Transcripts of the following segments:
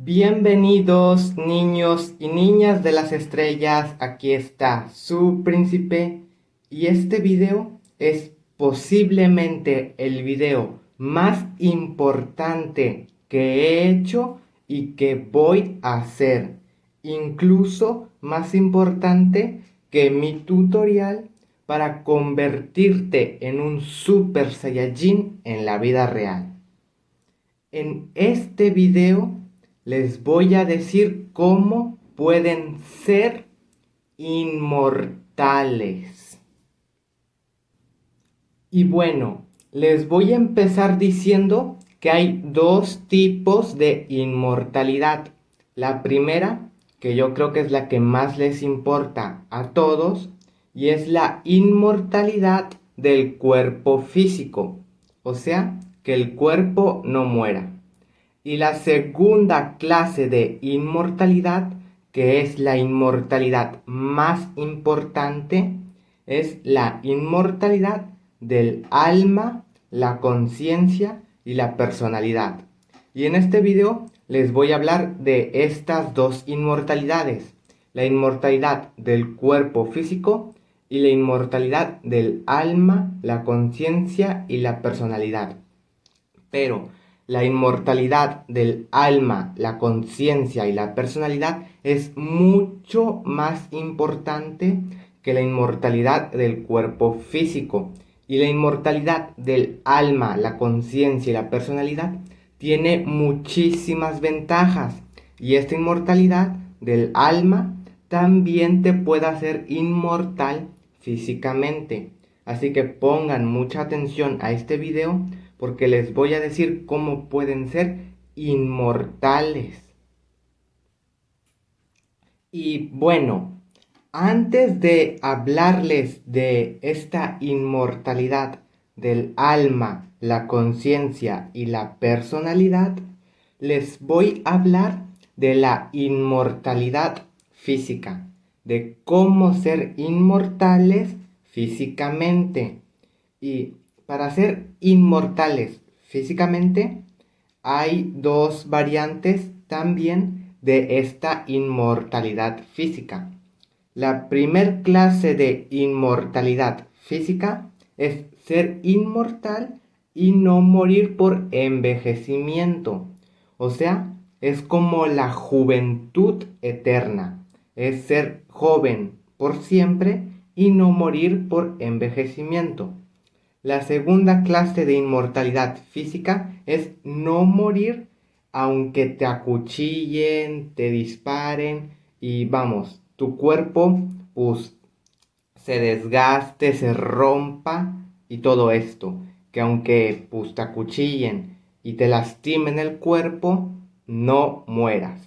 Bienvenidos niños y niñas de las estrellas, aquí está su príncipe y este video es posiblemente el video más importante que he hecho y que voy a hacer, incluso más importante que mi tutorial para convertirte en un Super Saiyajin en la vida real. En este video les voy a decir cómo pueden ser inmortales. Y bueno, les voy a empezar diciendo que hay dos tipos de inmortalidad. La primera, que yo creo que es la que más les importa a todos, y es la inmortalidad del cuerpo físico. O sea, que el cuerpo no muera. Y la segunda clase de inmortalidad, que es la inmortalidad más importante, es la inmortalidad del alma, la conciencia y la personalidad. Y en este video les voy a hablar de estas dos inmortalidades, la inmortalidad del cuerpo físico y la inmortalidad del alma, la conciencia y la personalidad. Pero la inmortalidad del alma, la conciencia y la personalidad es mucho más importante que la inmortalidad del cuerpo físico. Y la inmortalidad del alma, la conciencia y la personalidad tiene muchísimas ventajas. Y esta inmortalidad del alma también te puede hacer inmortal físicamente. Así que pongan mucha atención a este video porque les voy a decir cómo pueden ser inmortales. Y bueno, antes de hablarles de esta inmortalidad del alma, la conciencia y la personalidad, les voy a hablar de la inmortalidad física, de cómo ser inmortales físicamente. Y para ser inmortales físicamente, hay dos variantes también de esta inmortalidad física. La primer clase de inmortalidad física es ser inmortal y no morir por envejecimiento. O sea, es como la juventud eterna. Es ser joven por siempre y no morir por envejecimiento. La segunda clase de inmortalidad física es no morir aunque te acuchillen, te disparen y vamos, tu cuerpo pues se desgaste, se rompa y todo esto. Que aunque pues te acuchillen y te lastimen el cuerpo, no mueras.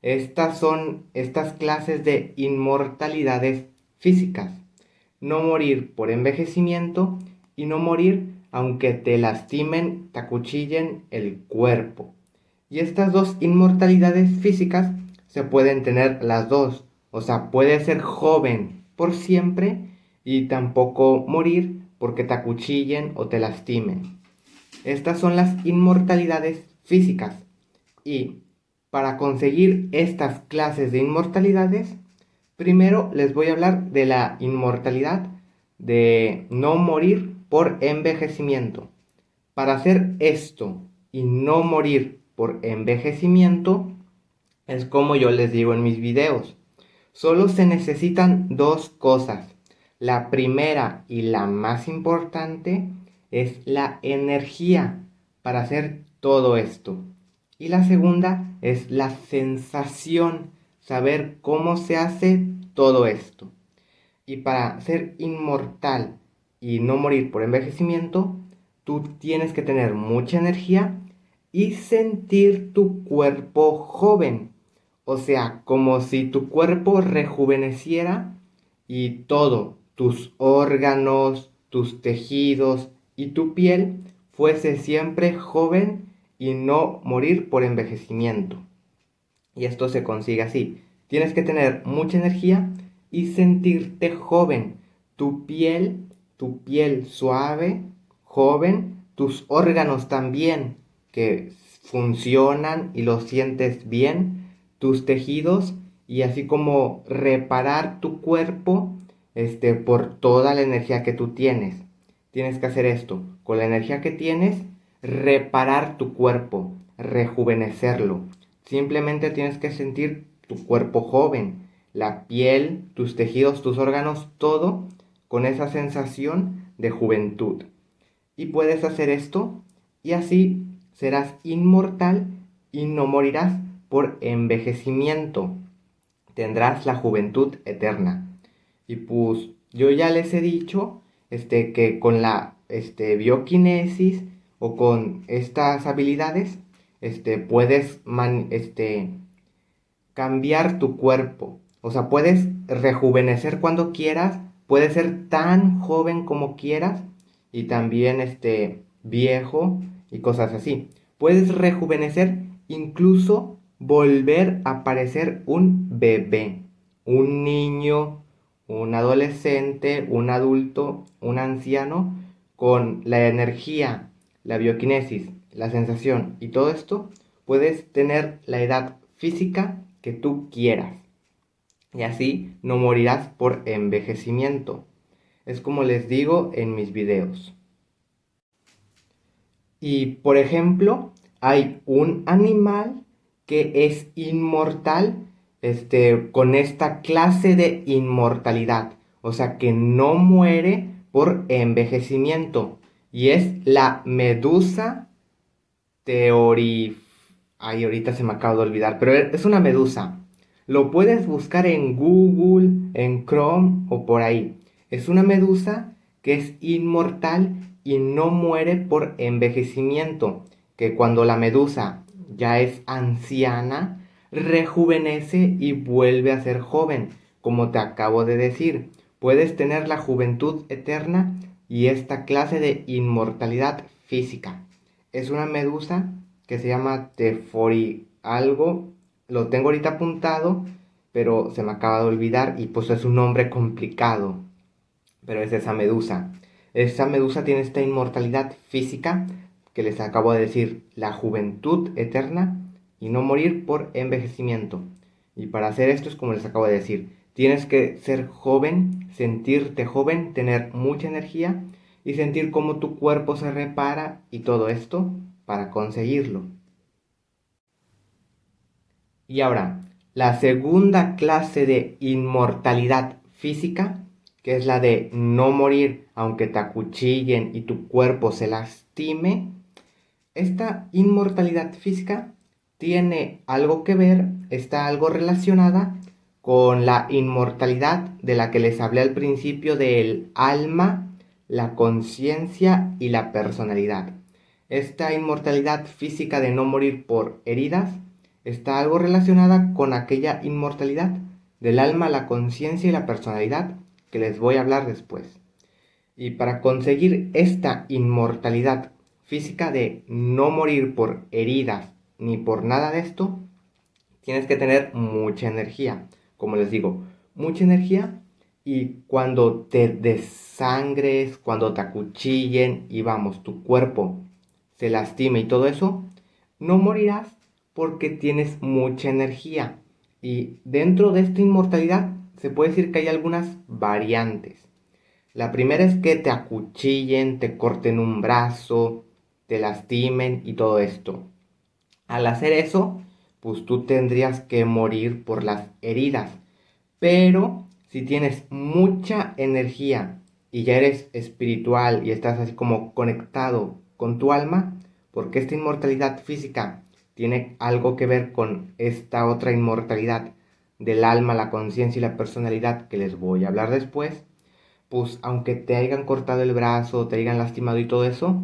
Estas son estas clases de inmortalidades físicas. No morir por envejecimiento y no morir aunque te lastimen, te acuchillen el cuerpo. Y estas dos inmortalidades físicas se pueden tener las dos. O sea, puedes ser joven por siempre y tampoco morir porque te acuchillen o te lastimen. Estas son las inmortalidades físicas. Y para conseguir estas clases de inmortalidades, primero les voy a hablar de la inmortalidad de no morir por envejecimiento. Para hacer esto y no morir por envejecimiento, es como yo les digo en mis videos. Solo se necesitan dos cosas. La primera y la más importante es la energía para hacer todo esto. Y la segunda es la sensación, saber cómo se hace todo esto. Y para ser inmortal y no morir por envejecimiento, tú tienes que tener mucha energía y sentir tu cuerpo joven. O sea, como si tu cuerpo rejuveneciera y todo, tus órganos, tus tejidos y tu piel fuese siempre joven y no morir por envejecimiento. Y esto se consigue así. Tienes que tener mucha energía y sentirte joven. Tu piel suave, joven, tus órganos también, que funcionan y los sientes bien, tus tejidos, y así como reparar tu cuerpo, por toda la energía que tú tienes. Tienes que hacer esto, con la energía que tienes, reparar tu cuerpo, rejuvenecerlo. Simplemente tienes que sentir tu cuerpo joven, la piel, tus tejidos, tus órganos, todo con esa sensación de juventud. Y puedes hacer esto y así serás inmortal y no morirás por envejecimiento. Tendrás la juventud eterna. Y pues yo ya les he dicho que con la bioquinesis o con estas habilidades puedes cambiar tu cuerpo. O sea, puedes rejuvenecer cuando quieras, puedes ser tan joven como quieras y también viejo y cosas así. Puedes rejuvenecer, incluso volver a parecer un bebé, un niño, un adolescente, un adulto, un anciano, con la energía, la bioquinesis, la sensación y todo esto, puedes tener la edad física que tú quieras. Y así no morirás por envejecimiento. Es como les digo en mis videos. Y por ejemplo, hay un animal que es inmortal, con esta clase de inmortalidad. O sea, que no muere por envejecimiento. Y es la medusa teori... Ay, ahorita se me acaba de olvidar, pero es una medusa. Lo puedes buscar en Google, en Chrome o por ahí. Es una medusa que es inmortal y no muere por envejecimiento. Que cuando la medusa ya es anciana, rejuvenece y vuelve a ser joven. Como te acabo de decir, puedes tener la juventud eterna y esta clase de inmortalidad física. Es una medusa que se llama Tefori algo. Lo tengo ahorita apuntado, pero se me acaba de olvidar y pues es un nombre complicado. Pero es esa medusa. Esa medusa tiene esta inmortalidad física que les acabo de decir, la juventud eterna y no morir por envejecimiento. Y para hacer esto es como les acabo de decir, tienes que ser joven, sentirte joven, tener mucha energía y sentir cómo tu cuerpo se repara y todo esto para conseguirlo. Y ahora, la segunda clase de inmortalidad física, que es la de no morir aunque te acuchillen y tu cuerpo se lastime, esta inmortalidad física tiene algo que ver, está algo relacionada con la inmortalidad de la que les hablé al principio del alma, la conciencia y la personalidad. Esta inmortalidad física de no morir por heridas está algo relacionada con aquella inmortalidad del alma, la conciencia y la personalidad que les voy a hablar después. Y para conseguir esta inmortalidad física de no morir por heridas ni por nada de esto, tienes que tener mucha energía. Como les digo, mucha energía, y cuando te desangres, cuando te acuchillen y vamos, tu cuerpo se lastime y todo eso, no morirás porque tienes mucha energía. Y dentro de esta inmortalidad se puede decir que hay algunas variantes. La primera es que te acuchillen, te corten un brazo, te lastimen y todo esto. Al hacer eso, pues tú tendrías que morir por las heridas. Pero si tienes mucha energía y ya eres espiritual y estás así como conectado con tu alma, porque esta inmortalidad física tiene algo que ver con esta otra inmortalidad del alma, la conciencia y la personalidad que les voy a hablar después, pues aunque te hayan cortado el brazo, te hayan lastimado y todo eso,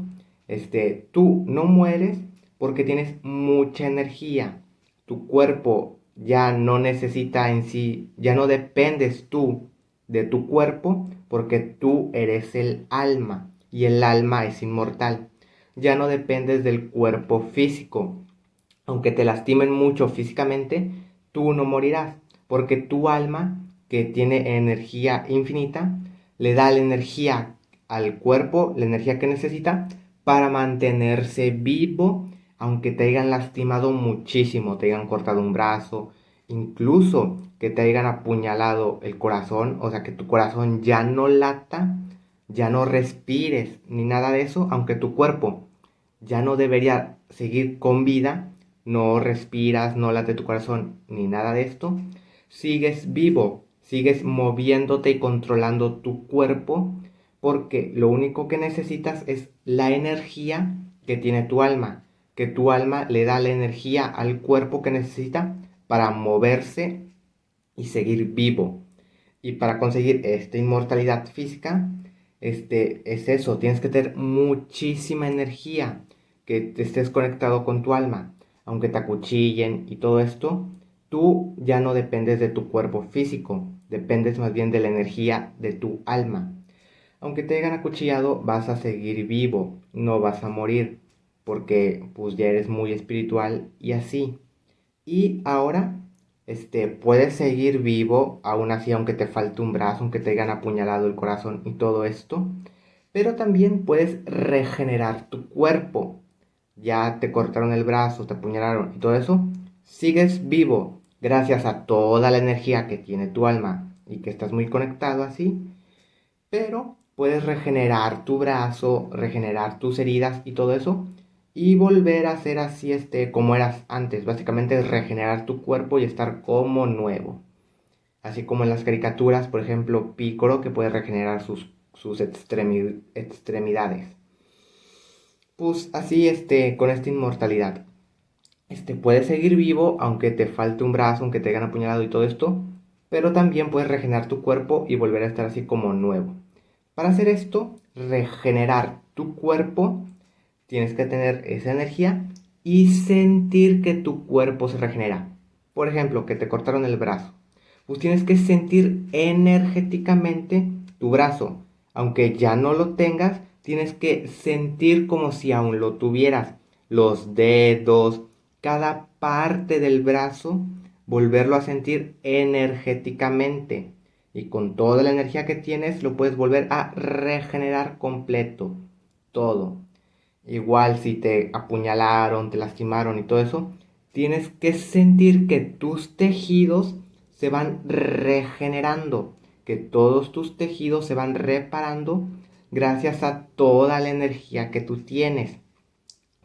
tú no mueres porque tienes mucha energía. Tu cuerpo ya no necesita en sí, ya no dependes tú de tu cuerpo porque tú eres el alma y el alma es inmortal. Ya no dependes del cuerpo físico. Aunque te lastimen mucho físicamente, tú no morirás porque tu alma, que tiene energía infinita, le da la energía al cuerpo, la energía que necesita para mantenerse vivo aunque te hayan lastimado muchísimo, te hayan cortado un brazo, incluso que te hayan apuñalado el corazón, o sea, que tu corazón ya no lata, ya no respires, ni nada de eso, aunque tu cuerpo ya no debería seguir con vida, no respiras, no late tu corazón, ni nada de esto, sigues vivo, sigues moviéndote y controlando tu cuerpo, porque lo único que necesitas es la energía que tiene tu alma, que tu alma le da la energía al cuerpo que necesita para moverse y seguir vivo. Y para conseguir esta inmortalidad física, es eso, tienes que tener muchísima energía, que te estés conectado con tu alma, aunque te acuchillen y todo esto, tú ya no dependes de tu cuerpo físico, dependes más bien de la energía de tu alma. Aunque te hayan acuchillado, vas a seguir vivo, no vas a morir, porque pues ya eres muy espiritual y así. Y ahora, puedes seguir vivo, aún así, aunque te falte un brazo, aunque te hayan apuñalado el corazón y todo esto. Pero también puedes regenerar tu cuerpo. Ya te cortaron el brazo, te apuñalaron y todo eso. Sigues vivo gracias a toda la energía que tiene tu alma y que estás muy conectado así. Pero puedes regenerar tu brazo, regenerar tus heridas y todo eso y volver a ser así como eras antes. Básicamente es regenerar tu cuerpo y estar como nuevo. Así como en las caricaturas, por ejemplo, Piccolo que puede regenerar sus extremidades. Pues así con esta inmortalidad. Puedes seguir vivo aunque te falte un brazo, aunque te hayan apuñalado y todo esto, pero también puedes regenerar tu cuerpo y volver a estar así como nuevo. Para hacer esto, regenerar tu cuerpo, tienes que tener esa energía y sentir que tu cuerpo se regenera. Por ejemplo, que te cortaron el brazo. Pues tienes que sentir energéticamente tu brazo. Aunque ya no lo tengas, tienes que sentir como si aún lo tuvieras. Los dedos, cada parte del brazo, volverlo a sentir energéticamente. Y con toda la energía que tienes, lo puedes volver a regenerar completo. Todo. Igual si te apuñalaron, te lastimaron y todo eso, tienes que sentir que tus tejidos se van regenerando, que todos tus tejidos se van reparando gracias a toda la energía que tú tienes.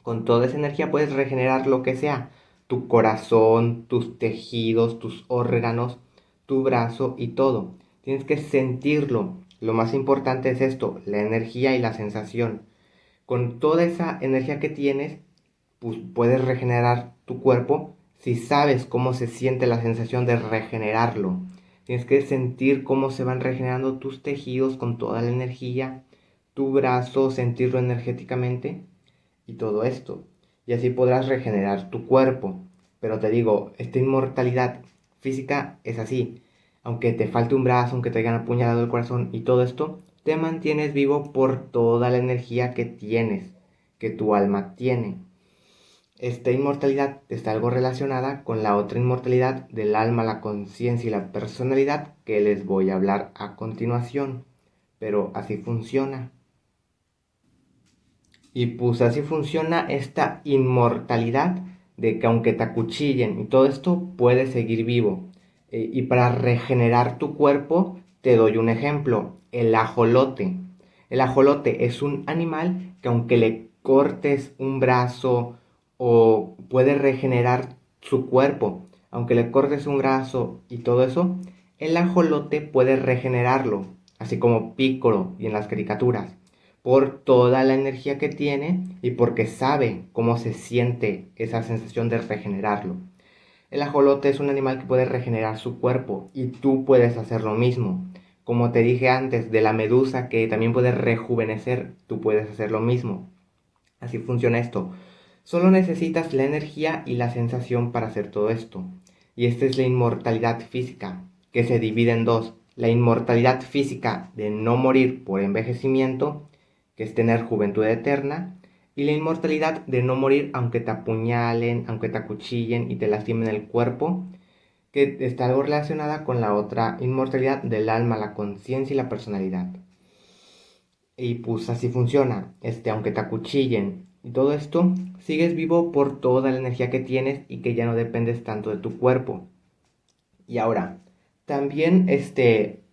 Con toda esa energía puedes regenerar lo que sea, tu corazón, tus tejidos, tus órganos, tu brazo y todo. Tienes que sentirlo. Lo más importante es esto, la energía y la sensación. Con toda esa energía que tienes, pues puedes regenerar tu cuerpo si sabes cómo se siente la sensación de regenerarlo. Tienes que sentir cómo se van regenerando tus tejidos con toda la energía, tu brazo, sentirlo energéticamente y todo esto. Y así podrás regenerar tu cuerpo. Pero te digo, esta inmortalidad física es así. Aunque te falte un brazo, aunque te hayan apuñalado el corazón y todo esto, te mantienes vivo por toda la energía que tienes, que tu alma tiene. Esta inmortalidad está algo relacionada con la otra inmortalidad del alma, la conciencia y la personalidad que les voy a hablar a continuación. Pero así funciona. Y pues así funciona esta inmortalidad de que aunque te acuchillen y todo esto, puedes seguir vivo. Y para regenerar tu cuerpo, te doy un ejemplo, el ajolote. El ajolote es un animal que aunque le cortes un brazo o puede regenerar su cuerpo, aunque le cortes un brazo y todo eso, el ajolote puede regenerarlo, así como Piccolo y en las caricaturas por toda la energía que tiene y porque sabe cómo se siente esa sensación de regenerarlo. El ajolote es un animal que puede regenerar su cuerpo y tú puedes hacer lo mismo. Como te dije antes, de la medusa que también puede rejuvenecer, tú puedes hacer lo mismo. Así funciona esto. Solo necesitas la energía y la sensación para hacer todo esto. Y esta es la inmortalidad física, que se divide en dos. La inmortalidad física de no morir por envejecimiento, que es tener juventud eterna, y la inmortalidad de no morir aunque te apuñalen, aunque te acuchillen y te lastimen el cuerpo, que está algo relacionada con la otra inmortalidad del alma, la conciencia y la personalidad. Y pues así funciona, aunque te acuchillen y todo esto, sigues vivo por toda la energía que tienes y que ya no dependes tanto de tu cuerpo. Y ahora, también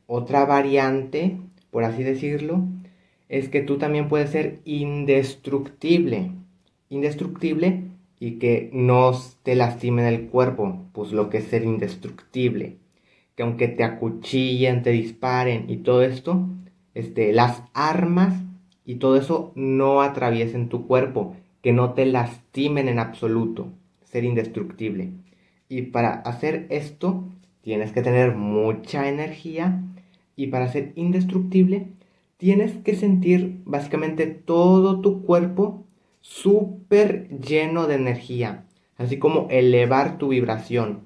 otra variante, por así decirlo, es que tú también puedes ser indestructible. Indestructible y que no te lastimen el cuerpo, pues lo que es ser indestructible. Que aunque te acuchillen, te disparen y todo esto, las armas y todo eso no atraviesen tu cuerpo, que no te lastimen en absoluto, ser indestructible. Y para hacer esto tienes que tener mucha energía y para ser indestructible tienes que sentir básicamente todo tu cuerpo súper lleno de energía, así como elevar tu vibración.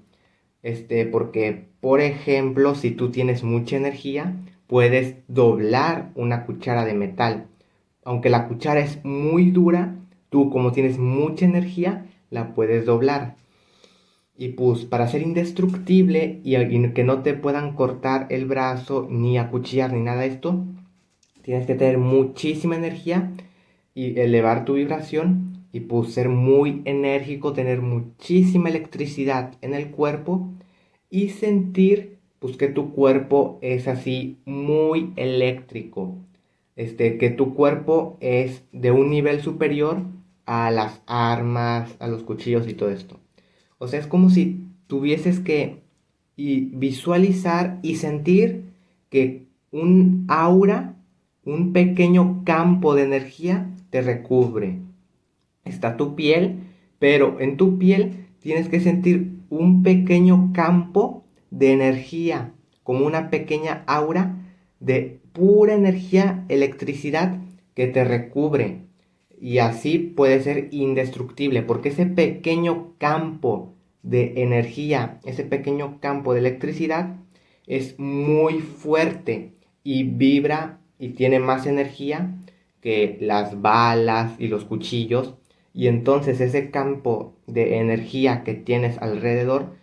Porque, por ejemplo, si tú tienes mucha energía, puedes doblar una cuchara de metal. Aunque la cuchara es muy dura, tú como tienes mucha energía, la puedes doblar. Y pues para ser indestructible y que no te puedan cortar el brazo, ni acuchillar, ni nada de esto, tienes que tener muchísima energía y elevar tu vibración y pues ser muy enérgico, tener muchísima electricidad en el cuerpo y sentir pues que tu cuerpo es así muy eléctrico. Que tu cuerpo es de un nivel superior a las armas, a los cuchillos y todo esto. O sea, es como si tuvieses que visualizar y sentir que un aura, un pequeño campo de energía te recubre. Está tu piel, pero en tu piel tienes que sentir un pequeño campo de energía, como una pequeña aura de pura energía, electricidad que te recubre. Y así puede ser indestructible, porque ese pequeño campo de energía, ese pequeño campo de electricidad es muy fuerte y vibra y tiene más energía que las balas y los cuchillos. Y entonces ese campo de energía que tienes alrededor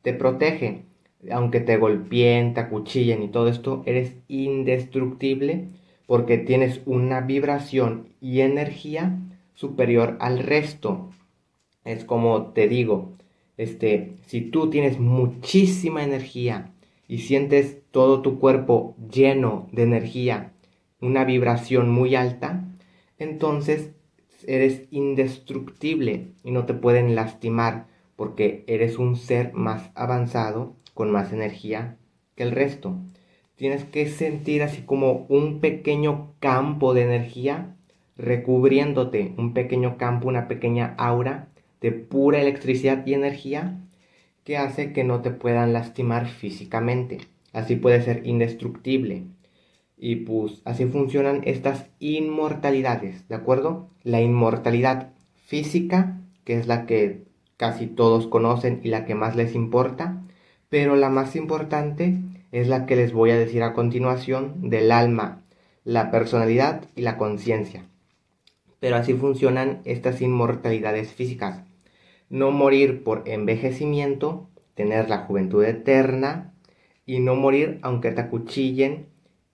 te protege. Aunque te golpeen, te acuchillen y todo esto, eres indestructible porque tienes una vibración y energía superior al resto. Es como te digo, si tú tienes muchísima energía y sientes todo tu cuerpo lleno de energía, una vibración muy alta, entonces eres indestructible y no te pueden lastimar porque eres un ser más avanzado con más energía que el resto. Tienes que sentir así como un pequeño campo de energía recubriéndote, un pequeño campo, una pequeña aura de pura electricidad y energía que hace que no te puedan lastimar físicamente. Así puedes ser indestructible. Y pues así funcionan estas inmortalidades, ¿de acuerdo? La inmortalidad física, que es la que casi todos conocen y la que más les importa, pero la más importante es la que les voy a decir a continuación del alma, la personalidad y la conciencia. Pero así funcionan estas inmortalidades físicas. No morir por envejecimiento, tener la juventud eterna y no morir aunque te acuchillen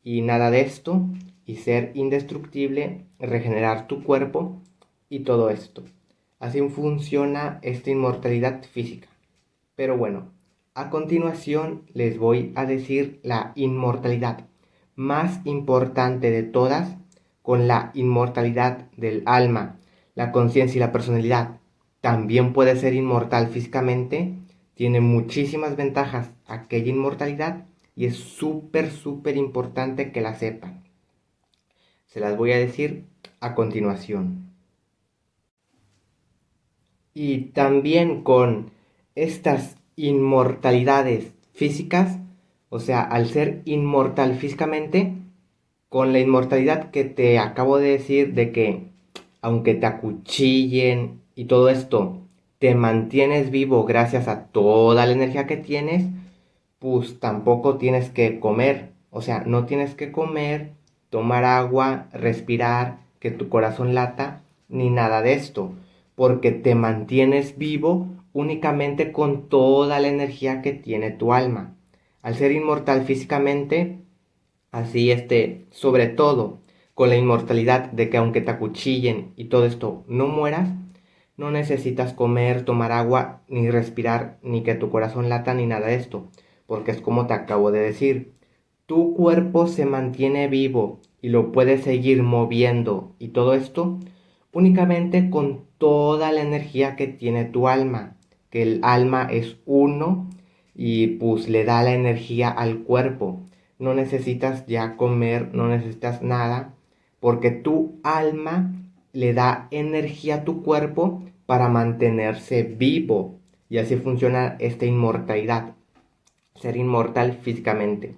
y nada de esto y ser indestructible, regenerar tu cuerpo y todo esto. Así funciona esta inmortalidad física. Pero bueno, a continuación les voy a decir la inmortalidad más importante de todas con la inmortalidad del alma, la conciencia y la personalidad. También puede ser inmortal físicamente, tiene muchísimas ventajas aquella inmortalidad y es súper, súper importante que la sepan. Se las voy a decir a continuación. Y también con estas inmortalidades físicas, o sea, al ser inmortal físicamente, con la inmortalidad que te acabo de decir de que aunque te acuchillen y todo esto, te mantienes vivo gracias a toda la energía que tienes, pues tampoco tienes que comer. O sea, no tienes que comer, tomar agua, respirar, que tu corazón lata, ni nada de esto, porque te mantienes vivo únicamente con toda la energía que tiene tu alma. Al ser inmortal físicamente, así sobre todo, con la inmortalidad de que aunque te acuchillen y todo esto no mueras, no necesitas comer, tomar agua, ni respirar, ni que tu corazón lata, ni nada de esto, porque es como te acabo de decir, tu cuerpo se mantiene vivo y lo puedes seguir moviendo y todo esto únicamente con toda la energía que tiene tu alma, que el alma es uno y pues le da la energía al cuerpo. No necesitas ya comer, no necesitas nada, porque tu alma le da energía a tu cuerpo para mantenerse vivo. Y así funciona esta inmortalidad, ser inmortal físicamente.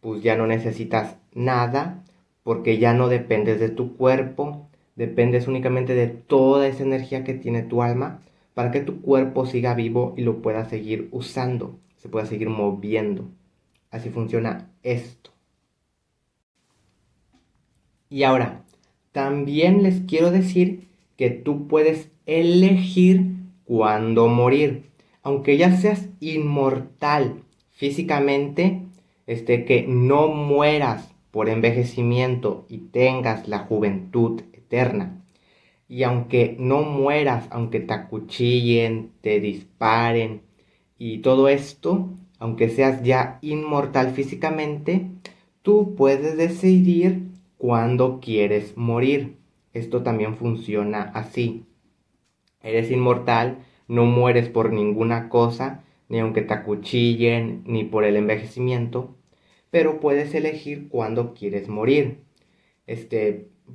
Pues ya no necesitas nada porque ya no dependes de tu cuerpo, dependes únicamente de toda esa energía que tiene tu alma para que tu cuerpo siga vivo y lo pueda seguir usando, se pueda seguir moviendo. Así funciona esto. Y ahora, también les quiero decir que tú puedes elegir cuándo morir. Aunque ya seas inmortal físicamente, que no mueras por envejecimiento y tengas la juventud eterna. Y aunque no mueras, aunque te acuchillen, te disparen y todo esto, aunque seas ya inmortal físicamente, tú puedes decidir cuándo quieres morir. Esto también funciona así. Eres inmortal, no mueres por ninguna cosa, ni aunque te acuchillen, ni por el envejecimiento, pero puedes elegir cuándo quieres morir.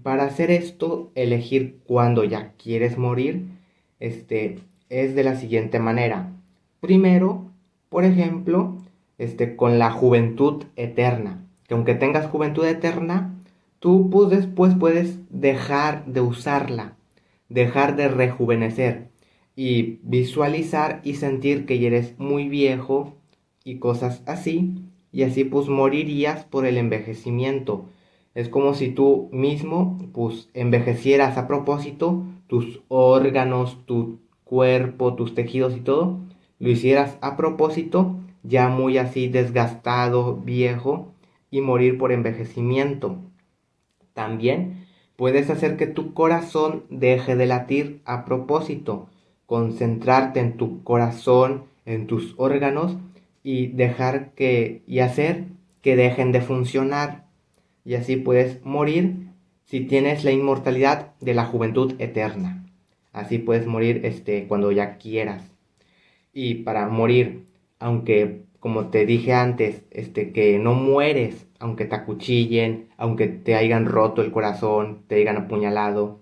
Para hacer esto, elegir cuándo ya quieres morir, es de la siguiente manera. Primero, por ejemplo, con la juventud eterna. Que aunque tengas juventud eterna, tú pues después puedes dejar de usarla, dejar de rejuvenecer y visualizar y sentir que ya eres muy viejo y cosas así, y así pues morirías por el envejecimiento. Es como si tú mismo pues envejecieras a propósito, tus órganos, tu cuerpo, tus tejidos y todo, lo hicieras a propósito, ya muy así desgastado, viejo, y morir por envejecimiento. También puedes hacer que tu corazón deje de latir a propósito, concentrarte en tu corazón, en tus órganos y dejar que y hacer que dejen de funcionar. Y así puedes morir si tienes la inmortalidad de la juventud eterna. Así puedes morir cuando ya quieras. Y para morir, aunque como te dije antes, que no mueres, aunque te acuchillen, aunque te hayan roto el corazón, te hayan apuñalado,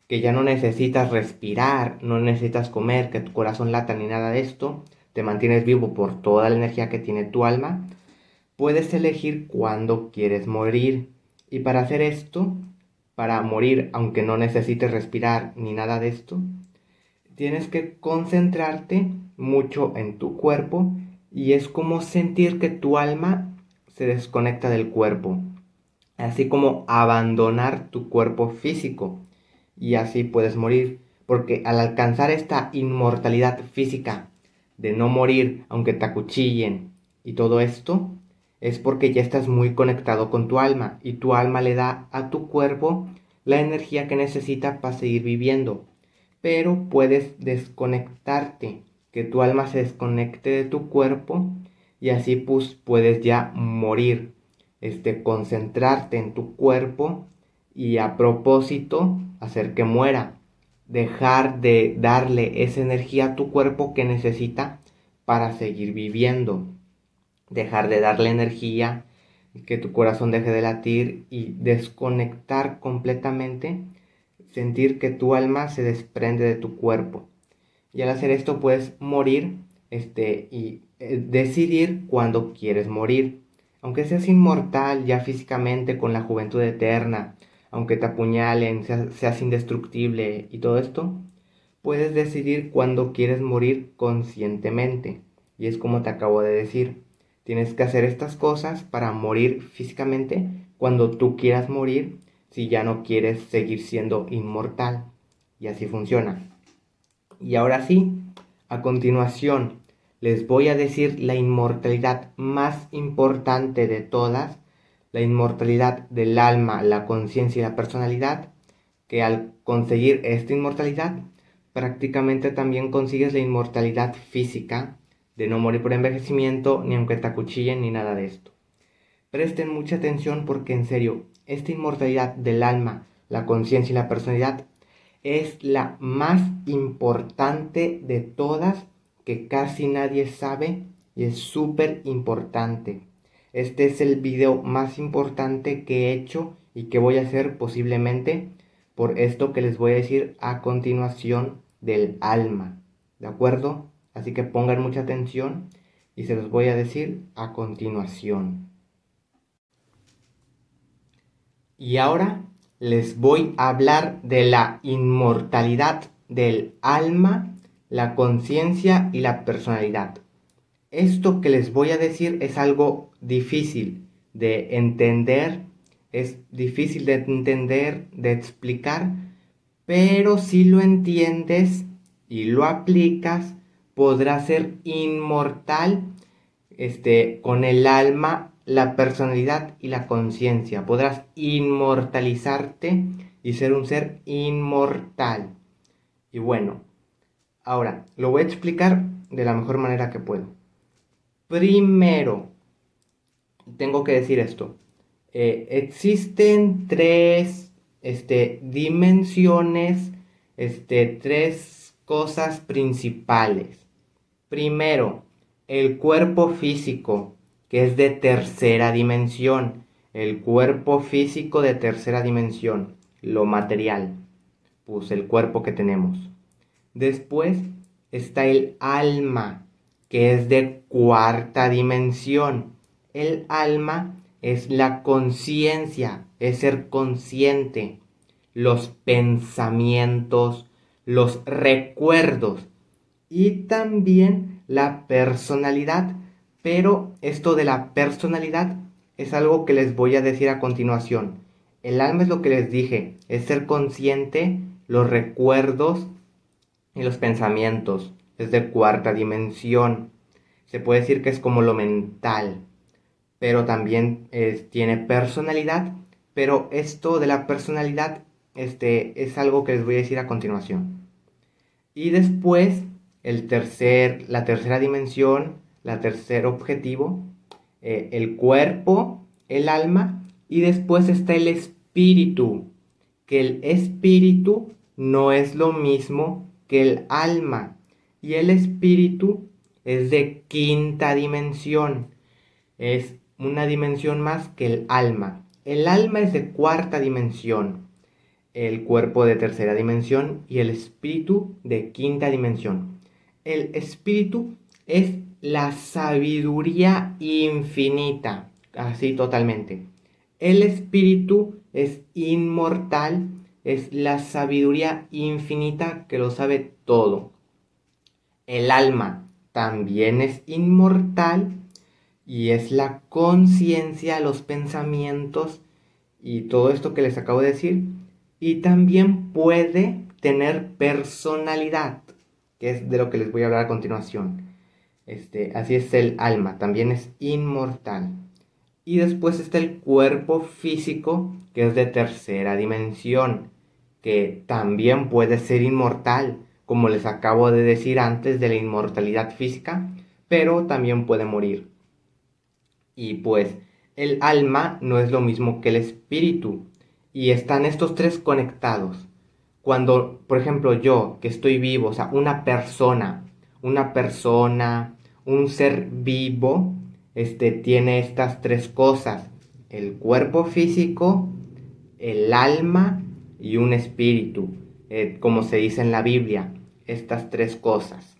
que ya no necesitas respirar, no necesitas comer, que tu corazón lata ni nada de esto, te mantienes vivo por toda la energía que tiene tu alma, puedes elegir cuándo quieres morir. Y para hacer esto, para morir aunque no necesites respirar ni nada de esto, tienes que concentrarte mucho en tu cuerpo y es como sentir que tu alma se desconecta del cuerpo, así como abandonar tu cuerpo físico y así puedes morir, porque al alcanzar esta inmortalidad física de no morir aunque te acuchillen y todo esto, es porque ya estás muy conectado con tu alma y tu alma le da a tu cuerpo la energía que necesita para seguir viviendo. Pero puedes desconectarte, que tu alma se desconecte de tu cuerpo y así pues puedes ya morir, concentrarte en tu cuerpo y a propósito hacer que muera, dejar de darle esa energía a tu cuerpo que necesita para seguir viviendo, dejar de darle energía, que tu corazón deje de latir y desconectar completamente, sentir que tu alma se desprende de tu cuerpo. Y al hacer esto puedes morir, y decidir cuándo quieres morir. Aunque seas inmortal ya físicamente con la juventud eterna, aunque te apuñalen, seas indestructible y todo esto, puedes decidir cuándo quieres morir conscientemente. Y es como te acabo de decir, tienes que hacer estas cosas para morir físicamente cuando tú quieras morir si ya no quieres seguir siendo inmortal. Y así funciona. Y ahora sí, a continuación, les voy a decir la inmortalidad más importante de todas, la inmortalidad del alma, la conciencia y la personalidad, que al conseguir esta inmortalidad, prácticamente también consigues la inmortalidad física, de no morir por envejecimiento, ni aunque te acuchillen, ni nada de esto. Presten mucha atención porque en serio, esta inmortalidad del alma, la conciencia y la personalidad es la más importante de todas, que casi nadie sabe y es súper importante. Este es el video más importante que he hecho y que voy a hacer posiblemente por esto que les voy a decir a continuación del alma. ¿De acuerdo? Así que pongan mucha atención y se los voy a decir a continuación. Y ahora les voy a hablar de la inmortalidad del alma, la conciencia y la personalidad. Esto que les voy a decir es algo difícil de entender, es difícil de entender, de explicar, pero si lo entiendes y lo aplicas, podrás ser inmortal con el alma, la personalidad y la conciencia. Podrás inmortalizarte y ser un ser inmortal. Y bueno, ahora lo voy a explicar de la mejor manera que puedo. Primero, tengo que decir esto. Existen tres dimensiones, tres cosas principales. Primero, el cuerpo físico, que es de tercera dimensión. El cuerpo físico de tercera dimensión, lo material, pues el cuerpo que tenemos. Después está el alma, que es de cuarta dimensión. El alma es la conciencia, es ser consciente, los pensamientos, los recuerdos y también la personalidad. Pero esto de la personalidad es algo que les voy a decir a continuación. El alma es lo que les dije, es ser consciente, los recuerdos y los pensamientos. Es de cuarta dimensión. Se puede decir que es como lo mental, pero también tiene personalidad. Pero esto de la personalidad es algo que les voy a decir a continuación. Y después, la tercera dimensión, la tercer objetivo, el cuerpo, el alma, y después está el espíritu, que el espíritu no es lo mismo que el alma, y el espíritu es de quinta dimensión, es una dimensión más que el alma. El alma es de cuarta dimensión, el cuerpo de tercera dimensión y el espíritu de quinta dimensión. El espíritu es la sabiduría infinita, así totalmente. El espíritu es inmortal, es la sabiduría infinita que lo sabe todo. El alma también es inmortal y es la conciencia, los pensamientos y todo esto que les acabo de decir. Y también puede tener personalidad, que es de lo que les voy a hablar a continuación. Así es el alma, también es inmortal. Y después está el cuerpo físico, que es de tercera dimensión, que también puede ser inmortal, como les acabo de decir antes de la inmortalidad física, pero también puede morir. Y pues el alma no es lo mismo que el espíritu, y están estos tres conectados. Cuando, por ejemplo, yo que estoy vivo, o sea, una persona, un ser vivo, tiene estas tres cosas: el cuerpo físico, el alma y un espíritu, como se dice en la Biblia, estas tres cosas.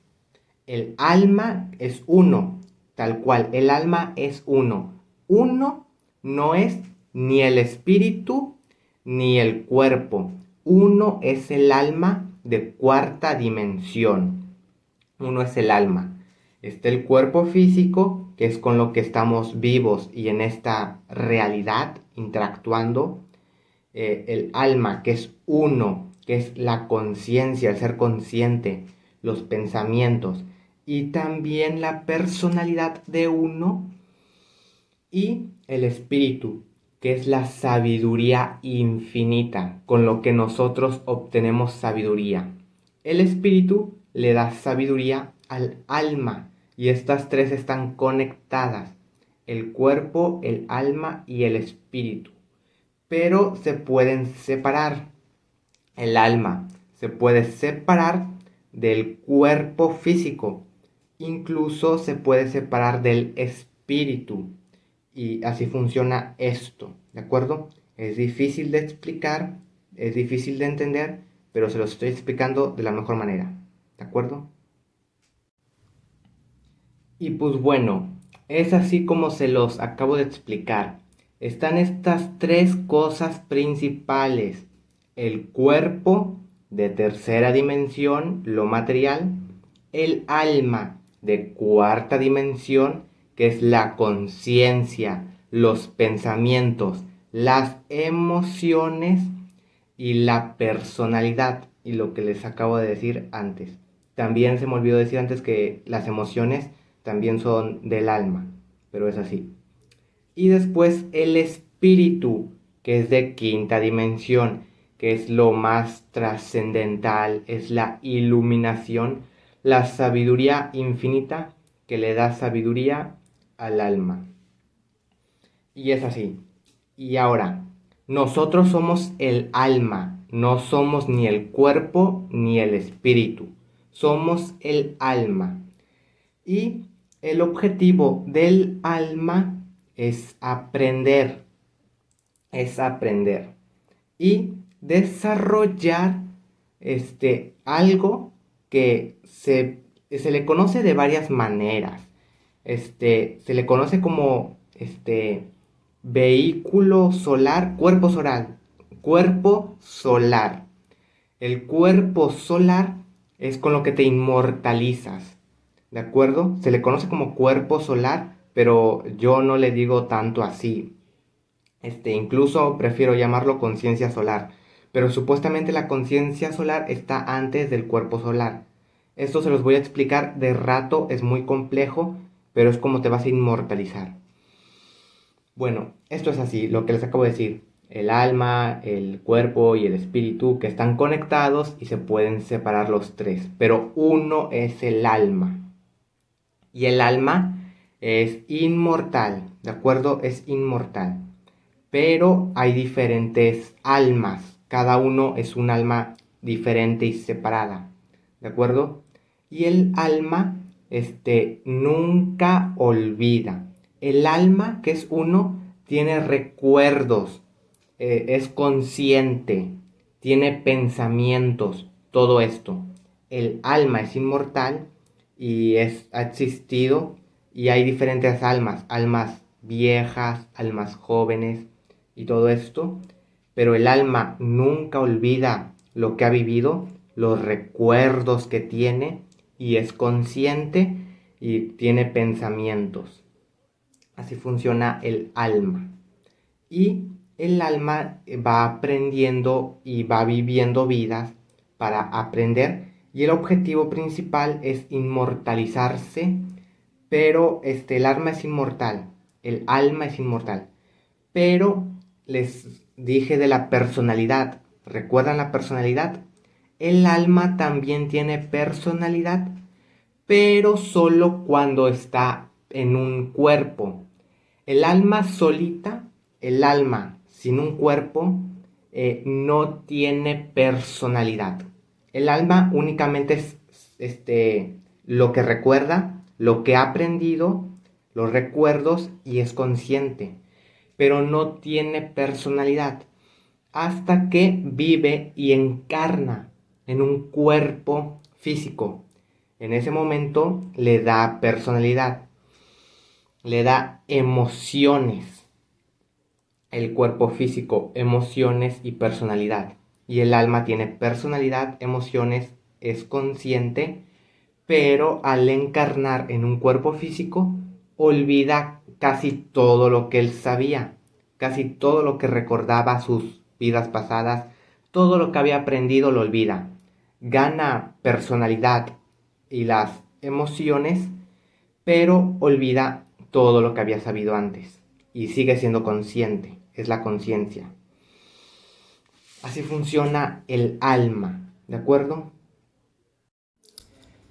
El alma es uno, tal cual, el alma es uno. Uno no es ni el espíritu ni el cuerpo. Uno es el alma de cuarta dimensión. Uno es el alma. Está el cuerpo físico, que es con lo que estamos vivos y en esta realidad interactuando. El alma, que es uno, que es la conciencia, el ser consciente, los pensamientos y también la personalidad de uno, y el espíritu, que es la sabiduría infinita, con lo que nosotros obtenemos sabiduría. El espíritu le da sabiduría al alma y estas tres están conectadas, el cuerpo, el alma y el espíritu, pero se pueden separar. El alma se puede separar del cuerpo físico, incluso se puede separar del espíritu. Y así funciona esto, ¿de acuerdo? Es difícil de explicar, es difícil de entender, pero se lo estoy explicando de la mejor manera, ¿de acuerdo? Y pues bueno, es así como se los acabo de explicar. Están estas tres cosas principales. El cuerpo de tercera dimensión, lo material. El alma de cuarta dimensión, que es la conciencia, los pensamientos, las emociones y la personalidad. Y lo que les acabo de decir antes. También se me olvidó decir antes que las emociones también son del alma, pero es así. Y después el espíritu, que es de quinta dimensión, que es lo más trascendental, es la iluminación, la sabiduría infinita que le da sabiduría al alma. Y es así. Y ahora, nosotros somos el alma, no somos ni el cuerpo ni el espíritu, somos el alma. Y el objetivo del alma es aprender y desarrollar algo que se le conoce de varias maneras. Se le conoce como vehículo solar, cuerpo solar. El cuerpo solar es con lo que te inmortalizas, ¿de acuerdo? Se le conoce como cuerpo solar, pero yo no le digo tanto así. Incluso prefiero llamarlo conciencia solar. Pero supuestamente la conciencia solar está antes del cuerpo solar. Esto se los voy a explicar de rato, es muy complejo, pero es como te vas a inmortalizar. Bueno, esto es así, lo que les acabo de decir. El alma, el cuerpo y el espíritu que están conectados y se pueden separar los tres, pero uno es el alma. Y el alma es inmortal, ¿de acuerdo? Es inmortal. Pero hay diferentes almas, cada uno es un alma diferente y separada, ¿de acuerdo? Y el alma, nunca olvida. El alma, que es uno, tiene recuerdos, es consciente, tiene pensamientos, todo esto. El alma es inmortal y ha existido y hay diferentes almas, almas viejas, almas jóvenes y todo esto, pero el alma nunca olvida lo que ha vivido, los recuerdos que tiene y es consciente y tiene pensamientos. Así funciona el alma. Y el alma va aprendiendo y va viviendo vidas para aprender y el objetivo principal es inmortalizarse, pero el alma es inmortal, el alma es inmortal. Pero les dije de la personalidad. ¿Recuerdan la personalidad? El alma también tiene personalidad, pero solo cuando está en un cuerpo. El alma solita, el alma sin un cuerpo, no tiene personalidad. El alma únicamente es lo que recuerda, lo que ha aprendido, los recuerdos y es consciente, pero no tiene personalidad hasta que vive y encarna en un cuerpo físico. En ese momento le da personalidad, le da emociones. El cuerpo físico, emociones y personalidad. Y el alma tiene personalidad, emociones, es consciente, pero al encarnar en un cuerpo físico, olvida casi todo lo que él sabía, casi todo lo que recordaba sus vidas pasadas, todo lo que había aprendido lo olvida. Gana personalidad y las emociones, pero olvida todo lo que había sabido antes y sigue siendo consciente. que es la conciencia. Así funciona el alma, ¿de acuerdo?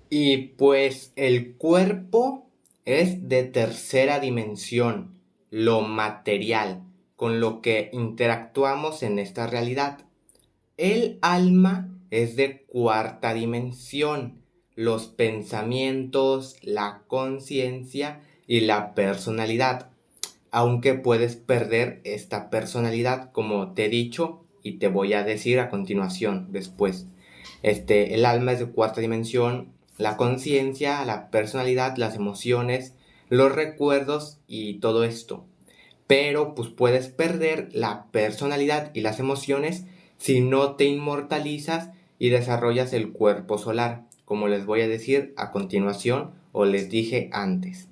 Y pues el cuerpo es de tercera dimensión, lo material, con lo que interactuamos en esta realidad. El alma es de cuarta dimensión, los pensamientos, la conciencia y la personalidad. Aunque puedes perder esta personalidad, como te he dicho y te voy a decir a continuación después. El alma es de cuarta dimensión, la conciencia, la personalidad, las emociones, los recuerdos y todo esto. Pero pues puedes perder la personalidad y las emociones si no te inmortalizas y desarrollas el cuerpo solar, como les voy a decir a continuación o les dije antes.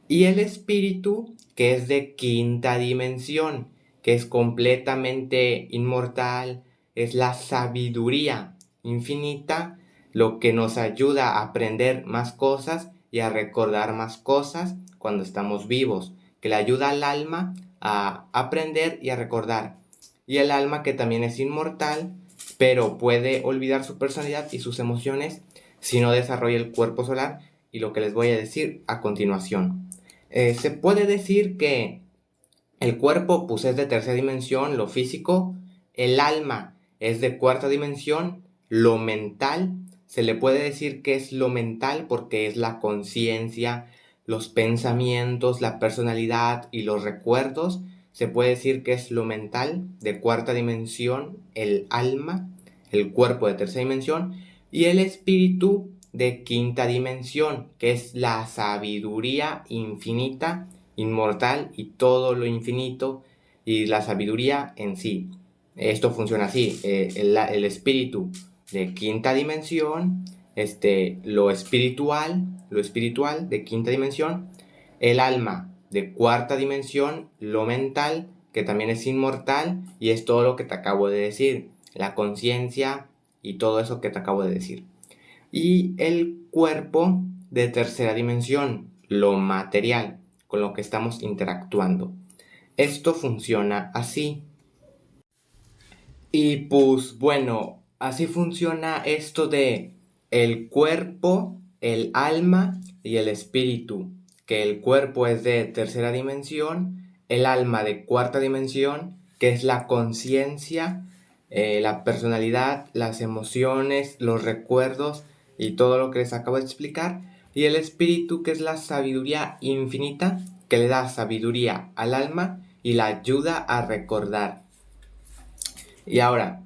Y el espíritu, que es de quinta dimensión, que es completamente inmortal, es la sabiduría infinita, lo que nos ayuda a aprender más cosas y a recordar más cosas cuando estamos vivos, que le ayuda al alma a aprender y a recordar. Y el alma que también es inmortal, pero puede olvidar su personalidad y sus emociones si no desarrolla el cuerpo solar y lo que les voy a decir a continuación. Se puede decir que el cuerpo pues, es de tercera dimensión, lo físico, el alma es de cuarta dimensión, lo mental, se le puede decir que es lo mental porque es la conciencia, los pensamientos, la personalidad y los recuerdos. Se puede decir que es lo mental de cuarta dimensión, el alma, el cuerpo de tercera dimensión y el espíritu de quinta dimensión, que es la sabiduría infinita, inmortal y todo lo infinito y la sabiduría en sí. Esto funciona así, el espíritu de quinta dimensión, lo espiritual de quinta dimensión, el alma de cuarta dimensión, lo mental, que también es inmortal y es todo lo que te acabo de decir, la conciencia y todo eso que te acabo de decir. Y el cuerpo de tercera dimensión, lo material, con lo que estamos interactuando. Esto funciona así. Y pues bueno, así funciona esto de el cuerpo, el alma y el espíritu. Que el cuerpo es de tercera dimensión, el alma de cuarta dimensión, que es la conciencia, la personalidad, las emociones, los recuerdos y todo lo que les acabo de explicar. Y el espíritu, que es la sabiduría infinita, que le da sabiduría al alma y la ayuda a recordar. Y ahora,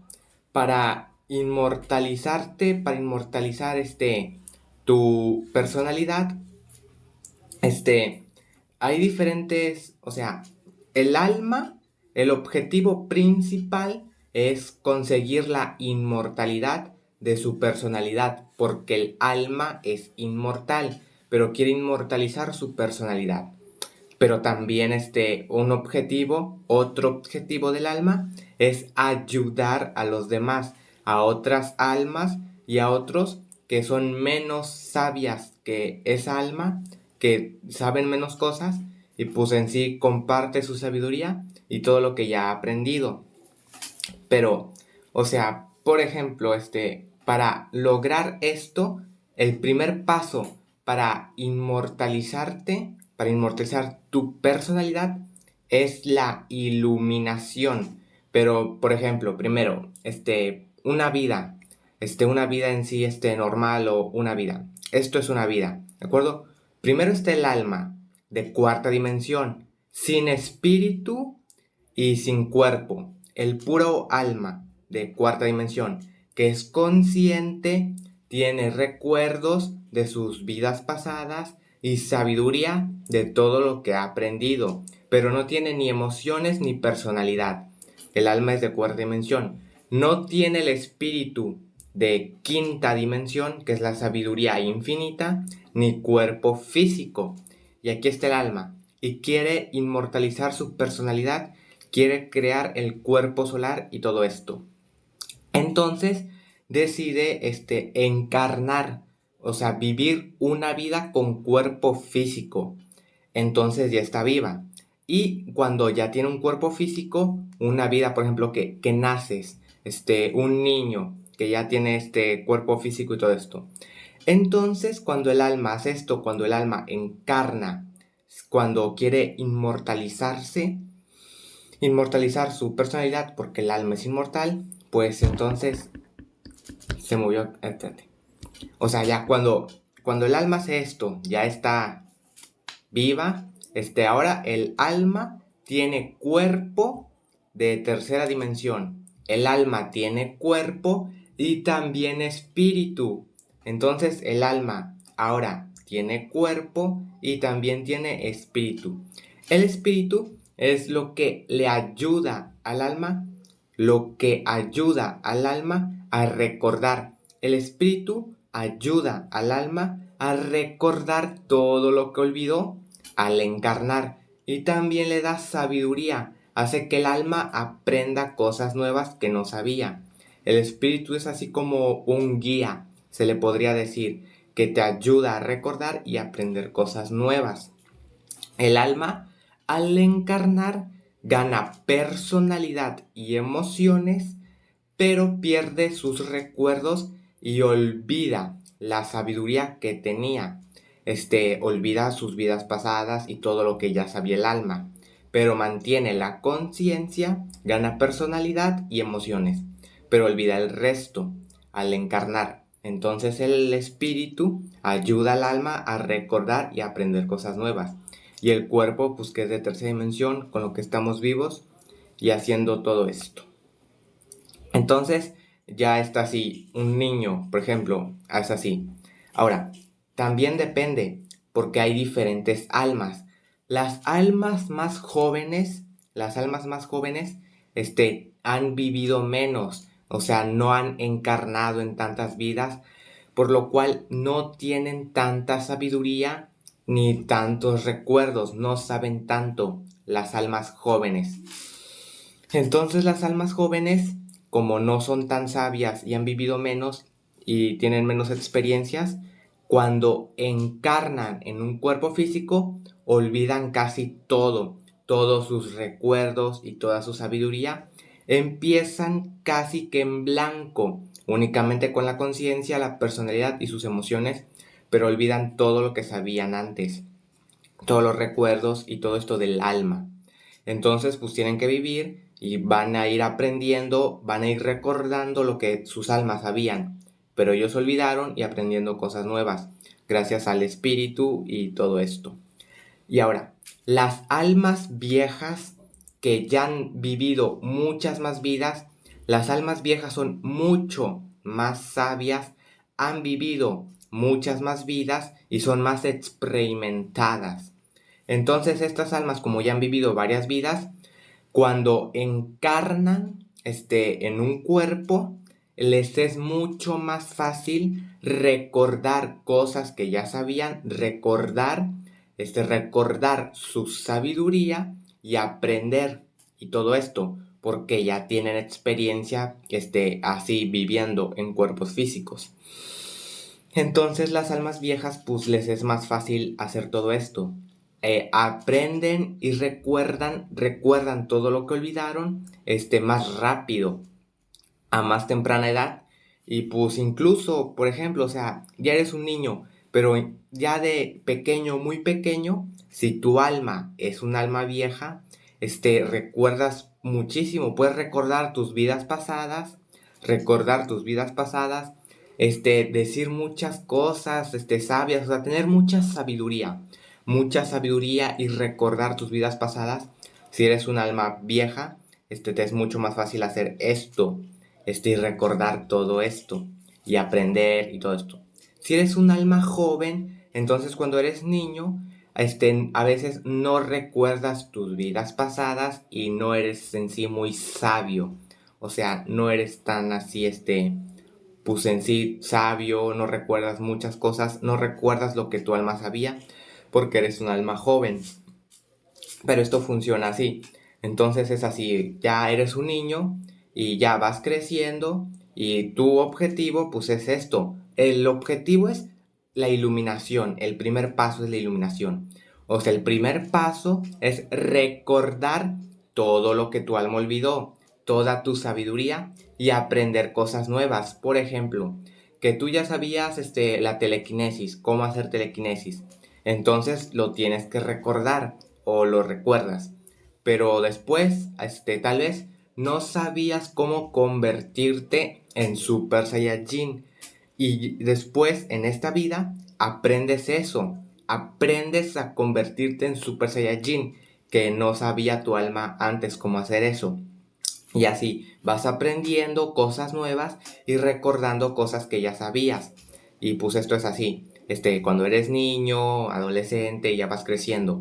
para inmortalizarte, para inmortalizar tu personalidad, hay diferentes, o sea, el alma, el objetivo principal es conseguir la inmortalidad de su personalidad, porque el alma es inmortal, pero quiere inmortalizar su personalidad. Pero también otro objetivo del alma es ayudar a los demás, a otras almas y a otros que son menos sabias que esa alma, que saben menos cosas y pues en sí comparte su sabiduría y todo lo que ya ha aprendido. Pero, o sea, por ejemplo, para lograr esto, el primer paso para inmortalizar tu personalidad, es la iluminación. Pero, por ejemplo, primero, una vida en sí, normal o una vida. Esto es una vida, ¿de acuerdo? Primero está el alma de cuarta dimensión, sin espíritu y sin cuerpo, el puro alma de cuarta dimensión, que es consciente, tiene recuerdos de sus vidas pasadas y sabiduría de todo lo que ha aprendido, pero no tiene ni emociones ni personalidad. El alma es de cuarta dimensión. No tiene el espíritu de quinta dimensión, que es la sabiduría infinita, ni cuerpo físico. Y aquí está el alma. Y quiere inmortalizar su personalidad, quiere crear el cuerpo solar y todo esto. Entonces decide encarnar, o sea, vivir una vida con cuerpo físico. Entonces ya está viva. Y cuando ya tiene un cuerpo físico, una vida, por ejemplo, que naces, un niño que ya tiene este cuerpo físico y todo esto. Entonces, cuando el alma hace esto, cuando el alma encarna, cuando quiere inmortalizar su personalidad, porque el alma es inmortal, pues entonces se movió. Espérate. O sea, ya cuando el alma hace esto, ya está viva. Ahora el alma tiene cuerpo de tercera dimensión. El alma tiene cuerpo y también espíritu. Entonces el alma ahora tiene cuerpo y también tiene espíritu. El espíritu es lo que le ayuda al alma, a recordar. El espíritu ayuda al alma a recordar todo lo que olvidó al encarnar, y también le da sabiduría, hace que el alma aprenda cosas nuevas que no sabía. El espíritu es así como un guía, se le podría decir, que te ayuda a recordar y aprender cosas nuevas. El alma, al encarnar, gana personalidad y emociones, pero pierde sus recuerdos y olvida la sabiduría que tenía. Olvida sus vidas pasadas y todo lo que ya sabía el alma, pero mantiene la conciencia, gana personalidad y emociones, pero olvida el resto al encarnar. Entonces el espíritu ayuda al alma a recordar y aprender cosas nuevas. Y el cuerpo, pues que es de tercera dimensión, con lo que estamos vivos y haciendo todo esto. Entonces, ya está así. Un niño, por ejemplo, es así. Ahora, también depende, porque hay diferentes almas. Las almas más jóvenes, han vivido menos, o sea, no han encarnado en tantas vidas, por lo cual no tienen tanta sabiduría ni tantos recuerdos, no saben tanto las almas jóvenes. Entonces las almas jóvenes, como no son tan sabias y han vivido menos y tienen menos experiencias, cuando encarnan en un cuerpo físico, olvidan casi todo, todos sus recuerdos y toda su sabiduría, empiezan casi que en blanco, únicamente con la conciencia, la personalidad y sus emociones, pero olvidan todo lo que sabían antes, todos los recuerdos y todo esto del alma. Entonces, pues tienen que vivir y van a ir aprendiendo, van a ir recordando lo que sus almas sabían, pero ellos olvidaron y aprendiendo cosas nuevas, gracias al espíritu y todo esto. Y ahora, las almas viejas que ya han vivido muchas más vidas, las almas viejas son mucho más sabias, han vivido muchas más vidas y son más experimentadas. Entonces estas almas, como ya han vivido varias vidas, cuando encarnan en un cuerpo, les es mucho más fácil recordar cosas que ya sabían, recordar su sabiduría y aprender y todo esto, porque ya tienen experiencia así viviendo en cuerpos físicos. Entonces las almas viejas pues les es más fácil hacer todo esto. Aprenden y recuerdan todo lo que olvidaron más rápido, a más temprana edad. Y pues incluso, por ejemplo, o sea, ya eres un niño, pero ya de pequeño, muy pequeño, si tu alma es un alma vieja, recuerdas muchísimo, puedes recordar tus vidas pasadas, decir muchas cosas, sabias, o sea, tener mucha sabiduría y recordar tus vidas pasadas. Si eres un alma vieja, te es mucho más fácil hacer esto, y recordar todo esto y aprender y todo esto. Si eres un alma joven, entonces cuando eres niño, a veces no recuerdas tus vidas pasadas y no eres en sí muy sabio. O sea, no eres tan así, pues en sí sabio, no recuerdas muchas cosas, no recuerdas lo que tu alma sabía, porque eres un alma joven. Pero esto funciona así. Entonces es así, ya eres un niño y ya vas creciendo y tu objetivo pues es esto. El objetivo es la iluminación, el primer paso es la iluminación. O sea, el primer paso es recordar todo lo que tu alma olvidó, toda tu sabiduría y aprender cosas nuevas. Por ejemplo, que tú ya sabías la telequinesis, cómo hacer telequinesis. Entonces lo tienes que recordar o lo recuerdas. Pero después, tal vez no sabías cómo convertirte en Super Saiyajin. Y después, en esta vida, aprendes eso. Aprendes a convertirte en Super Saiyajin, que no sabía tu alma antes cómo hacer eso. Y así vas aprendiendo cosas nuevas y recordando cosas que ya sabías. Y pues esto es así. Cuando eres niño, adolescente, ya vas creciendo.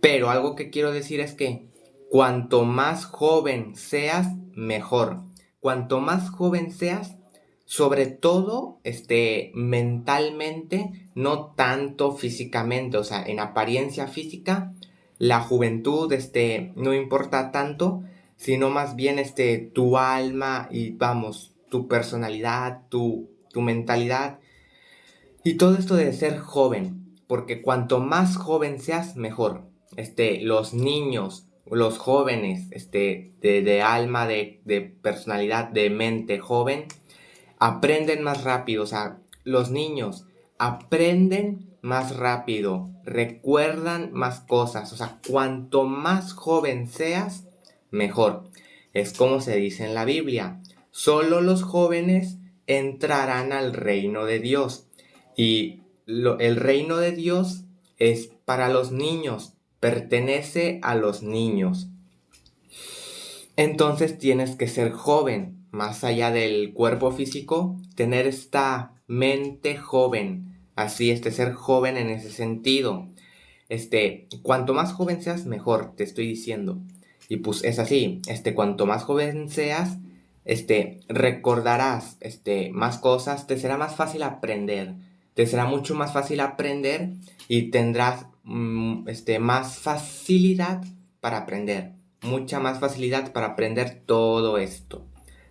Pero algo que quiero decir es que cuanto más joven seas, mejor. Cuanto más joven seas, sobre todo, mentalmente, no tanto físicamente, o sea, en apariencia física, la juventud, no importa tanto, sino más bien, tu alma y, vamos, tu personalidad, tu mentalidad y todo esto de ser joven, porque cuanto más joven seas, mejor. Los niños, los jóvenes, de alma, de personalidad, de mente joven, aprenden más rápido. O sea, los niños aprenden más rápido, recuerdan más cosas. O sea, cuanto más joven seas, mejor. Es como se dice en la Biblia. Solo los jóvenes entrarán al reino de Dios. Y el reino de Dios es para los niños, pertenece a los niños. Entonces tienes que ser joven, más allá del cuerpo físico, tener esta mente joven, así ser joven en ese sentido. Cuanto más joven seas, mejor, te estoy diciendo. Y pues es así, cuanto más joven seas, recordarás, más cosas, te será más fácil aprender, te será mucho más fácil aprender y tendrás, más facilidad para aprender, mucha más facilidad para aprender todo esto,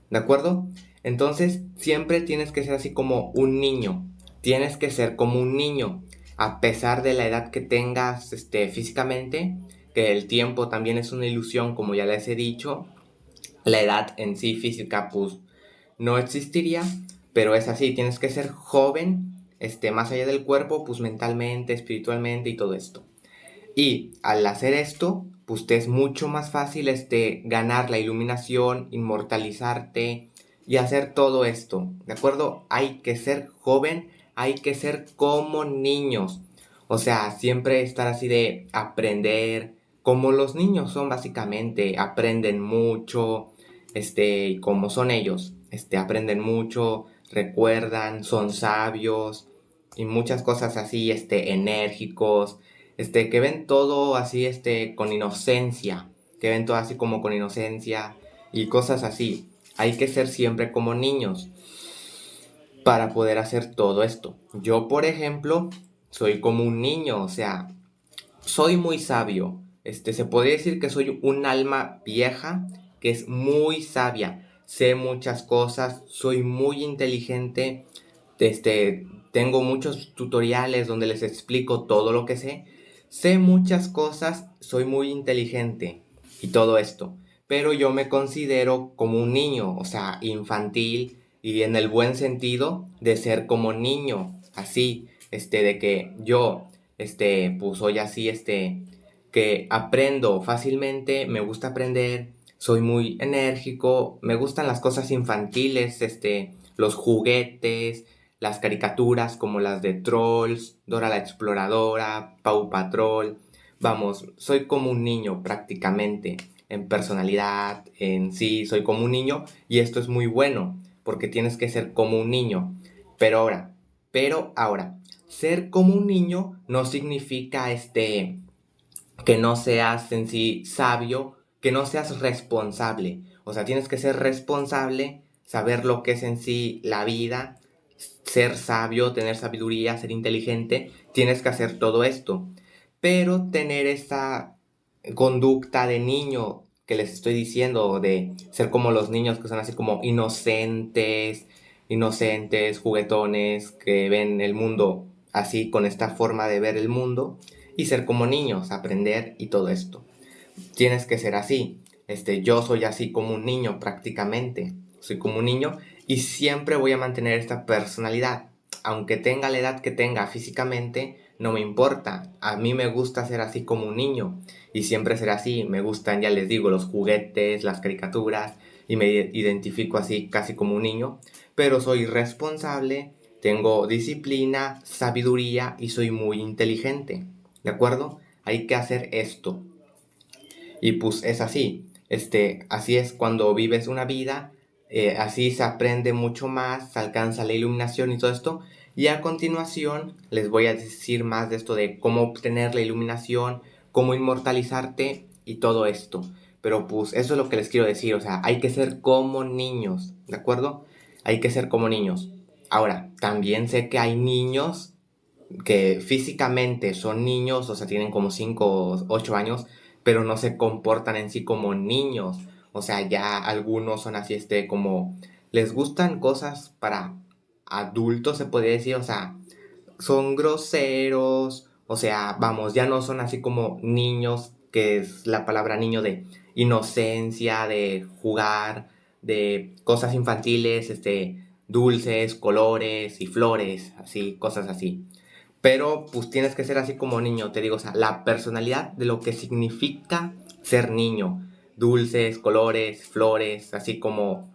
¿de acuerdo? Entonces, siempre tienes que ser así como un niño, tienes que ser como un niño, a pesar de la edad que tengas físicamente, que el tiempo también es una ilusión, como ya les he dicho, la edad en sí física pues no existiría, pero es así, tienes que ser joven, más allá del cuerpo, pues mentalmente, espiritualmente y todo esto. Y al hacer esto, pues te es mucho más fácil ganar la iluminación, inmortalizarte y hacer todo esto, ¿de acuerdo? Hay que ser joven, hay que ser como niños. O sea, siempre estar así de aprender, como los niños son básicamente, aprenden mucho, como son ellos, aprenden mucho, recuerdan, son sabios y muchas cosas así, enérgicos, que ven todo así, con inocencia, que ven todo así como con inocencia y cosas así. Hay que ser siempre como niños para poder hacer todo esto. Yo, por ejemplo, soy como un niño, o sea, soy muy sabio. Se podría decir que soy un alma vieja que es muy sabia. Sé muchas cosas, soy muy inteligente. Tengo muchos tutoriales donde les explico todo lo que sé. Sé muchas cosas, soy muy inteligente y todo esto. Pero yo me considero como un niño, o sea, infantil y en el buen sentido de ser como niño. Así, de que yo, pues soy así, que aprendo fácilmente, me gusta aprender, soy muy enérgico, me gustan las cosas infantiles, los juguetes, las caricaturas como las de Trolls, Dora la Exploradora, Paw Patrol. Vamos, soy como un niño prácticamente, en personalidad, en sí, soy como un niño y esto es muy bueno, porque tienes que ser como un niño. Pero ahora, ser como un niño no significa que no seas en sí sabio, que no seas responsable. O sea, tienes que ser responsable, saber lo que es en sí la vida, ser sabio, tener sabiduría, ser inteligente. Tienes que hacer todo esto. Pero tener esa conducta de niño que les estoy diciendo, de ser como los niños que son así como inocentes, juguetones, que ven el mundo así, con esta forma de ver el mundo, y ser como niños, aprender y todo esto. Tienes que ser así. Yo soy así como un niño prácticamente. Soy como un niño y siempre voy a mantener esta personalidad. Aunque tenga la edad que tenga físicamente, no me importa. A mí me gusta ser así como un niño y siempre ser así. Me gustan, ya les digo, los juguetes, las caricaturas y me identifico así casi como un niño. Pero soy responsable, tengo disciplina, sabiduría y soy muy inteligente. ¿De acuerdo? Hay que hacer esto. Y pues es así. Así es cuando vives una vida, así se aprende mucho más, se alcanza la iluminación y todo esto. Y a continuación les voy a decir más de esto de cómo obtener la iluminación, cómo inmortalizarte y todo esto. Pero pues eso es lo que les quiero decir, o sea, hay que ser como niños, ¿de acuerdo? Hay que ser como niños. Ahora, también sé que hay niños que físicamente son niños, o sea, tienen como 5 o 8 años, pero no se comportan en sí como niños. O sea, ya algunos son así, como les gustan cosas para adultos, se podría decir, o sea, son groseros, o sea, vamos, ya no son así como niños, que es la palabra niño de inocencia, de jugar, de cosas infantiles, dulces, colores y flores, así, cosas así. Pero pues tienes que ser así como niño, te digo, o sea, la personalidad de lo que significa ser niño. Dulces, colores, flores, así como,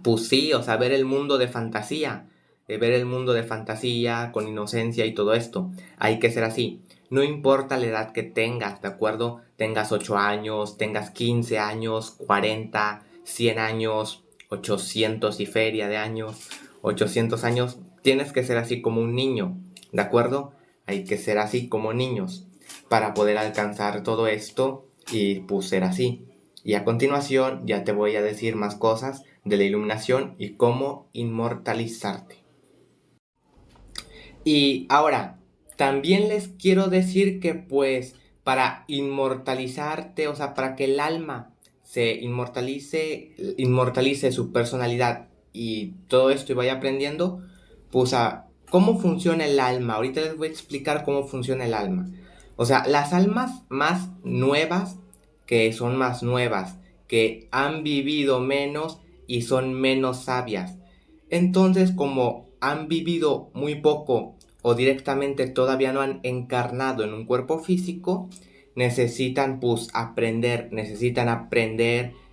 pues sí, o sea, ver el mundo de fantasía. Ver el mundo de fantasía con inocencia y todo esto. Hay que ser así. No importa la edad que tengas, ¿de acuerdo? Tengas 8 años, tengas 15 años, 40, 100 años, 800 y feria de años, 800 años. Tienes que ser así como un niño. ¿De acuerdo? Hay que ser así como niños para poder alcanzar todo esto y pues ser así. Y a continuación ya te voy a decir más cosas de la iluminación y cómo inmortalizarte. Y ahora, también les quiero decir que pues para inmortalizarte, o sea, para que el alma se inmortalice su personalidad y todo esto y vaya aprendiendo, pues a cómo funciona el alma. Ahorita les voy a explicar cómo funciona el alma. O sea, las almas más nuevas, que son más nuevas, que han vivido menos y son menos sabias. Entonces, como han vivido muy poco o directamente todavía no han encarnado en un cuerpo físico, necesitan pues aprender,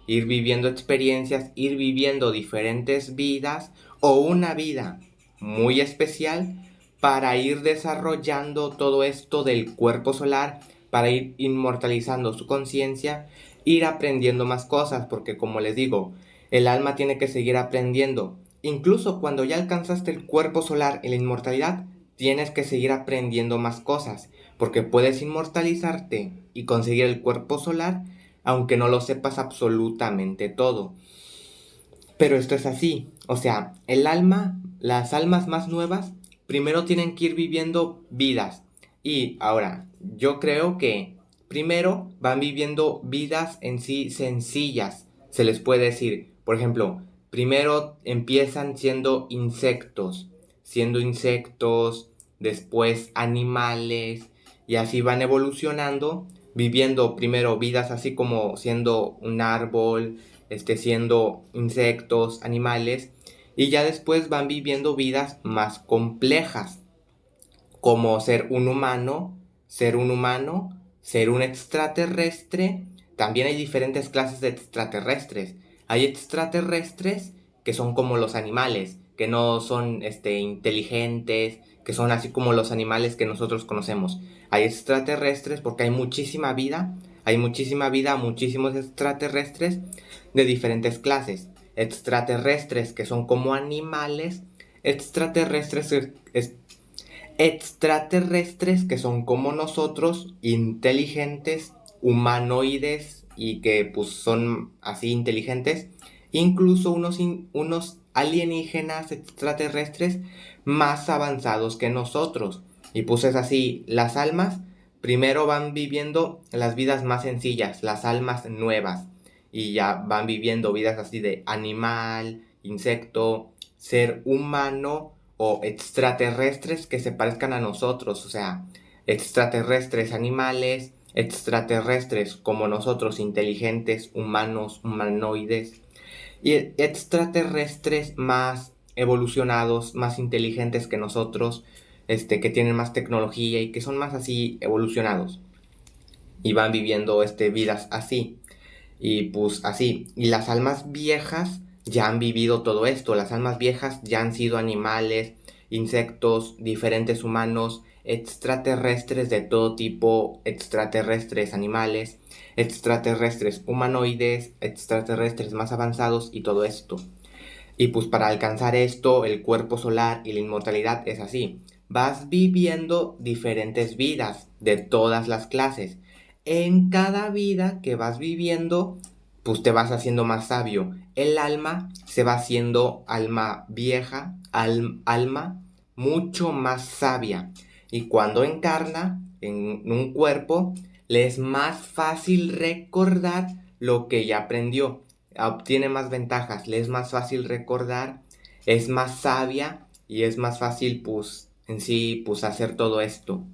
ir viviendo experiencias, ir viviendo diferentes vidas o una vida muy especial para ir desarrollando todo esto del cuerpo solar, para ir inmortalizando su conciencia, ir aprendiendo más cosas, porque como les digo, el alma tiene que seguir aprendiendo. Incluso cuando ya alcanzaste el cuerpo solar en la inmortalidad, tienes que seguir aprendiendo más cosas, porque puedes inmortalizarte y conseguir el cuerpo solar, aunque no lo sepas absolutamente todo. Pero esto es así, o sea, el alma, las almas más nuevas, primero tienen que ir viviendo vidas. Y ahora, yo creo que primero van viviendo vidas en sí sencillas, se les puede decir. Por ejemplo, primero empiezan siendo insectos, después animales, y así van evolucionando, viviendo primero vidas así como siendo un árbol, siendo insectos, animales, y ya después van viviendo vidas más complejas, como ser un humano, ser un extraterrestre. También hay diferentes clases de extraterrestres. Hay extraterrestres que son como los animales, que no son inteligentes, que son así como los animales que nosotros conocemos. Hay extraterrestres porque hay muchísima vida, muchísimos extraterrestres de diferentes clases. Extraterrestres que son como animales, extraterrestres extraterrestres que son como nosotros, inteligentes, humanoides y que pues son así inteligentes, incluso unos alienígenas extraterrestres más avanzados que nosotros. Y pues es así, las almas primero van viviendo las vidas más sencillas, las almas nuevas, y ya van viviendo vidas así de animal, insecto, ser humano o extraterrestres que se parezcan a nosotros. O sea, extraterrestres animales, extraterrestres como nosotros, inteligentes, humanos, humanoides, y extraterrestres más evolucionados, más inteligentes que nosotros, que tienen más tecnología y que son más así evolucionados y van viviendo vidas así. Y pues así, y las almas viejas ya han vivido todo esto, las almas viejas ya han sido animales, insectos, diferentes humanos, extraterrestres de todo tipo, extraterrestres animales, extraterrestres humanoides, extraterrestres más avanzados y todo esto. Y pues para alcanzar esto, el cuerpo solar y la inmortalidad es así. Vas viviendo diferentes vidas de todas las clases. En cada vida que vas viviendo, pues te vas haciendo más sabio. El alma se va haciendo alma vieja, alma mucho más sabia. Y cuando encarna en un cuerpo, le es más fácil recordar lo que ya aprendió, obtiene más ventajas, le es más fácil recordar, es más sabia y es más fácil pues en sí pues hacer todo esto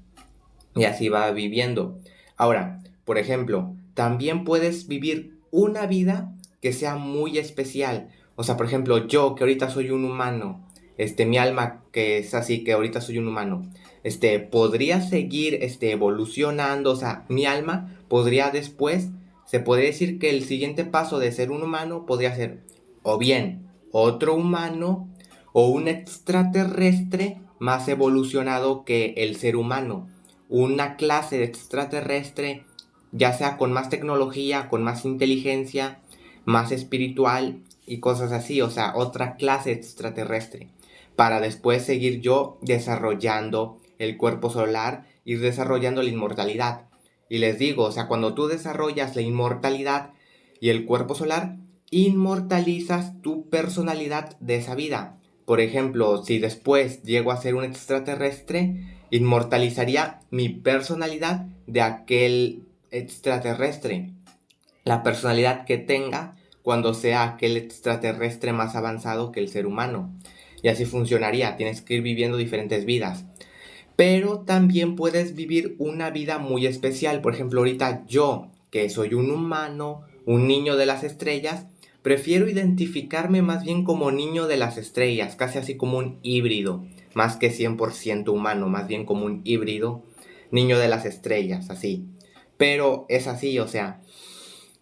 y así va viviendo. Ahora, por ejemplo, también puedes vivir una vida que sea muy especial. O sea, por ejemplo, yo que ahorita soy un humano, mi alma que es así, que ahorita soy un humano, podría seguir, evolucionando. O sea, mi alma podría después, se podría decir que el siguiente paso de ser un humano podría ser o bien otro humano o un extraterrestre más evolucionado que el ser humano, una clase de extraterrestre, ya sea con más tecnología, con más inteligencia, más espiritual y cosas así, o sea, otra clase extraterrestre, para después seguir yo desarrollando el cuerpo solar y desarrollando la inmortalidad. Y les digo, o sea, cuando tú desarrollas la inmortalidad y el cuerpo solar, inmortalizas tu personalidad de esa vida. Por ejemplo, si después llego a ser un extraterrestre, inmortalizaría mi personalidad de aquel extraterrestre, la personalidad que tenga cuando sea aquel extraterrestre más avanzado que el ser humano. Y así funcionaría, tienes que ir viviendo diferentes vidas. Pero también puedes vivir una vida muy especial. Por ejemplo, ahorita yo, que soy un humano, un niño de las estrellas, prefiero identificarme más bien como niño de las estrellas, casi así como un híbrido, más que 100% humano, más bien como un híbrido, niño de las estrellas, así. Pero es así, o sea,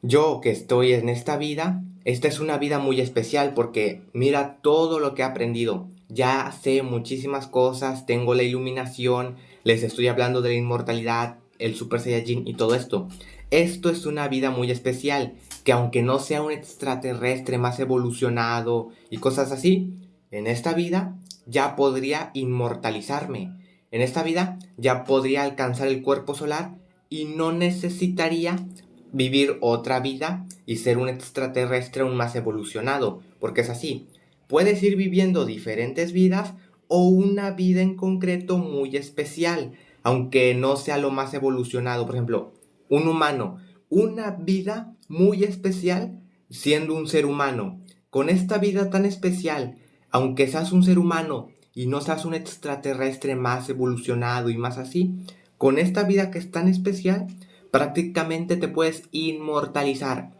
yo que estoy en esta vida, esta es una vida muy especial porque mira todo lo que he aprendido. Ya sé muchísimas cosas, tengo la iluminación, les estoy hablando de la inmortalidad, el Super Saiyajin y todo esto. Esto es una vida muy especial, que aunque no sea un extraterrestre más evolucionado y cosas así, en esta vida ya podría inmortalizarme. En esta vida ya podría alcanzar el cuerpo solar y no necesitaría vivir otra vida y ser un extraterrestre aún más evolucionado, porque es así, puedes ir viviendo diferentes vidas o una vida en concreto muy especial, aunque no sea lo más evolucionado. Por ejemplo, un humano, una vida muy especial siendo un ser humano. Con esta vida tan especial, aunque seas un ser humano y no seas un extraterrestre más evolucionado y más así, con esta vida que es tan especial, prácticamente te puedes inmortalizar,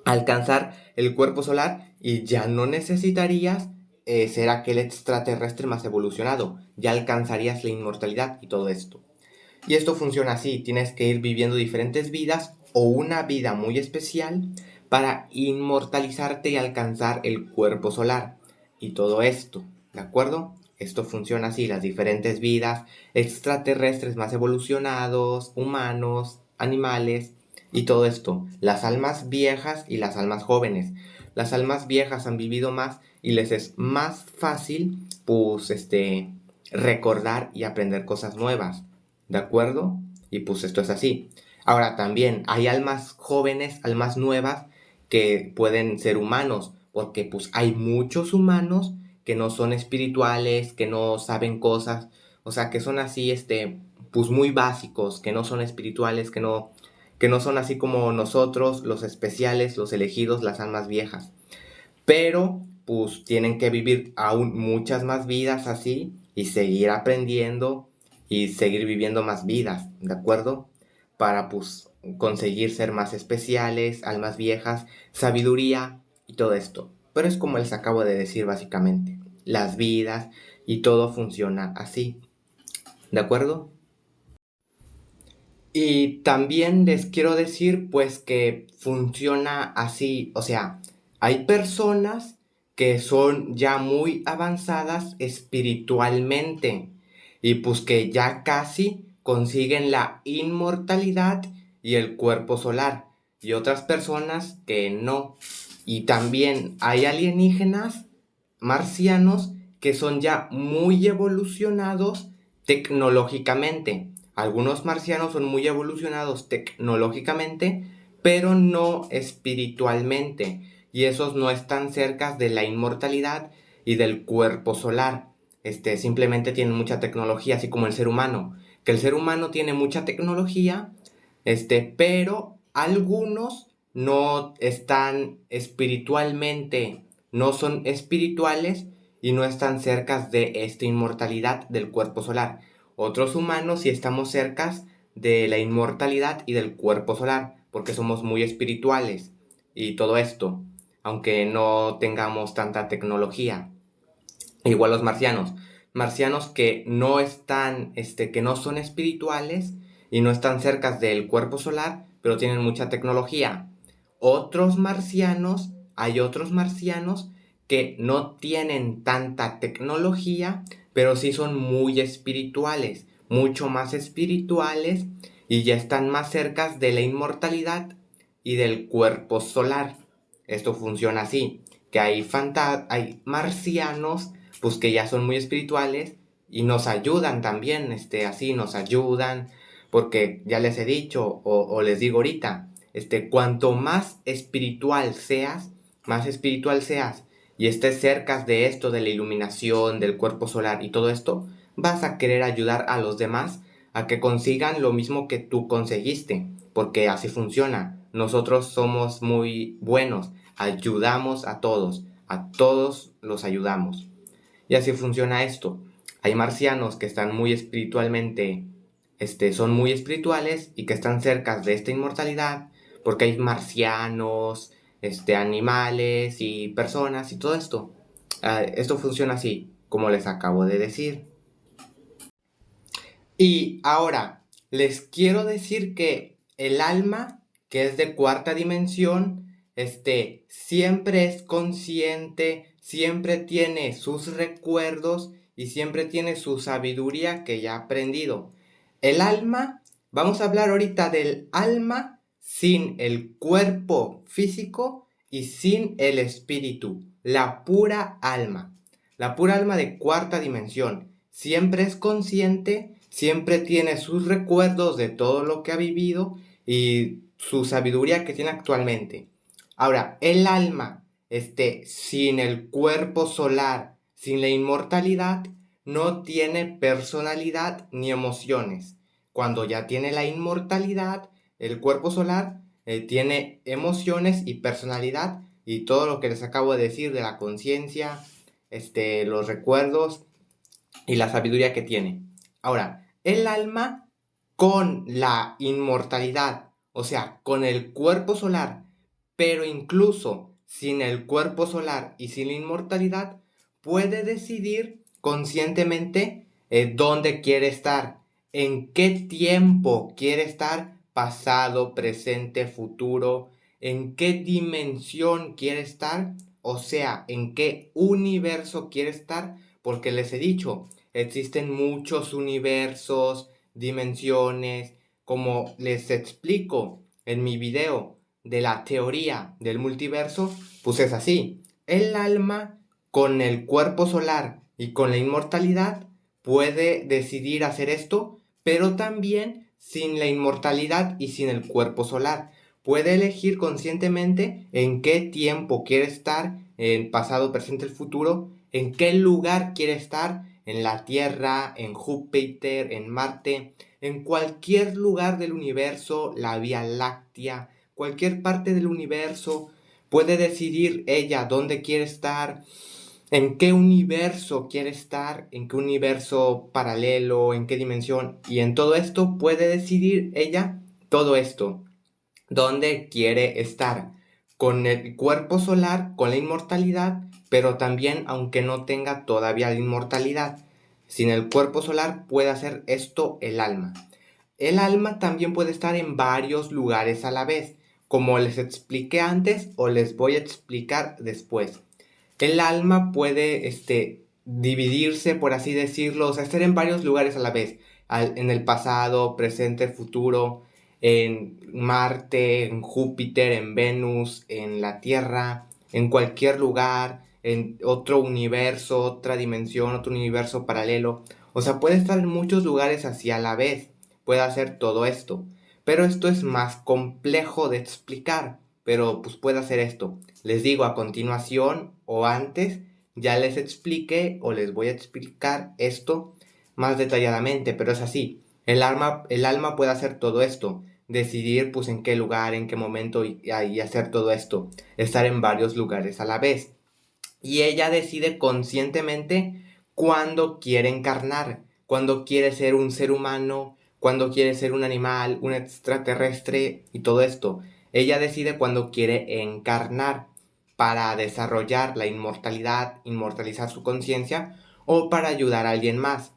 alcanzar el cuerpo solar y ya no necesitarías ser aquel extraterrestre más evolucionado, ya alcanzarías la inmortalidad y todo esto. Y esto funciona así, tienes que ir viviendo diferentes vidas o una vida muy especial para inmortalizarte y alcanzar el cuerpo solar y todo esto, ¿de acuerdo? Esto funciona así, las diferentes vidas, extraterrestres más evolucionados, humanos, animales y todo esto, las almas viejas y las almas jóvenes. Las almas viejas han vivido más y les es más fácil, pues, recordar y aprender cosas nuevas. ¿De acuerdo? Y pues esto es así. Ahora también hay almas jóvenes, almas nuevas que pueden ser humanos, porque pues hay muchos humanos que no son espirituales, que no saben cosas, o sea, que son así, pues muy básicos, que no son espirituales, que no son así como nosotros, los especiales, los elegidos, las almas viejas. Pero pues tienen que vivir aún muchas más vidas así y seguir aprendiendo y seguir viviendo más vidas, ¿de acuerdo? Para pues conseguir ser más especiales, almas viejas, sabiduría y todo esto. Pero es como les acabo de decir básicamente, las vidas y todo funciona así, ¿de acuerdo? Y también les quiero decir pues que funciona así, o sea, hay personas que son ya muy avanzadas espiritualmente y pues que ya casi consiguen la inmortalidad y el cuerpo solar y otras personas que no. Y también hay alienígenas marcianos que son ya muy evolucionados tecnológicamente. Algunos marcianos son muy evolucionados tecnológicamente, pero no espiritualmente. Y esos no están cerca de la inmortalidad y del cuerpo solar. Simplemente tienen mucha tecnología, así como el ser humano. Que el ser humano tiene mucha tecnología, pero algunos no están espiritualmente, no son espirituales y no están cerca de esta inmortalidad del cuerpo solar. Otros humanos sí estamos cerca de la inmortalidad y del cuerpo solar, porque somos muy espirituales y todo esto, aunque no tengamos tanta tecnología. Igual los marcianos, marcianos que no están, que no son espirituales y no están cerca del cuerpo solar, pero tienen mucha tecnología. Otros marcianos, hay otros marcianos que no tienen tanta tecnología, pero sí son muy espirituales, mucho más espirituales y ya están más cerca de la inmortalidad y del cuerpo solar. Esto funciona así, que hay marcianos pues que ya son muy espirituales y nos ayudan también, así nos ayudan, porque ya les he dicho o les digo ahorita, cuanto más espiritual seas y estés cerca de esto, de la iluminación, del cuerpo solar y todo esto, vas a querer ayudar a los demás a que consigan lo mismo que tú conseguiste, porque así funciona. Nosotros somos muy buenos, ayudamos a todos los ayudamos. Y así funciona esto. Hay marcianos que están muy espiritualmente, son muy espirituales y que están cerca de esta inmortalidad, porque hay marcianos, animales y personas y todo esto. Esto funciona así, como les acabo de decir. Y ahora, les quiero decir que el alma, que es de cuarta dimensión, siempre es consciente, siempre tiene sus recuerdos y siempre tiene su sabiduría que ya ha aprendido. El alma, vamos a hablar ahorita del alma sin el cuerpo físico y sin el espíritu, la pura alma de cuarta dimensión. Siempre es consciente, siempre tiene sus recuerdos de todo lo que ha vivido y su sabiduría que tiene actualmente. Ahora, el alma, sin el cuerpo solar, sin la inmortalidad, no tiene personalidad ni emociones. Cuando ya tiene la inmortalidad, el cuerpo solar tiene emociones y personalidad y todo lo que les acabo de decir de la conciencia, los recuerdos y la sabiduría que tiene. Ahora, el alma con la inmortalidad, o sea, con el cuerpo solar, pero incluso sin el cuerpo solar y sin la inmortalidad, puede decidir conscientemente dónde quiere estar, en qué tiempo quiere estar, pasado, presente, futuro, en qué dimensión quiere estar, o sea, en qué universo quiere estar, porque les he dicho, existen muchos universos, dimensiones, como les explico en mi video de la teoría del multiverso, pues es así. El alma con el cuerpo solar y con la inmortalidad puede decidir hacer esto, pero también sin la inmortalidad y sin el cuerpo solar. Puede elegir conscientemente en qué tiempo quiere estar, en pasado, presente, el futuro, en qué lugar quiere estar, en la Tierra, en Júpiter, en Marte, en cualquier lugar del universo, la Vía Láctea, cualquier parte del universo, puede decidir ella dónde quiere estar, en qué universo quiere estar, en qué universo paralelo, en qué dimensión. Y en todo esto puede decidir ella todo esto, dónde quiere estar, con el cuerpo solar, con la inmortalidad, pero también aunque no tenga todavía la inmortalidad. Sin el cuerpo solar puede hacer esto el alma. El alma también puede estar en varios lugares a la vez, como les expliqué antes o les voy a explicar después. El alma puede dividirse, por así decirlo, o sea, estar en varios lugares a la vez, en el pasado, presente, futuro, en Marte, en Júpiter, en Venus, en la Tierra, en cualquier lugar, en otro universo, otra dimensión, otro universo paralelo. O sea, puede estar en muchos lugares así a la vez, puede hacer todo esto. Pero esto es más complejo de explicar, pero pues puede hacer esto. Les digo a continuación o antes, ya les expliqué o les voy a explicar esto más detalladamente, pero es así. El alma puede hacer todo esto, decidir pues en qué lugar, en qué momento y hacer todo esto, estar en varios lugares a la vez. Y ella decide conscientemente cuándo quiere encarnar, cuándo quiere ser un ser humano, cuándo quiere ser un animal, un extraterrestre y todo esto. Ella decide cuándo quiere encarnar para desarrollar la inmortalidad, inmortalizar su conciencia o para ayudar a alguien más.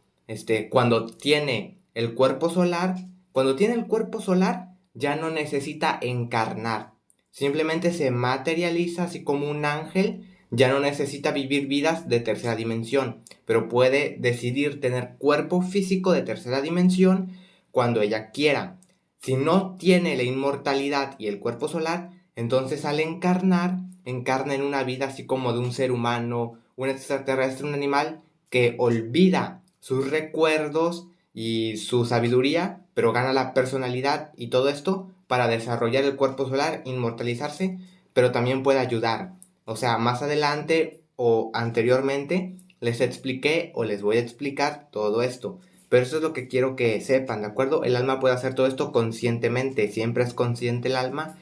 Cuando tiene el cuerpo solar, cuando tiene el cuerpo solar, ya no necesita encarnar. Simplemente se materializa así como un ángel, ya no necesita vivir vidas de tercera dimensión, pero puede decidir tener cuerpo físico de tercera dimensión cuando ella quiera. Si no tiene la inmortalidad y el cuerpo solar, entonces al encarnar, encarna en una vida así como de un ser humano, un extraterrestre, un animal que olvida sus recuerdos y su sabiduría, pero gana la personalidad y todo esto para desarrollar el cuerpo solar, inmortalizarse, pero también puede ayudar. O sea, más adelante o anteriormente les expliqué o les voy a explicar todo esto. Pero eso es lo que quiero que sepan, ¿de acuerdo? El alma puede hacer todo esto conscientemente, siempre es consciente el alma.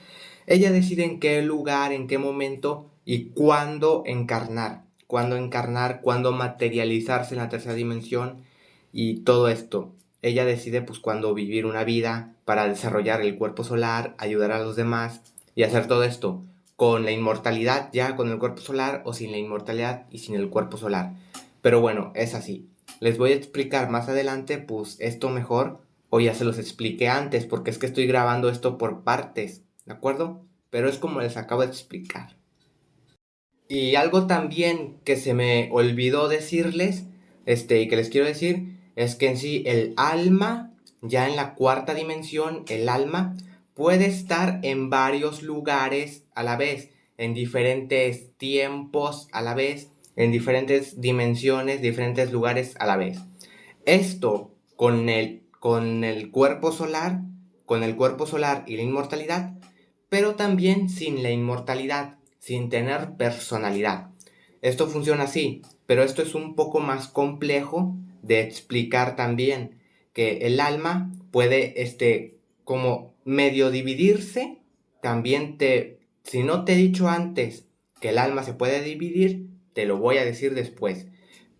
Ella decide en qué lugar, en qué momento y cuándo encarnar, cuándo materializarse en la tercera dimensión y todo esto. Ella decide pues cuándo vivir una vida para desarrollar el cuerpo solar, ayudar a los demás y hacer todo esto con la inmortalidad ya, con el cuerpo solar o sin la inmortalidad y sin el cuerpo solar. Pero bueno, es así. Les voy a explicar más adelante pues esto mejor o ya se los expliqué antes porque es que estoy grabando esto por partes, ¿de acuerdo? Pero es como les acabo de explicar. Y algo también que se me olvidó decirles, y que les quiero decir, es que en sí el alma, ya en la cuarta dimensión, el alma puede estar en varios lugares a la vez, en diferentes tiempos a la vez, en diferentes dimensiones, diferentes lugares a la vez. Esto con el cuerpo solar y la inmortalidad, pero también sin la inmortalidad, sin tener personalidad. Esto funciona así, pero esto es un poco más complejo de explicar también, que el alma puede, como medio dividirse, también si no te he dicho antes que el alma se puede dividir, te lo voy a decir después.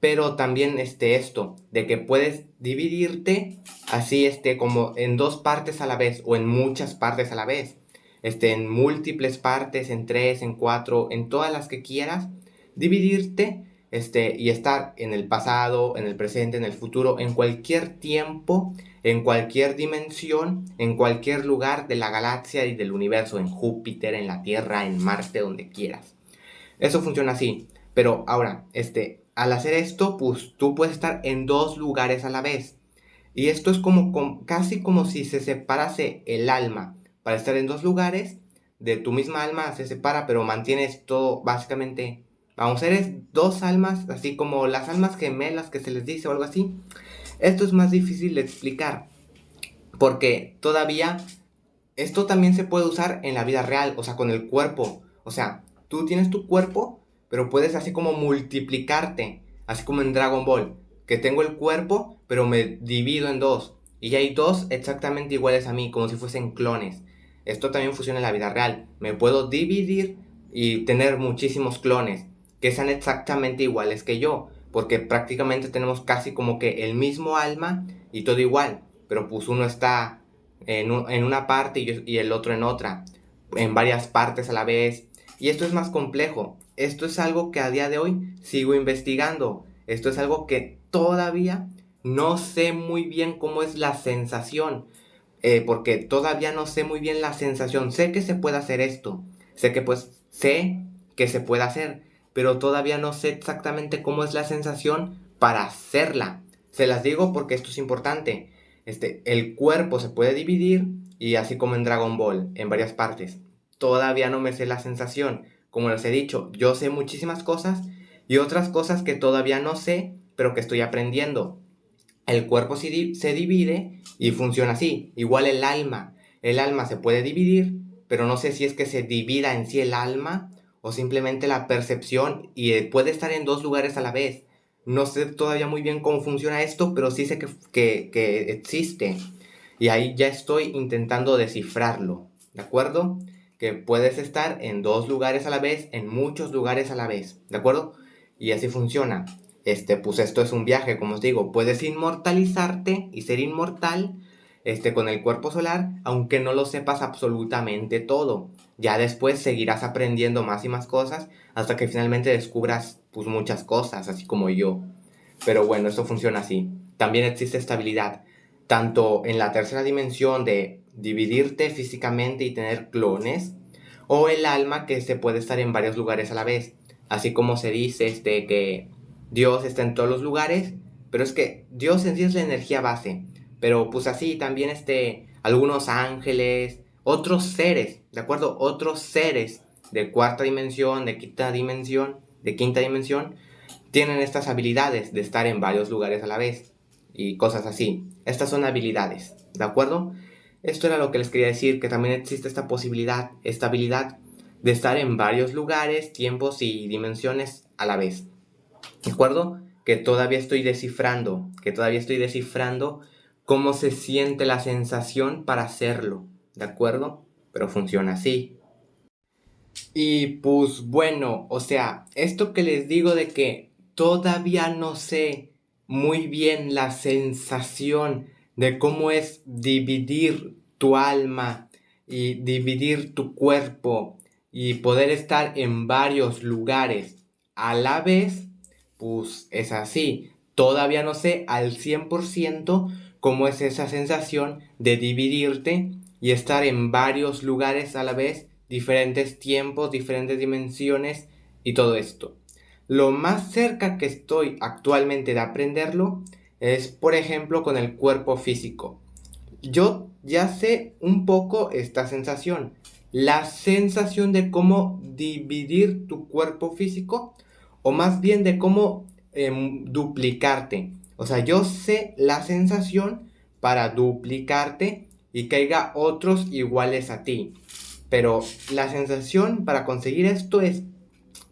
Pero también esto, de que puedes dividirte así, como en dos partes a la vez o en muchas partes a la vez, en múltiples partes, en tres, en cuatro, en todas las que quieras, dividirte, y estar en el pasado, en el presente, en el futuro, en cualquier tiempo, en cualquier dimensión, en cualquier lugar de la galaxia y del universo, en Júpiter, en la Tierra, en Marte, donde quieras. Eso funciona así. Pero ahora, al hacer esto, pues tú puedes estar en dos lugares a la vez. Y esto es casi como si se separase el alma. Para estar en dos lugares, de tu misma alma se separa, pero mantienes todo básicamente. Vamos, eres dos almas, así como las almas gemelas que se les dice o algo así. Esto es más difícil de explicar. Porque todavía esto también se puede usar en la vida real, o sea, con el cuerpo. O sea, tú tienes tu cuerpo, pero puedes así como multiplicarte, así como en Dragon Ball, que tengo el cuerpo, pero me divido en dos. Y hay dos exactamente iguales a mí, como si fuesen clones. Esto también funciona en la vida real. Me puedo dividir y tener muchísimos clones. que sean exactamente iguales que yo, porque prácticamente tenemos casi como que el mismo alma y todo igual, pero pues uno está en una parte y el otro en otra, en varias partes a la vez, y esto es más complejo. Esto es algo que a día de hoy sigo investigando. Esto es algo que todavía no sé muy bien cómo es la sensación, porque todavía no sé muy bien la sensación. Sé que se puede hacer esto, sé que se puede hacer, pero todavía no sé exactamente cómo es la sensación para hacerla. Se las digo porque esto es importante. El cuerpo se puede dividir y así como en Dragon Ball, en varias partes. Todavía no me sé la sensación. Como les he dicho, yo sé muchísimas cosas y otras cosas que todavía no sé, pero que estoy aprendiendo. El cuerpo se divide y funciona así. Igual el alma. El alma se puede dividir, pero no sé si es que se divida en sí el alma o simplemente la percepción y puede estar en dos lugares a la vez. No sé todavía muy bien cómo funciona esto, pero sí sé que existe. Y ahí ya estoy intentando descifrarlo. ¿De acuerdo? Que puedes estar en dos lugares a la vez, en muchos lugares a la vez. ¿De acuerdo? Y así funciona. Pues esto es un viaje, como os digo, puedes inmortalizarte y ser inmortal, con el cuerpo solar, aunque no lo sepas absolutamente todo. Ya después seguirás aprendiendo más y más cosas hasta que finalmente descubras, pues, muchas cosas, así como yo. Pero bueno, esto funciona así. También existe estabilidad, tanto en la tercera dimensión de dividirte físicamente y tener clones, o el alma que se puede estar en varios lugares a la vez. Así como se dice que Dios está en todos los lugares, pero es que Dios en sí es la energía base. Pero pues así también algunos ángeles, otros seres, ¿de acuerdo? Otros seres de cuarta dimensión, de quinta dimensión, tienen estas habilidades de estar en varios lugares a la vez y cosas así. Estas son habilidades, ¿de acuerdo? Esto era lo que les quería decir, que también existe esta posibilidad, esta habilidad de estar en varios lugares, tiempos y dimensiones a la vez. ¿De acuerdo? Que todavía estoy descifrando cómo se siente la sensación para hacerlo, ¿de acuerdo? Pero funciona así. Y pues bueno, o sea, esto que les digo de que todavía no sé muy bien la sensación de cómo es dividir tu alma y dividir tu cuerpo y poder estar en varios lugares a la vez, pues es así. Todavía no sé al 100% cómo es esa sensación de dividirte y estar en varios lugares a la vez, diferentes tiempos, diferentes dimensiones y todo esto. Lo más cerca que estoy actualmente de aprenderlo es, por ejemplo, con el cuerpo físico. Yo ya sé un poco esta sensación, la sensación de cómo dividir tu cuerpo físico o más bien de cómo duplicarte. O sea, yo sé la sensación para duplicarte y que haya otros iguales a ti. Pero la sensación para conseguir esto es,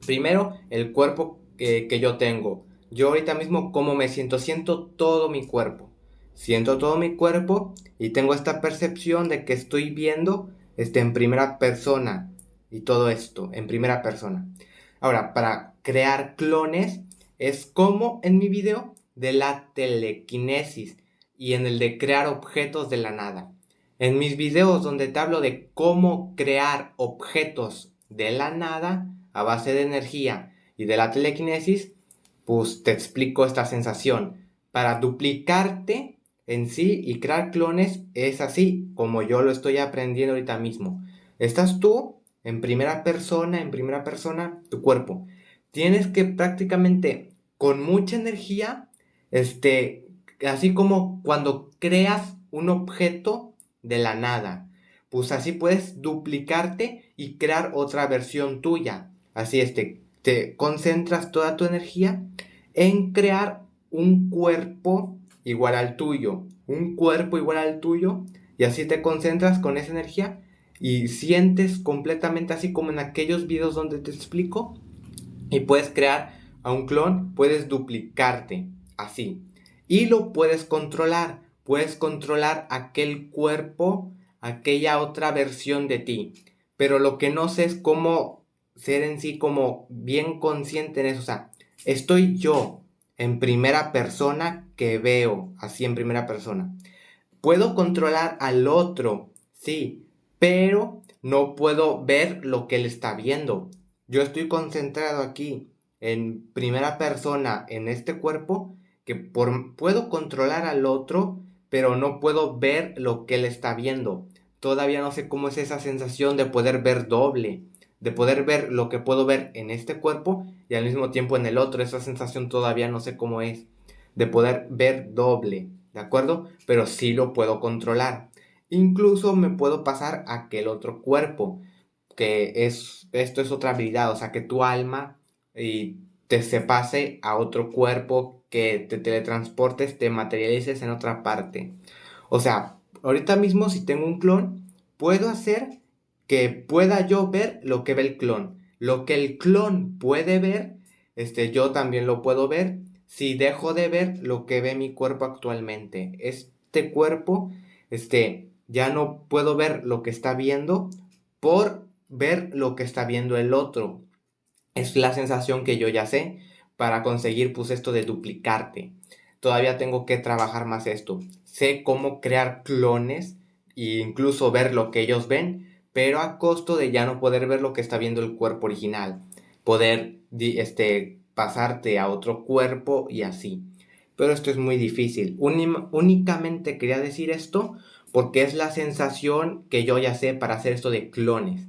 primero, el cuerpo que yo tengo. Yo ahorita mismo, ¿cómo me siento? Siento todo mi cuerpo. Siento todo mi cuerpo y tengo esta percepción de que estoy viendo en primera persona y todo esto en primera persona. Ahora, para crear clones es como en mi video de la telequinesis y en el de crear objetos de la nada. En mis videos donde te hablo de cómo crear objetos de la nada a base de energía y de la telequinesis, pues te explico esta sensación. Para duplicarte en sí y crear clones es así como yo lo estoy aprendiendo ahorita mismo. Estás tú en primera persona, tu cuerpo. Tienes que prácticamente con mucha energía, así como cuando creas un objeto de la nada, pues así puedes duplicarte y crear otra versión tuya. Así te concentras toda tu energía en crear un cuerpo igual al tuyo, un cuerpo igual al tuyo, y así te concentras con esa energía y sientes completamente así como en aquellos videos donde te explico y puedes crear a un clon, puedes duplicarte así y lo puedes controlar aquel cuerpo, aquella otra versión de ti, pero lo que no sé es cómo ser en sí como bien consciente en eso. O sea, estoy yo en primera persona que veo así en primera persona. Puedo controlar al otro, sí, pero no puedo ver lo que él está viendo. Yo estoy concentrado aquí en primera persona en este cuerpo que puedo controlar al otro, pero no puedo ver lo que él está viendo. Todavía no sé cómo es esa sensación de poder ver doble, de poder ver lo que puedo ver en este cuerpo y al mismo tiempo en el otro. Esa sensación todavía no sé cómo es, de poder ver doble. ¿De acuerdo? Pero sí lo puedo controlar. Incluso me puedo pasar a aquel otro cuerpo, esto es otra habilidad, o sea, que tu alma te se pase a otro cuerpo, que te teletransportes, te materialices en otra parte. O sea, ahorita mismo si tengo un clon, puedo hacer que pueda yo ver lo que ve el clon. Lo que el clon puede ver, yo también lo puedo ver si dejo de ver lo que ve mi cuerpo actualmente. Este cuerpo, ya no puedo ver lo que está viendo por ver lo que está viendo el otro. Es la sensación que yo ya sé para conseguir pues esto de duplicarte. Todavía tengo que trabajar más esto. Sé cómo crear clones e incluso ver lo que ellos ven, pero a costo de ya no poder ver lo que está viendo el cuerpo original. Poder pasarte a otro cuerpo y así. Pero esto es muy difícil. Únicamente quería decir esto porque es la sensación que yo ya sé para hacer esto de clones.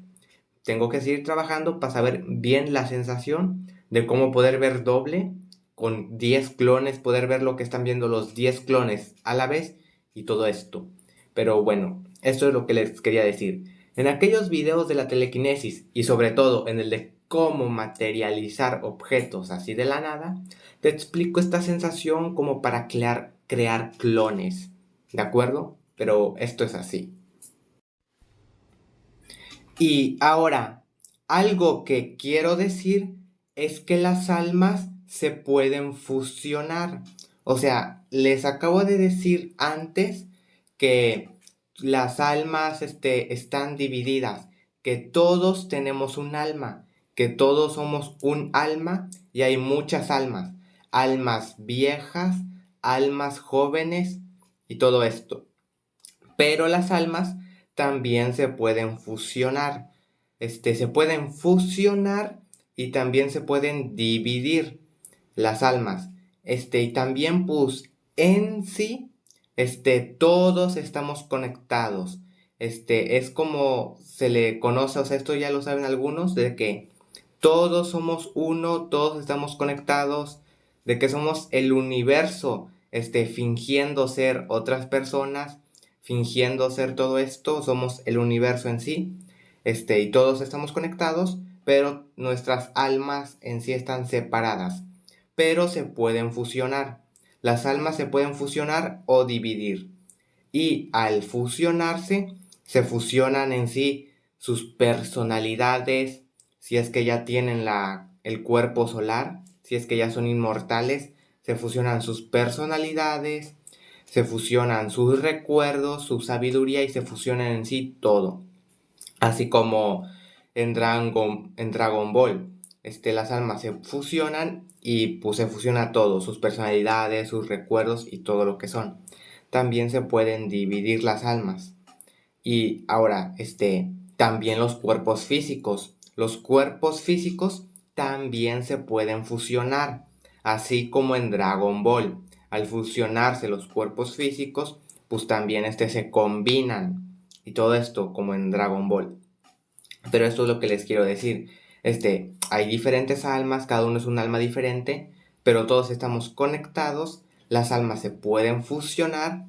Tengo que seguir trabajando para saber bien la sensación de cómo poder ver doble con 10 clones, poder ver lo que están viendo los 10 clones a la vez y todo esto. Pero bueno, esto es lo que les quería decir. En aquellos videos de la telequinesis y sobre todo en el de cómo materializar objetos así de la nada, te explico esta sensación como para crear clones. ¿De acuerdo? Pero esto es así. Y ahora, algo que quiero decir es que las almas se pueden fusionar. O sea, les acabo de decir antes que las almas están divididas, que todos tenemos un alma, que todos somos un alma y hay muchas almas, almas viejas, almas jóvenes y todo esto. Pero las almas también se pueden fusionar. Se pueden fusionar y también se pueden dividir las almas. Y también pues en sí, todos estamos conectados. Es como se le conoce, o sea, esto ya lo saben algunos, de que todos somos uno, todos estamos conectados, de que somos el universo, fingiendo ser otras personas, fingiendo ser todo esto, somos el universo en sí, y todos estamos conectados, pero nuestras almas en sí están separadas, pero se pueden fusionar. Las almas se pueden fusionar o dividir. Y al fusionarse, se fusionan en sí sus personalidades, si es que ya tienen el cuerpo solar, si es que ya son inmortales, se fusionan sus personalidades, se fusionan sus recuerdos, su sabiduría y se fusionan en sí todo. Así como en Dragon Ball, las almas se fusionan y pues se fusiona todo, sus personalidades, sus recuerdos y todo lo que son. También se pueden dividir las almas. Y ahora, también los cuerpos físicos. Los cuerpos físicos también se pueden fusionar, así como en Dragon Ball. Al fusionarse los cuerpos físicos, pues también se combinan. Y todo esto como en Dragon Ball. Pero esto es lo que les quiero decir. Hay diferentes almas, cada uno es un alma diferente, pero todos estamos conectados, las almas se pueden fusionar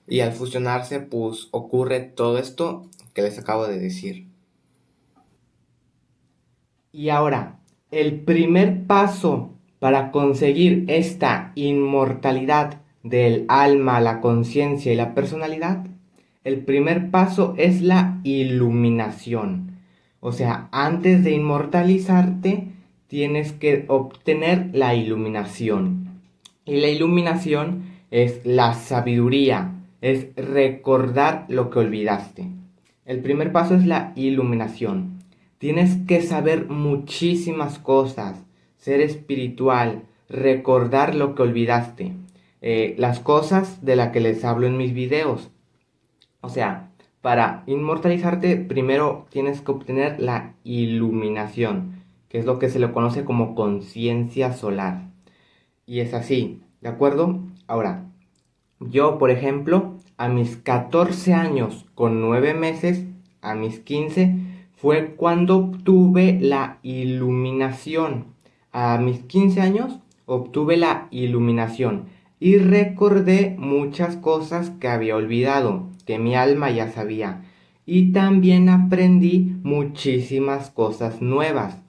y al fusionarse pues ocurre todo esto que les acabo de decir. Y ahora, el primer paso para conseguir esta inmortalidad del alma, la conciencia y la personalidad, el primer paso es la iluminación. O sea, antes de inmortalizarte, tienes que obtener la iluminación. Y la iluminación es la sabiduría, es recordar lo que olvidaste. El primer paso es la iluminación. Tienes que saber muchísimas cosas, ser espiritual, recordar lo que olvidaste, las cosas de las que les hablo en mis videos. O sea, para inmortalizarte, primero tienes que obtener la iluminación, que es lo que se le conoce como conciencia solar. Y es así, ¿de acuerdo? Ahora, yo, por ejemplo, a mis 14 años con 9 meses, a mis 15, fue cuando obtuve la iluminación. A mis 15 años obtuve la iluminación y recordé muchas cosas que había olvidado, que mi alma ya sabía. Y también aprendí muchísimas cosas nuevas,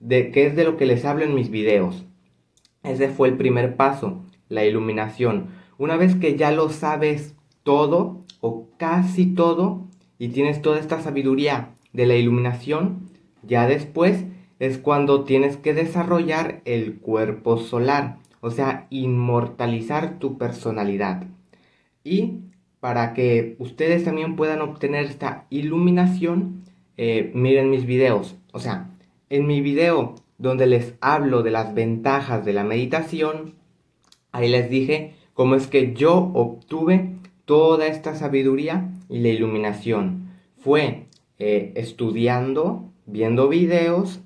de que es de lo que les hablo en mis videos. Ese fue el primer paso, la iluminación. Una vez que ya lo sabes todo o casi todo y tienes toda esta sabiduría de la iluminación, ya después es cuando tienes que desarrollar el cuerpo solar, o sea, inmortalizar tu personalidad. Y para que ustedes también puedan obtener esta iluminación, miren mis videos. O sea, en mi video donde les hablo de las ventajas de la meditación, ahí les dije cómo es que yo obtuve toda esta sabiduría y la iluminación. Fue estudiando, viendo videos,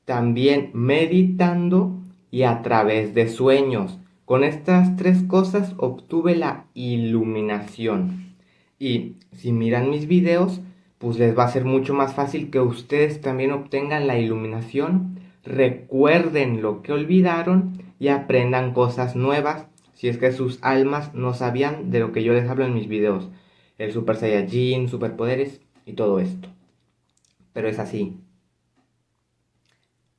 también meditando y a través de sueños. Con estas tres cosas obtuve la iluminación. Y si miran mis videos, pues les va a ser mucho más fácil que ustedes también obtengan la iluminación, recuerden lo que olvidaron y aprendan cosas nuevas si es que sus almas no sabían de lo que yo les hablo en mis videos. El Super Saiyajin, superpoderes y todo esto. Pero es así.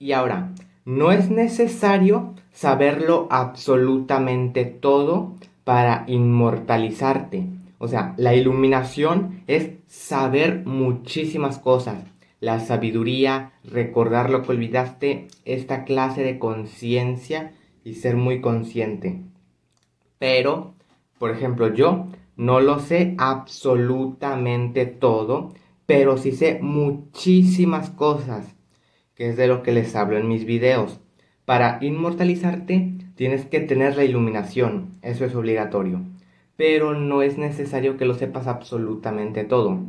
Y ahora, no es necesario saberlo absolutamente todo para inmortalizarte. O sea, la iluminación es saber muchísimas cosas. La sabiduría, recordar lo que olvidaste, esta clase de conciencia y ser muy consciente. Pero, por ejemplo, yo no lo sé absolutamente todo, pero sí sé muchísimas cosas, que es de lo que les hablo en mis videos. Para inmortalizarte tienes que tener la iluminación, eso es obligatorio. Pero no es necesario que lo sepas absolutamente todo.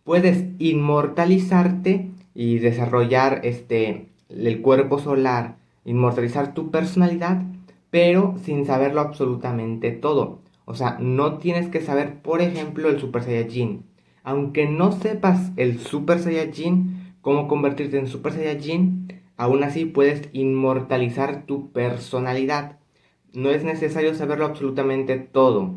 Puedes inmortalizarte y desarrollar el cuerpo solar, inmortalizar tu personalidad, pero sin saberlo absolutamente todo. O sea, no tienes que saber, por ejemplo, el Super Saiyajin. Aunque no sepas el Super Saiyajin, cómo convertirte en Super Saiyajin, aún así puedes inmortalizar tu personalidad. No es necesario saberlo absolutamente todo,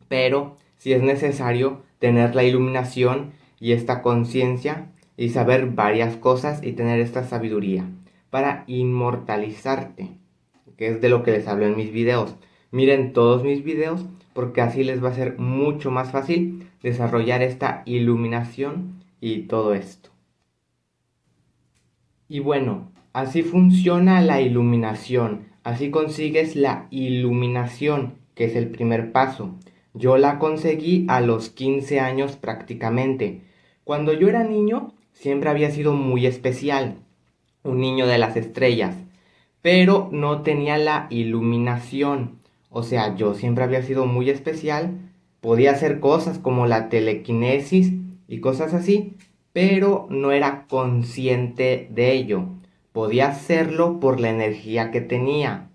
pero sí es necesario tener la iluminación y esta conciencia y saber varias cosas y tener esta sabiduría para inmortalizarte, que es de lo que les hablo en mis videos. Miren todos mis videos porque así les va a ser mucho más fácil desarrollar esta iluminación y todo esto. Y bueno, así funciona la iluminación. Así consigues la iluminación, que es el primer paso. Yo la conseguí a los 15 años prácticamente. Cuando yo era niño, siempre había sido muy especial, un niño de las estrellas, pero no tenía la iluminación. O sea, yo siempre había sido muy especial, podía hacer cosas como la telequinesis y cosas así, pero no era consciente de ello. Podía hacerlo por la energía que tenía,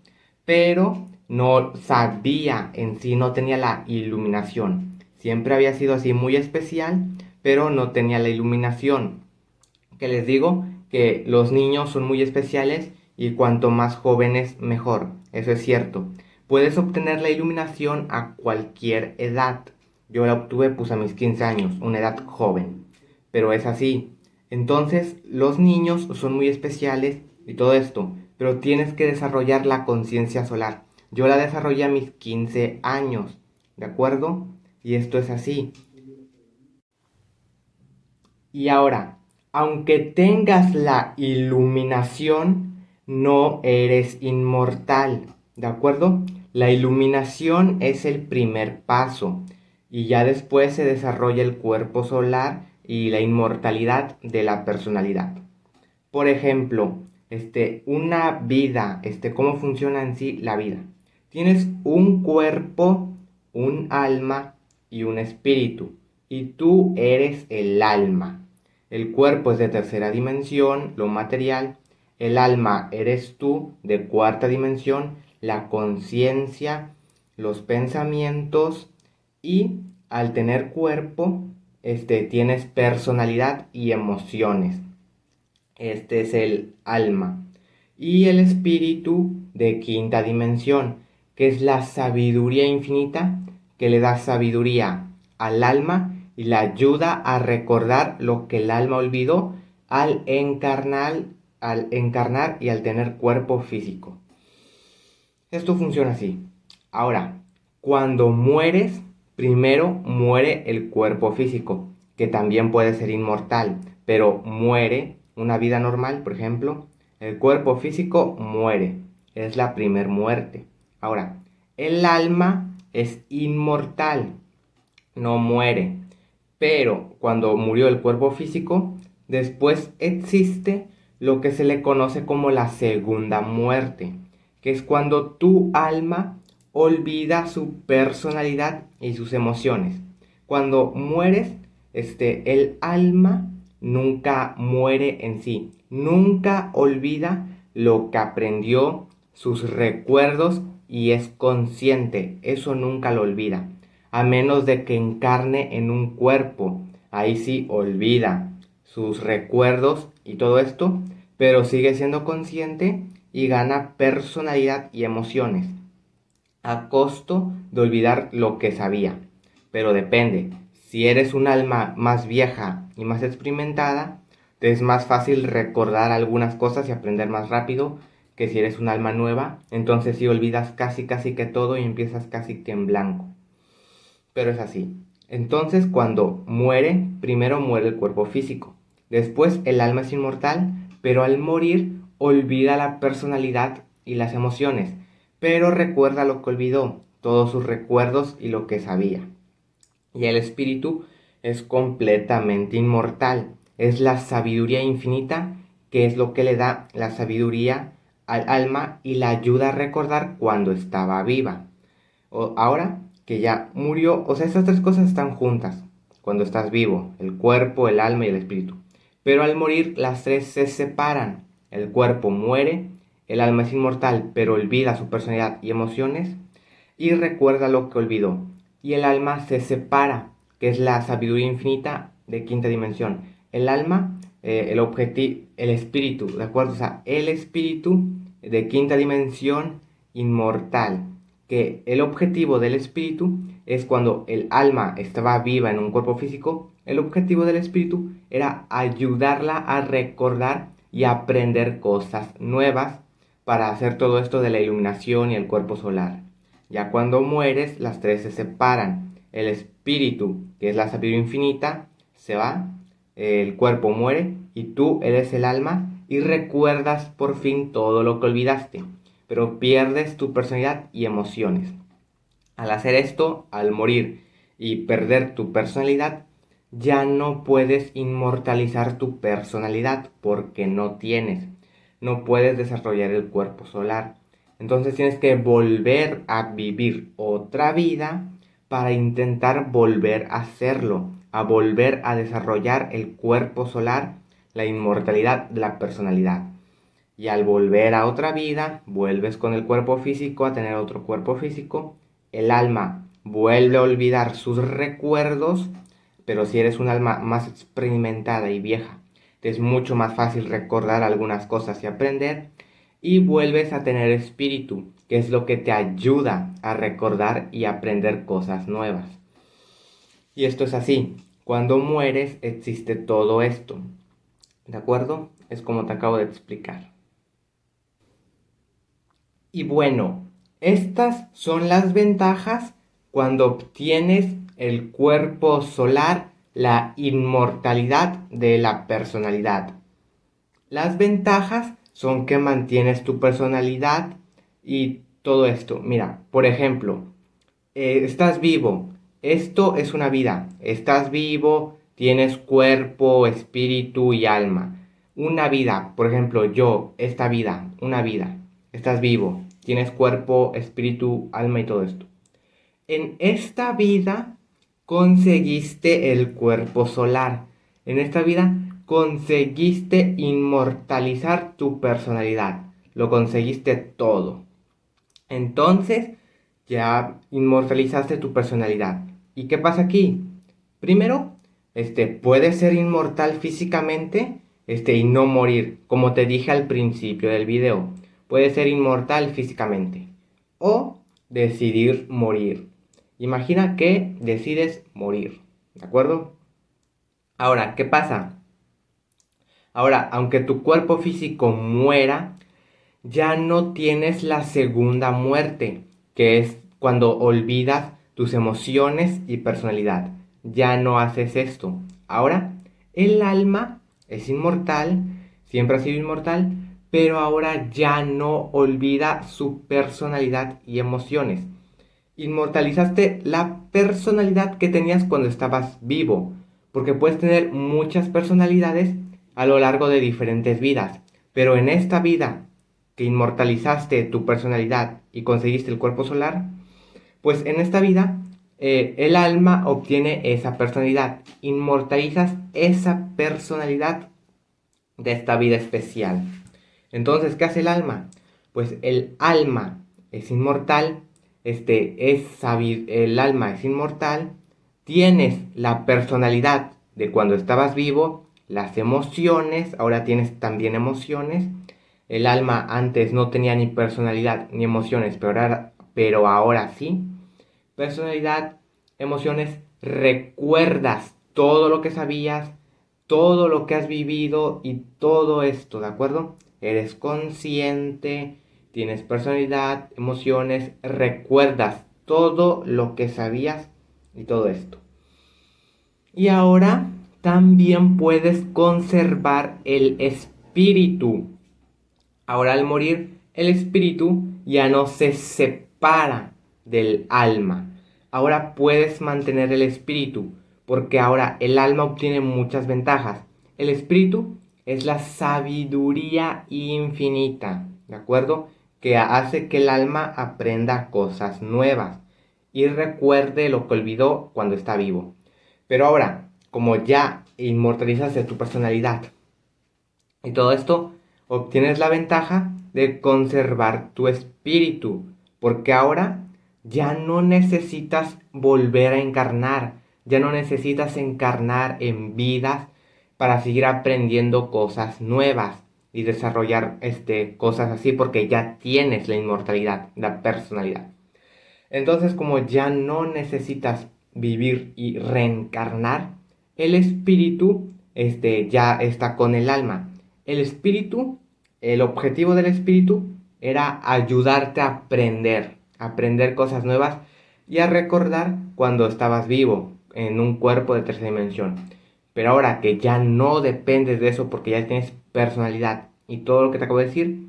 pero no sabía en sí, no tenía la iluminación. Siempre había sido así muy especial, pero no tenía la iluminación. Que les digo que los niños son muy especiales y cuanto más jóvenes mejor. Eso es cierto. Puedes obtener la iluminación a cualquier edad. Yo la obtuve pues a mis 15 años, una edad joven. Pero es así. Entonces los niños son muy especiales y todo esto. Pero tienes que desarrollar la conciencia solar. Yo la desarrollé a mis 15 años. ¿De acuerdo? Y esto es así. Y ahora, aunque tengas la iluminación, no eres inmortal, ¿de acuerdo? La iluminación es el primer paso y ya después se desarrolla el cuerpo solar y la inmortalidad de la personalidad. Por ejemplo, una vida, ¿cómo funciona en sí la vida? Tienes un cuerpo, un alma y un espíritu, y tú eres el alma. El cuerpo es de tercera dimensión, lo material. El alma eres tú, de cuarta dimensión, la conciencia, los pensamientos, y al tener cuerpo, tienes personalidad y emociones. Este es el alma. Y el espíritu de quinta dimensión, que es la sabiduría infinita, que le da sabiduría al alma y la ayuda a recordar lo que el alma olvidó al encarnar y al tener cuerpo físico. Esto funciona así. Ahora, cuando mueres, primero muere el cuerpo físico, que también puede ser inmortal, pero muere una vida normal, por ejemplo, el cuerpo físico muere, es la primer muerte. Ahora, el alma es inmortal, no muere, pero cuando murió el cuerpo físico, después existe lo que se le conoce como la segunda muerte, que es cuando tu alma olvida su personalidad y sus emociones. Cuando mueres, el alma nunca muere en sí, nunca olvida lo que aprendió, sus recuerdos, y es consciente, eso nunca lo olvida, a menos de que encarne en un cuerpo. Ahí sí olvida sus recuerdos y todo esto, pero sigue siendo consciente y gana personalidad y emociones, a costo de olvidar lo que sabía. Pero depende, si eres un alma más vieja y más experimentada, te es más fácil recordar algunas cosas y aprender más rápido que si eres un alma nueva. Entonces sí olvidas casi que todo y empiezas casi que en blanco. Pero es así. Entonces, cuando muere, primero muere el cuerpo físico. Después el alma es inmortal, pero al morir olvida la personalidad y las emociones, pero recuerda lo que olvidó, todos sus recuerdos y lo que sabía. Y el espíritu es completamente inmortal. Es la sabiduría infinita, que es lo que le da la sabiduría al alma y la ayuda a recordar cuando estaba viva. Ahora que ya murió, o sea, estas tres cosas están juntas cuando estás vivo, el cuerpo, el alma y el espíritu. Pero al morir las tres se separan. El cuerpo muere, el alma es inmortal, pero olvida su personalidad y emociones y recuerda lo que olvidó. Y el alma se separa, que es la sabiduría infinita de quinta dimensión. El alma, el espíritu, ¿de acuerdo? O sea, el espíritu de quinta dimensión inmortal, que el objetivo del espíritu es cuando el alma estaba viva en un cuerpo físico, el objetivo del espíritu era ayudarla a recordar y aprender cosas nuevas para hacer todo esto de la iluminación y el cuerpo solar. Ya cuando mueres, las tres se separan. El espíritu, que es la sabiduría infinita, se va, el cuerpo muere y tú eres el alma y recuerdas por fin todo lo que olvidaste, pero pierdes tu personalidad y emociones. Al hacer esto, al morir y perder tu personalidad, ya no puedes inmortalizar tu personalidad porque no puedes desarrollar el cuerpo solar. Entonces tienes que volver a vivir otra vida para intentar volver a hacerlo, a volver a desarrollar el cuerpo solar, la inmortalidad de la personalidad. Y al volver a otra vida, vuelves con el cuerpo físico a tener otro cuerpo físico. El alma vuelve a olvidar sus recuerdos, pero si eres un alma más experimentada y vieja, te es mucho más fácil recordar algunas cosas y aprender. Y vuelves a tener espíritu, que es lo que te ayuda a recordar y aprender cosas nuevas. Y esto es así. Cuando mueres existe todo esto. ¿De acuerdo? Es como te acabo de explicar. Y bueno, estas son las ventajas cuando obtienes el cuerpo solar, la inmortalidad de la personalidad. Las ventajas son que mantienes tu personalidad y todo esto. Mira, por ejemplo, estás vivo. Esto es una vida. Estás vivo, tienes cuerpo, espíritu y alma. una vida, por ejemplo, yo, esta vida, una vida, estás vivo, tienes cuerpo, espíritu, alma y todo esto. En esta vida conseguiste el cuerpo solar. En esta vida conseguiste inmortalizar tu personalidad. Lo conseguiste todo. Entonces ya inmortalizaste tu personalidad. ¿Y qué pasa aquí? Primero, puedes ser inmortal físicamente, y no morir, como te dije al principio del video. Puedes ser inmortal físicamente o decidir morir. Imagina que decides morir, ¿de acuerdo? Ahora, ¿qué pasa? Ahora, aunque tu cuerpo físico muera, ya no tienes la segunda muerte, que es cuando olvidas tus emociones y personalidad. Ya no haces esto. Ahora, el alma es inmortal, siempre ha sido inmortal, pero ahora ya no olvida su personalidad y emociones. Inmortalizaste la personalidad que tenías cuando estabas vivo, porque puedes tener muchas personalidades a lo largo de diferentes vidas, pero en esta vida que inmortalizaste tu personalidad y conseguiste el cuerpo solar, pues en esta vida el alma obtiene esa personalidad, inmortalizas esa personalidad de esta vida especial. Entonces, ¿qué hace el alma? Pues el alma es inmortal, el alma es inmortal, tienes la personalidad de cuando estabas vivo, las emociones, ahora tienes también emociones. El alma antes no tenía ni personalidad ni emociones, pero ahora sí. Personalidad, emociones, recuerdas todo lo que sabías, todo lo que has vivido y todo esto, ¿de acuerdo? Eres consciente, tienes personalidad, emociones, recuerdas todo lo que sabías y todo esto. Y ahora también puedes conservar el espíritu. Ahora al morir, el espíritu ya no se separa del alma. Ahora puedes mantener el espíritu, porque ahora el alma obtiene muchas ventajas. El espíritu es la sabiduría infinita, ¿de acuerdo? Que hace que el alma aprenda cosas nuevas y recuerde lo que olvidó cuando está vivo. Pero ahora, como ya inmortalizaste tu personalidad y todo esto, obtienes la ventaja de conservar tu espíritu, porque ahora ya no necesitas volver a encarnar, ya no necesitas encarnar en vidas para seguir aprendiendo cosas nuevas y desarrollar cosas así, porque ya tienes la inmortalidad, la personalidad. Entonces, como ya no necesitas vivir y reencarnar, el espíritu ya está con el alma. El espíritu, el objetivo del espíritu era ayudarte a aprender cosas nuevas y a recordar cuando estabas vivo en un cuerpo de tercera dimensión. Pero ahora que ya no dependes de eso porque ya tienes personalidad y todo lo que te acabo de decir,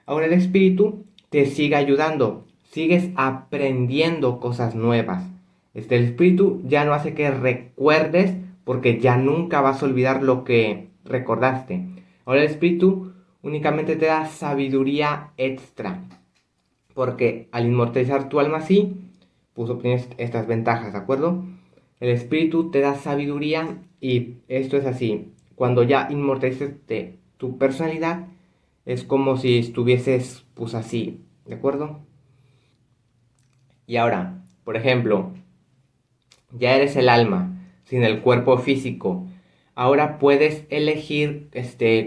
ahora el espíritu te sigue ayudando, sigues aprendiendo cosas nuevas. El espíritu ya no hace que recuerdes porque ya nunca vas a olvidar lo que recordaste. Ahora el espíritu únicamente te da sabiduría extra, porque al inmortalizar tu alma así, pues obtienes estas ventajas, ¿de acuerdo? El espíritu te da sabiduría y esto es así. Cuando ya inmortalizaste tu personalidad, es como si estuvieses pues así, ¿de acuerdo? Y ahora, por ejemplo, ya eres el alma, sin el cuerpo físico. Ahora puedes elegir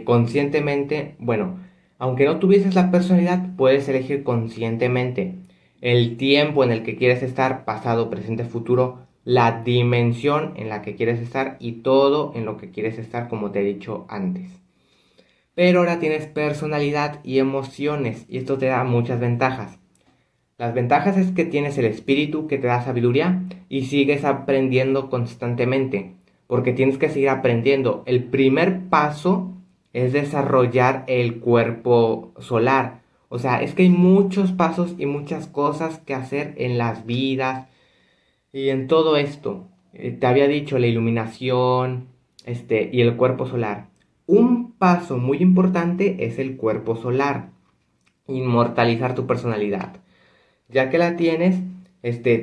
conscientemente, bueno, aunque no tuvieses la personalidad, puedes elegir conscientemente el tiempo en el que quieres estar, pasado, presente, futuro, la dimensión en la que quieres estar y todo en lo que quieres estar, como te he dicho antes. Pero ahora tienes personalidad y emociones y esto te da muchas ventajas. Las ventajas es que tienes el espíritu que te da sabiduría y sigues aprendiendo constantemente, porque tienes que seguir aprendiendo. El primer paso es desarrollar el cuerpo solar. O sea, es que hay muchos pasos y muchas cosas que hacer en las vidas y en todo esto. Te había dicho la iluminación, y el cuerpo solar. Un paso muy importante es el cuerpo solar, inmortalizar tu personalidad. Ya que la tienes,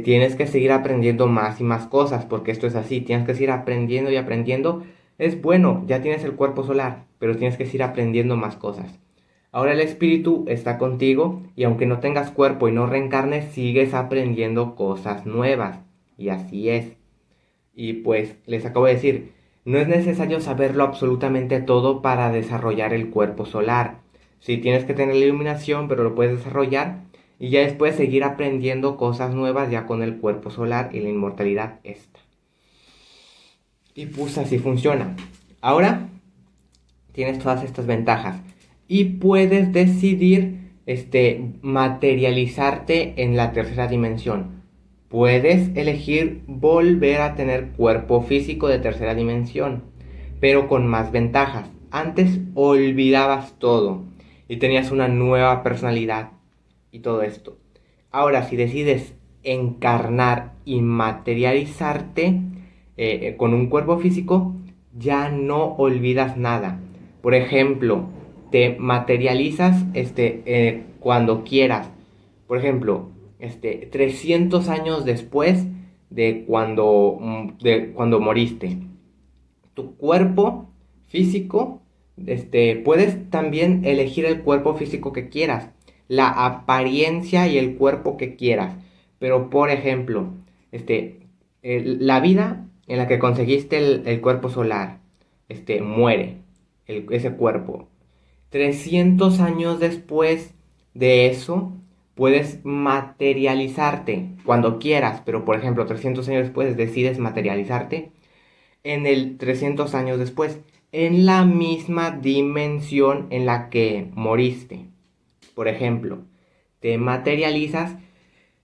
tienes que seguir aprendiendo más y más cosas, porque esto es así, tienes que seguir aprendiendo y aprendiendo. Es bueno, ya tienes el cuerpo solar, pero tienes que seguir aprendiendo más cosas. Ahora el espíritu está contigo y aunque no tengas cuerpo y no reencarnes, sigues aprendiendo cosas nuevas. Y así es. Y pues les acabo de decir, no es necesario saberlo absolutamente todo para desarrollar el cuerpo solar. Sí, tienes que tener la iluminación, pero lo puedes desarrollar y ya después seguir aprendiendo cosas nuevas ya con el cuerpo solar y la inmortalidad esta. Y pues así funciona. Ahora tienes todas estas ventajas y puedes decidir materializarte en la tercera dimensión. Puedes elegir volver a tener cuerpo físico de tercera dimensión, pero con más ventajas. Antes olvidabas todo y tenías una nueva personalidad y todo esto. Ahora, si decides encarnar y materializarte con un cuerpo físico, ya no olvidas nada. Por ejemplo, te materializas cuando quieras. Por ejemplo, 300 años después de cuando moriste. Tu cuerpo físico, puedes también elegir el cuerpo físico que quieras, la apariencia y el cuerpo que quieras. Pero, por ejemplo, la vida en la que conseguiste el cuerpo solar, muere ese cuerpo. 300 años después de eso, puedes materializarte cuando quieras, pero por ejemplo, 300 años después decides materializarte en el 300 años después, en la misma dimensión en la que moriste. Por ejemplo, te materializas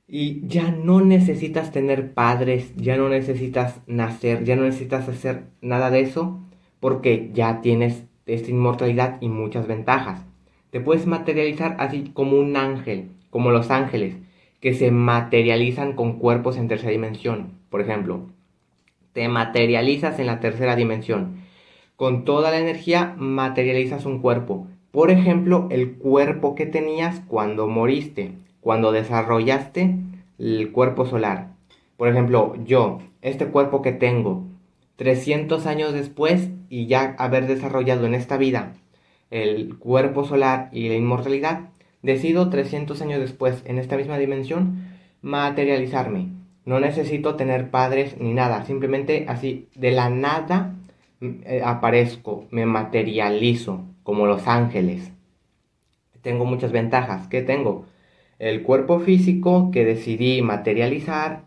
y ya no necesitas tener padres, ya no necesitas nacer, ya no necesitas hacer nada de eso, porque ya tienes esta inmortalidad y muchas ventajas. Te puedes materializar así como un ángel, como los ángeles, que se materializan con cuerpos en tercera dimensión. Por ejemplo, te materializas en la tercera dimensión. Con toda la energía materializas un cuerpo. Por ejemplo, el cuerpo que tenías cuando moriste, cuando desarrollaste el cuerpo solar. Por ejemplo, este cuerpo que tengo, 300 años después y ya haber desarrollado en esta vida el cuerpo solar y la inmortalidad, decido 300 años después, en esta misma dimensión, materializarme. No necesito tener padres ni nada, simplemente así, de la nada aparezco, me materializo, como los ángeles. Tengo muchas ventajas. ¿Qué tengo? El cuerpo físico que decidí materializar,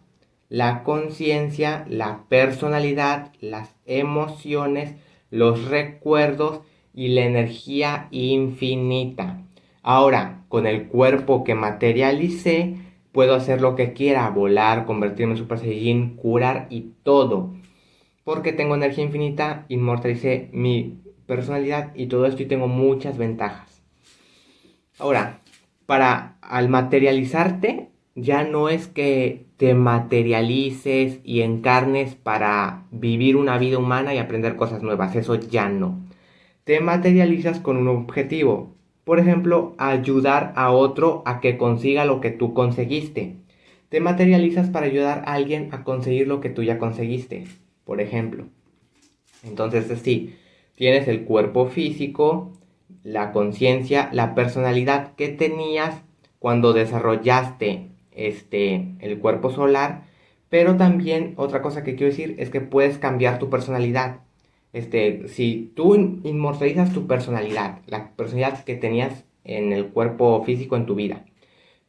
la conciencia, la personalidad, las emociones, los recuerdos y la energía infinita. Ahora, con el cuerpo que materialicé, puedo hacer lo que quiera, volar, convertirme en Super Saiyajin, curar y todo. Porque tengo energía infinita, inmortalicé mi personalidad y todo esto y tengo muchas ventajas. Ahora, al materializarte, ya no es que te materialices y encarnes para vivir una vida humana y aprender cosas nuevas, eso ya no. Te materializas con un objetivo, por ejemplo, ayudar a otro a que consiga lo que tú conseguiste. Te materializas para ayudar a alguien a conseguir lo que tú ya conseguiste, por ejemplo. Entonces, sí, tienes el cuerpo físico, la conciencia, la personalidad que tenías cuando desarrollaste el cuerpo solar, pero también otra cosa que quiero decir es que puedes cambiar tu personalidad. Si tú inmortalizas tu personalidad, la personalidad que tenías en el cuerpo físico en tu vida,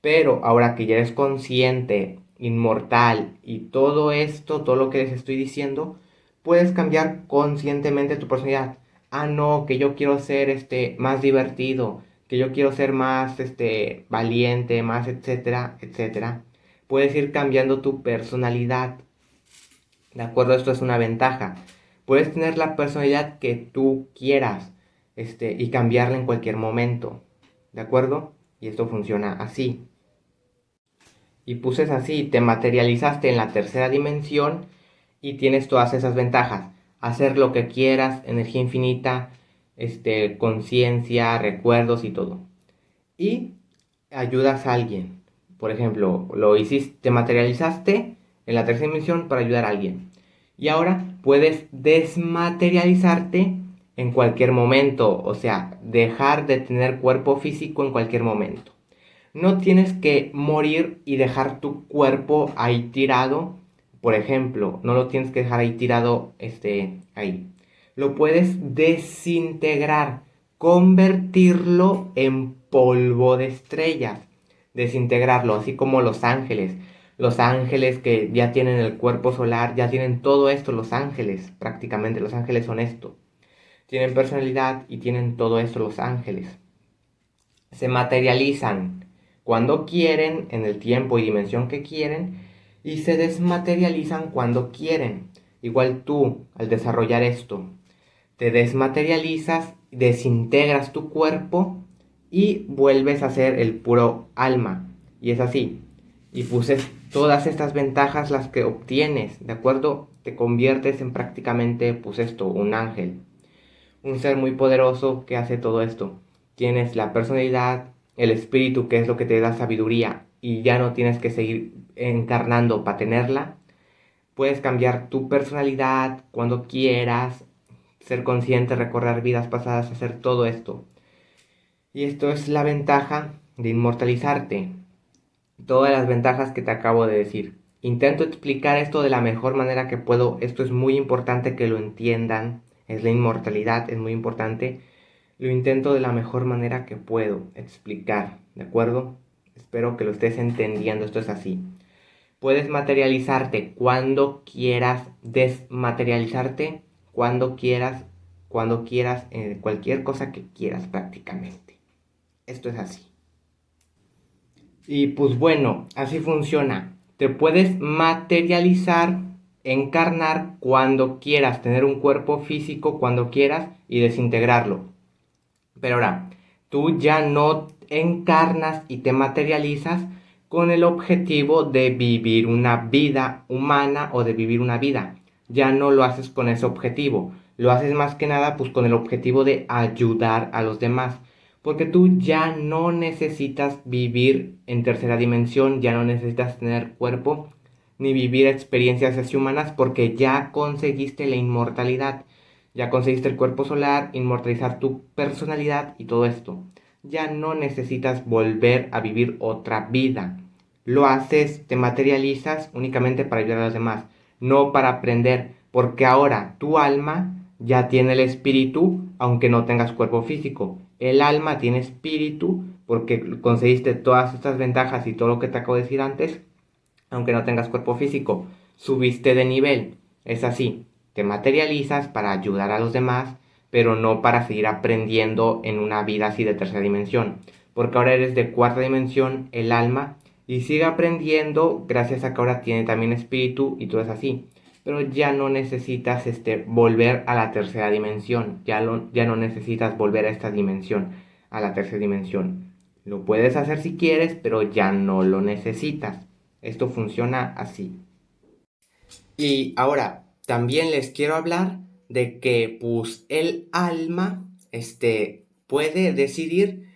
pero ahora que ya eres consciente, inmortal y todo esto, todo lo que les estoy diciendo, puedes cambiar conscientemente tu personalidad. Ah, no, que yo quiero ser más divertido, que yo quiero ser más valiente, más etcétera, etcétera. Puedes ir cambiando tu personalidad. ¿De acuerdo? Esto es una ventaja. Puedes tener la personalidad que tú quieras, y cambiarla en cualquier momento. ¿De acuerdo? Y esto funciona así. Y pues es así, te materializaste en la tercera dimensión y tienes todas esas ventajas. Hacer lo que quieras, energía infinita, conciencia, recuerdos y todo. Y ayudas a alguien. Por ejemplo, lo hiciste, te materializaste en la tercera dimensión para ayudar a alguien. Y ahora puedes desmaterializarte en cualquier momento, o sea, dejar de tener cuerpo físico en cualquier momento. No tienes que morir y dejar tu cuerpo ahí tirado. Por ejemplo, no lo tienes que dejar ahí tirado, ahí. Lo puedes desintegrar, convertirlo en polvo de estrellas. Desintegrarlo, así como los ángeles. Los ángeles que ya tienen el cuerpo solar, ya tienen todo esto, los ángeles, prácticamente. Los ángeles son esto. Tienen personalidad y tienen todo esto, los ángeles. Se materializan cuando quieren, en el tiempo y dimensión que quieren, y se desmaterializan cuando quieren. Igual tú, al desarrollar esto, te desmaterializas, desintegras tu cuerpo y vuelves a ser el puro alma. Y es así. Y pues todas estas ventajas las que obtienes, ¿de acuerdo? Te conviertes en prácticamente, pues esto, un ángel. Un ser muy poderoso que hace todo esto. Tienes la personalidad, el espíritu, que es lo que te da sabiduría, y ya no tienes que seguir encarnando para tenerla. Puedes cambiar tu personalidad cuando quieras, ser consciente, recordar vidas pasadas, hacer todo esto. Y esto es la ventaja de inmortalizarte. Todas las ventajas que te acabo de decir. Intento explicar esto de la mejor manera que puedo. Esto es muy importante que lo entiendan. Es la inmortalidad, es muy importante. Lo intento de la mejor manera que puedo explicar, ¿de acuerdo? Espero que lo estés entendiendo. Esto es así. Puedes materializarte cuando quieras, desmaterializarte cuando quieras, cualquier cosa que quieras prácticamente. Esto es así. Y pues bueno, así funciona. Te puedes materializar, encarnar cuando quieras, tener un cuerpo físico cuando quieras y desintegrarlo. Pero ahora, tú ya no encarnas y te materializas con el objetivo de vivir una vida humana o de vivir una vida. Ya no lo haces con ese objetivo. Lo haces más que nada pues con el objetivo de ayudar a los demás. Porque tú ya no necesitas vivir en tercera dimensión, ya no necesitas tener cuerpo ni vivir experiencias así humanas porque ya conseguiste la inmortalidad. Ya conseguiste el cuerpo solar, inmortalizar tu personalidad y todo esto. Ya no necesitas volver a vivir otra vida. Lo haces, te materializas únicamente para ayudar a los demás, no para aprender, porque ahora tu alma ya tiene el espíritu, aunque no tengas cuerpo físico. El alma tiene espíritu porque conseguiste todas estas ventajas y todo lo que te acabo de decir antes, aunque no tengas cuerpo físico. Subiste de nivel. Es así. Te materializas para ayudar a los demás, pero no para seguir aprendiendo en una vida así de tercera dimensión. Porque ahora eres de cuarta dimensión, el alma, y sigue aprendiendo gracias a que ahora tiene también espíritu y todo es así. Pero ya no necesitas volver a la tercera dimensión. Ya no necesitas volver a esta dimensión, a la tercera dimensión. Lo puedes hacer si quieres, pero ya no lo necesitas. Esto funciona así. Y ahora, también les quiero hablar de que pues el alma puede decidir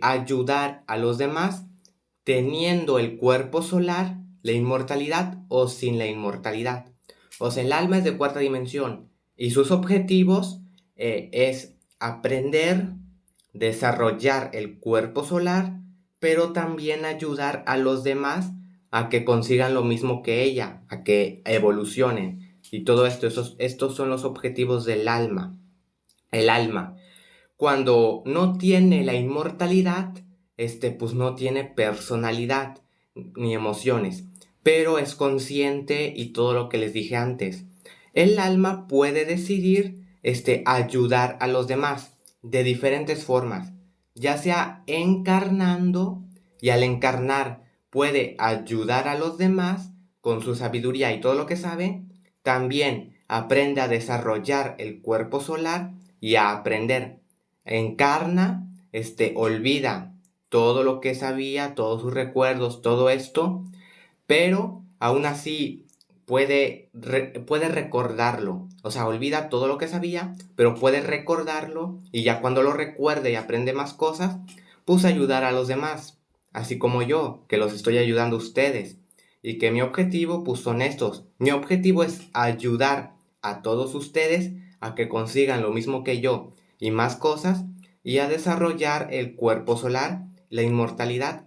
ayudar a los demás teniendo el cuerpo solar, la inmortalidad o sin la inmortalidad. O sea, el alma es de cuarta dimensión y sus objetivos es aprender, desarrollar el cuerpo solar, pero también ayudar a los demás a que consigan lo mismo que ella, a que evolucionen. Y todo esto, estos son los objetivos del alma. El alma, cuando no tiene la inmortalidad, pues no tiene personalidad ni emociones, pero es consciente y todo lo que les dije antes. El alma puede decidir, ayudar a los demás de diferentes formas, ya sea encarnando, y al encarnar puede ayudar a los demás con su sabiduría y todo lo que sabe. También aprende a desarrollar el cuerpo solar y a aprender. Encarna, olvida todo lo que sabía, todos sus recuerdos, todo esto, pero aún así puede recordarlo. O sea, olvida todo lo que sabía, pero puede recordarlo y ya cuando lo recuerde y aprende más cosas, pues ayudar a los demás. Así como yo, que los estoy ayudando a ustedes. Y que mi objetivo, pues son estos. Mi objetivo es ayudar a todos ustedes a que consigan lo mismo que yo y más cosas y a desarrollar el cuerpo solar, la inmortalidad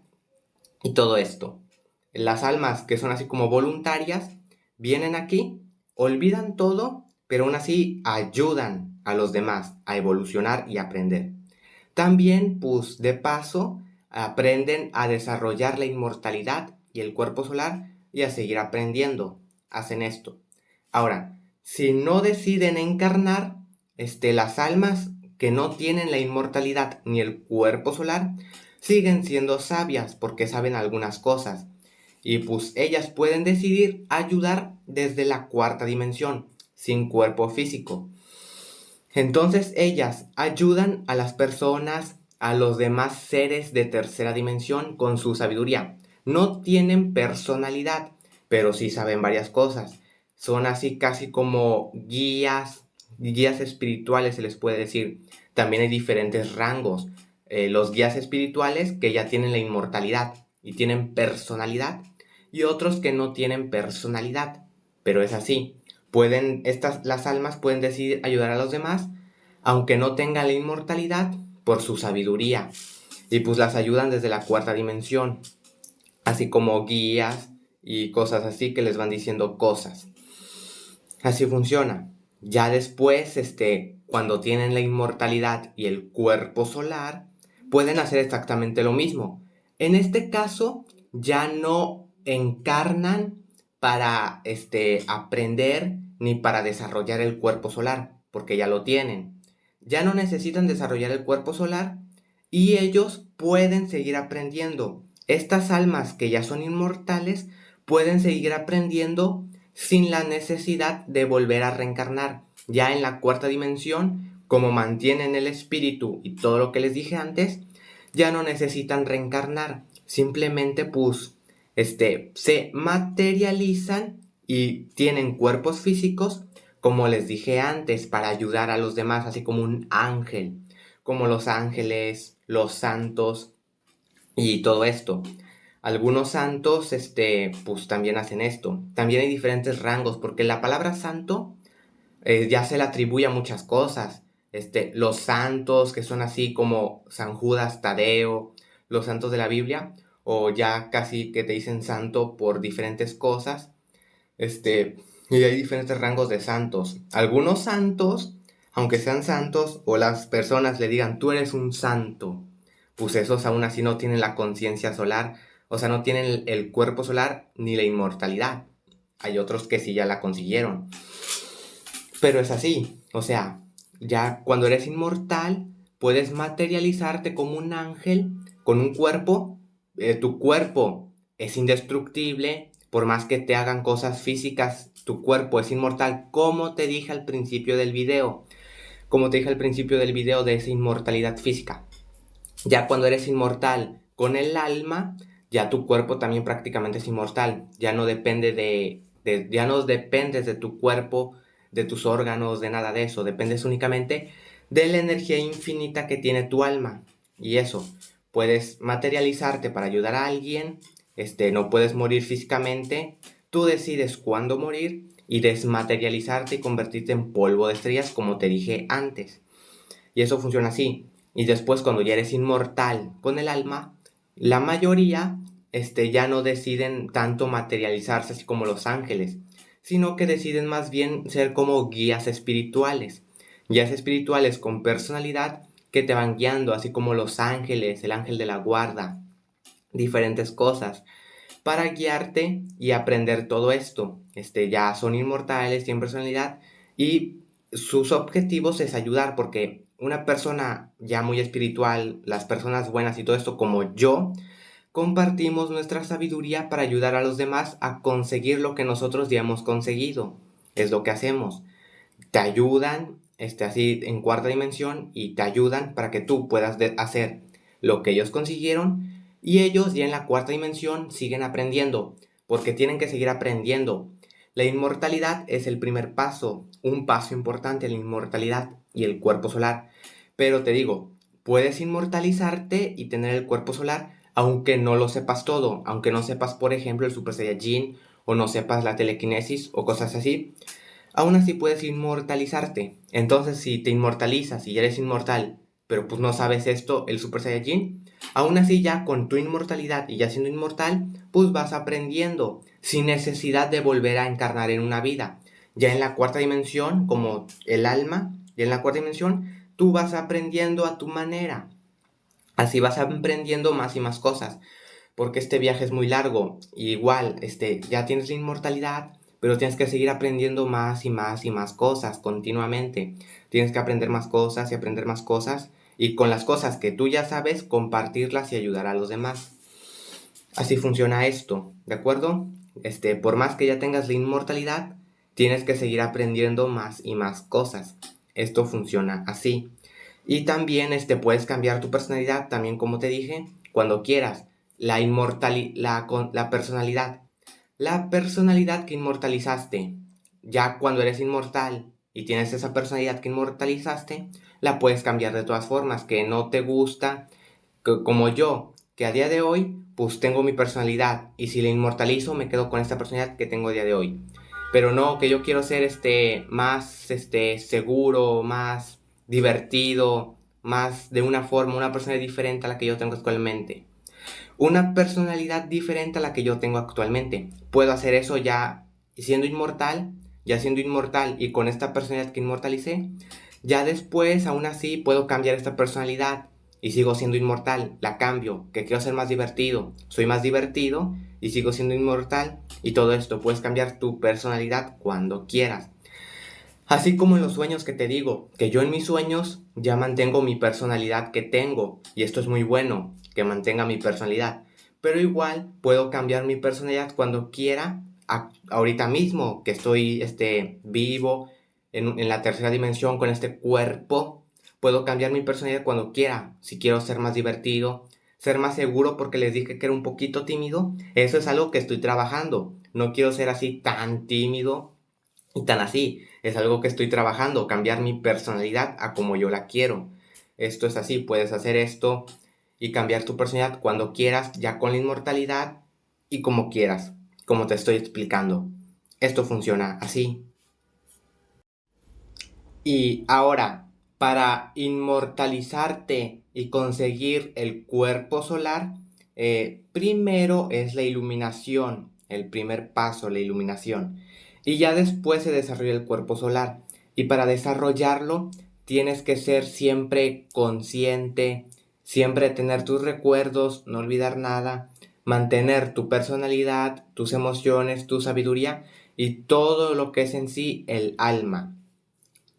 y todo esto. Las almas que son así como voluntarias vienen aquí, olvidan todo, pero aún así ayudan a los demás a evolucionar y aprender. También, pues de paso, aprenden a desarrollar la inmortalidad y el cuerpo solar y a seguir aprendiendo. Hacen esto. Ahora, si no deciden encarnar, las almas que no tienen la inmortalidad ni el cuerpo solar, siguen siendo sabias porque saben algunas cosas. Y pues ellas pueden decidir ayudar desde la cuarta dimensión, sin cuerpo físico. Entonces ellas ayudan a las personas, a los demás seres de tercera dimensión con su sabiduría. No tienen personalidad, pero sí saben varias cosas. Son así casi como guías espirituales se les puede decir. También hay diferentes rangos. Los guías espirituales que ya tienen la inmortalidad y tienen personalidad y otros que no tienen personalidad, pero es así. Las almas pueden decidir ayudar a los demás, aunque no tengan la inmortalidad, por su sabiduría. Y pues las ayudan desde la cuarta dimensión, así como guías y cosas así que les van diciendo cosas. Así funciona. Ya después, cuando tienen la inmortalidad y el cuerpo solar, pueden hacer exactamente lo mismo. En este caso, ya no encarnan para, aprender ni para desarrollar el cuerpo solar, porque ya lo tienen. Ya no necesitan desarrollar el cuerpo solar y ellos pueden seguir aprendiendo. Estas almas que ya son inmortales pueden seguir aprendiendo sin la necesidad de volver a reencarnar. Ya en la cuarta dimensión, como mantienen el espíritu y todo lo que les dije antes, ya no necesitan reencarnar. Simplemente pues, se materializan y tienen cuerpos físicos, como les dije antes, para ayudar a los demás, así como un ángel, como los ángeles, los santos y todo esto. Algunos santos, pues también hacen esto. También hay diferentes rangos, porque la palabra santo ya se le atribuye a muchas cosas. Los santos que son así como San Judas Tadeo, los santos de la Biblia, o ya casi que te dicen santo por diferentes cosas. Y hay diferentes rangos de santos. Algunos santos, aunque sean santos, o las personas le digan, tú eres un santo, pues esos aún así no tienen la conciencia solar, o sea, no tienen el cuerpo solar ni la inmortalidad. Hay otros que sí ya la consiguieron. Pero es así, o sea, ya cuando eres inmortal, puedes materializarte como un ángel con un cuerpo. Tu cuerpo es indestructible, por más que te hagan cosas físicas, tu cuerpo es inmortal, como te dije al principio del video, como te dije al principio del video de esa inmortalidad física. Ya cuando eres inmortal con el alma, ya tu cuerpo también prácticamente es inmortal. Ya no depende ya no dependes de tu cuerpo, de tus órganos, de nada de eso. Dependes únicamente de la energía infinita que tiene tu alma. Y eso, puedes materializarte para ayudar a alguien. No puedes morir físicamente. Tú decides cuándo morir y desmaterializarte y convertirte en polvo de estrellas, como te dije antes. Y eso funciona así. Y después cuando ya eres inmortal con el alma, la mayoría ya no deciden tanto materializarse así como los ángeles, sino que deciden más bien ser como guías espirituales. Guías espirituales con personalidad que te van guiando, así como los ángeles, el ángel de la guarda, diferentes cosas, para guiarte y aprender todo esto. Ya son inmortales, tienen personalidad y sus objetivos es ayudar porque una persona ya muy espiritual, las personas buenas y todo esto como yo, compartimos nuestra sabiduría para ayudar a los demás a conseguir lo que nosotros ya hemos conseguido. Es lo que hacemos. Te ayudan, así en cuarta dimensión y te ayudan para que tú puedas hacer lo que ellos consiguieron y ellos ya en la cuarta dimensión siguen aprendiendo porque tienen que seguir aprendiendo. La inmortalidad es el primer paso, un paso importante, la inmortalidad y el cuerpo solar. Pero te digo, puedes inmortalizarte y tener el cuerpo solar aunque no lo sepas todo, aunque no sepas, por ejemplo, el Super Saiyajin o no sepas la telequinesis o cosas así. Aún así puedes inmortalizarte. Entonces, si te inmortalizas y ya eres inmortal, pero pues no sabes esto, el Super Saiyajin, aún así ya con tu inmortalidad y ya siendo inmortal, pues vas aprendiendo sin necesidad de volver a encarnar en una vida. Ya en la cuarta dimensión, como el alma, ya en la cuarta dimensión, tú vas aprendiendo a tu manera. Así vas aprendiendo más y más cosas, porque este viaje es muy largo. Y igual, ya tienes la inmortalidad, pero tienes que seguir aprendiendo más y más y más cosas continuamente. Tienes que aprender más cosas y aprender más cosas. Y con las cosas que tú ya sabes, compartirlas y ayudar a los demás. Así funciona esto, ¿de acuerdo? Por más que ya tengas la inmortalidad, tienes que seguir aprendiendo más y más cosas. Esto funciona así. Y también puedes cambiar tu personalidad, también como te dije, cuando quieras. La personalidad. La personalidad que inmortalizaste, ya cuando eres inmortal y tienes esa personalidad que inmortalizaste, la puedes cambiar de todas formas, que no te gusta, como yo, que a día de hoy, pues tengo mi personalidad y si la inmortalizo me quedo con esta personalidad que tengo a día de hoy. Pero no, que yo quiero ser más seguro, más divertido, más de una forma, una personalidad diferente a la que yo tengo actualmente. Una personalidad diferente a la que yo tengo actualmente. Puedo hacer eso ya siendo inmortal y con esta personalidad que inmortalicé. Ya después, aún así, puedo cambiar esta personalidad y sigo siendo inmortal. La cambio, que quiero ser más divertido. Soy más divertido y sigo siendo inmortal. Y todo esto, puedes cambiar tu personalidad cuando quieras. Así como en los sueños que te digo, que yo en mis sueños ya mantengo mi personalidad que tengo, y esto es muy bueno, que mantenga mi personalidad, pero igual puedo cambiar mi personalidad cuando quiera, ahorita mismo que estoy vivo en la tercera dimensión con este cuerpo, puedo cambiar mi personalidad cuando quiera, si quiero ser más divertido, ser más seguro porque les dije que era un poquito tímido, eso es algo que estoy trabajando, no quiero ser así tan tímido y tan así, es algo que estoy trabajando, cambiar mi personalidad a como yo la quiero. Esto es así, puedes hacer esto y cambiar tu personalidad cuando quieras, ya con la inmortalidad y como quieras, como te estoy explicando. Esto funciona así. Y ahora, para inmortalizarte y conseguir el cuerpo solar, primero es la iluminación, el primer paso, la iluminación. Y ya después se desarrolla el cuerpo solar. Y para desarrollarlo, tienes que ser siempre consciente, siempre tener tus recuerdos, no olvidar nada, mantener tu personalidad, tus emociones, tu sabiduría y todo lo que es en sí el alma.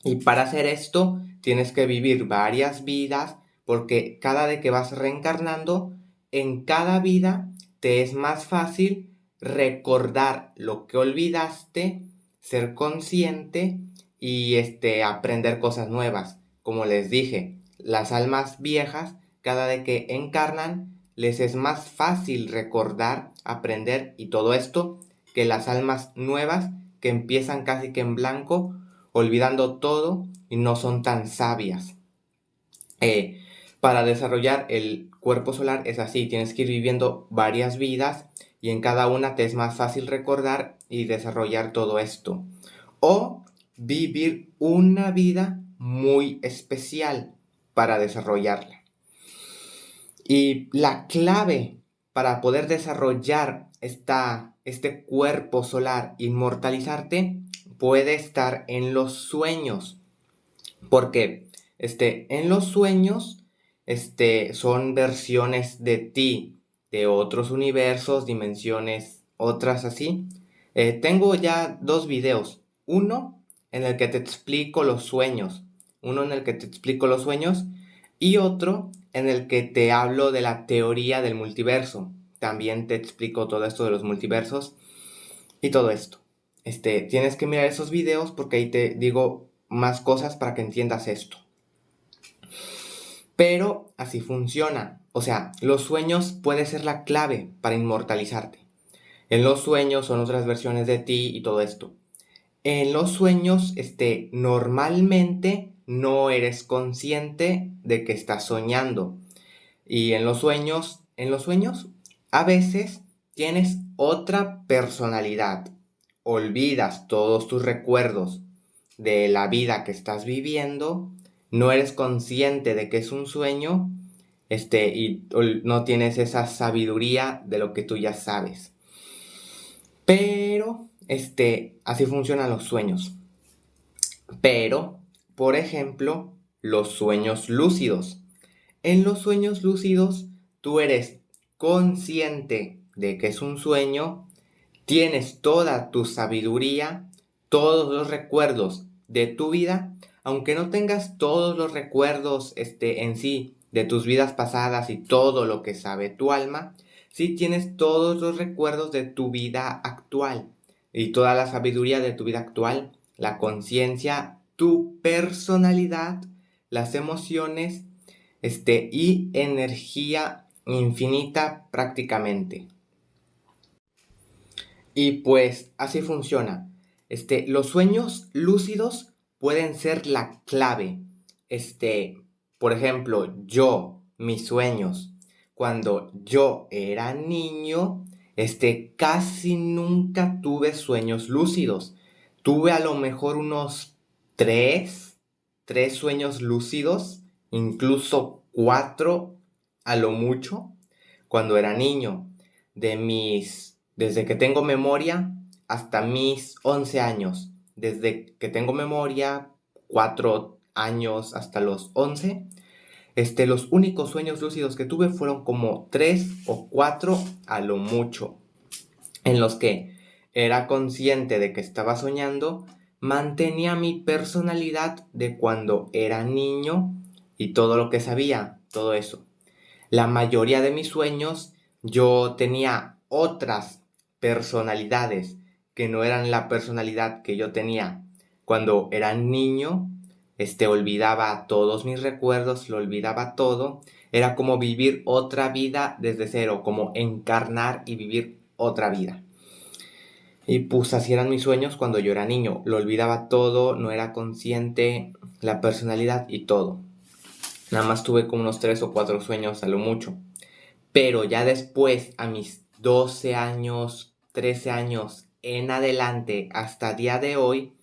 Y para hacer esto tienes que vivir varias vidas porque cada vez que vas reencarnando, en cada vida te es más fácil recordar lo que olvidaste, ser consciente y aprender cosas nuevas. Como les dije, las almas viejas, cada vez que encarnan, les es más fácil recordar, aprender y todo esto que las almas nuevas que empiezan casi que en blanco olvidando todo y no son tan sabias. Para desarrollar el cuerpo solar es así, tienes que ir viviendo varias vidas y en cada una te es más fácil recordar y desarrollar todo esto. O vivir una vida muy especial para desarrollarla. Y la clave para poder desarrollar este cuerpo solar, inmortalizarte, puede estar en los sueños. Porque en los sueños son versiones de ti, de otros universos, dimensiones, otras así. Tengo ya dos videos. Uno en el que te explico los sueños. Uno en el que te explico los sueños. Y otro en el que te hablo de la teoría del multiverso. También te explico todo esto de los multiversos y todo esto. Tienes que mirar esos videos porque ahí te digo más cosas para que entiendas esto. Pero así funciona. O sea, los sueños pueden ser la clave para inmortalizarte. En los sueños son otras versiones de ti y todo esto. En los sueños, normalmente no eres consciente de que estás soñando. Y en los sueños, a veces tienes otra personalidad. Olvidas todos tus recuerdos de la vida que estás viviendo. No eres consciente de que es un sueño, y no tienes esa sabiduría de lo que tú ya sabes. Pero, así funcionan los sueños. Pero, por ejemplo, los sueños lúcidos. En los sueños lúcidos, tú eres consciente de que es un sueño, tienes toda tu sabiduría, todos los recuerdos de tu vida, aunque no tengas todos los recuerdos en sí de tus vidas pasadas y todo lo que sabe tu alma, sí tienes todos los recuerdos de tu vida actual y toda la sabiduría de tu vida actual, la conciencia, tu personalidad, las emociones, y energía infinita prácticamente. Y pues así funciona. Los sueños lúcidos pueden ser la clave. Por ejemplo, mis sueños, cuando yo era niño, casi nunca tuve sueños lúcidos. Tuve a lo mejor unos tres, tres sueños lúcidos, incluso cuatro a lo mucho, cuando era niño. Desde que tengo memoria hasta mis 11 años. Desde que tengo memoria, 4 años hasta los 11. Los únicos sueños lúcidos que tuve fueron como 3 o 4 a lo mucho, en los que era consciente de que estaba soñando, mantenía mi personalidad de cuando era niño y todo lo que sabía, todo eso. La mayoría de mis sueños yo tenía otras personalidades que no eran la personalidad que yo tenía cuando era niño. Olvidaba todos mis recuerdos, lo olvidaba todo. Era como vivir otra vida desde cero, como encarnar y vivir otra vida. Y pues así eran mis sueños cuando yo era niño. Lo olvidaba todo, no era consciente, la personalidad y todo. Nada más tuve como unos 3 o 4 sueños a lo mucho. Pero ya después, a mis 12 años, 13 años en adelante, hasta día de hoy,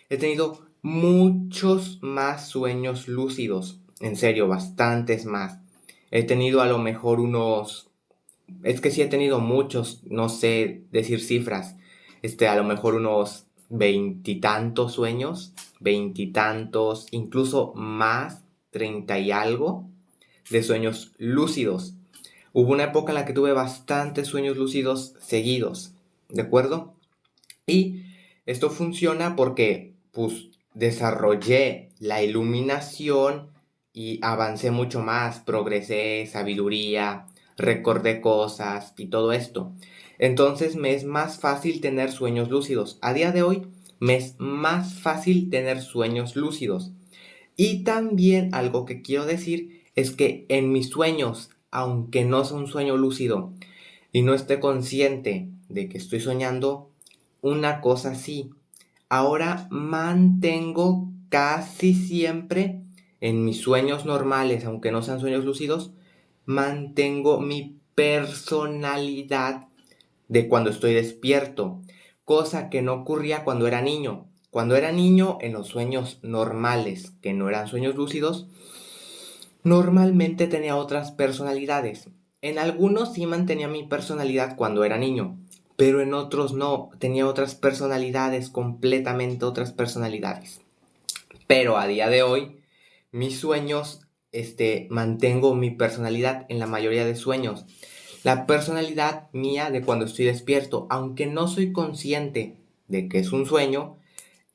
he tenido muchos más sueños lúcidos. En serio, bastantes más. He tenido a lo mejor unos... Es que sí he tenido muchos, no sé decir cifras. A lo mejor unos veintitantos sueños, veintitantos, incluso más, 30 y algo de sueños lúcidos. Hubo una época en la que tuve bastantes sueños lúcidos seguidos, ¿de acuerdo? Y esto funciona porque, pues, desarrollé la iluminación y avancé mucho más, progresé, sabiduría, recordé cosas y todo esto. Entonces me es más fácil tener sueños lúcidos. A día de hoy me es más fácil tener sueños lúcidos. Y también algo que quiero decir es que en mis sueños, aunque no sea un sueño lúcido y no esté consciente de que estoy soñando, una cosa sí, ahora mantengo casi siempre en mis sueños normales, aunque no sean sueños lúcidos, mantengo mi personalidad de cuando estoy despierto, cosa que no ocurría cuando era niño. Cuando era niño, en los sueños normales, que no eran sueños lúcidos, normalmente tenía otras personalidades. En algunos sí mantenía mi personalidad cuando era niño, pero en otros no, tenía otras personalidades, completamente otras personalidades. Pero a día de hoy, mis sueños, mantengo mi personalidad en la mayoría de sueños. La personalidad mía de cuando estoy despierto, aunque no soy consciente de que es un sueño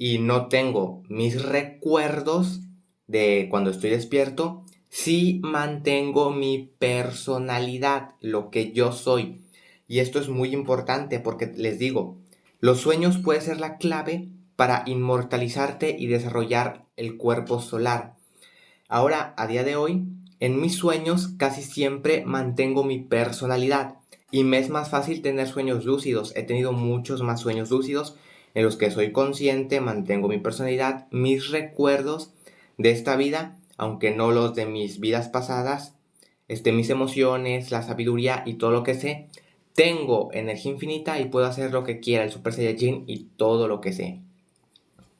y no tengo mis recuerdos de cuando estoy despierto, sí mantengo mi personalidad, lo que yo soy. Y esto es muy importante porque les digo, los sueños pueden ser la clave para inmortalizarte y desarrollar el cuerpo solar. Ahora, a día de hoy, en mis sueños casi siempre mantengo mi personalidad. Y me es más fácil tener sueños lúcidos. He tenido muchos más sueños lúcidos en los que soy consciente, mantengo mi personalidad, mis recuerdos de esta vida, aunque no los de mis vidas pasadas, mis emociones, la sabiduría y todo lo que sé. Tengo energía infinita y puedo hacer lo que quiera, el Super Saiyajin y todo lo que sé.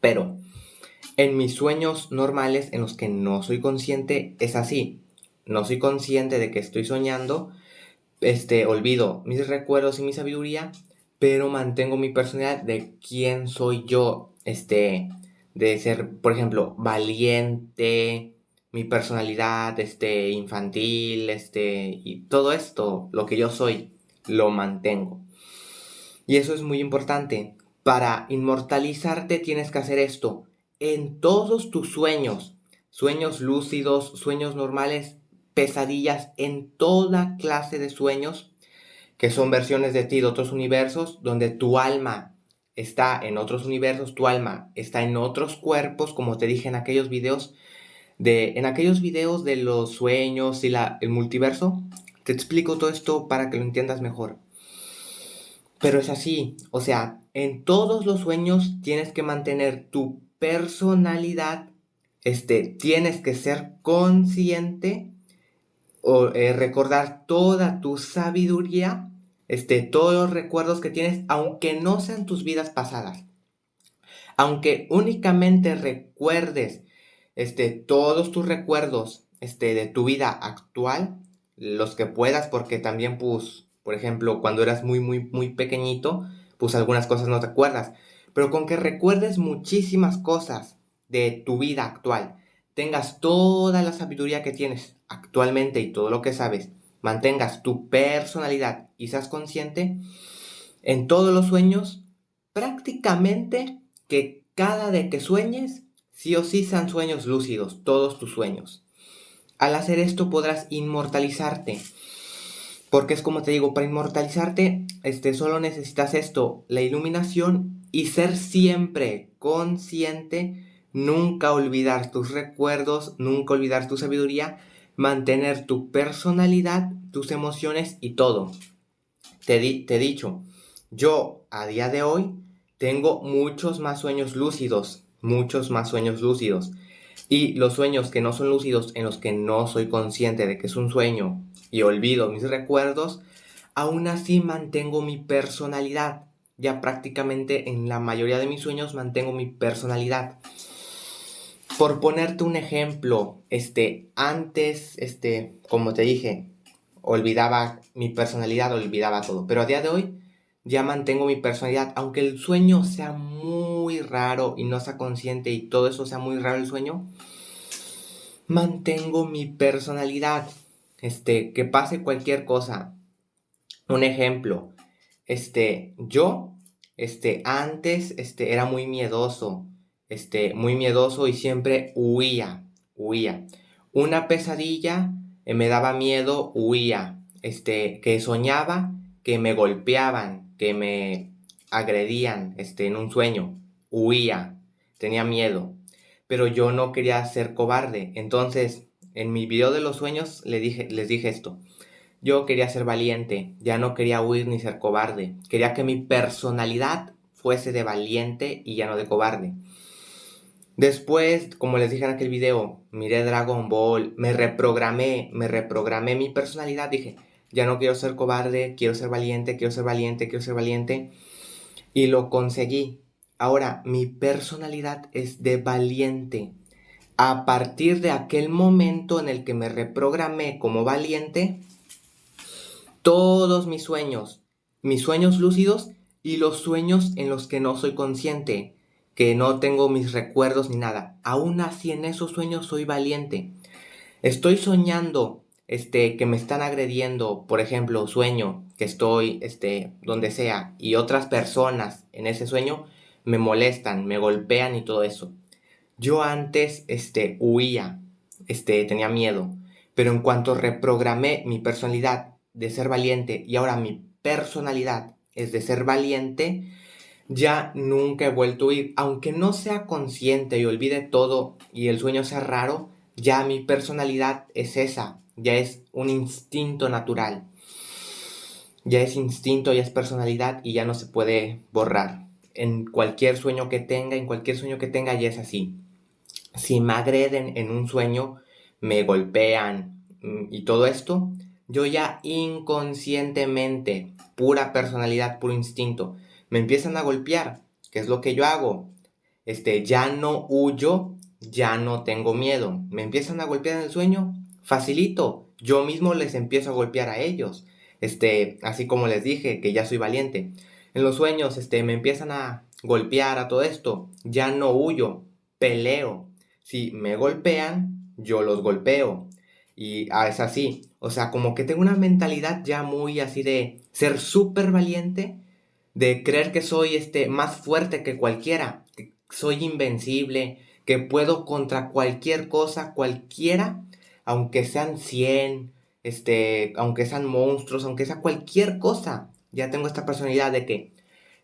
Pero en mis sueños normales en los que no soy consciente es así. No soy consciente de que estoy soñando, olvido mis recuerdos y mi sabiduría, pero mantengo mi personalidad de quién soy yo, de ser, por ejemplo, valiente, mi personalidad, infantil, y todo esto, lo que yo soy, lo mantengo. Y eso es muy importante. Para inmortalizarte tienes que hacer esto en todos tus sueños, sueños lúcidos, sueños normales, pesadillas, en toda clase de sueños que son versiones de ti de otros universos, donde tu alma está en otros universos, tu alma está en otros cuerpos, como te dije en aquellos videos de los sueños y el multiverso. Te explico todo esto para que lo entiendas mejor. Pero es así, o sea, en todos los sueños tienes que mantener tu personalidad, tienes que ser consciente o recordar toda tu sabiduría, todos los recuerdos que tienes, aunque no sean tus vidas pasadas. Aunque únicamente recuerdes, todos tus recuerdos, de tu vida actual, los que puedas, porque también, pues, por ejemplo, cuando eras muy, muy, muy pequeñito, pues algunas cosas no te acuerdas. Pero con que recuerdes muchísimas cosas de tu vida actual, tengas toda la sabiduría que tienes actualmente y todo lo que sabes, mantengas tu personalidad y seas consciente, en todos los sueños, prácticamente que cada de que sueñes, sí o sí sean sueños lúcidos, todos tus sueños. Al hacer esto podrás inmortalizarte. Porque es como te digo, para inmortalizarte, solo necesitas esto, la iluminación y ser siempre consciente, nunca olvidar tus recuerdos, nunca olvidar tu sabiduría, mantener tu personalidad, tus emociones y todo. Te he dicho, yo a día de hoy tengo muchos más sueños lúcidos, muchos más sueños lúcidos. Y los sueños que no son lúcidos, en los que no soy consciente de que es un sueño y olvido mis recuerdos, aún así mantengo mi personalidad. Ya prácticamente en la mayoría de mis sueños mantengo mi personalidad. Por ponerte un ejemplo, antes, como te dije, olvidaba mi personalidad, olvidaba todo. Pero a día de hoy ya mantengo mi personalidad, aunque el sueño sea muy raro y no sea consciente y todo eso sea muy raro el sueño, mantengo mi personalidad. Que pase cualquier cosa. Un ejemplo, yo, antes, era muy miedoso y siempre huía. Una pesadilla me daba miedo, huía. Que soñaba que me golpeaban, que me agredían, en un sueño, huía, tenía miedo. Pero yo no quería ser cobarde. Entonces, en mi video de los sueños les dije esto. Yo quería ser valiente, ya no quería huir ni ser cobarde. Quería que mi personalidad fuese de valiente y ya no de cobarde. Después, como les dije en aquel video, miré Dragon Ball, me reprogramé mi personalidad, dije, ya no quiero ser cobarde, quiero ser valiente, quiero ser valiente, quiero ser valiente. Y lo conseguí. Ahora, mi personalidad es de valiente. A partir de aquel momento en el que me reprogramé como valiente, todos mis sueños lúcidos y los sueños en los que no soy consciente, que no tengo mis recuerdos ni nada. Aún así en esos sueños soy valiente. Estoy soñando, que me están agrediendo, por ejemplo, sueño que estoy, donde sea, y otras personas en ese sueño me molestan, me golpean y todo eso. Yo antes, huía, tenía miedo, pero en cuanto reprogramé mi personalidad de ser valiente y ahora mi personalidad es de ser valiente, ya nunca he vuelto a huir. Aunque no sea consciente y olvide todo y el sueño sea raro, ya mi personalidad es esa, ya es un instinto natural. ya es instinto, ya es personalidad y ya no se puede borrar. En cualquier sueño que tenga, ya es así. Si me agreden en un sueño, me golpean y todo esto, yo ya inconscientemente, pura personalidad, puro instinto, me empiezan a golpear. ¿Qué es lo que yo hago? Ya no huyo, ya no tengo miedo. Me empiezan a golpear en el sueño, facilito. Yo mismo les empiezo a golpear a ellos. Así como les dije que ya soy valiente. En los sueños, me empiezan a golpear a todo esto. Ya no huyo, peleo. Si me golpean, yo los golpeo. Y es así. O sea, como que tengo una mentalidad ya muy así de ser súper valiente, de creer que soy más fuerte que cualquiera, que soy invencible, que puedo contra cualquier cosa, cualquiera, aunque sean 100 aunque sean monstruos, aunque sea cualquier cosa. Ya tengo esta personalidad de que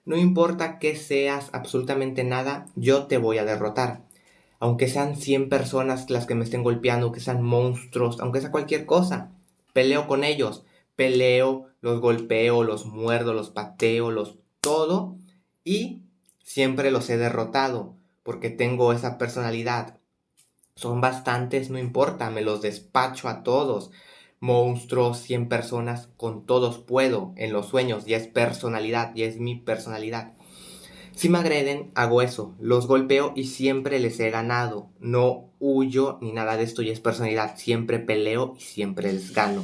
no importa que seas absolutamente nada, yo te voy a derrotar. Aunque sean 100 personas las que me estén golpeando, que sean monstruos, aunque sea cualquier cosa, peleo con ellos. Peleo, los golpeo, los muerdo, los pateo, los todo. Y siempre los he derrotado, porque tengo esa personalidad. Son bastantes, no importa, me los despacho a todos. Monstruos, 100 personas, con todos puedo. En los sueños ya es personalidad, ya es mi personalidad. Si me agreden, hago eso, los golpeo y siempre les he ganado. No huyo ni nada de esto, ya es personalidad. Siempre peleo y siempre les gano.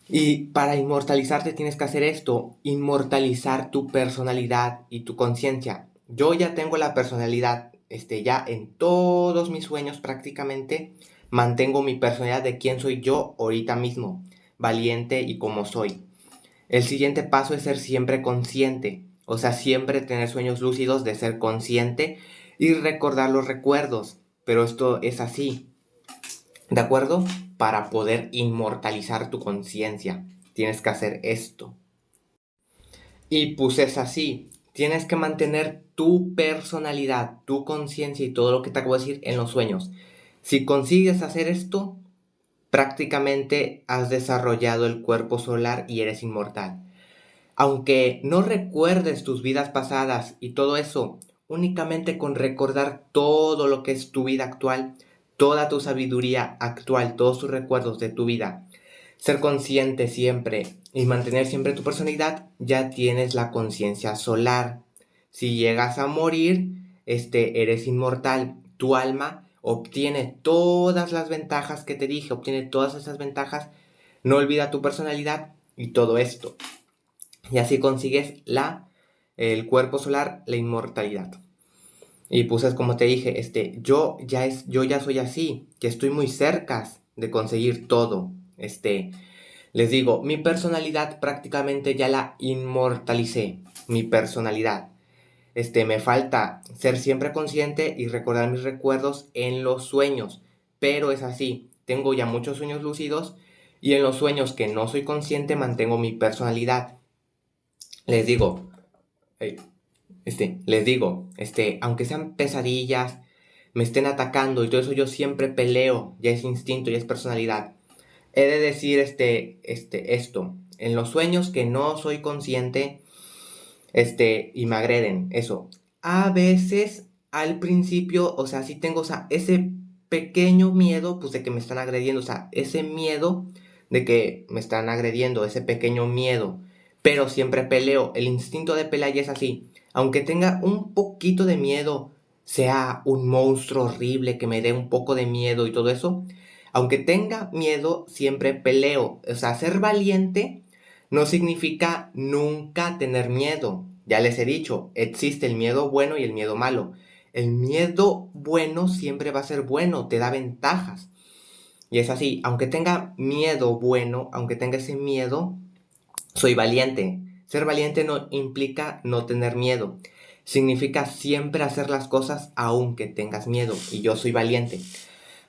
Y para inmortalizarte tienes que hacer esto, inmortalizar tu personalidad y tu conciencia. Yo ya tengo la personalidad, ya en todos mis sueños prácticamente mantengo mi personalidad de quién soy yo ahorita mismo, valiente y como soy. El siguiente paso es ser siempre consciente, o sea, siempre tener sueños lúcidos de ser consciente y recordar los recuerdos. Pero esto es así, ¿de acuerdo? Para poder inmortalizar tu conciencia, tienes que hacer esto. Y pues es así, tienes que mantener tu personalidad, tu conciencia y todo lo que te acabo de decir en los sueños. Si consigues hacer esto, prácticamente has desarrollado el cuerpo solar y eres inmortal. Aunque no recuerdes tus vidas pasadas y todo eso, únicamente con recordar todo lo que es tu vida actual, toda tu sabiduría actual, todos tus recuerdos de tu vida, ser consciente siempre y mantener siempre tu personalidad, ya tienes la conciencia solar. Si llegas a morir, eres inmortal. Tu alma obtiene todas las ventajas que te dije, obtiene todas esas ventajas, no olvida tu personalidad y todo esto. Y así consigues el cuerpo solar, la inmortalidad. Y pues es como te dije, yo ya soy así, que estoy muy cerca de conseguir todo. Les digo, mi personalidad prácticamente ya la inmortalicé, mi personalidad. Me falta ser siempre consciente y recordar mis recuerdos en los sueños, pero es así, tengo ya muchos sueños lúcidos y en los sueños que no soy consciente mantengo mi personalidad. Les digo, eh, aunque sean pesadillas, me estén atacando y todo eso, yo siempre peleo, ya es instinto, ya es personalidad. He de decir esto, en los sueños que no soy consciente, y me agreden, eso. A veces, al principio, o sea, sí tengo, o sea, ese pequeño miedo, pues, de que me están agrediendo, o sea, ese miedo de que me están agrediendo, ese pequeño miedo, pero siempre peleo, el instinto de pelea ya es así, aunque tenga un poquito de miedo, sea un monstruo horrible que me dé un poco de miedo y todo eso, aunque tenga miedo, siempre peleo, o sea, ser valiente no significa nunca tener miedo. Ya les he dicho, existe el miedo bueno y el miedo malo. El miedo bueno siempre va a ser bueno, te da ventajas. Y es así, aunque tenga miedo bueno, aunque tenga ese miedo, soy valiente. Ser valiente no implica no tener miedo. Significa siempre hacer las cosas aunque tengas miedo. Y yo soy valiente.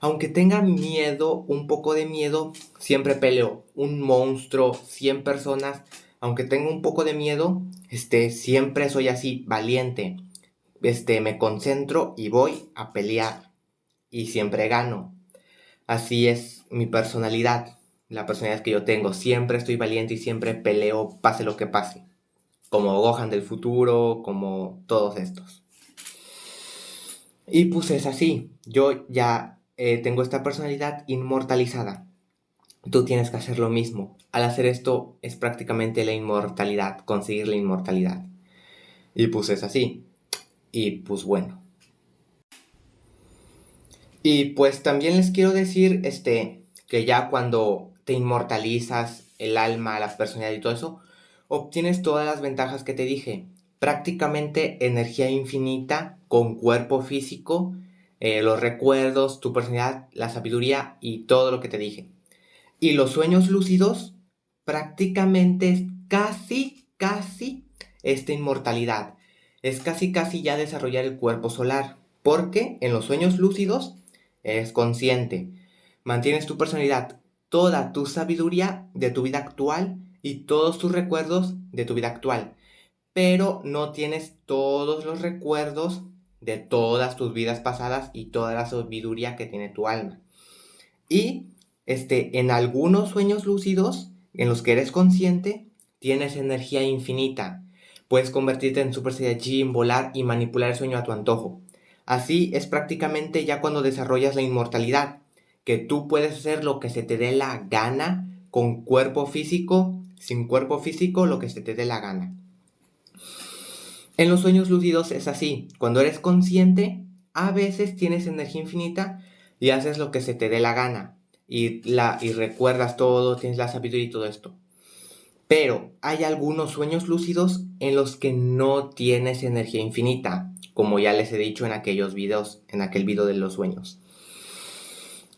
Aunque tenga miedo, un poco de miedo, siempre peleo. Un monstruo, 100 personas, aunque tenga un poco de miedo, siempre soy así, valiente. Me concentro y voy a pelear. Y siempre gano. Así es mi personalidad. la personalidad que yo tengo. Siempre estoy valiente y siempre peleo pase lo que pase. Como Gohan del futuro, como todos estos. Y pues es así. Yo ya tengo esta personalidad inmortalizada. Tú tienes que hacer lo mismo. Al hacer esto es prácticamente la inmortalidad, conseguir la inmortalidad. Y pues es así. Y pues bueno. Y pues también les quiero decir, que ya cuando te inmortalizas el alma, la personalidad y todo eso, obtienes todas las ventajas que te dije. Prácticamente energía infinita con cuerpo físico, los recuerdos, tu personalidad, la sabiduría y todo lo que te dije. Y los sueños lúcidos prácticamente es casi esta inmortalidad. Es casi ya desarrollar el cuerpo solar. Porque en los sueños lúcidos eres consciente. Mantienes tu personalidad, toda tu sabiduría de tu vida actual y todos tus recuerdos de tu vida actual. Pero no tienes todos los recuerdos de todas tus vidas pasadas y toda la sabiduría que tiene tu alma. Y en algunos sueños lúcidos en los que eres consciente, tienes energía infinita. Puedes convertirte en Super Saiyajin, volar y manipular el sueño a tu antojo. Así es prácticamente ya cuando desarrollas la inmortalidad, que tú puedes hacer lo que se te dé la gana con cuerpo físico, sin cuerpo físico, lo que se te dé la gana. En los sueños lúcidos es así, cuando eres consciente, a veces tienes energía infinita y haces lo que se te dé la gana y recuerdas todo, tienes la sabiduría y todo esto. Pero hay algunos sueños lúcidos en los que no tienes energía infinita, como ya les he dicho en aquellos videos, en aquel video de los sueños.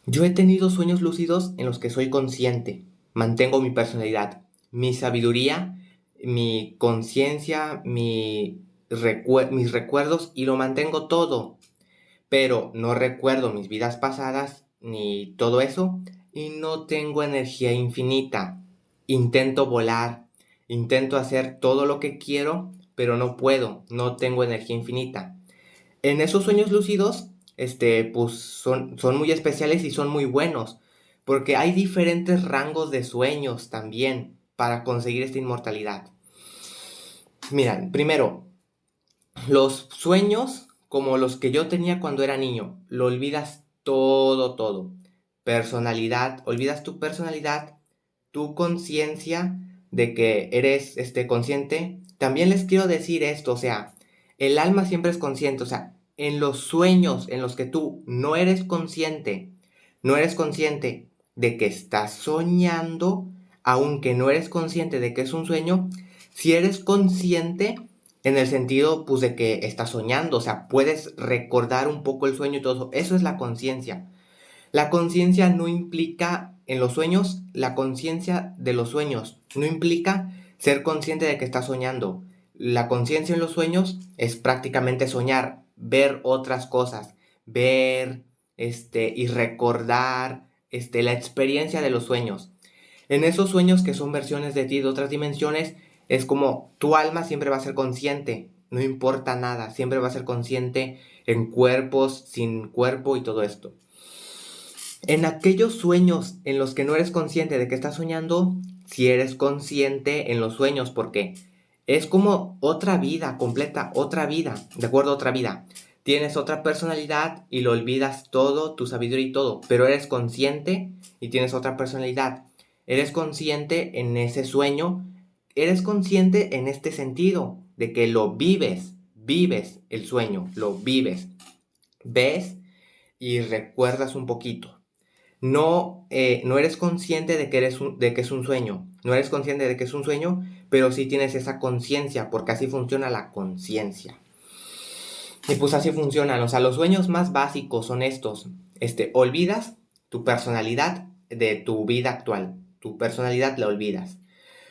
Yo he tenido sueños lúcidos en los que soy consciente, mantengo mi personalidad, mi sabiduría, mi conciencia, mis recuerdos y lo mantengo todo. Pero no recuerdo mis vidas pasadas ni todo eso y no tengo energía infinita. Intento volar, intento hacer todo lo que quiero, pero no puedo, no tengo energía infinita. En esos sueños lúcidos, pues son muy especiales y son muy buenos, porque hay diferentes rangos de sueños también para conseguir esta inmortalidad. Mira, primero, los sueños como los que yo tenía cuando era niño, lo olvidas todo. Personalidad, olvidas tu personalidad, tu conciencia de que eres consciente. También les quiero decir esto, o sea, el alma siempre es consciente, o sea, en los sueños en los que tú no eres consciente de que estás soñando, aunque no eres consciente de que es un sueño, si eres consciente en el sentido pues de que estás soñando, o sea, puedes recordar un poco el sueño y todo eso, eso es la conciencia. La conciencia no implica, en los sueños, la conciencia de los sueños no implica ser consciente de que estás soñando. La conciencia en los sueños es prácticamente soñar, ver otras cosas, ver, y recordar, la experiencia de los sueños. En esos sueños que son versiones de ti de otras dimensiones, es como tu alma siempre va a ser consciente, no importa nada, siempre va a ser consciente en cuerpos, sin cuerpo y todo esto. En aquellos sueños en los que no eres consciente de que estás soñando, si eres consciente en los sueños, porque es como otra vida completa, otra vida, de acuerdo a otra vida. Tienes otra personalidad y lo olvidas todo, tu sabiduría y todo, pero eres consciente y tienes otra personalidad. Eres consciente en ese sueño, eres consciente en este sentido, de que lo vives el sueño, lo vives, ves y recuerdas un poquito. No eres consciente de que es un sueño. No eres consciente de que es un sueño, pero sí tienes esa conciencia, porque así funciona la conciencia. Y pues así funcionan. O sea, los sueños más básicos son estos. Olvidas tu personalidad de tu vida actual. Tu personalidad la olvidas.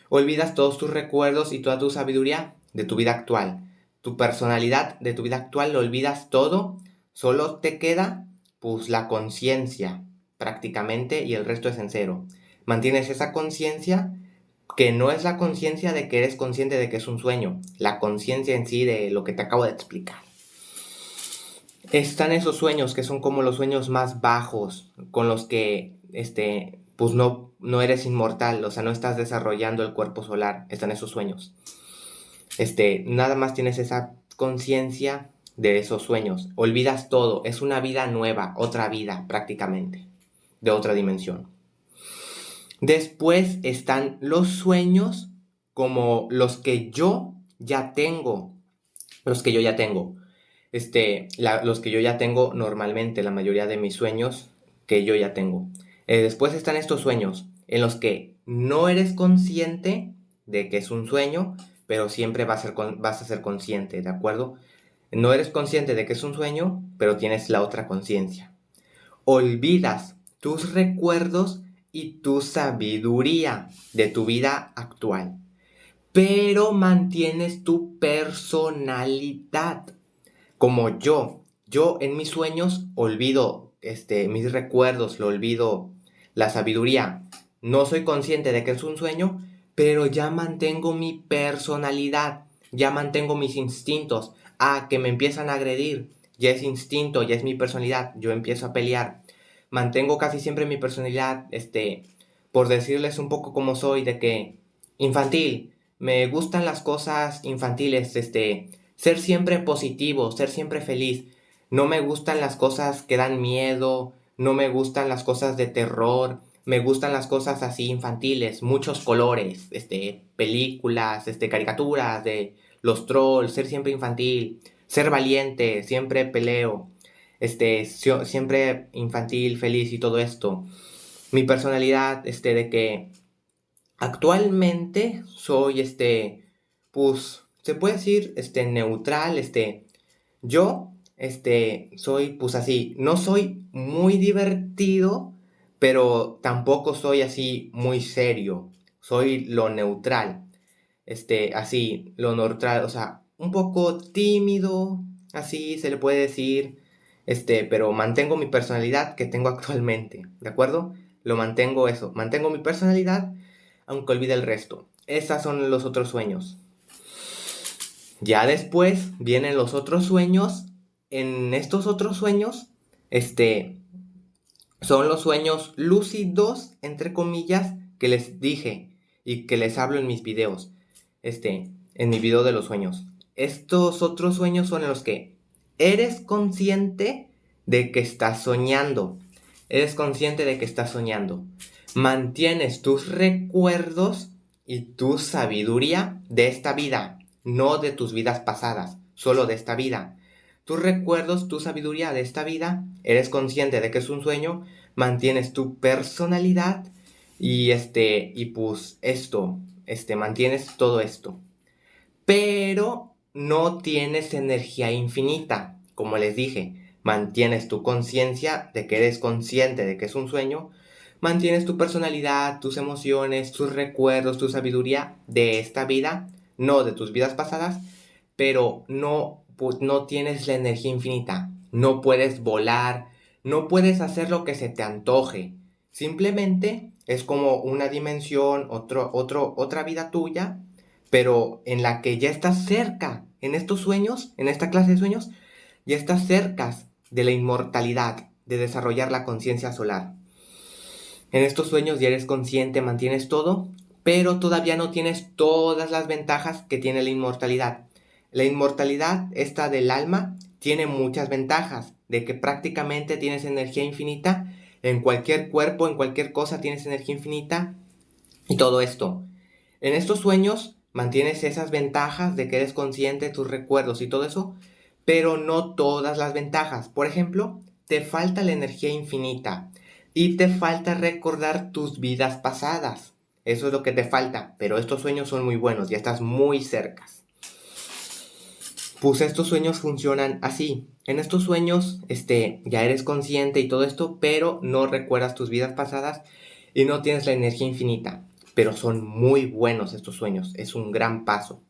Olvidas todos tus recuerdos y toda tu sabiduría de tu vida actual. Tu personalidad de tu vida actual lo olvidas todo. Solo te queda, pues, la conciencia prácticamente y el resto es en cero. Mantienes esa conciencia que no es la conciencia de que eres consciente de que es un sueño, la conciencia en sí de lo que te acabo de explicar. Están esos sueños que son como los sueños más bajos, con los que pues no eres inmortal, o sea, no estás desarrollando el cuerpo solar, están esos sueños. Nada más tienes esa conciencia de esos sueños. Olvidas todo, es una vida nueva, otra vida prácticamente, de otra dimensión. Después están los sueños como los que yo ya tengo. Los que yo ya tengo. Los que yo ya tengo normalmente, la mayoría de mis sueños que yo ya tengo. Después están estos sueños en los que no eres consciente de que es un sueño, pero siempre vas a ser consciente, ¿de acuerdo? No eres consciente de que es un sueño, pero tienes la otra conciencia. Olvidas tus recuerdos y tu sabiduría de tu vida actual, pero mantienes tu personalidad. Como yo en mis sueños olvido mis recuerdos, lo olvido la sabiduría. No soy consciente de que es un sueño, pero ya mantengo mi personalidad, ya mantengo mis instintos. Que me empiezan a agredir, ya es instinto, ya es mi personalidad, yo empiezo a pelear. Mantengo casi siempre mi personalidad, por decirles un poco como soy, de que infantil, me gustan las cosas infantiles, ser siempre positivo, ser siempre feliz. No me gustan las cosas que dan miedo, no me gustan las cosas de terror, me gustan las cosas así infantiles, muchos colores, películas, caricaturas de los trolls, ser siempre infantil, ser valiente, siempre peleo, siempre infantil, feliz y todo esto. Mi personalidad, de que actualmente soy, pues, se puede decir, neutral, yo, soy, pues así, no soy muy divertido, pero tampoco soy así muy serio, soy lo neutral, así, lo neutral, o sea, un poco tímido, así se le puede decir, pero mantengo mi personalidad que tengo actualmente, ¿de acuerdo? Lo mantengo eso, mantengo mi personalidad aunque olvide el resto. Esos son los otros sueños. Ya después vienen los otros sueños. En estos otros sueños, son los sueños lúcidos, entre comillas, que les dije y que les hablo en mis videos. En mi video de los sueños. Estos otros sueños son en los que eres consciente de que estás soñando. Eres consciente de que estás soñando. Mantienes tus recuerdos y tu sabiduría de esta vida, no de tus vidas pasadas, solo de esta vida. Tus recuerdos, tu sabiduría de esta vida, eres consciente de que es un sueño, mantienes tu personalidad y pues mantienes todo esto. Pero no tienes energía infinita, como les dije. Mantienes tu conciencia de que eres consciente de que es un sueño. Mantienes tu personalidad, tus emociones, tus recuerdos, tu sabiduría de esta vida, no de tus vidas pasadas, pero no tienes la energía infinita. No puedes volar, no puedes hacer lo que se te antoje. Simplemente es como una dimensión, otra vida tuya, pero en la que ya estás cerca, en estos sueños, en esta clase de sueños, ya estás cerca de la inmortalidad, de desarrollar la conciencia solar. En estos sueños ya eres consciente, mantienes todo, pero todavía no tienes todas las ventajas que tiene la inmortalidad. La inmortalidad, esta del alma, tiene muchas ventajas, de que prácticamente tienes energía infinita, en cualquier cuerpo, en cualquier cosa tienes energía infinita, y todo esto. En estos sueños mantienes esas ventajas de que eres consciente, tus recuerdos y todo eso, pero no todas las ventajas. Por ejemplo, te falta la energía infinita y te falta recordar tus vidas pasadas. Eso es lo que te falta, pero estos sueños son muy buenos, ya estás muy cerca. Pues estos sueños funcionan así. En estos sueños, ya eres consciente y todo esto, pero no recuerdas tus vidas pasadas y no tienes la energía infinita. Pero son muy buenos estos sueños, es un gran paso.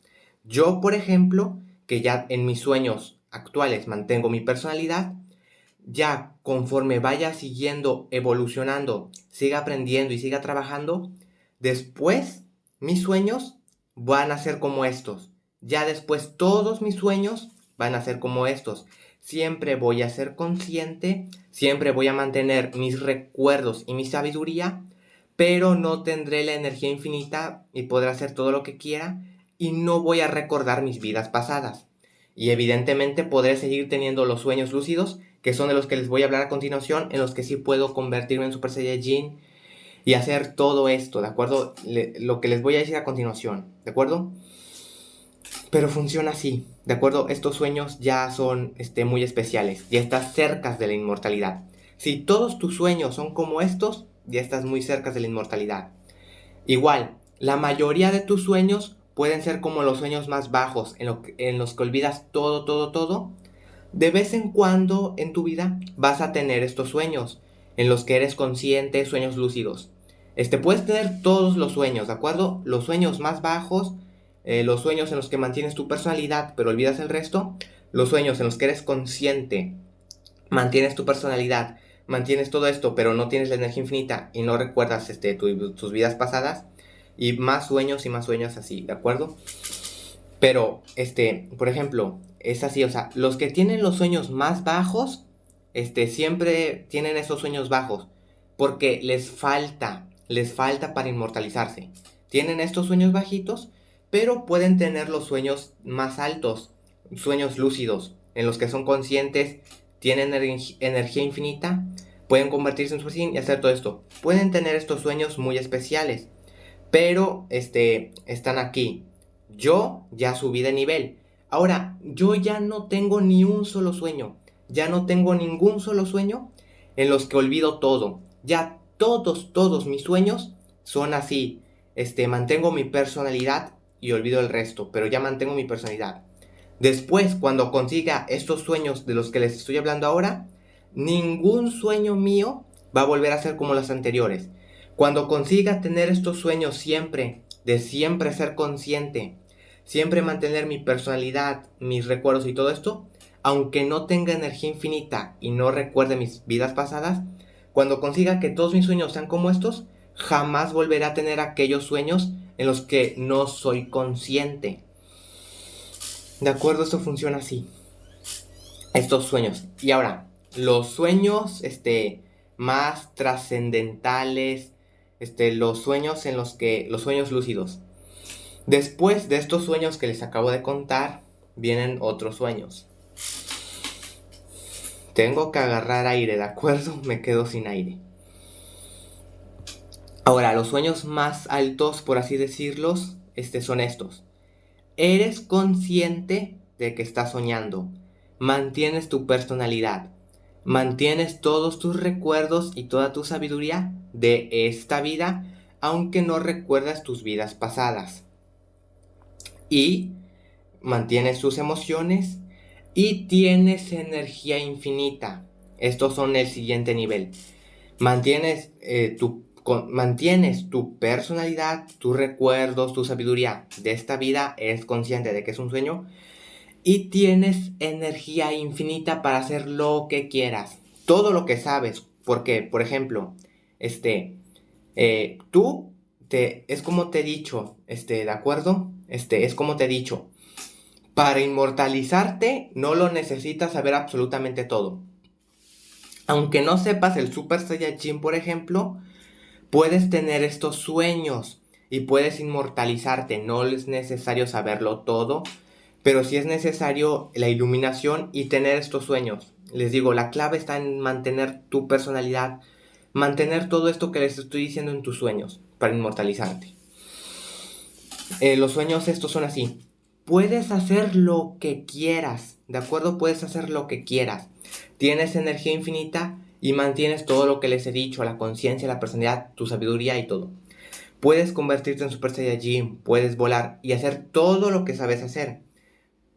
Yo, por ejemplo, que ya en mis sueños actuales mantengo mi personalidad, ya conforme vaya siguiendo evolucionando, siga aprendiendo y siga trabajando, después mis sueños van a ser como estos. Ya después todos mis sueños van a ser como estos. Siempre voy a ser consciente, siempre voy a mantener mis recuerdos y mi sabiduría, pero no tendré la energía infinita y podré hacer todo lo que quiera y no voy a recordar mis vidas pasadas. Y evidentemente podré seguir teniendo los sueños lúcidos, que son de los que les voy a hablar a continuación, en los que sí puedo convertirme en Super Saiyajin y hacer todo esto, ¿de acuerdo? Lo que les voy a decir a continuación, ¿de acuerdo? Pero funciona así, ¿de acuerdo? Estos sueños ya son muy especiales, ya estás cerca de la inmortalidad. Si todos tus sueños son como estos, ya estás muy cerca de la inmortalidad. Igual, la mayoría de tus sueños pueden ser como los sueños más bajos, en los que olvidas todo, todo, todo. De vez en cuando en tu vida vas a tener estos sueños, en los que eres consciente, sueños lúcidos. Puedes tener todos los sueños, ¿de acuerdo? Los sueños más bajos, los sueños en los que mantienes tu personalidad, pero olvidas el resto. Los sueños en los que eres consciente, mantienes tu personalidad, mantienes todo esto, pero no tienes la energía infinita y no recuerdas tus vidas pasadas. Y más sueños así, ¿de acuerdo? Pero, por ejemplo, es así, o sea, los que tienen los sueños más bajos, siempre tienen esos sueños bajos, porque les falta para inmortalizarse. Tienen estos sueños bajitos, pero pueden tener los sueños más altos, sueños lúcidos, en los que son conscientes, tienen energía infinita, pueden convertirse en Super Saiyan y hacer todo esto. Pueden tener estos sueños muy especiales, pero, están aquí. Yo ya subí de nivel. Ahora, yo ya no tengo ni un solo sueño. Ya no tengo ningún solo sueño en los que olvido todo. Ya todos mis sueños son así. Mantengo mi personalidad y olvido el resto, pero ya mantengo mi personalidad. Después, cuando consiga estos sueños de los que les estoy hablando ahora, ningún sueño mío va a volver a ser como los anteriores. Cuando consiga tener estos sueños siempre, de siempre ser consciente, siempre mantener mi personalidad, mis recuerdos y todo esto, aunque no tenga energía infinita y no recuerde mis vidas pasadas, cuando consiga que todos mis sueños sean como estos, jamás volveré a tener aquellos sueños en los que no soy consciente. De acuerdo, esto funciona así. Estos sueños. Y ahora, los sueños, más trascendentales, los sueños los sueños lúcidos. Después de estos sueños que les acabo de contar, vienen otros sueños. Tengo que agarrar aire, ¿de acuerdo? Me quedo sin aire. Ahora, los sueños más altos, por así decirlos, son estos. Eres consciente de que estás soñando. Mantienes tu personalidad. Mantienes todos tus recuerdos y toda tu sabiduría de esta vida, aunque no recuerdas tus vidas pasadas. Y mantienes tus emociones y tienes energía infinita. Estos son el siguiente nivel. Mantienes tu personalidad, tus recuerdos, tu sabiduría de esta vida, eres consciente de que es un sueño y tienes energía infinita para hacer lo que quieras, todo lo que sabes, porque, por ejemplo, es como te he dicho, ¿de acuerdo? Es como te he dicho, para inmortalizarte no lo necesitas saber absolutamente todo. Aunque no sepas el Super Saiyajin, por ejemplo, puedes tener estos sueños y puedes inmortalizarte. No es necesario saberlo todo, pero sí es necesario la iluminación y tener estos sueños. Les digo, la clave está en mantener tu personalidad, mantener todo esto que les estoy diciendo en tus sueños para inmortalizarte. Los sueños estos son así. Puedes hacer lo que quieras, ¿de acuerdo? Puedes hacer lo que quieras. Tienes energía infinita y mantienes todo lo que les he dicho, la conciencia, la personalidad, tu sabiduría y todo. Puedes convertirte en Super Saiyajin, puedes volar y hacer todo lo que sabes hacer.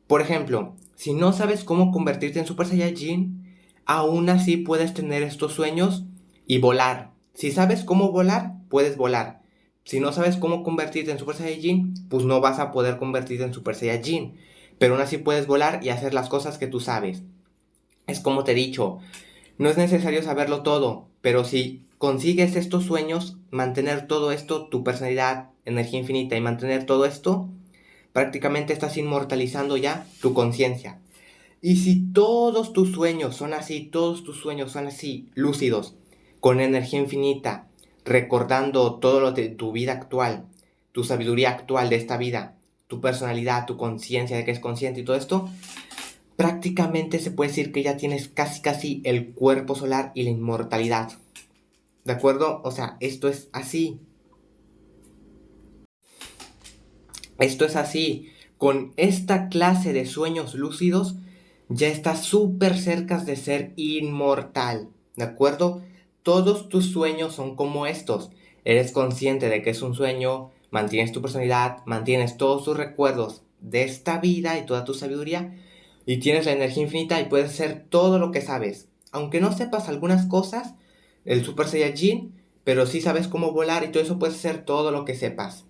Por ejemplo, si no sabes cómo convertirte en Super Saiyajin, aún así puedes tener estos sueños y volar. Si sabes cómo volar, puedes volar. Si no sabes cómo convertirte en Super Saiyajin, pues no vas a poder convertirte en Super Saiyajin. Pero aún así puedes volar y hacer las cosas que tú sabes. Es como te he dicho, no es necesario saberlo todo, pero si consigues estos sueños, mantener todo esto, tu personalidad, energía infinita y mantener todo esto, prácticamente estás inmortalizando ya tu conciencia. Y si todos tus sueños son así, lúcidos, con energía infinita, recordando todo lo de tu vida actual, tu sabiduría actual de esta vida, tu personalidad, tu conciencia de que es consciente y todo esto, prácticamente se puede decir que ya tienes casi el cuerpo solar y la inmortalidad. ¿De acuerdo? O sea, esto es así. Esto es así. Con esta clase de sueños lúcidos, ya estás súper cerca de ser inmortal. ¿De acuerdo? Todos tus sueños son como estos. Eres consciente de que es un sueño, mantienes tu personalidad, mantienes todos tus recuerdos de esta vida y toda tu sabiduría, y tienes la energía infinita y puedes hacer todo lo que sabes. Aunque no sepas algunas cosas, el Super Saiyajin, pero sí sabes cómo volar y todo eso puedes hacer todo lo que sepas.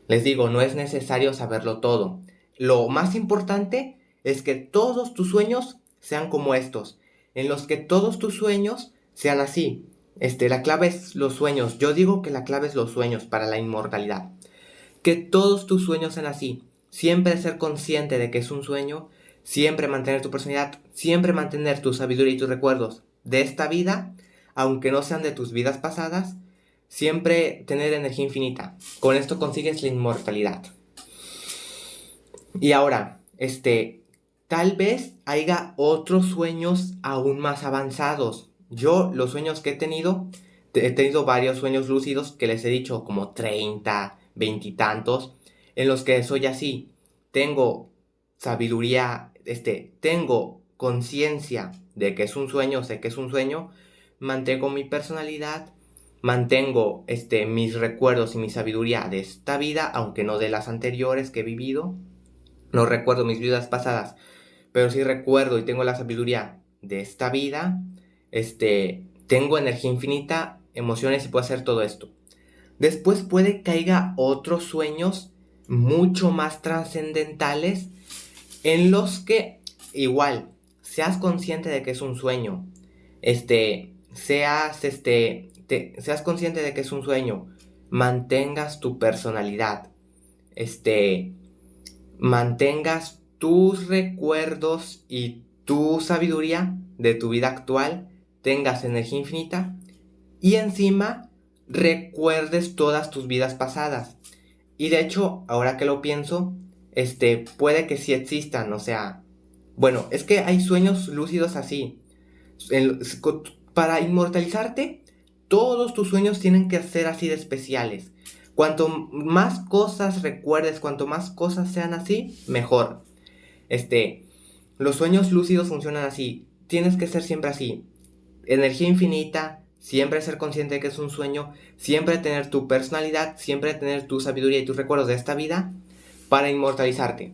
Les digo, no es necesario saberlo todo. Lo más importante es que todos tus sueños sean como estos, en los que todos tus sueños sean así. La clave es los sueños. Yo digo que la clave es los sueños para la inmortalidad. Que todos tus sueños sean así. Siempre ser consciente de que es un sueño, siempre mantener tu personalidad, siempre mantener tu sabiduría y tus recuerdos de esta vida, aunque no sean de tus vidas pasadas, siempre tener energía infinita. Con esto consigues la inmortalidad. Y ahora, tal vez haya otros sueños aún más avanzados. Yo, los sueños que he tenido varios sueños lúcidos que les he dicho, como 30, 20 y tantos, en los que soy así. Tengo sabiduría, tengo conciencia de que es un sueño, sé que es un sueño, mantengo mi personalidad, mantengo mis recuerdos y mi sabiduría de esta vida, aunque no de las anteriores que he vivido. No recuerdo mis vidas pasadas, pero sí recuerdo y tengo la sabiduría de esta vida. Tengo energía infinita, emociones y puedo hacer todo esto. Después puede que haya otros sueños mucho más trascendentales en los que igual seas consciente de que es un sueño. Seas consciente de que es un sueño. Mantengas tu personalidad. Mantengas tus recuerdos y tu sabiduría de tu vida actual, tengas energía infinita y encima recuerdes todas tus vidas pasadas. Y de hecho, ahora que lo pienso, puede que sí existan, o sea, bueno, es que hay sueños lúcidos así. Para inmortalizarte, todos tus sueños tienen que ser así de especiales. Cuanto más cosas recuerdes, cuanto más cosas sean así, mejor. Los sueños lúcidos funcionan así. Tienes que ser siempre así. Energía infinita, siempre ser consciente de que es un sueño, siempre tener tu personalidad, siempre tener tu sabiduría y tus recuerdos de esta vida para inmortalizarte.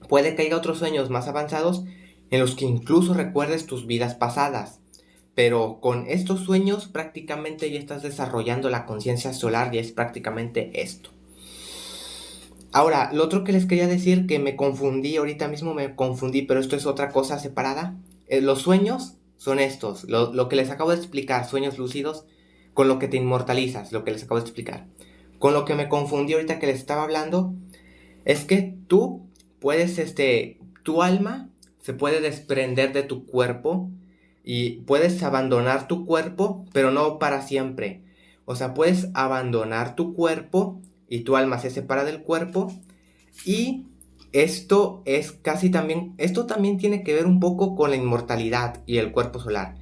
Puede que haya otros sueños más avanzados en los que incluso recuerdes tus vidas pasadas. Pero con estos sueños prácticamente ya estás desarrollando la conciencia solar y es prácticamente esto. Ahora, lo otro que les quería decir, que me confundí, ahorita mismo me confundí, pero esto es otra cosa separada. Los sueños son estos, lo que les acabo de explicar, sueños lúcidos, con lo que te inmortalizas, lo que les acabo de explicar. Con lo que me confundí ahorita que les estaba hablando, es que tú puedes, tu alma se puede desprender de tu cuerpo y puedes abandonar tu cuerpo, pero no para siempre. O sea, puedes abandonar tu cuerpo y tu alma se separa del cuerpo y esto también tiene que ver un poco con la inmortalidad y el cuerpo solar.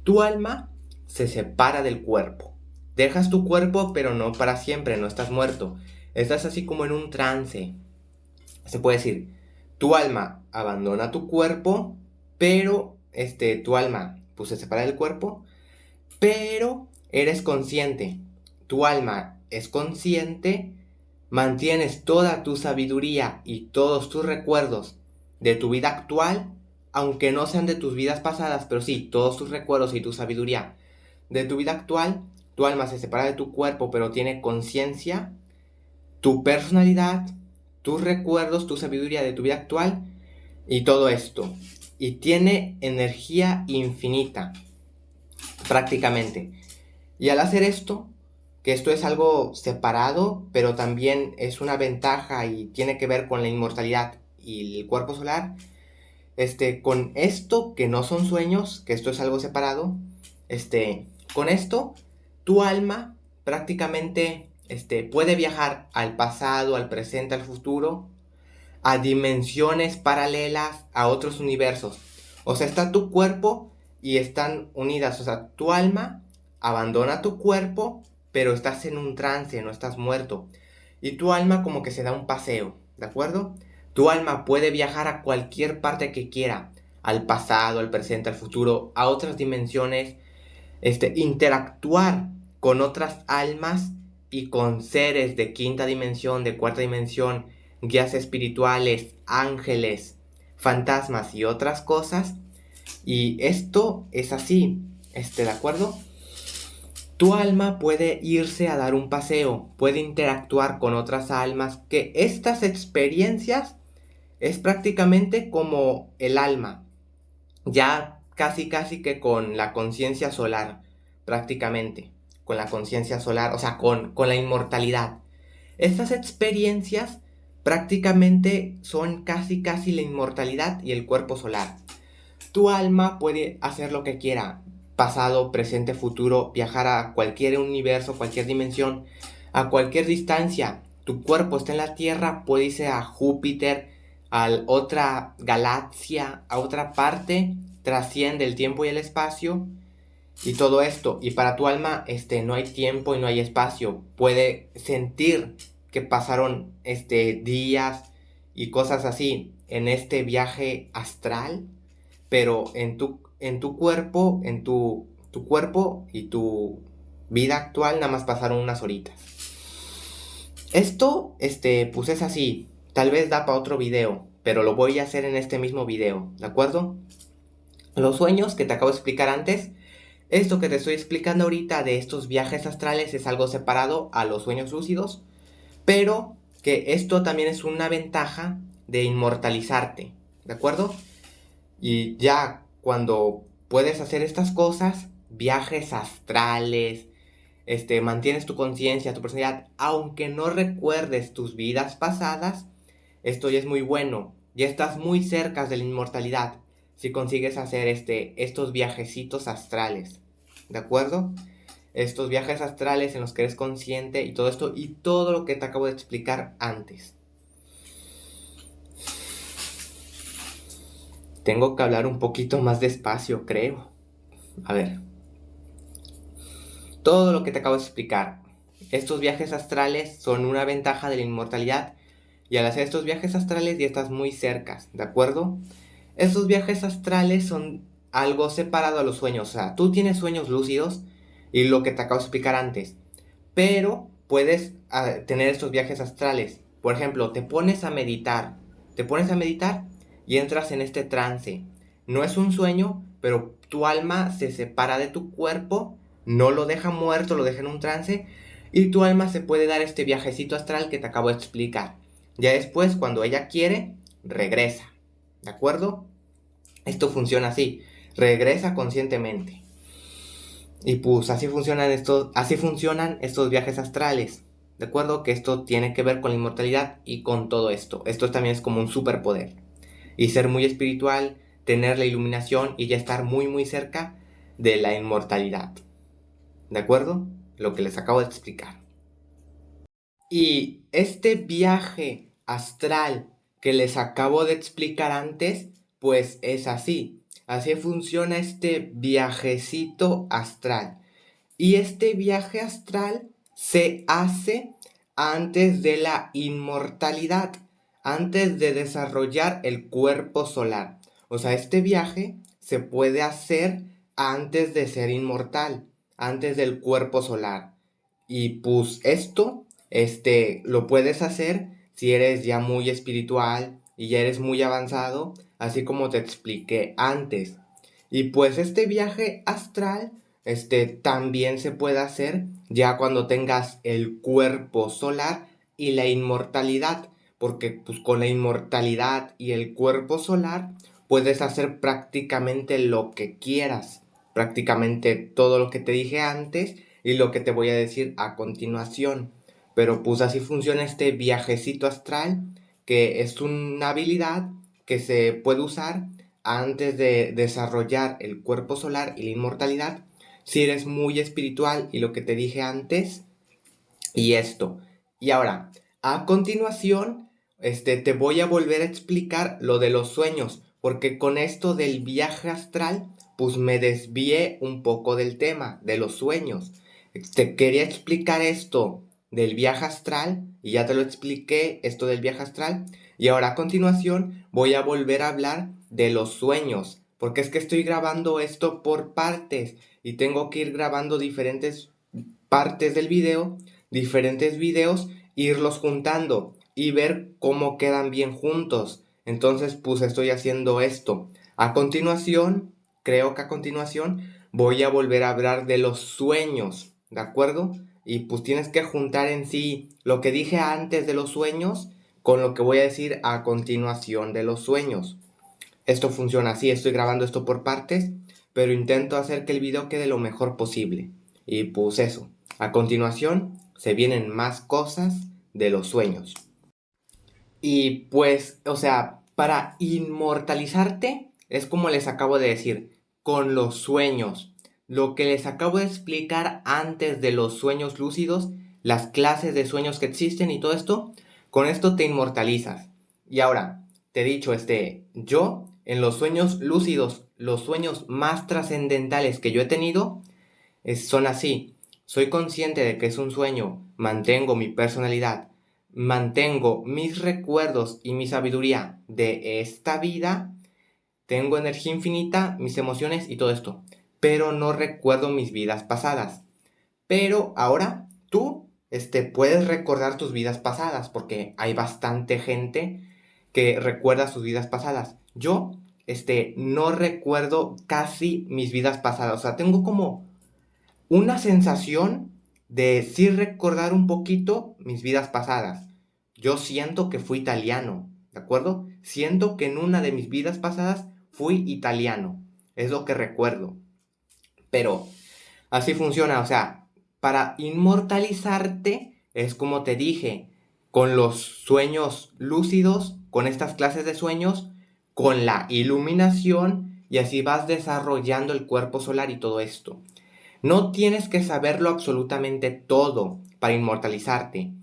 Tu alma se separa del cuerpo. Dejas tu cuerpo, pero no para siempre, no estás muerto. Estás así como en un trance. Se puede decir, tu alma abandona tu cuerpo, pero tu alma pues se separa del cuerpo, pero eres consciente. Tu alma es consciente, mantienes toda tu sabiduría y todos tus recuerdos de tu vida actual, aunque no sean de tus vidas pasadas, pero sí, todos tus recuerdos y tu sabiduría de tu vida actual. Tu alma se separa de tu cuerpo, pero tiene conciencia, tu personalidad, tus recuerdos, tu sabiduría de tu vida actual y todo esto. Y tiene energía infinita, prácticamente. Y al hacer esto, que esto es algo separado, pero también es una ventaja y tiene que ver con la inmortalidad y el cuerpo solar, con esto que no son sueños, que esto es algo separado, con esto, tu alma prácticamente puede viajar al pasado, al presente, al futuro, a dimensiones paralelas, a otros universos. O sea, está tu cuerpo y están unidas. O sea, tu alma abandona tu cuerpo, pero estás en un trance, no estás muerto. Y tu alma como que se da un paseo, ¿de acuerdo? Tu alma puede viajar a cualquier parte que quiera, al pasado, al presente, al futuro, a otras dimensiones, interactuar con otras almas y con seres de quinta dimensión, de cuarta dimensión, guías espirituales, ángeles, fantasmas y otras cosas. Y esto es así, ¿de acuerdo? Tu alma puede irse a dar un paseo, puede interactuar con otras almas, que estas experiencias es prácticamente como el alma, ya casi casi que con la conciencia solar, prácticamente, con la conciencia solar, o sea, con la inmortalidad. Estas experiencias prácticamente son casi casi la inmortalidad y el cuerpo solar. Tu alma puede hacer lo que quiera, pasado, presente, futuro, viajar a cualquier universo, cualquier dimensión, a cualquier distancia. Tu cuerpo está en la Tierra, puede irse a Júpiter, a otra galaxia, a otra parte, trasciende el tiempo y el espacio y todo esto. Y para tu alma, no hay tiempo y no hay espacio. Puede sentir que pasaron, días y cosas así en este viaje astral, pero en tu cuerpo, tu cuerpo y tu vida actual nada más pasaron unas horitas. Esto, pues es así. Tal vez da para otro video, pero lo voy a hacer en este mismo video, ¿de acuerdo? Los sueños que te acabo de explicar antes, esto que te estoy explicando ahorita de estos viajes astrales es algo separado a los sueños lúcidos, pero que esto también es una ventaja de inmortalizarte, ¿de acuerdo? Y ya cuando puedes hacer estas cosas, viajes astrales, mantienes tu conciencia, tu personalidad, aunque no recuerdes tus vidas pasadas, esto ya es muy bueno. Ya estás muy cerca de la inmortalidad si consigues hacer estos viajecitos astrales. ¿De acuerdo? Estos viajes astrales en los que eres consciente y todo esto y todo lo que te acabo de explicar antes. Tengo que hablar un poquito más despacio, creo. A ver. Todo lo que te acabo de explicar. Estos viajes astrales son una ventaja de la inmortalidad y al hacer estos viajes astrales ya estás muy cerca, ¿de acuerdo? Estos viajes astrales son algo separado a los sueños. O sea, tú tienes sueños lúcidos y lo que te acabo de explicar antes. Pero puedes tener estos viajes astrales. Por ejemplo, te pones a meditar. Te pones a meditar y entras en este trance. No es un sueño, pero tu alma se separa de tu cuerpo, no lo deja muerto, lo deja en un trance y tu alma se puede dar este viajecito astral que te acabo de explicar. Ya después, cuando ella quiere, regresa. ¿De acuerdo? Esto funciona así. Regresa conscientemente. Y pues así funcionan estos viajes astrales. ¿De acuerdo? Que esto tiene que ver con la inmortalidad y con todo esto. Esto también es como un superpoder. Y ser muy espiritual, tener la iluminación y ya estar muy muy cerca de la inmortalidad. ¿De acuerdo? Lo que les acabo de explicar. Y este viaje astral que les acabo de explicar antes, pues es así. Así funciona este viajecito astral. Y este viaje astral se hace antes de la inmortalidad, antes de desarrollar el cuerpo solar. O sea, este viaje se puede hacer antes de ser inmortal, antes del cuerpo solar. Y pues esto, lo puedes hacer si eres ya muy espiritual y ya eres muy avanzado, así como te expliqué antes. Y pues este viaje astral, también se puede hacer ya cuando tengas el cuerpo solar y la inmortalidad, porque pues con la inmortalidad y el cuerpo solar puedes hacer prácticamente lo que quieras, prácticamente todo lo que te dije antes y lo que te voy a decir a continuación. Pero pues así funciona este viajecito astral, que es una habilidad que se puede usar antes de desarrollar el cuerpo solar y la inmortalidad. Si eres muy espiritual y lo que te dije antes, y esto. Y ahora, a continuación, te voy a volver a explicar lo de los sueños, porque con esto del viaje astral, pues me desvié un poco del tema de los sueños. Te quería explicar esto del viaje astral, y ya te lo expliqué, esto del viaje astral, y ahora a continuación voy a volver a hablar de los sueños, porque es que estoy grabando esto por partes, y tengo que ir grabando diferentes partes del video, diferentes videos, irlos juntando y ver cómo quedan bien juntos. Entonces, pues estoy haciendo esto. A continuación, creo que a continuación voy a volver a hablar de los sueños, ¿de acuerdo? Y pues tienes que juntar en sí lo que dije antes de los sueños con lo que voy a decir a continuación de los sueños. Esto funciona así, estoy grabando esto por partes, pero intento hacer que el video quede lo mejor posible. Y pues eso, a continuación se vienen más cosas de los sueños. Y pues, o sea, para inmortalizarte, es como les acabo de decir, con los sueños. Lo que les acabo de explicar antes de los sueños lúcidos, las clases de sueños que existen y todo esto, con esto te inmortalizas. Y ahora, te he dicho, yo en los sueños lúcidos, los sueños más trascendentales que yo he tenido, son así. Soy consciente de que es un sueño, mantengo mi personalidad, mantengo mis recuerdos y mi sabiduría de esta vida, tengo energía infinita, mis emociones y todo esto, pero no recuerdo mis vidas pasadas. Pero ahora tú, puedes recordar tus vidas pasadas, porque hay bastante gente que recuerda sus vidas pasadas. Yo, no recuerdo casi mis vidas pasadas, o sea, tengo como una sensación de sí recordar un poquito mis vidas pasadas. Yo siento que fui italiano, ¿de acuerdo? Siento que en una de mis vidas pasadas fui italiano. Es lo que recuerdo. Pero así funciona, o sea, para inmortalizarte es como te dije, con los sueños lúcidos, con estas clases de sueños, con la iluminación y así vas desarrollando el cuerpo solar y todo esto. No tienes que saberlo absolutamente todo para inmortalizarte.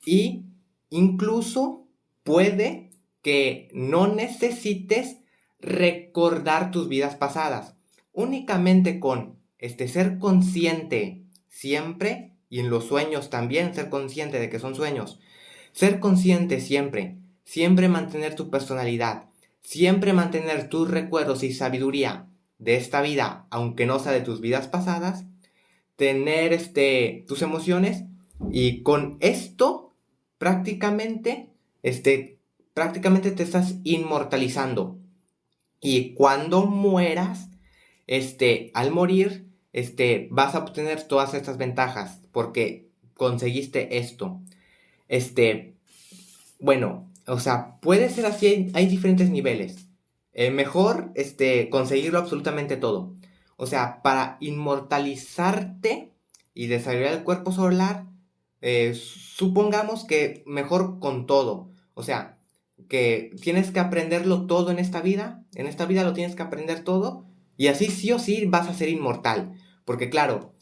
Y incluso puede que no necesites recordar tus vidas pasadas. Únicamente con ser consciente siempre, y en los sueños también ser consciente de que son sueños. Ser consciente siempre, siempre mantener tu personalidad, siempre mantener tus recuerdos y sabiduría de esta vida, aunque no sea de tus vidas pasadas, tener tus emociones y con esto prácticamente, prácticamente te estás inmortalizando. Y cuando mueras, al morir, vas a obtener todas estas ventajas porque conseguiste esto. Este, bueno, o sea, puede ser así, hay diferentes niveles. Mejor, conseguirlo absolutamente todo. O sea, para inmortalizarte y desarrollar el cuerpo solar, supongamos que mejor con todo. O sea, que tienes que aprenderlo todo en esta vida lo tienes que aprender todo, y así sí o sí vas a ser inmortal. Porque claro,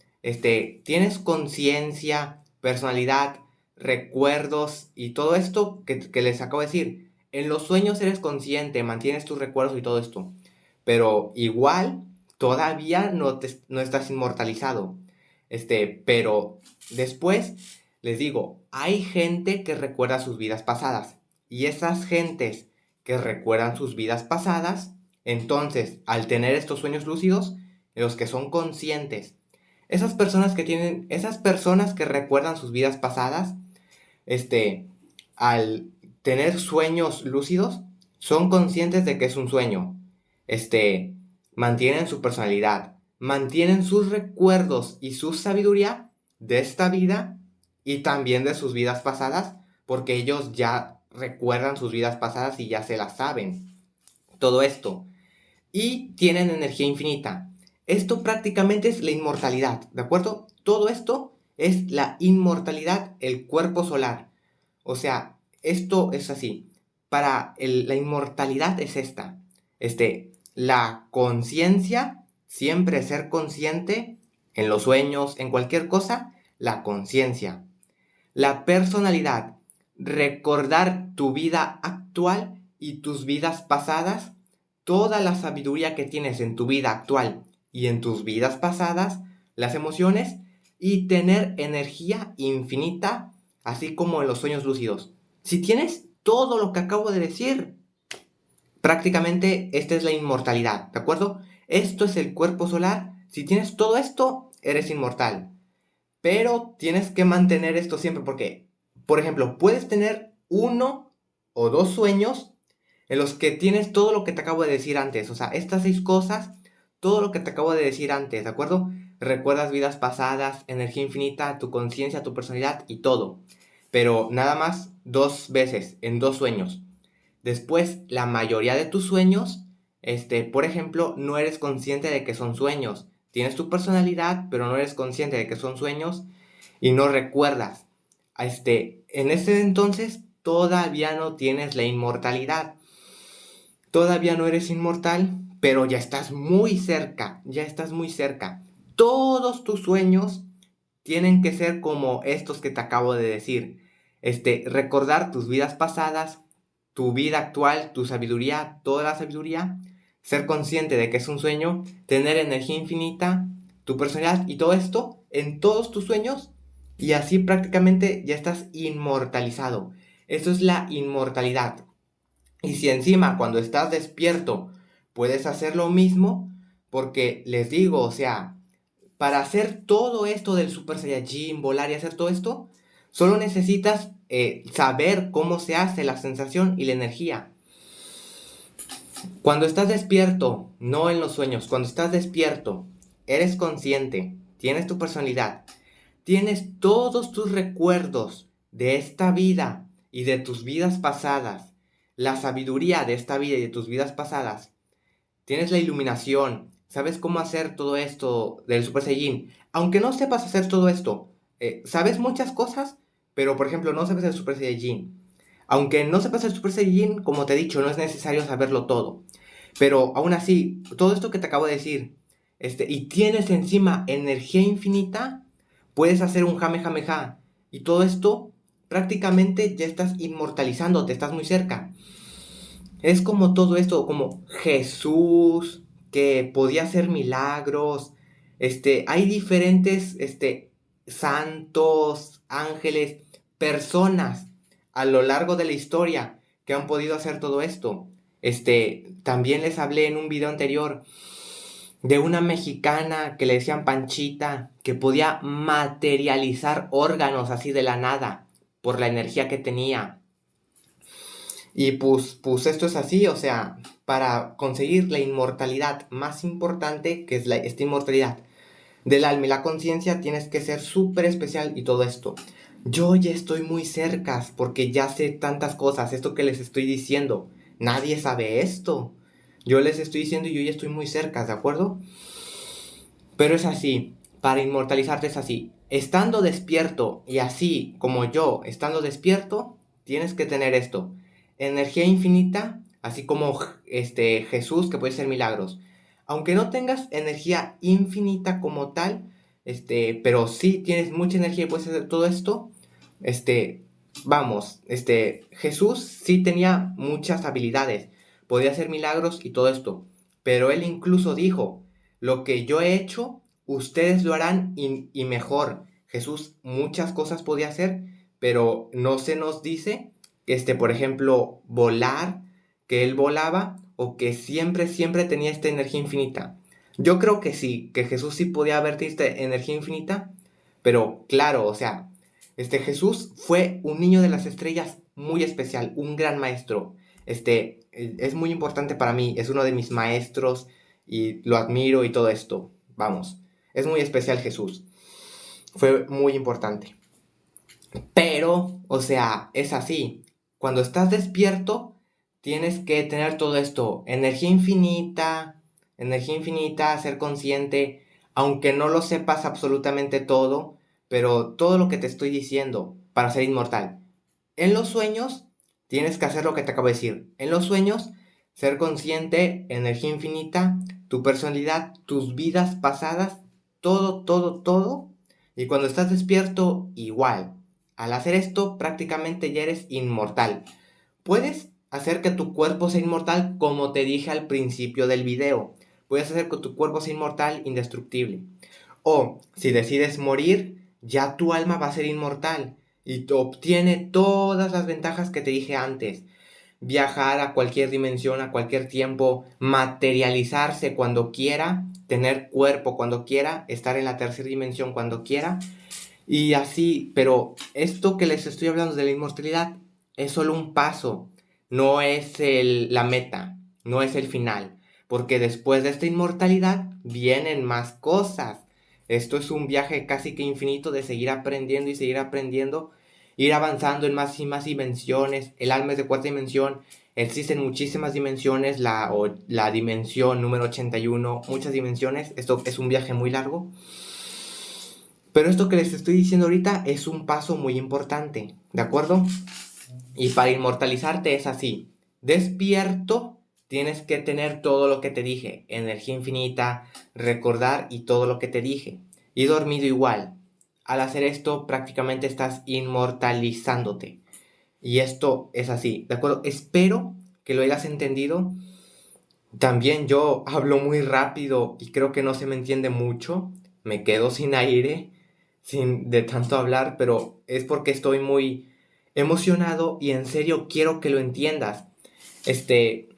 tienes conciencia, personalidad, recuerdos y todo esto que les acabo de decir. En los sueños eres consciente, mantienes tus recuerdos y todo esto. Pero igual todavía no estás inmortalizado. Pero después les digo, hay gente que recuerda sus vidas pasadas. Y esas gentes que recuerdan sus vidas pasadas, entonces, al tener estos sueños lúcidos, los que son conscientes, esas personas que recuerdan sus vidas pasadas, este, al tener sueños lúcidos, son conscientes de que es un sueño. Este, mantienen su personalidad, mantienen sus recuerdos y su sabiduría de esta vida y también de sus vidas pasadas, porque ellos ya recuerdan sus vidas pasadas y ya se las saben. Todo esto. Y tienen energía infinita. Esto prácticamente es la inmortalidad, ¿de acuerdo? Todo esto es la inmortalidad, el cuerpo solar. O sea, esto es así. La inmortalidad es esta. La conciencia, siempre ser consciente, en los sueños, en cualquier cosa, la conciencia. la personalidad, recordar tu vida actual y tus vidas pasadas, toda la sabiduría que tienes en tu vida actual y en tus vidas pasadas, las emociones, y tener energía infinita, así como en los sueños lúcidos. Si tienes todo lo que acabo de decir, prácticamente esta es la inmortalidad, ¿de acuerdo? Esto es el cuerpo solar. Si tienes todo esto, eres inmortal. Pero tienes que mantener esto siempre porque, por ejemplo, puedes tener uno o dos sueños en los que tienes todo lo que te acabo de decir antes. O sea, estas 6 cosas, todo lo que te acabo de decir antes, ¿de acuerdo? Recuerdas vidas pasadas, energía infinita, tu conciencia, tu personalidad y todo. Pero nada más 2 veces, en 2 sueños. Después, la mayoría de tus sueños, por ejemplo, no eres consciente de que son sueños. Tienes tu personalidad, pero no eres consciente de que son sueños y no recuerdas. En ese entonces todavía no tienes la inmortalidad. Todavía no eres inmortal, pero ya estás muy cerca, ya estás muy cerca. Todos tus sueños tienen que ser como estos que te acabo de decir. Recordar tus vidas pasadas, tu vida actual, tu sabiduría, toda la sabiduría, ser consciente de que es un sueño, tener energía infinita, tu personalidad y todo esto en todos tus sueños y así prácticamente ya estás inmortalizado. Eso es la inmortalidad. Y si encima cuando estás despierto puedes hacer lo mismo, porque les digo, o sea, para hacer todo esto del Super Saiyajin, volar y hacer todo esto, solo necesitas saber cómo se hace la sensación y la energía. Cuando estás despierto, no en los sueños, cuando estás despierto, eres consciente, tienes tu personalidad, tienes todos tus recuerdos de esta vida y de tus vidas pasadas, la sabiduría de esta vida y de tus vidas pasadas, tienes la iluminación, sabes cómo hacer todo esto del Super Saiyajin. Aunque no sepas hacer todo esto, sabes muchas cosas, pero por ejemplo no sabes el Super Saiyajin. Aunque no sepas el Super Saiyajin, como te he dicho, no es necesario saberlo todo. Pero aún así, todo esto que te acabo de decir, y tienes encima energía infinita, puedes hacer un Jamejameja. Y todo esto, prácticamente ya estás inmortalizándote, estás muy cerca. Es como todo esto, como Jesús, que podía hacer milagros. Hay diferentes, santos, ángeles, personas a lo largo de la historia que han podido hacer todo esto. También les hablé en un video anterior de una mexicana que le decían Panchita, que podía materializar órganos así de la nada por la energía que tenía. Y pues esto es así, o sea, para conseguir la inmortalidad más importante, que es esta inmortalidad del alma y la conciencia, tienes que ser súper especial y todo esto. Yo ya estoy muy cerca porque ya sé tantas cosas, esto que les estoy diciendo. Nadie sabe esto. Yo les estoy diciendo y yo ya estoy muy cerca, ¿de acuerdo? Pero es así, para inmortalizarte es así. Estando despierto y así como yo, estando despierto, tienes que tener esto. Energía infinita, así como Jesús que puede hacer milagros. Aunque no tengas energía infinita como tal, pero sí tienes mucha energía y puedes hacer todo esto, vamos, Jesús sí tenía muchas habilidades, podía hacer milagros y todo esto, pero él incluso dijo, lo que yo he hecho, ustedes lo harán y mejor. Jesús muchas cosas podía hacer, pero no se nos dice que, por ejemplo, volar, que él volaba o que siempre, siempre tenía esta energía infinita. Yo creo que sí, que Jesús sí podía haber esta energía infinita, pero claro, o sea, Jesús fue un niño de las estrellas muy especial, un gran maestro. Es muy importante para mí, es uno de mis maestros y lo admiro y todo esto. Vamos, es muy especial Jesús. Fue muy importante. Pero, o sea, es así. Cuando estás despierto, tienes que tener todo esto. Energía infinita, ser consciente, aunque no lo sepas absolutamente todo, pero todo lo que te estoy diciendo para ser inmortal. En los sueños, tienes que hacer lo que te acabo de decir. En los sueños, ser consciente, energía infinita, tu personalidad, tus vidas pasadas, todo, todo, todo. Y cuando estás despierto, igual. Al hacer esto, prácticamente ya eres inmortal. Puedes hacer que tu cuerpo sea inmortal como te dije al principio del video. Puedes hacer que tu cuerpo sea inmortal, indestructible. O si decides morir, ya tu alma va a ser inmortal y obtiene todas las ventajas que te dije antes. Viajar a cualquier dimensión, a cualquier tiempo, materializarse cuando quiera, tener cuerpo cuando quiera, estar en la tercera dimensión cuando quiera. Y así, pero esto que les estoy hablando de la inmortalidad es solo un paso, no es la meta, no es el final, porque después de esta inmortalidad vienen más cosas. Esto es un viaje casi que infinito de seguir aprendiendo y seguir aprendiendo, ir avanzando en más y más dimensiones. El alma es de cuarta dimensión, existen muchísimas dimensiones, la dimensión número 81, muchas dimensiones. Esto es un viaje muy largo. Pero esto que les estoy diciendo ahorita es un paso muy importante, ¿de acuerdo? Y para inmortalizarte es así. Despierto, tienes que tener todo lo que te dije. Energía infinita, recordar y todo lo que te dije. Y dormido igual. Al hacer esto prácticamente estás inmortalizándote. Y esto es así, ¿de acuerdo? Espero que lo hayas entendido. También yo hablo muy rápido y creo que no se me entiende mucho. Me quedo sin aire, sin de tanto hablar, pero es porque estoy muy emocionado y en serio quiero que lo entiendas. Este,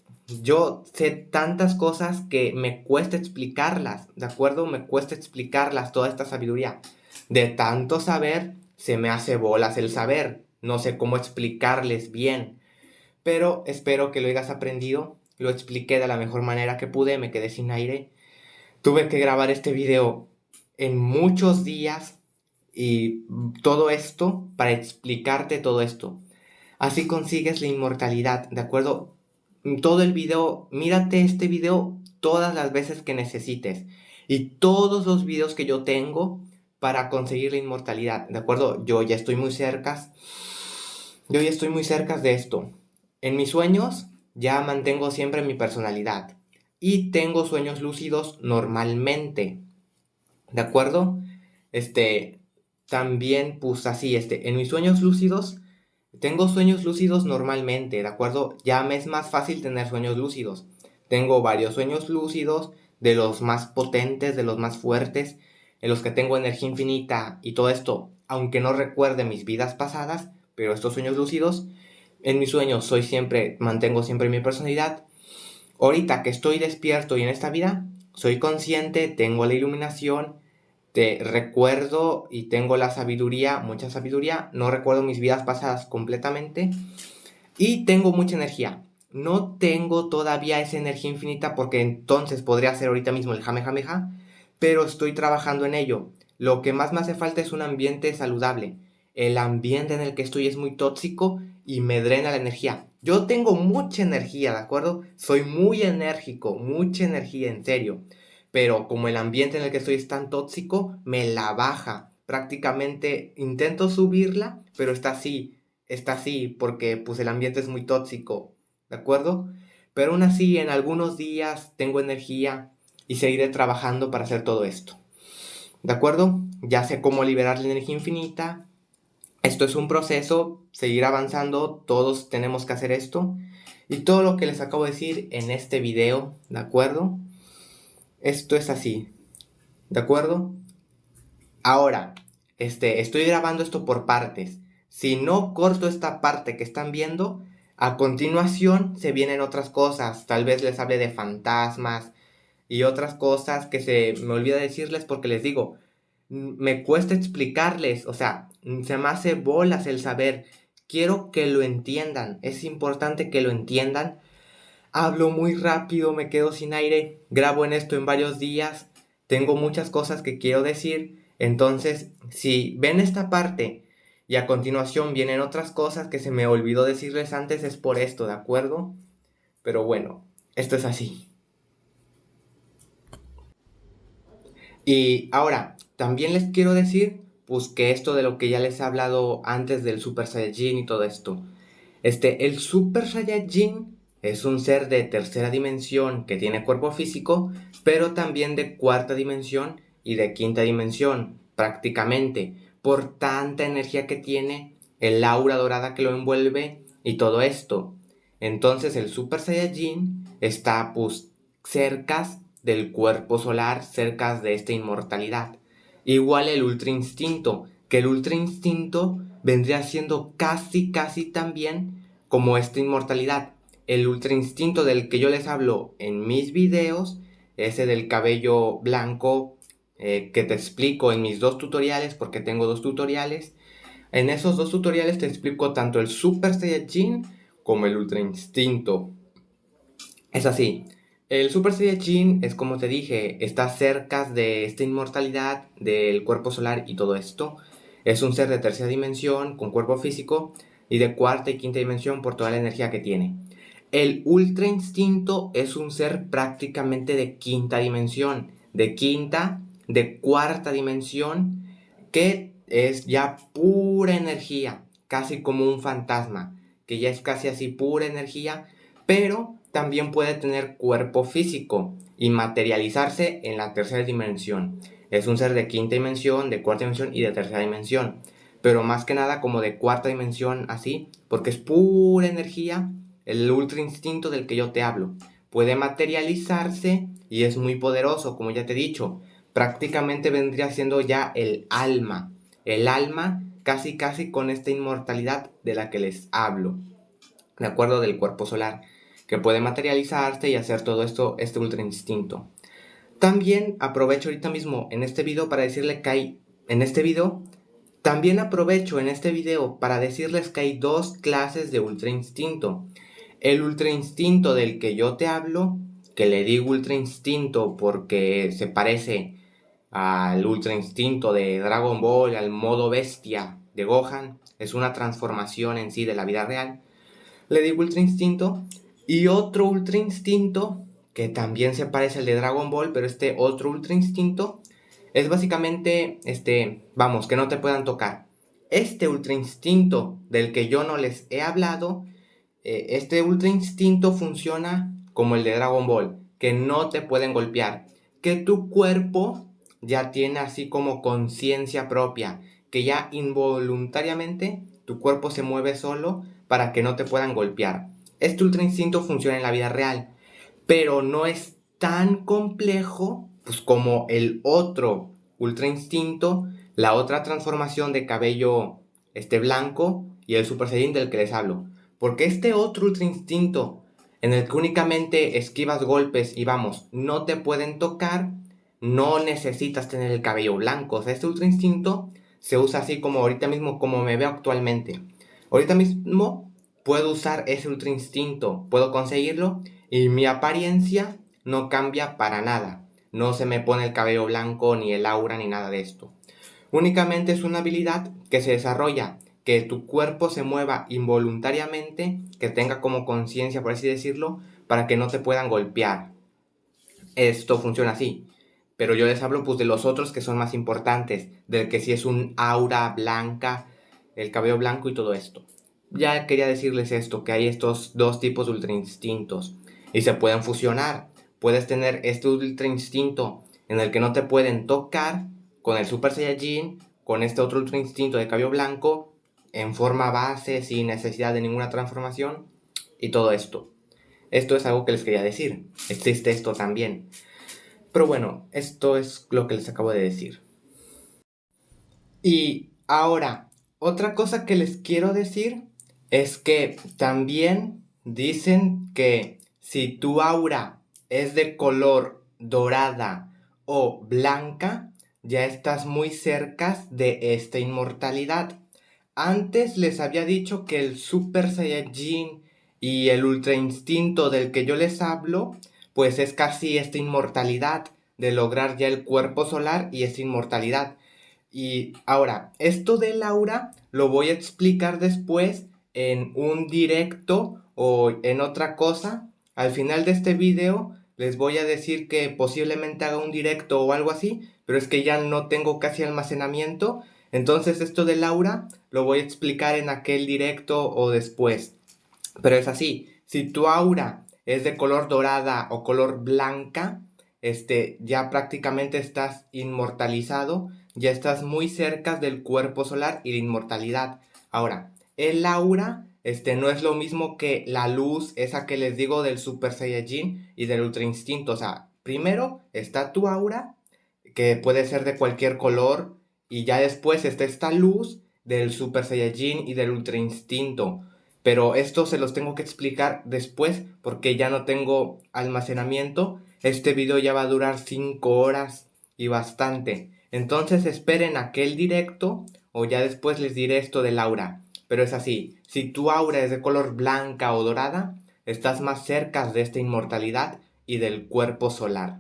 yo sé tantas cosas que me cuesta explicarlas, ¿de acuerdo? Me cuesta explicarlas, toda esta sabiduría. De tanto saber, se me hace bolas el saber. No sé cómo explicarles bien, pero espero que lo hayas aprendido. Lo expliqué de la mejor manera que pude, me quedé sin aire. Tuve que grabar este video en muchos días y todo esto para explicarte todo esto. Así consigues la inmortalidad, ¿de acuerdo? Todo el video, mírate este video todas las veces que necesites. Y todos los videos que yo tengo para conseguir la inmortalidad, ¿de acuerdo? Yo ya estoy muy cerca de esto. En mis sueños ya mantengo siempre mi personalidad. Y tengo sueños lúcidos normalmente. ¿De acuerdo? Este, también, pues así, en mis sueños lúcidos, tengo sueños lúcidos normalmente, ¿de acuerdo? Ya me es más fácil tener sueños lúcidos. Tengo varios sueños lúcidos, de los más potentes, de los más fuertes, en los que tengo energía infinita y todo esto, aunque no recuerde mis vidas pasadas, pero estos sueños lúcidos, en mis sueños mantengo siempre mi personalidad. Ahorita que estoy despierto y en esta vida, soy consciente, tengo la iluminación, te recuerdo y tengo la sabiduría, mucha sabiduría, no recuerdo mis vidas pasadas completamente y tengo mucha energía. No tengo todavía esa energía infinita porque entonces podría hacer ahorita mismo el Jamejameja, pero estoy trabajando en ello. Lo que más me hace falta es un ambiente saludable. El ambiente en el que estoy es muy tóxico y me drena la energía. Yo tengo mucha energía, ¿de acuerdo? Soy muy enérgico, mucha energía, en serio. Pero como el ambiente en el que estoy es tan tóxico, me la baja. Prácticamente intento subirla, pero está así porque pues el ambiente es muy tóxico, ¿de acuerdo? Pero aún así, en algunos días tengo energía y seguiré trabajando para hacer todo esto, ¿de acuerdo? Ya sé cómo liberar la energía infinita. Esto es un proceso, seguir avanzando, todos tenemos que hacer esto. Y todo lo que les acabo de decir en este video, ¿de acuerdo? Esto es así, ¿de acuerdo? Ahora, estoy grabando esto por partes. Si no corto esta parte que están viendo, a continuación se vienen otras cosas. Tal vez les hable de fantasmas y otras cosas que se me olvida decirles porque les digo, me cuesta explicarles, o sea, se me hace bolas el saber. Quiero que lo entiendan, es importante que lo entiendan. Hablo muy rápido, me quedo sin aire, grabo en esto en varios días, tengo muchas cosas que quiero decir, entonces si ven esta parte y a continuación vienen otras cosas que se me olvidó decirles antes es por esto, ¿de acuerdo? Pero bueno, esto es así. Y ahora, también les quiero decir, pues que esto de lo que ya les he hablado antes del Super Saiyajin y todo esto, el Super Saiyajin es un ser de tercera dimensión que tiene cuerpo físico, pero también de cuarta dimensión y de quinta dimensión, prácticamente. por tanta energía que tiene, el aura dorada que lo envuelve y todo esto. Entonces el Super Saiyajin está pues cerca del cuerpo solar, cerca de esta inmortalidad. Igual el Ultra Instinto, que el Ultra Instinto vendría siendo casi también como esta inmortalidad. El Ultra Instinto del que yo les hablo en mis videos, ese del cabello blanco, que te explico en mis dos tutoriales, porque tengo dos tutoriales. En esos dos tutoriales te explico tanto el Super Saiyajin como el Ultra Instinto. Es así, el Super Saiyajin es como te dije, está cerca de esta inmortalidad del cuerpo solar y todo esto. Es un ser de tercera dimensión con cuerpo físico y de cuarta y quinta dimensión por toda la energía que tiene. El Ultra Instinto es un ser prácticamente de quinta dimensión, de cuarta dimensión, que es ya pura energía, casi como un fantasma, que ya es casi así pura energía, pero también puede tener cuerpo físico y materializarse en la tercera dimensión. Es un ser de quinta dimensión, de cuarta dimensión y de tercera dimensión, pero más que nada como de cuarta dimensión así, porque es pura energía. El ultra instinto del que yo te hablo puede materializarse y es muy poderoso, como ya te he dicho. Prácticamente vendría siendo ya el alma casi con esta inmortalidad de la que les hablo, de acuerdo del cuerpo solar, que puede materializarse y hacer todo esto, este ultra instinto. También aprovecho ahorita mismo en este video para decirle que hay, en este video, también aprovecho en este video para decirles que hay dos clases de ultra instinto. El ultra instinto del que yo te hablo, que le digo ultra instinto porque se parece al ultra instinto de Dragon Ball, al modo bestia de Gohan, es una transformación en sí de la vida real. Le digo ultra instinto. Y otro ultra instinto, que también se parece al de Dragon Ball, pero este otro ultra instinto es básicamente, vamos, que no te puedan tocar. Este ultra instinto del que yo no les he hablado, este ultra instinto funciona como el de Dragon Ball, que no te pueden golpear, que tu cuerpo ya tiene así como conciencia propia, que ya involuntariamente tu cuerpo se mueve solo para que no te puedan golpear. Este ultra instinto funciona en la vida real, pero no es tan complejo pues, como el otro ultra instinto, la otra transformación de cabello blanco y el Super Saiyan del que les hablo. Porque este otro ultra instinto, en el que únicamente esquivas golpes y vamos, no te pueden tocar, no necesitas tener el cabello blanco. O sea, este ultra instinto se usa así como ahorita mismo, como me veo actualmente. Ahorita mismo puedo usar ese ultra instinto, puedo conseguirlo y mi apariencia no cambia para nada. No se me pone el cabello blanco, ni el aura, ni nada de esto. Únicamente es una habilidad que se desarrolla, que tu cuerpo se mueva involuntariamente, que tenga como conciencia, por así decirlo, para que no te puedan golpear. Esto funciona así. Pero yo les hablo pues de los otros que son más importantes, del que si es un aura blanca, el cabello blanco y todo esto. Ya quería decirles esto, que hay estos dos tipos de ultra instintos y se pueden fusionar. Puedes tener este ultra instinto en el que no te pueden tocar con el Super Saiyajin, con este otro ultra instinto de cabello blanco, en forma base, sin necesidad de ninguna transformación y todo esto. Esto es algo que les quería decir. Existe esto también. Pero bueno, esto es lo que les acabo de decir. Y ahora, otra cosa que les quiero decir es que también dicen que si tu aura es de color dorada o blanca, ya estás muy cerca de esta inmortalidad. Antes les había dicho que el Super Saiyajin y el Ultra Instinto del que yo les hablo, pues es casi esta inmortalidad de lograr ya el cuerpo solar y esta inmortalidad. Y ahora, esto del aura lo voy a explicar después en un directo o en otra cosa. Al final de este video les voy a decir que posiblemente haga un directo o algo así, pero es que ya no tengo casi almacenamiento. Entonces esto del aura lo voy a explicar en aquel directo o después. Pero es así, si tu aura es de color dorada o color blanca, ya prácticamente estás inmortalizado ya estás muy cerca del cuerpo solar y la inmortalidad. Ahora, el aura, no es lo mismo que la luz, esa que les digo del Super Saiyajin y del Ultra Instinto. O sea, primero está tu aura, que puede ser de cualquier color, y ya después está esta luz del Super Saiyajin y del Ultra Instinto. Pero esto se los tengo que explicar después porque ya no tengo almacenamiento. Este video ya va a durar 5 horas y bastante. Entonces esperen aquel directo o ya después les diré esto del aura. Pero es así, si tu aura es de color blanca o dorada, estás más cerca de esta inmortalidad y del cuerpo solar.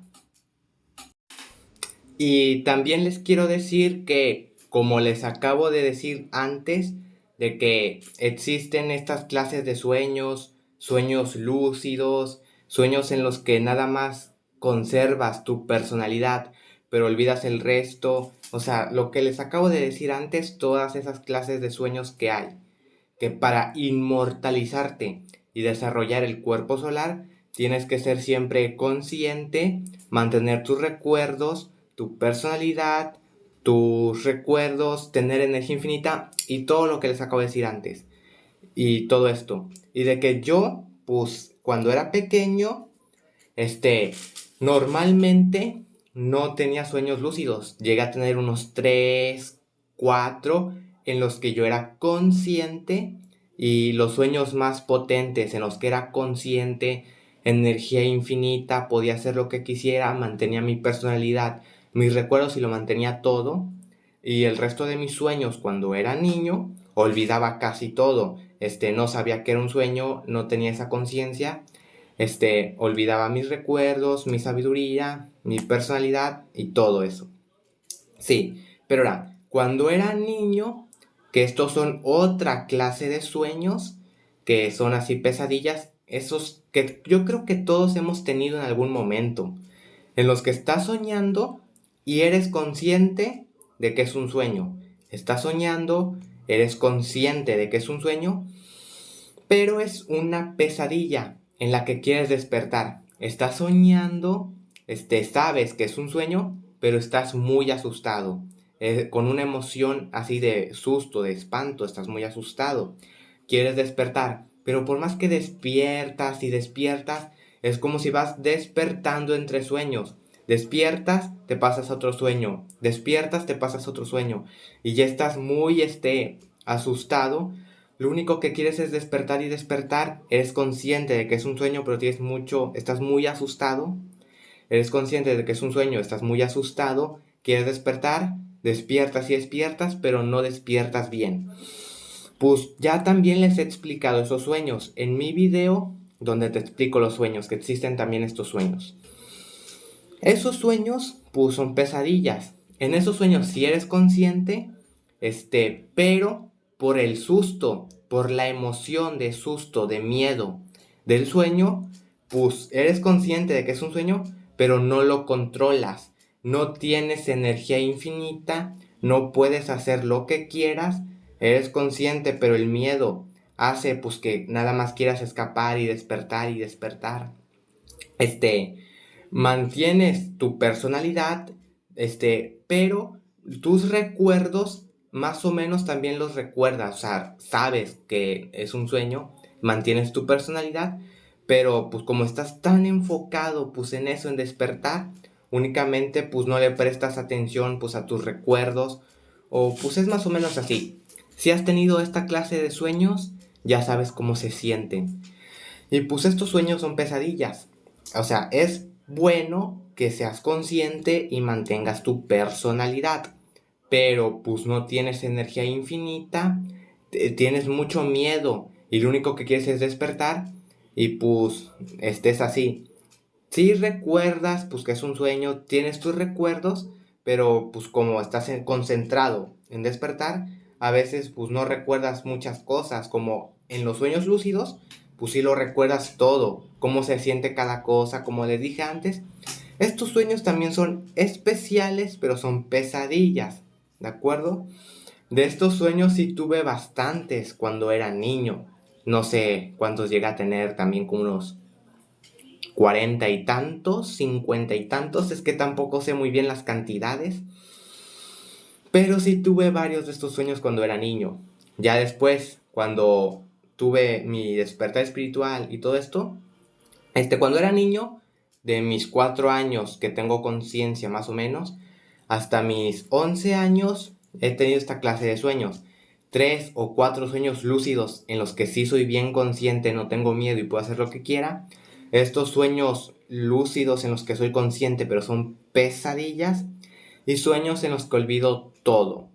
Y también les quiero decir que, como les acabo de decir antes, de que existen estas clases de sueños, sueños lúcidos, sueños en los que nada más conservas tu personalidad, pero olvidas el resto. O sea, lo que les acabo de decir antes, todas esas clases de sueños que hay, que para inmortalizarte y desarrollar el cuerpo solar, tienes que ser siempre consciente, mantener tus recuerdos, tu personalidad, tus recuerdos, tener energía infinita y todo lo que les acabo de decir antes. Y todo esto. Y de que yo, pues, cuando era pequeño, este, normalmente no tenía sueños lúcidos. Llegué a tener unos 3 4 en los que yo era consciente y los sueños más potentes en los que era consciente, energía infinita, podía hacer lo que quisiera, mantenía mi personalidad, mis recuerdos y lo mantenía todo. Y el resto de mis sueños cuando era niño, olvidaba casi todo. No sabía que era un sueño, no tenía esa conciencia, olvidaba mis recuerdos, mi sabiduría, mi personalidad y todo eso. Sí, pero ahora, cuando era niño, que estos son otra clase de sueños, que son así pesadillas, esos que yo creo que todos hemos tenido en algún momento, en los que estás soñando y eres consciente de que es un sueño. Estás soñando, eres consciente de que es un sueño, pero es una pesadilla en la que quieres despertar. Estás soñando, sabes que es un sueño, pero estás muy asustado, con una emoción así de susto, de espanto, estás muy asustado. Quieres despertar, pero por más que despiertas y despiertas, es como si vas despertando entre sueños. Despiertas, te pasas a otro sueño. Despiertas, te pasas a otro sueño. Y ya estás muy, asustado. Lo único que quieres es despertar y despertar. Eres consciente de que es un sueño, pero estás muy asustado. Eres consciente de que es un sueño, estás muy asustado. Quieres despertar, despiertas y despiertas, pero no despiertas bien. Pues ya también les he explicado esos sueños en mi video donde te explico los sueños, que existen también estos sueños. Esos sueños, pues son pesadillas. En esos sueños si eres consciente, pero por el susto, por la emoción de susto, de miedo del sueño, pues eres consciente de que es un sueño, pero no lo controlas. No tienes energía infinita, no puedes hacer lo que quieras, eres consciente, pero el miedo hace pues que nada más quieras escapar y despertar y despertar. Mantienes tu personalidad, pero tus recuerdos más o menos también los recuerdas, o sea, sabes que es un sueño, mantienes tu personalidad, pero pues como estás tan enfocado pues en eso, en despertar, únicamente pues no le prestas atención pues a tus recuerdos, o pues es más o menos así. Si has tenido esta clase de sueños, ya sabes cómo se sienten. Y pues estos sueños son pesadillas. O sea, es bueno que seas consciente y mantengas tu personalidad. Pero pues no tienes energía infinita, tienes mucho miedo y lo único que quieres es despertar y pues estés así. Si recuerdas pues que es un sueño, tienes tus recuerdos, pero pues como estás concentrado en despertar, a veces pues no recuerdas muchas cosas, como en los sueños lúcidos, pues sí lo recuerdas todo, cómo se siente cada cosa, como les dije antes. Estos sueños también son especiales, pero son pesadillas, ¿de acuerdo? De estos sueños sí tuve bastantes cuando era niño. No sé cuántos llegué a tener, también como unos 40 y tantos, 50 y tantos, es que tampoco sé muy bien las cantidades. Pero sí tuve varios de estos sueños cuando era niño. Ya después, cuando tuve mi despertar espiritual y todo esto, cuando era niño, de mis 4 años que tengo conciencia más o menos, hasta mis 11 años he tenido esta clase de sueños. 3 o 4 sueños lúcidos en los que sí soy bien consciente, no tengo miedo y puedo hacer lo que quiera. Estos sueños lúcidos en los que soy consciente pero son pesadillas. Y sueños en los que olvido todo.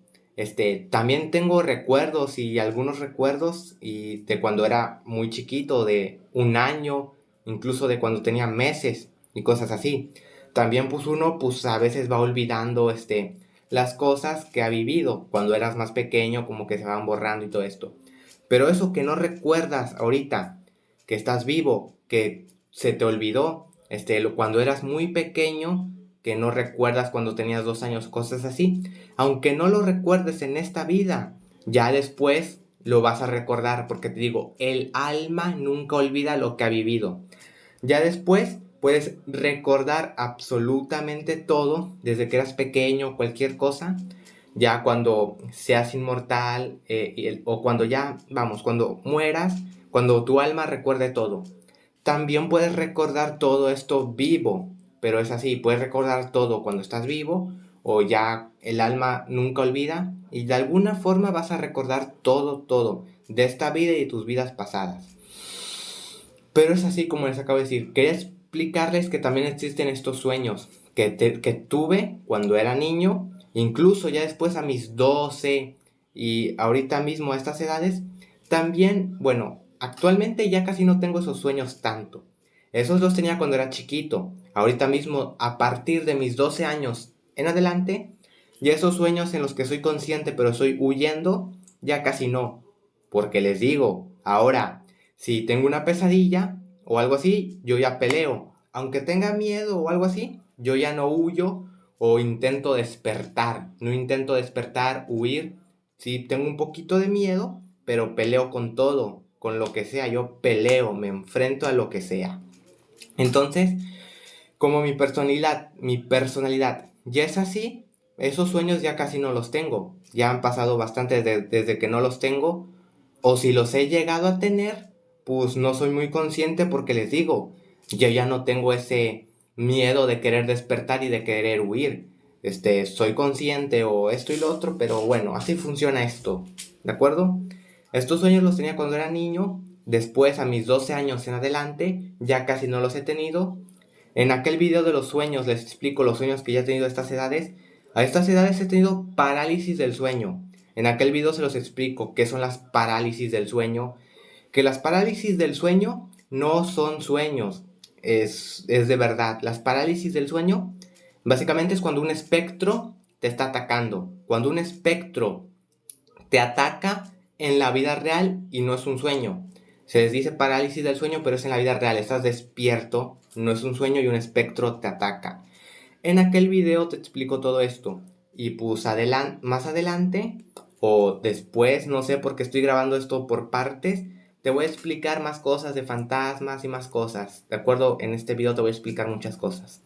También tengo recuerdos y algunos recuerdos y de cuando era muy chiquito, de un año, incluso de cuando tenía meses y cosas así. También pues uno pues a veces va olvidando las cosas que ha vivido cuando eras más pequeño, como que se van borrando y todo esto. Pero eso que no recuerdas ahorita, que estás vivo, que se te olvidó, cuando eras muy pequeño, que no recuerdas cuando tenías 2 años, cosas así, aunque no lo recuerdes en esta vida, ya después lo vas a recordar, porque te digo, el alma nunca olvida lo que ha vivido. Ya después puedes recordar absolutamente todo, desde que eras pequeño, cualquier cosa, ya cuando seas inmortal, o cuando ya, vamos, cuando mueras, cuando tu alma recuerde todo. También puedes recordar todo esto vivo, pero es así, puedes recordar todo cuando estás vivo o ya el alma nunca olvida y de alguna forma vas a recordar todo, todo de esta vida y de tus vidas pasadas. Pero es así como les acabo de decir, quería explicarles que también existen estos sueños que tuve cuando era niño, incluso ya después a mis 12 y ahorita mismo a estas edades, también, bueno, actualmente ya casi no tengo esos sueños tanto. Esos los tenía cuando era chiquito. Ahorita mismo, a partir de mis 12 años en adelante, ya esos sueños en los que soy consciente pero estoy huyendo, ya casi no. Porque les digo, ahora, si tengo una pesadilla o algo así, yo ya peleo. Aunque tenga miedo o algo así, yo ya no huyo o intento despertar. No intento despertar, huir. Sí, tengo un poquito de miedo, pero peleo con todo, con lo que sea. Yo peleo, me enfrento a lo que sea. Entonces, como mi personalidad ya es así, esos sueños ya casi no los tengo. Ya han pasado bastante desde que no los tengo. O si los he llegado a tener, pues no soy muy consciente porque les digo, yo ya no tengo ese miedo de querer despertar y de querer huir. Soy consciente o esto y lo otro, pero bueno, así funciona esto, ¿de acuerdo? Estos sueños los tenía cuando era niño, después a mis 12 años en adelante, ya casi no los he tenido. En aquel video de los sueños les explico los sueños que ya he tenido a estas edades. A estas edades he tenido parálisis del sueño. En aquel video se los explico qué son las parálisis del sueño. Que las parálisis del sueño no son sueños, es de verdad. Las parálisis del sueño básicamente es cuando un espectro te está atacando. Cuando un espectro te ataca en la vida real y no es un sueño. Se les dice parálisis del sueño, pero es en la vida real. Estás despierto, no es un sueño y un espectro te ataca. En aquel video te explico todo esto. Y pues más adelante, o después, no sé, porque estoy grabando esto por partes, te voy a explicar más cosas de fantasmas y más cosas. ¿De acuerdo? En este video te voy a explicar muchas cosas.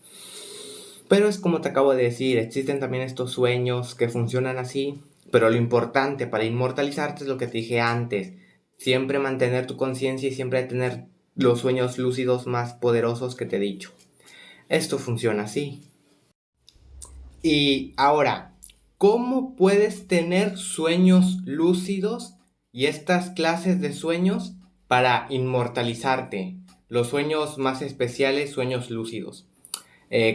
Pero es como te acabo de decir, existen también estos sueños que funcionan así, pero lo importante para inmortalizarte es lo que te dije antes, siempre mantener tu conciencia y siempre tener los sueños lúcidos más poderosos que te he dicho. Esto funciona así. Y ahora, ¿cómo puedes tener sueños lúcidos y estas clases de sueños para inmortalizarte? Los sueños más especiales, sueños lúcidos.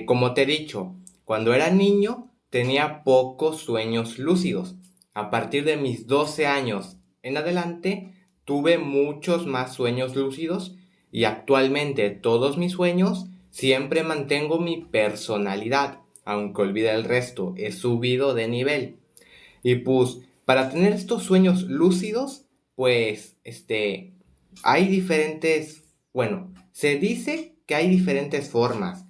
Como te he dicho, cuando era niño tenía pocos sueños lúcidos. A partir de mis 12 años en adelante tuve muchos más sueños lúcidos y actualmente todos mis sueños siempre mantengo mi personalidad, aunque olvide el resto, he subido de nivel. Y pues para tener estos sueños lúcidos, pues hay diferentes, bueno, se dice que hay diferentes formas.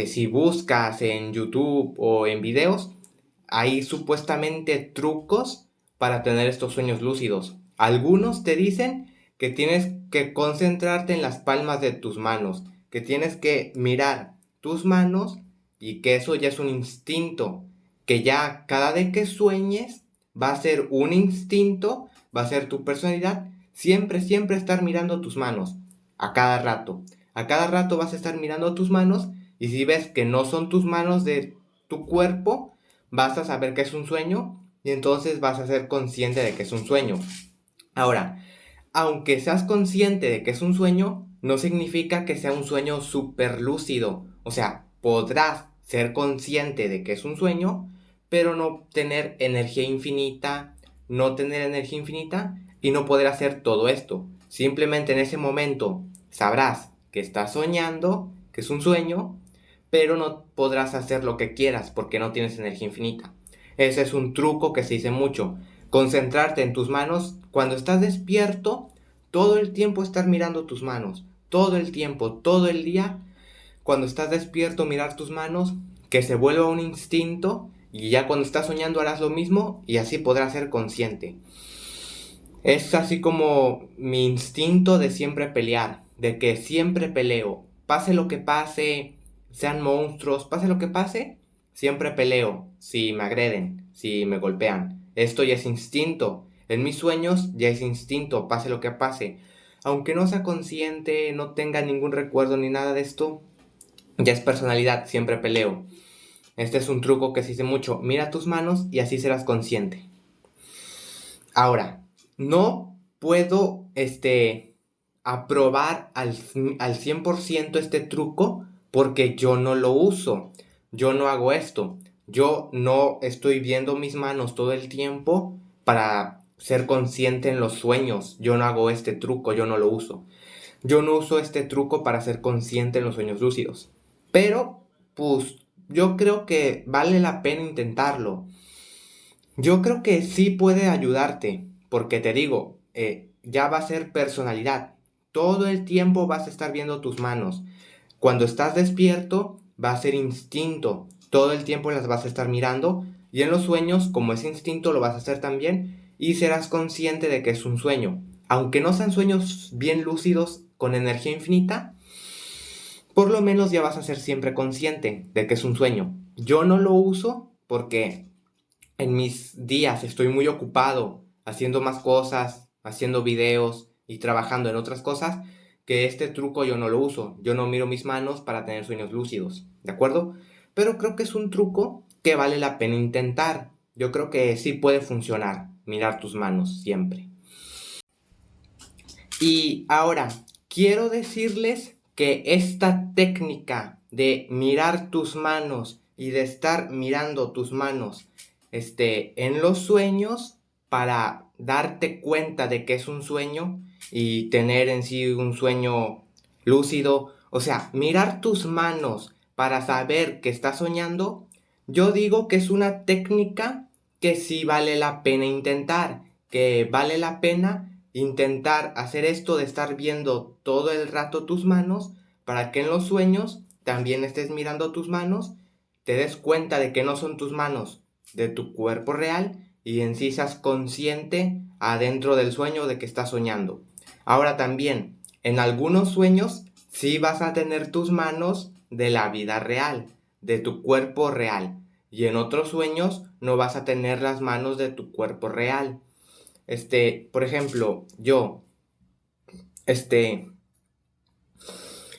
Si buscas en YouTube o en videos, hay supuestamente trucos para tener estos sueños lúcidos. Algunos te dicen que tienes que concentrarte en las palmas de tus manos, que tienes que mirar tus manos y que eso ya es un instinto. que ya cada vez que sueñes va a ser un instinto, va a ser tu personalidad, siempre, siempre estar mirando tus manos, a cada rato. A cada rato vas a estar mirando tus manos y si ves que no son tus manos de tu cuerpo, vas a saber que es un sueño y entonces vas a ser consciente de que es un sueño. Ahora, aunque seas consciente de que es un sueño, no significa que sea un sueño súper lúcido. O sea, podrás ser consciente de que es un sueño, pero no tener energía infinita, y no poder hacer todo esto. Simplemente en ese momento sabrás que estás soñando, que es un sueño, pero no podrás hacer lo que quieras porque no tienes energía infinita. Ese es un truco que se dice mucho. Concentrarte en tus manos cuando estás despierto, todo el tiempo estar mirando tus manos, todo el tiempo, todo el día, cuando estás despierto mirar tus manos, que se vuelva un instinto y ya cuando estás soñando harás lo mismo y así podrás ser consciente. Es así como mi instinto de siempre pelear, de que siempre peleo, pase lo que pase, sean monstruos, pase lo que pase, siempre peleo, si me agreden, si me golpean. Esto ya es instinto, en mis sueños ya es instinto, pase lo que pase. Aunque no sea consciente, no tenga ningún recuerdo ni nada de esto, ya es personalidad, siempre peleo. Este es un truco que se dice mucho, mira tus manos y así serás consciente. Ahora, no puedo aprobar al 100% este truco porque yo no lo uso. Yo no hago esto. Yo no estoy viendo mis manos todo el tiempo para ser consciente en los sueños. Yo no hago este truco, yo no lo uso. Yo no uso este truco para ser consciente en los sueños lúcidos. Pero, pues, yo creo que vale la pena intentarlo. Yo creo que sí puede ayudarte, porque te digo, ya va a ser personalidad. Todo el tiempo vas a estar viendo tus manos. Cuando estás despierto, va a ser instinto. Todo el tiempo las vas a estar mirando. Y en los sueños, como es instinto, lo vas a hacer también. Y serás consciente de que es un sueño. Aunque no sean sueños bien lúcidos con energía infinita, por lo menos ya vas a ser siempre consciente de que es un sueño. Yo no lo uso porque en mis días estoy muy ocupado haciendo más cosas, haciendo videos y trabajando en otras cosas, que este truco yo no lo uso. Yo no miro mis manos para tener sueños lúcidos, ¿de acuerdo? Pero creo que es un truco que vale la pena intentar. Yo creo que sí puede funcionar, mirar tus manos siempre. Y ahora, quiero decirles que esta técnica de mirar tus manos y de estar mirando tus manos en los sueños para darte cuenta de que es un sueño y tener en sí un sueño lúcido, o sea, mirar tus manos para saber que estás soñando, yo digo que es una técnica que sí vale la pena intentar, que vale la pena intentar hacer esto de estar viendo todo el rato tus manos para que en los sueños también estés mirando tus manos, te des cuenta de que no son tus manos, de tu cuerpo real y en sí seas consciente adentro del sueño de que estás soñando. Ahora también, en algunos sueños sí vas a tener tus manos de la vida real, de tu cuerpo real, y en otros sueños no vas a tener las manos de tu cuerpo real. Por ejemplo, yo, este,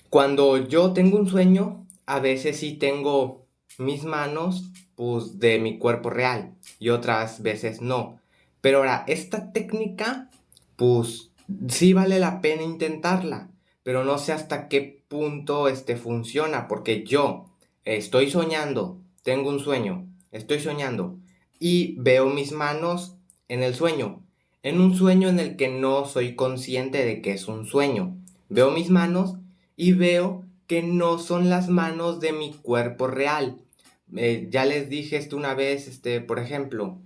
cuando yo tengo un sueño, a veces sí tengo mis manos, pues, de mi cuerpo real y otras veces no. Pero ahora, esta técnica, pues, sí vale la pena intentarla, pero no sé hasta qué punto, funciona, porque yo estoy soñando, tengo un sueño, estoy soñando y veo mis manos en el sueño, en un sueño en el que no soy consciente de que es un sueño. Veo mis manos y veo que no son las manos de mi cuerpo real. Ya les dije esto una vez, por ejemplo,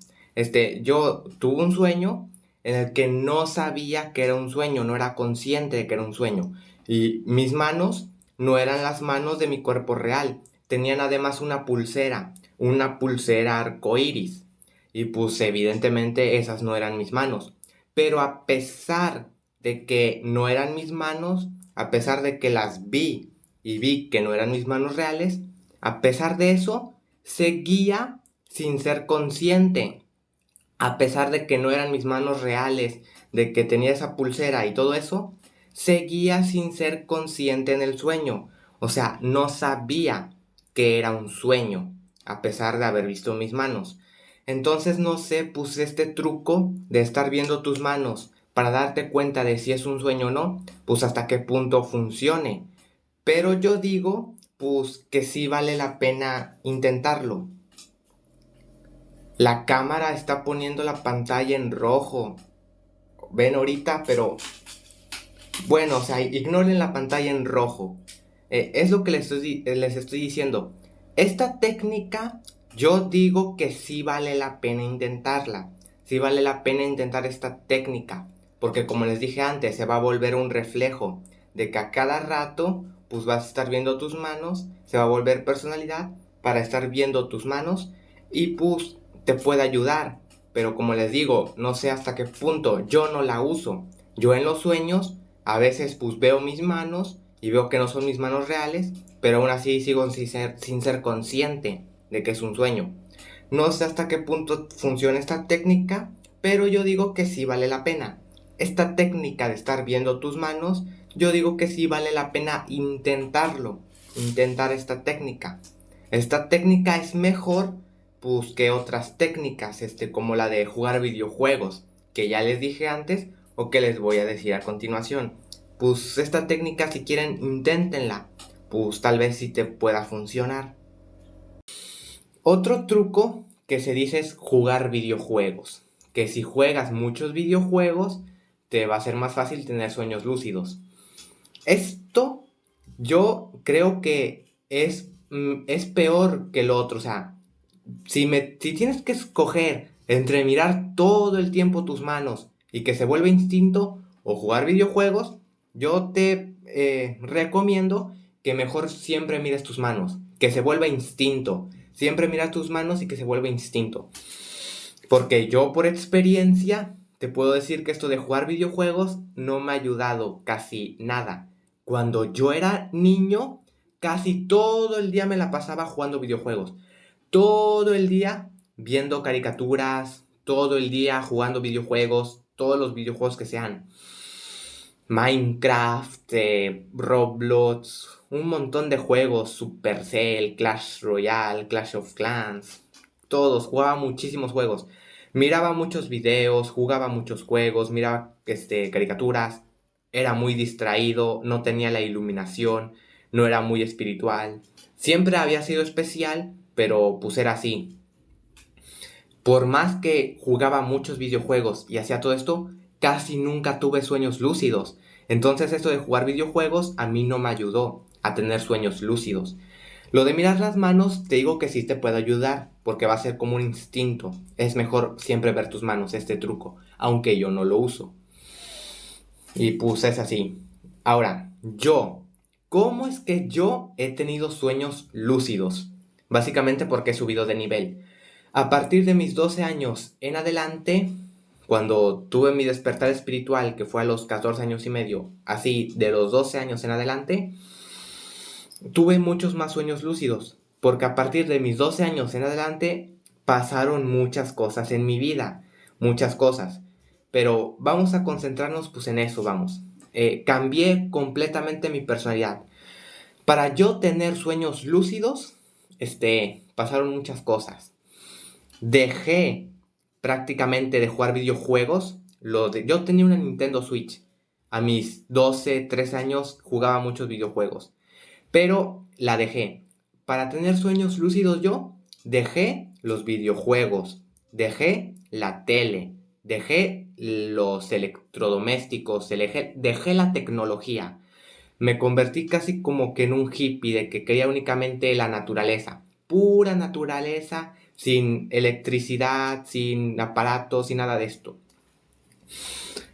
yo tuve un sueño en el que no sabía que era un sueño, no era consciente de que era un sueño. Y mis manos no eran las manos de mi cuerpo real. Tenían además una pulsera arcoíris. Y pues evidentemente esas no eran mis manos. Pero a pesar de que no eran mis manos, a pesar de que las vi y vi que no eran mis manos reales, a pesar de eso, seguía sin ser consciente. A pesar de que no eran mis manos reales, de que tenía esa pulsera y todo eso, seguía sin ser consciente en el sueño. O sea, no sabía que era un sueño, a pesar de haber visto mis manos. Entonces, no sé, puse este truco de estar viendo tus manos para darte cuenta de si es un sueño o no, pues hasta qué punto funcione. Pero yo digo, pues que sí vale la pena intentarlo. La cámara está poniendo la pantalla en rojo. Ven ahorita, pero bueno, o sea, ignoren la pantalla en rojo. Es lo que les estoy diciendo. Esta técnica, yo digo que sí vale la pena intentarla. Sí vale la pena intentar esta técnica. Porque como les dije antes, se va a volver un reflejo de que a cada rato, pues vas a estar viendo tus manos. Se va a volver personalidad para estar viendo tus manos. Y pues te puede ayudar. Pero como les digo, no sé hasta qué punto yo no la uso. Yo en los sueños a veces pues veo mis manos y veo que no son mis manos reales, pero aún así sigo sin ser consciente de que es un sueño. No sé hasta qué punto funciona esta técnica, pero yo digo que sí vale la pena. Esta técnica de estar viendo tus manos, yo digo que sí vale la pena intentarlo, intentar esta técnica. Esta técnica es mejor pues que otras técnicas, como la de jugar videojuegos, que ya les dije antes o que les voy a decir a continuación. Pues esta técnica, si quieren, inténtenla, pues tal vez sí te pueda funcionar. Otro truco que se dice es jugar videojuegos, que si juegas muchos videojuegos te va a ser más fácil tener sueños lúcidos. Esto yo creo que es peor que lo otro. O sea, si tienes que escoger entre mirar todo el tiempo tus manos y que se vuelva instinto o jugar videojuegos, yo te recomiendo que mejor siempre mires tus manos, que se vuelva instinto. Siempre mira tus manos y que se vuelva instinto. Porque yo por experiencia te puedo decir que esto de jugar videojuegos no me ha ayudado casi nada. Cuando yo era niño, casi todo el día me la pasaba jugando videojuegos. Todo el día viendo caricaturas, todo el día jugando videojuegos, todos los videojuegos que sean. Minecraft, Roblox, un montón de juegos, Supercell, Clash Royale, Clash of Clans, todos, jugaba muchísimos juegos. Miraba muchos videos, jugaba muchos juegos, miraba caricaturas, era muy distraído, no tenía la iluminación, no era muy espiritual. Siempre había sido especial, pero pues era así. Por más que jugaba muchos videojuegos y hacía todo esto, casi nunca tuve sueños lúcidos. Entonces esto de jugar videojuegos a mí no me ayudó a tener sueños lúcidos. Lo de mirar las manos te digo que sí te puede ayudar, porque va a ser como un instinto. Es mejor siempre ver tus manos, este truco, aunque yo no lo uso. Y pues es así. Ahora, ¿cómo es que yo he tenido sueños lúcidos? Básicamente porque he subido de nivel. A partir de mis 12 años en adelante, cuando tuve mi despertar espiritual, que fue a los 14 años y medio, así de los 12 años en adelante, tuve muchos más sueños lúcidos, porque a partir de mis 12 años en adelante pasaron muchas cosas en mi vida, muchas cosas. Pero vamos a concentrarnos pues en eso, vamos. Cambié completamente mi personalidad. Para yo tener sueños lúcidos, pasaron muchas cosas. Dejé prácticamente de jugar videojuegos. Yo tenía una Nintendo Switch. A mis 12, 13 años jugaba muchos videojuegos. Pero la dejé. Para tener sueños lúcidos yo, dejé los videojuegos. Dejé la tele. Dejé los electrodomésticos. Dejé la tecnología. Me convertí casi como que en un hippie de que quería únicamente la naturaleza. Pura naturaleza, sin electricidad, sin aparatos, sin nada de esto.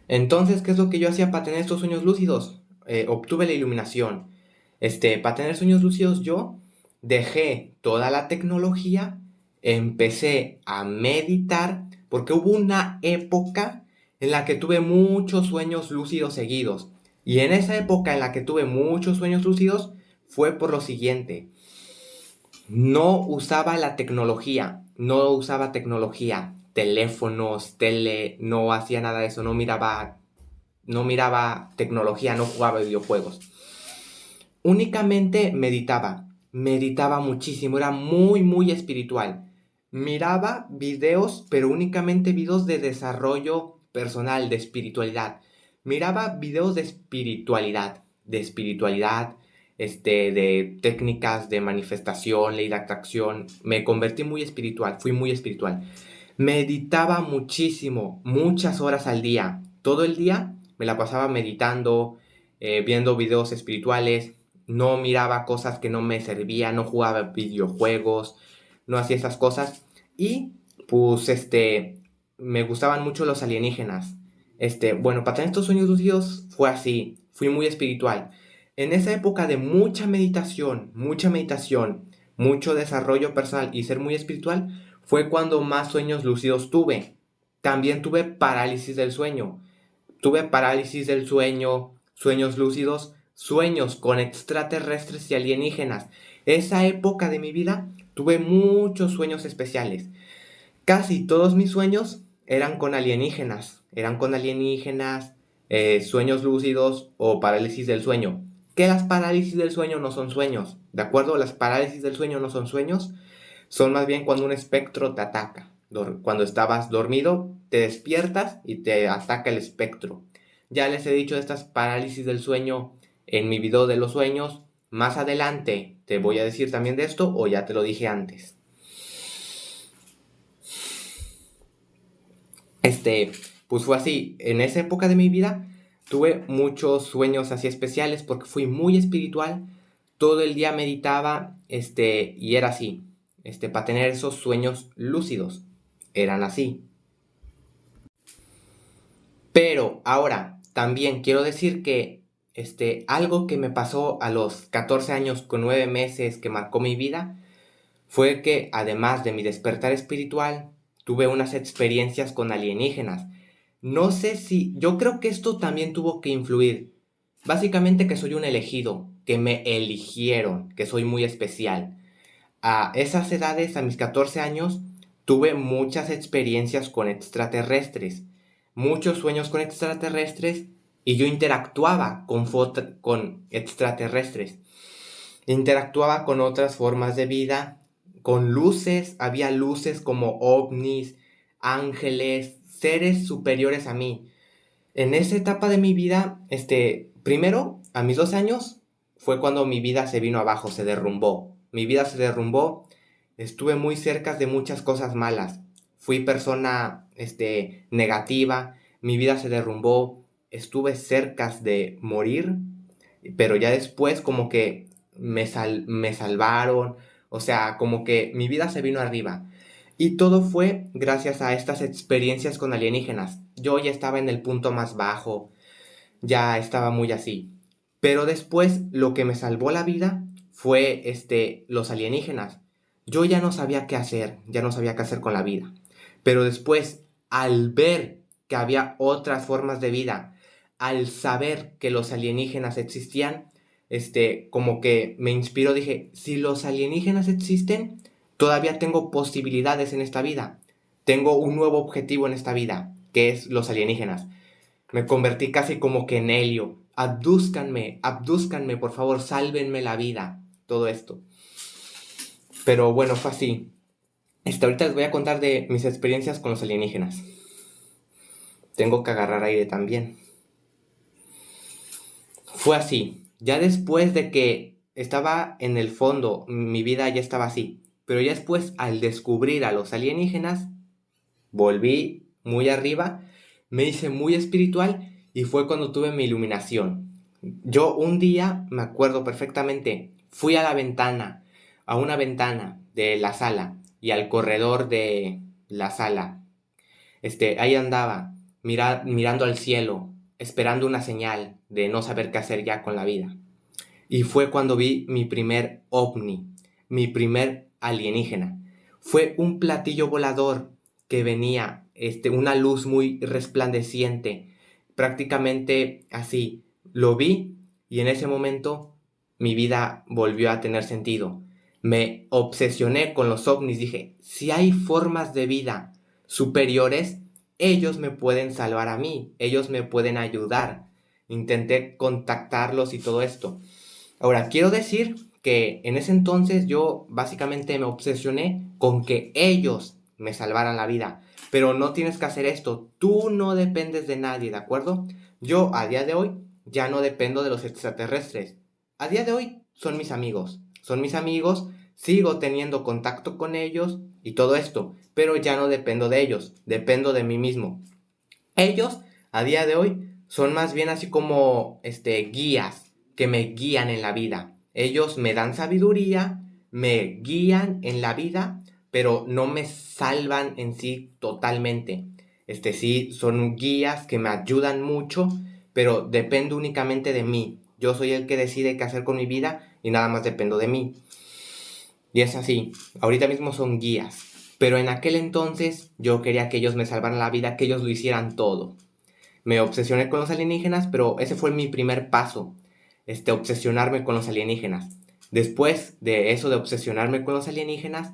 Entonces, ¿qué es lo que yo hacía para tener estos sueños lúcidos? Obtuve la iluminación. Para tener sueños lúcidos yo dejé toda la tecnología, empecé a meditar, porque hubo una época en la que tuve muchos sueños lúcidos seguidos. Y en esa época en la que tuve muchos sueños lúcidos fue por lo siguiente. No usaba la tecnología. no usaba tecnología, teléfonos, tele, no hacía nada de eso, no miraba tecnología, no jugaba videojuegos. Únicamente meditaba muchísimo, era muy, muy espiritual. Miraba videos, pero únicamente videos de desarrollo personal, de espiritualidad. Miraba videos de espiritualidad, de técnicas de manifestación, ley de atracción. Me convertí muy espiritual, fui muy espiritual. Meditaba muchísimo, muchas horas al día. Todo el día me la pasaba meditando, viendo videos espirituales. No miraba cosas que no me servían, no jugaba videojuegos, no hacía esas cosas. Y pues me gustaban mucho los alienígenas. Bueno, para tener estos sueños lúcidos fue así, fui muy espiritual. En esa época de mucha meditación, mucho desarrollo personal y ser muy espiritual, fue cuando más sueños lúcidos tuve. También tuve parálisis del sueño. Tuve parálisis del sueño, sueños lúcidos, sueños con extraterrestres y alienígenas. Esa época de mi vida tuve muchos sueños especiales. Casi todos mis sueños eran con alienígenas, sueños lúcidos o parálisis del sueño. Que las parálisis del sueño no son sueños, ¿de acuerdo? Las parálisis del sueño no son sueños, son más bien cuando un espectro te ataca. Cuando estabas dormido, te despiertas y te ataca el espectro. Ya les he dicho de estas parálisis del sueño en mi video de los sueños. Más adelante te voy a decir también de esto o ya te lo dije antes. Pues fue así. En esa época de mi vida tuve muchos sueños así especiales porque fui muy espiritual. Todo el día meditaba, y era así. Para tener esos sueños lúcidos. Eran así. Pero ahora, también quiero decir que algo que me pasó a los 14 años con 9 meses que marcó mi vida fue que además de mi despertar espiritual, tuve unas experiencias con alienígenas. No sé si, yo creo que esto también tuvo que influir. Básicamente que soy un elegido, que me eligieron, que soy muy especial. A esas edades, a mis 14 años, tuve muchas experiencias con extraterrestres, muchos sueños con extraterrestres y yo interactuaba con extraterrestres. Interactuaba con otras formas de vida, con luces, había luces como ovnis, ángeles, seres superiores a mí. En esa etapa de mi vida, primero, a mis 12 años, fue cuando mi vida se vino abajo, se derrumbó. Mi vida se derrumbó, estuve muy cerca de muchas cosas malas. Fui persona, negativa, mi vida se derrumbó, estuve cerca de morir, pero ya después como que me salvaron, o sea, como que mi vida se vino arriba. Y todo fue gracias a estas experiencias con alienígenas. Yo ya estaba en el punto más bajo, ya estaba muy así. Pero después lo que me salvó la vida fue los alienígenas. Yo ya no sabía qué hacer, ya no sabía qué hacer con la vida. Pero después, al ver que había otras formas de vida, al saber que los alienígenas existían, como que me inspiró, dije, si los alienígenas existen, todavía tengo posibilidades en esta vida. Tengo un nuevo objetivo en esta vida, que es los alienígenas. Me convertí casi como que en Helio. Abdúzcanme, abdúzcanme, por favor, sálvenme la vida. Todo esto. Pero bueno, fue así. Ahorita les voy a contar de mis experiencias con los alienígenas. Tengo que agarrar aire también. Fue así. Ya después de que estaba en el fondo, mi vida ya estaba así. Pero ya después, al descubrir a los alienígenas, volví muy arriba, me hice muy espiritual y fue cuando tuve mi iluminación. Yo un día, me acuerdo perfectamente, fui a la ventana, a una ventana de la sala y al corredor de la sala. Ahí andaba, mirando al cielo, esperando una señal de no saber qué hacer ya con la vida. Y fue cuando vi mi primer ovni, mi primer alienígena. Fue un platillo volador que venía, una luz muy resplandeciente, prácticamente así. Lo vi y en ese momento mi vida volvió a tener sentido. Me obsesioné con los ovnis. Dije, si hay formas de vida superiores, ellos me pueden salvar a mí, ellos me pueden ayudar. Intenté contactarlos y todo esto. Ahora, quiero decir que en ese entonces yo básicamente me obsesioné con que ellos me salvaran la vida. Pero no tienes que hacer esto. Tú no dependes de nadie, ¿de acuerdo? Yo a día de hoy ya no dependo de los extraterrestres. A día de hoy son mis amigos. Son mis amigos, sigo teniendo contacto con ellos y todo esto. Pero ya no dependo de ellos, dependo de mí mismo. Ellos, a día de hoy, son más bien así como guías que me guían en la vida. Ellos me dan sabiduría, me guían en la vida, pero no me salvan en sí totalmente. Sí, son guías que me ayudan mucho, pero dependo únicamente de mí. Yo soy el que decide qué hacer con mi vida y nada más dependo de mí. Y es así, ahorita mismo son guías, pero en aquel entonces yo quería que ellos me salvaran la vida, que ellos lo hicieran todo. Me obsesioné con los alienígenas, pero ese fue mi primer paso, obsesionarme con los alienígenas. Después de eso de obsesionarme con los alienígenas,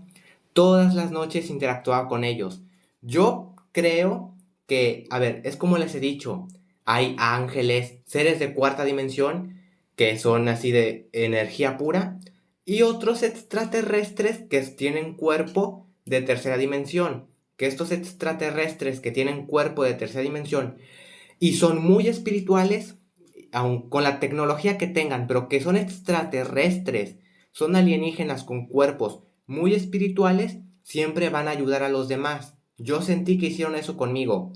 todas las noches interactuaba con ellos. Yo creo que, a ver, es como les he dicho, hay ángeles, seres de cuarta dimensión, que son así de energía pura, y otros extraterrestres que tienen cuerpo de tercera dimensión. Que estos extraterrestres que tienen cuerpo de tercera dimensión y son muy espirituales, aun con la tecnología que tengan, pero que son extraterrestres, son alienígenas con cuerpos muy espirituales, siempre van a ayudar a los demás. Yo sentí que hicieron eso conmigo.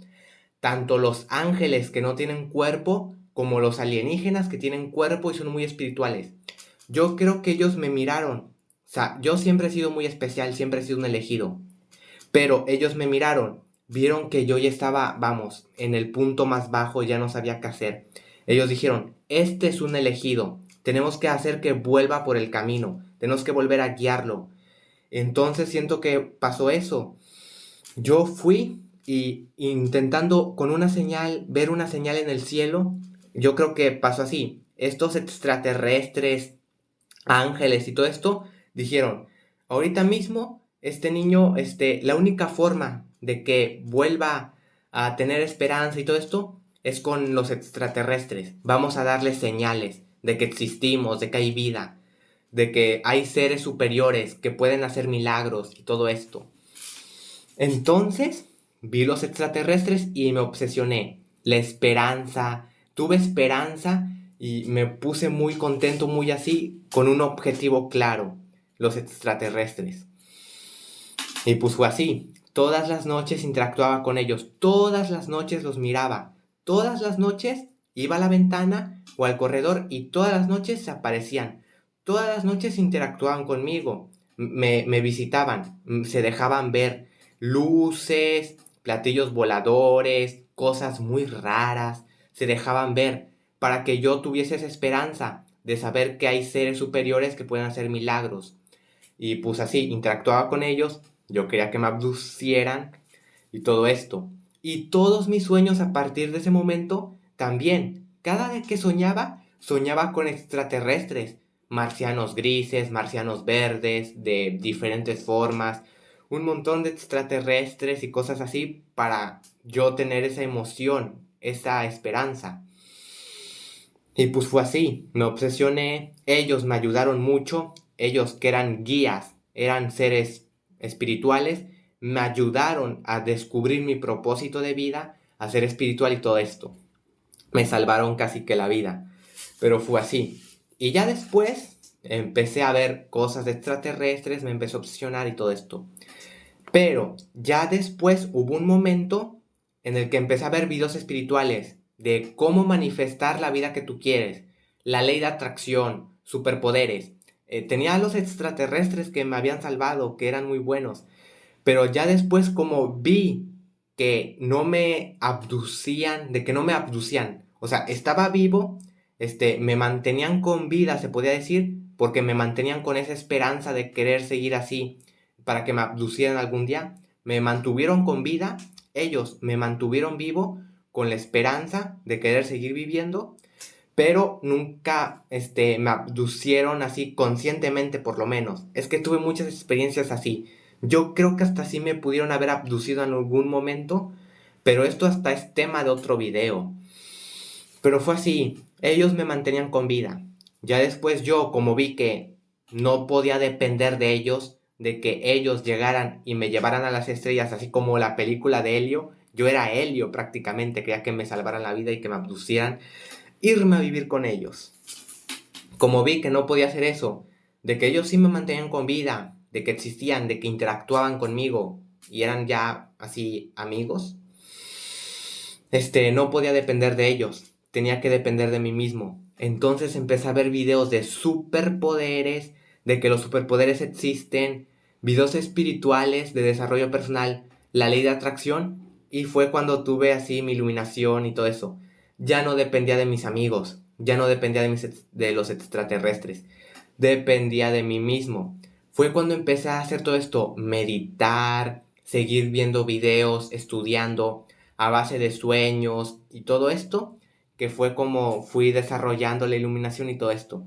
Tanto los ángeles que no tienen cuerpo, como los alienígenas que tienen cuerpo y son muy espirituales. Yo creo que ellos me miraron. O sea, yo siempre he sido muy especial, siempre he sido un elegido. Pero ellos me miraron, vieron que yo ya estaba, vamos, en el punto más bajo, ya no sabía qué hacer. Ellos dijeron, este es un elegido, tenemos que hacer que vuelva por el camino, tenemos que volver a guiarlo. Entonces siento que pasó eso. Yo fui y intentando con una señal, ver una señal en el cielo, yo creo que pasó así. Estos extraterrestres, ángeles y todo esto, dijeron, ahorita mismo este niño, la única forma de que vuelva a tener esperanza y todo esto es con los extraterrestres. Vamos a darles señales de que existimos, de que hay vida, de que hay seres superiores que pueden hacer milagros y todo esto. Entonces, vi los extraterrestres y me obsesioné. La esperanza, tuve esperanza y me puse muy contento, muy así, con un objetivo claro, los extraterrestres. Y pues fue así. Todas las noches interactuaba con ellos, todas las noches los miraba, todas las noches iba a la ventana o al corredor y todas las noches se aparecían, todas las noches interactuaban conmigo, me visitaban, se dejaban ver luces, platillos voladores, cosas muy raras, se dejaban ver para que yo tuviese esa esperanza de saber que hay seres superiores que pueden hacer milagros. Y pues así, interactuaba con ellos, yo quería que me abducieran y todo esto. Y todos mis sueños a partir de ese momento también. Cada vez que soñaba, soñaba con extraterrestres, marcianos grises, marcianos verdes, de diferentes formas, un montón de extraterrestres y cosas así para yo tener esa emoción, esa esperanza. Y pues fue así, me obsesioné, ellos me ayudaron mucho, ellos que eran guías, eran seres espirituales, me ayudaron a descubrir mi propósito de vida, a ser espiritual y todo esto. Me salvaron casi que la vida, pero fue así. Y ya después empecé a ver cosas extraterrestres, me empecé a obsesionar y todo esto. Pero ya después hubo un momento en el que empecé a ver videos espirituales de cómo manifestar la vida que tú quieres, la ley de atracción, superpoderes. Tenía a los extraterrestres que me habían salvado, que eran muy buenos, pero ya después como vi que no me abducían, de que no me abducían, o sea, estaba vivo, me mantenían con vida, se podía decir, porque me mantenían con esa esperanza de querer seguir así para que me abducieran algún día, me mantuvieron con vida, ellos me mantuvieron vivo con la esperanza de querer seguir viviendo, pero nunca me abducieron así conscientemente por lo menos. Es que tuve muchas experiencias así. Yo creo que hasta sí me pudieron haber abducido en algún momento, pero esto hasta es tema de otro video. Pero fue así, ellos me mantenían con vida. Ya después yo, como vi que no podía depender de ellos, de que ellos llegaran y me llevaran a las estrellas, así como la película de Helio, yo era Helio prácticamente, quería que me salvaran la vida y que me abducieran, irme a vivir con ellos. Como vi que no podía hacer eso, de que ellos sí me mantenían con vida, de que existían, de que interactuaban conmigo y eran ya así amigos, no podía depender de ellos, tenía que depender de mí mismo. Entonces empecé a ver videos de superpoderes, de que los superpoderes existen, videos espirituales de desarrollo personal, la ley de atracción, y fue cuando tuve así mi iluminación y todo eso. Ya no dependía de mis amigos, ya no dependía de los extraterrestres, dependía de mí mismo. Fue cuando empecé a hacer todo esto, meditar, seguir viendo videos, estudiando, a base de sueños y todo esto, que fue como fui desarrollando la iluminación y todo esto.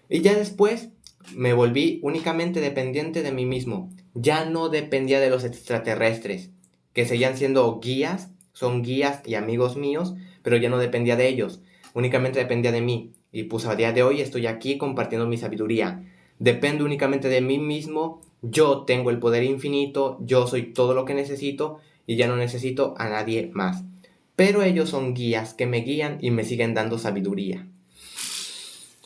Y ya después me volví únicamente dependiente de mí mismo. Ya no dependía de los extraterrestres, que seguían siendo guías, son guías y amigos míos, pero ya no dependía de ellos. Únicamente dependía de mí. Y pues a día de hoy estoy aquí compartiendo mi sabiduría. Dependo únicamente de mí mismo. Yo tengo el poder infinito. Yo soy todo lo que necesito y ya no necesito a nadie más. Pero ellos son guías que me guían y me siguen dando sabiduría.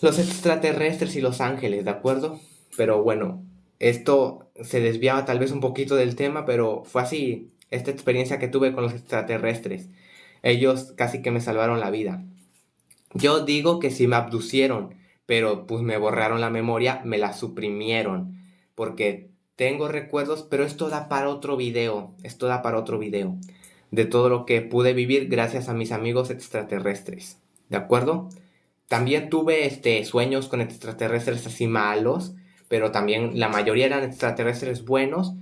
Los extraterrestres y los ángeles, ¿de acuerdo? Pero bueno, esto se desviaba tal vez un poquito del tema, pero fue así esta experiencia que tuve con los extraterrestres. Ellos casi que me salvaron la vida. Yo digo que sí me abducieron, pero pues me borraron la memoria, me la suprimieron, porque tengo recuerdos, pero esto da para otro video, esto da para otro video, de todo lo que pude vivir gracias a mis amigos extraterrestres, ¿de acuerdo? También tuve sueños con extraterrestres así malos, pero también la mayoría eran extraterrestres buenos,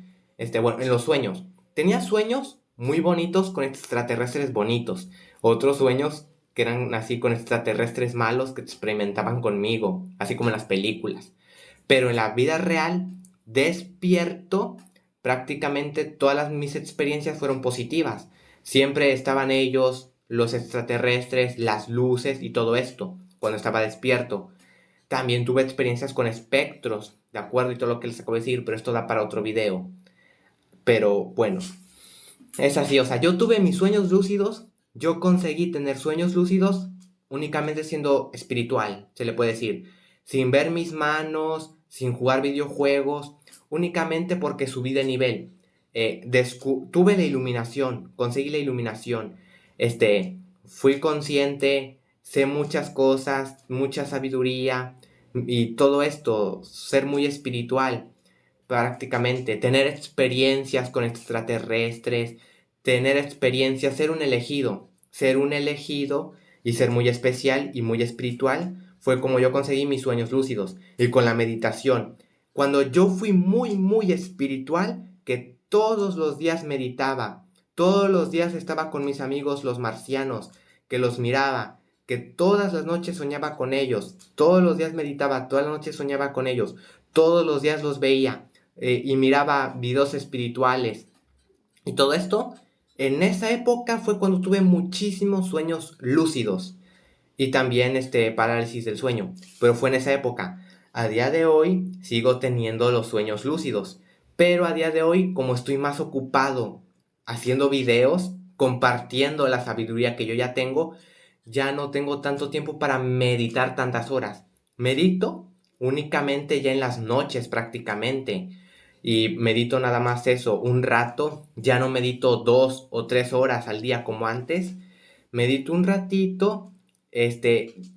bueno, en los sueños. Tenía sueños muy bonitos con extraterrestres bonitos, otros sueños que eran así con extraterrestres malos que experimentaban conmigo, así como en las películas. Pero en la vida real, despierto, prácticamente todas mis experiencias fueron positivas. Siempre estaban ellos, los extraterrestres, las luces y todo esto, cuando estaba despierto. También tuve experiencias con espectros, de acuerdo, y todo lo que les acabo de decir, pero esto da para otro video. Pero bueno, es así, o sea, yo tuve mis sueños lúcidos, yo conseguí tener sueños lúcidos únicamente siendo espiritual, se le puede decir, sin ver mis manos, sin jugar videojuegos, únicamente porque subí de nivel. Tuve la iluminación, conseguí la iluminación, fui consciente, sé muchas cosas, mucha sabiduría y todo esto, ser muy espiritual prácticamente, tener experiencias con extraterrestres, tener experiencias, ser un elegido y ser muy especial y muy espiritual, fue como yo conseguí mis sueños lúcidos y con la meditación. Cuando yo fui muy, muy espiritual, que todos los días meditaba, todos los días estaba con mis amigos los marcianos, que los miraba, que todas las noches soñaba con ellos, todos los días meditaba, todas las noches soñaba con ellos, todos los días los veía, y miraba videos espirituales y todo esto, en esa época fue cuando tuve muchísimos sueños lúcidos y también parálisis del sueño, pero fue en esa época. A día de hoy sigo teniendo los sueños lúcidos, pero a día de hoy como estoy más ocupado haciendo videos, compartiendo la sabiduría que yo ya tengo, ya no tengo tanto tiempo para meditar tantas horas. Medito únicamente ya en las noches prácticamente. Y medito nada más eso, un rato. Ya no medito 2 o 3 horas al día como antes. Medito un ratito.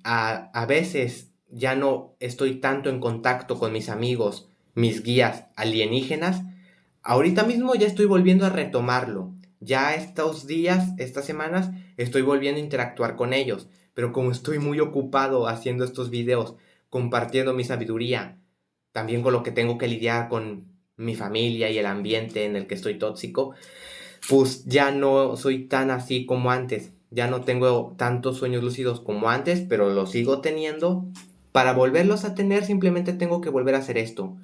A veces ya no estoy tanto en contacto con mis amigos, mis guías alienígenas. Ahorita mismo ya estoy volviendo a retomarlo. Ya estos días, estas semanas, estoy volviendo a interactuar con ellos. Pero como estoy muy ocupado haciendo estos videos, compartiendo mi sabiduría, también con lo que tengo que lidiar con mi familia y el ambiente en el que estoy tóxico, pues ya no soy tan así como antes. ya no tengo tantos sueños lúcidos como antes, pero los sigo teniendo. Para volverlos a tener simplemente tengo que volver a hacer esto.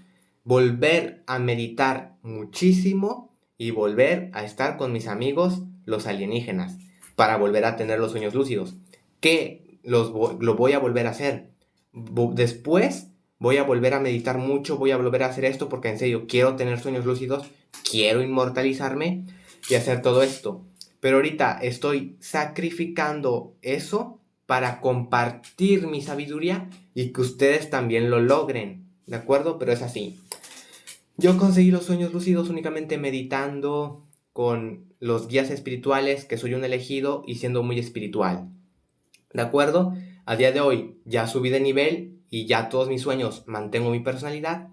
Volver a meditar muchísimo y volver a estar con mis amigos, los alienígenas, para volver a tener los sueños lúcidos. Que lo voy a volver a hacer. Después voy a volver a meditar mucho, voy a volver a hacer esto porque en serio quiero tener sueños lúcidos, quiero inmortalizarme y hacer todo esto. Pero ahorita estoy sacrificando eso para compartir mi sabiduría y que ustedes también lo logren, ¿de acuerdo? Pero es así. Yo conseguí los sueños lúcidos únicamente meditando con los guías espirituales, que soy un elegido y siendo muy espiritual. ¿De acuerdo? A día de hoy ya subí de nivel y ya todos mis sueños mantengo mi personalidad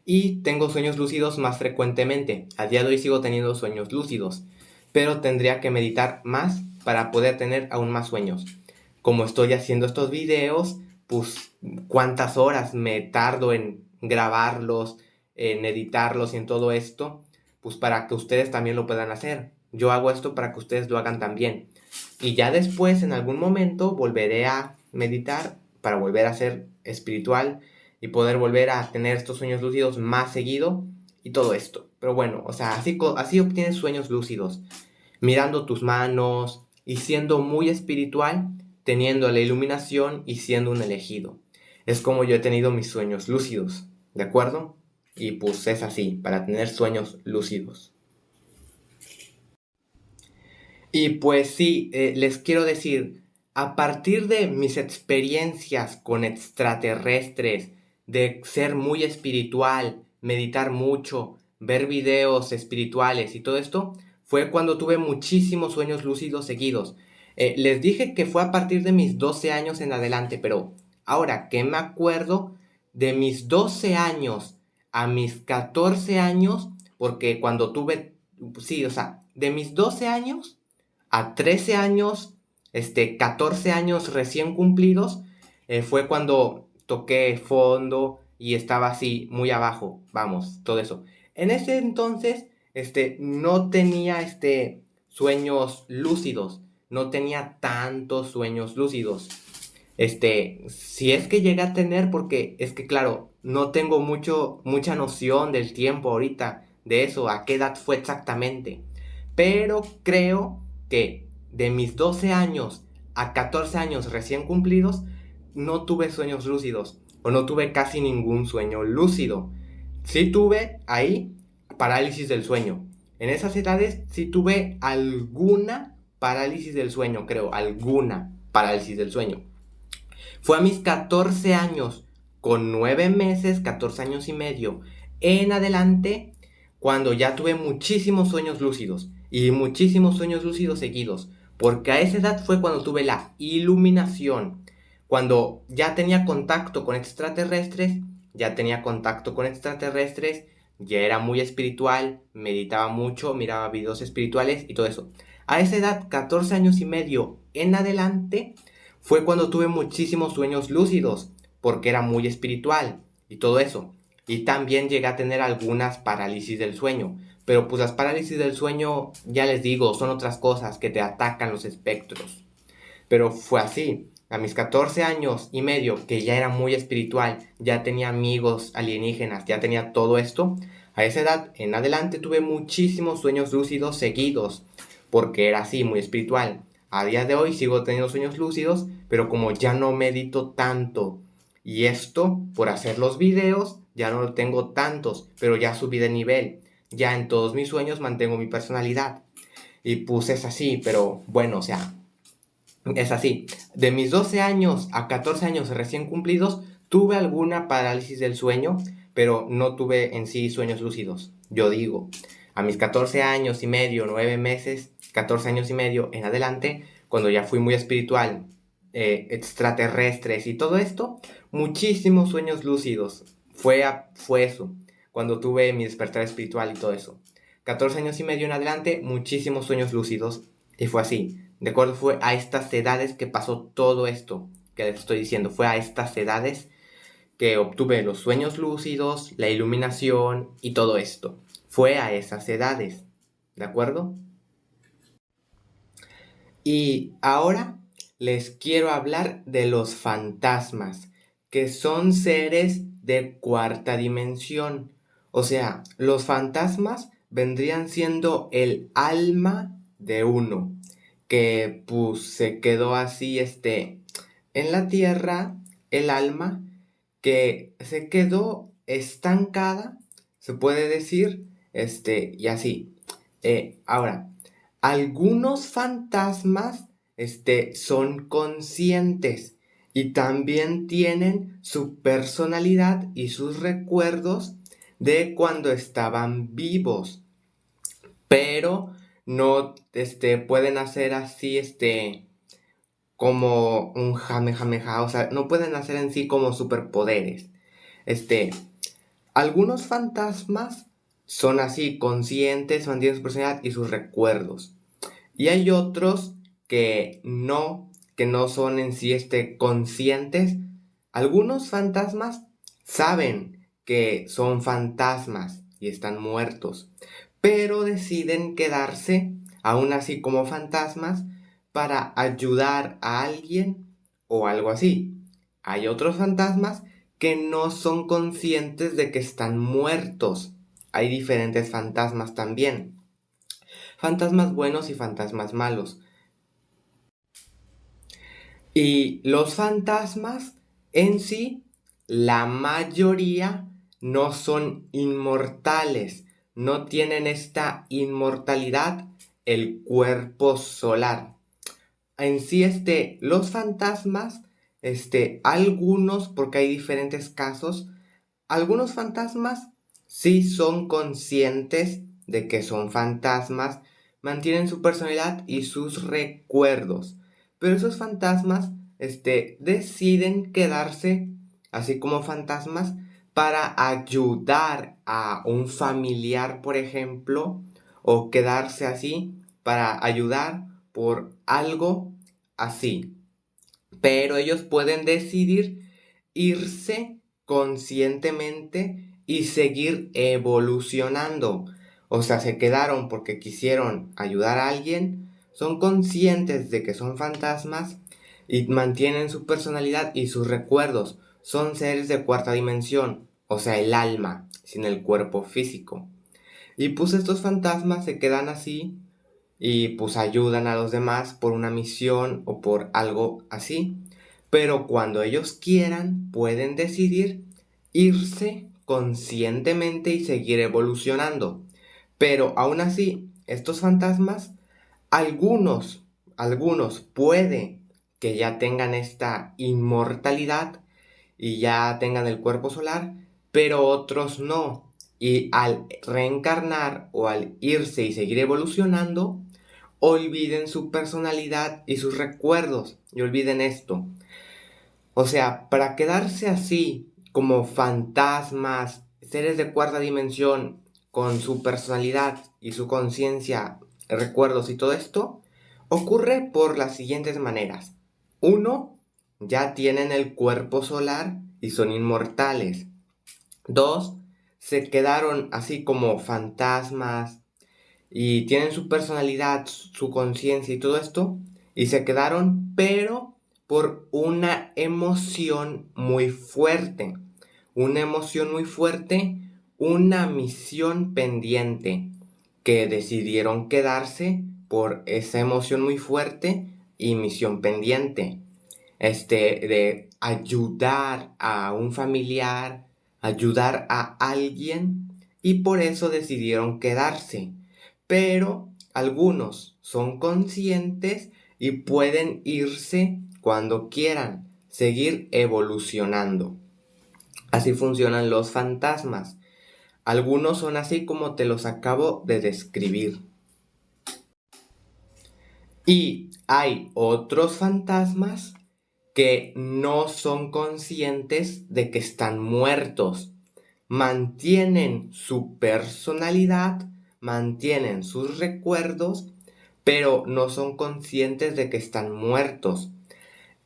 y tengo sueños lúcidos más frecuentemente. A día de hoy sigo teniendo sueños lúcidos, pero tendría que meditar más para poder tener aún más sueños. Como estoy haciendo estos videos, pues cuántas horas me tardo en grabarlos, en editarlos y en todo esto, pues para que ustedes también lo puedan hacer. Yo hago esto para que ustedes lo hagan también. Y ya después, en algún momento, volveré a meditar para volver a ser espiritual y poder volver a tener estos sueños lúcidos más seguido y todo esto. Pero bueno, o sea, así obtienes sueños lúcidos, mirando tus manos y siendo muy espiritual, teniendo la iluminación y siendo un elegido. Es como yo he tenido mis sueños lúcidos, ¿de acuerdo? Y pues es así, para tener sueños lúcidos. Y pues sí, les quiero decir, a partir de mis experiencias con extraterrestres, de ser muy espiritual, meditar mucho, ver videos espirituales y todo esto, fue cuando tuve muchísimos sueños lúcidos seguidos. Les dije que fue a partir de mis 12 años en adelante, pero ahora que me acuerdo, de mis 12 años a mis 14 años, porque cuando tuve, sí, o sea, de mis 12 años a 13 años, 14 años recién cumplidos, fue cuando toqué fondo y estaba así muy abajo, vamos, todo eso. En ese entonces, no tenía, sueños lúcidos, no tenía tantos sueños lúcidos. Si es que llegué a tener, porque es que claro, no tengo mucha noción del tiempo ahorita, de eso, a qué edad fue exactamente. Pero creo que de mis 12 años a 14 años recién cumplidos, no tuve sueños lúcidos, o no tuve casi ningún sueño lúcido. Sí tuve ahí parálisis del sueño. En esas edades sí tuve alguna parálisis del sueño, creo, alguna parálisis del sueño. Fue a mis 14 años, con 9 meses, 14 años y medio, en adelante, cuando ya tuve muchísimos sueños lúcidos y muchísimos sueños lúcidos seguidos, porque a esa edad fue cuando tuve la iluminación, cuando ya tenía contacto con extraterrestres, ya era muy espiritual, meditaba mucho, miraba videos espirituales y todo eso. A esa edad, 14 años y medio en adelante, fue cuando tuve muchísimos sueños lúcidos, porque era muy espiritual y todo eso. Y también llegué a tener algunas parálisis del sueño. Pero pues las parálisis del sueño, ya les digo, son otras cosas que te atacan los espectros. Pero fue así. A mis 14 años y medio, que ya era muy espiritual, ya tenía amigos alienígenas, ya tenía todo esto, a esa edad en adelante tuve muchísimos sueños lúcidos seguidos, porque era así, muy espiritual. A día de hoy sigo teniendo sueños lúcidos, pero como ya no medito tanto, y esto por hacer los videos, ya no tengo tantos, pero ya subí de nivel. Ya en todos mis sueños mantengo mi personalidad. Y pues es así, pero bueno, o sea, es así. De mis 12 años a 14 años recién cumplidos, tuve alguna parálisis del sueño, pero no tuve en sí sueños lúcidos. Yo digo, a mis 14 años y medio, 9 meses, 14 años y medio en adelante, cuando ya fui muy espiritual, extraterrestres y todo esto, muchísimos sueños lúcidos. Fue eso, cuando tuve mi despertar espiritual y todo eso. 14 años y medio en adelante, muchísimos sueños lúcidos. Y fue así. De acuerdo, fue a estas edades que pasó todo esto que les estoy diciendo. Fue a estas edades que obtuve los sueños lúcidos, la iluminación y todo esto. Fue a esas edades. ¿De acuerdo? Y ahora les quiero hablar de los fantasmas, que son seres de cuarta dimensión. O sea, los fantasmas vendrían siendo el alma de uno, que pues se quedó así, en la tierra, el alma, que se quedó estancada, se puede decir, y así. Ahora, algunos fantasmas, son conscientes y también tienen su personalidad y sus recuerdos de cuando estaban vivos, pero no, pueden hacer así, como un jamejameja, o sea, no pueden hacer en sí como superpoderes. Este, algunos fantasmas son así, conscientes, mantienen su personalidad y sus recuerdos. Y hay otros que no son en sí, conscientes. Algunos fantasmas saben que son fantasmas y están muertos, pero deciden quedarse, aún así como fantasmas, para ayudar a alguien o algo así. Hay otros fantasmas que no son conscientes de que están muertos. Hay diferentes fantasmas también. Fantasmas buenos y fantasmas malos. Y los fantasmas en sí, la mayoría no son inmortales, no tienen esta inmortalidad, el cuerpo solar. En sí, los fantasmas, algunos, porque hay diferentes casos, algunos fantasmas sí son conscientes de que son fantasmas, mantienen su personalidad y sus recuerdos, pero esos fantasmas, deciden quedarse así como fantasmas para ayudar a un familiar, por ejemplo, o quedarse así para ayudar por algo así. Pero ellos pueden decidir irse conscientemente y seguir evolucionando. O sea, se quedaron porque quisieron ayudar a alguien, son conscientes de que son fantasmas y mantienen su personalidad y sus recuerdos. Son seres de cuarta dimensión, o sea, el alma, sin el cuerpo físico. Y pues estos fantasmas se quedan así y pues ayudan a los demás por una misión o por algo así. Pero cuando ellos quieran, pueden decidir irse conscientemente y seguir evolucionando. Pero aún así, estos fantasmas, algunos puede que ya tengan esta inmortalidad y ya tengan el cuerpo solar, pero otros no. Y al reencarnar o al irse y seguir evolucionando, olviden su personalidad y sus recuerdos. Y olviden esto. O sea, para quedarse así, como fantasmas, seres de cuarta dimensión, con su personalidad y su conciencia, recuerdos y todo esto, ocurre por las siguientes maneras. Uno, ya tienen el cuerpo solar y son inmortales. Dos, se quedaron así como fantasmas y tienen su personalidad, su conciencia y todo esto, y se quedaron, pero por una emoción muy fuerte, una misión pendiente, que decidieron quedarse por esa emoción muy fuerte y misión pendiente, de ayudar a un familiar, ayudar a alguien, y por eso decidieron quedarse. Pero algunos son conscientes y pueden irse cuando quieran, seguir evolucionando. Así funcionan los fantasmas. Algunos son así como te los acabo de describir. Y hay otros fantasmas que no son conscientes de que están muertos. Mantienen su personalidad, mantienen sus recuerdos, pero no son conscientes de que están muertos.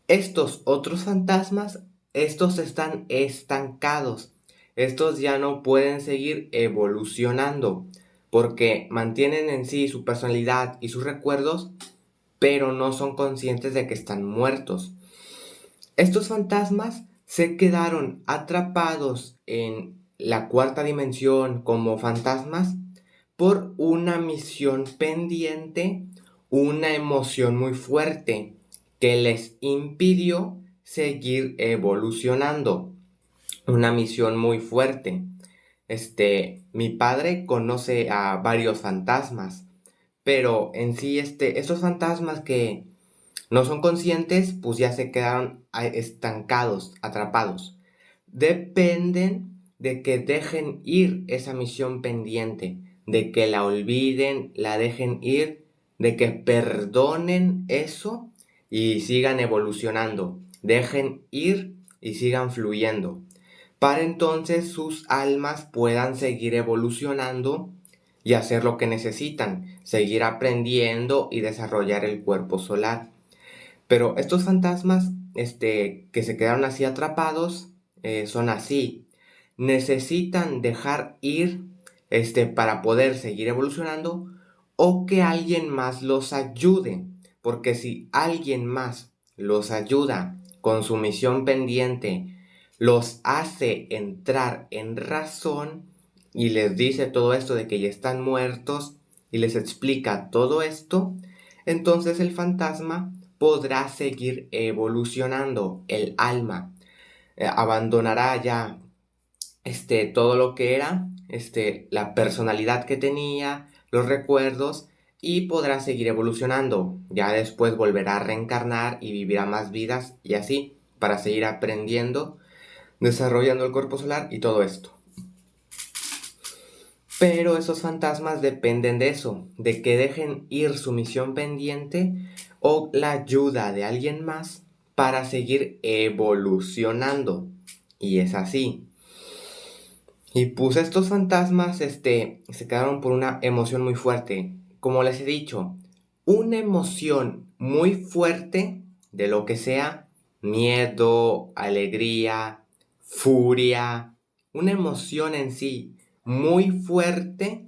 Estos otros fantasmas, estos están estancados. Estos ya no pueden seguir evolucionando porque mantienen en sí su personalidad y sus recuerdos, pero no son conscientes de que están muertos. Estos fantasmas se quedaron atrapados en la cuarta dimensión como fantasmas por una misión pendiente, una emoción muy fuerte que les impidió seguir evolucionando. Una misión muy fuerte. Mi padre conoce a varios fantasmas, pero en sí, estos fantasmas que no son conscientes, pues ya se quedaron estancados, atrapados. Dependen de que dejen ir esa misión pendiente, de que la olviden, la dejen ir, de que perdonen eso y sigan evolucionando. Dejen ir y sigan fluyendo, para entonces sus almas puedan seguir evolucionando y hacer lo que necesitan, seguir aprendiendo y desarrollar el cuerpo solar. Pero estos fantasmas, que se quedaron así atrapados, son así. Necesitan dejar ir, para poder seguir evolucionando o que alguien más los ayude. Porque si alguien más los ayuda con su misión pendiente, los hace entrar en razón y les dice todo esto de que ya están muertos y les explica todo esto, entonces el fantasma podrá seguir evolucionando. El alma abandonará ya todo lo que era, la personalidad que tenía, los recuerdos, y podrá seguir evolucionando. Ya después volverá a reencarnar y vivirá más vidas y así, para seguir aprendiendo, desarrollando el cuerpo solar y todo esto. Pero esos fantasmas dependen de eso, de que dejen ir su misión pendiente o la ayuda de alguien más para seguir evolucionando. Y es así. Y pues estos fantasmas, se quedaron por una emoción muy fuerte. Como les he dicho, una emoción muy fuerte de lo que sea, miedo, alegría, furia, una emoción en sí muy fuerte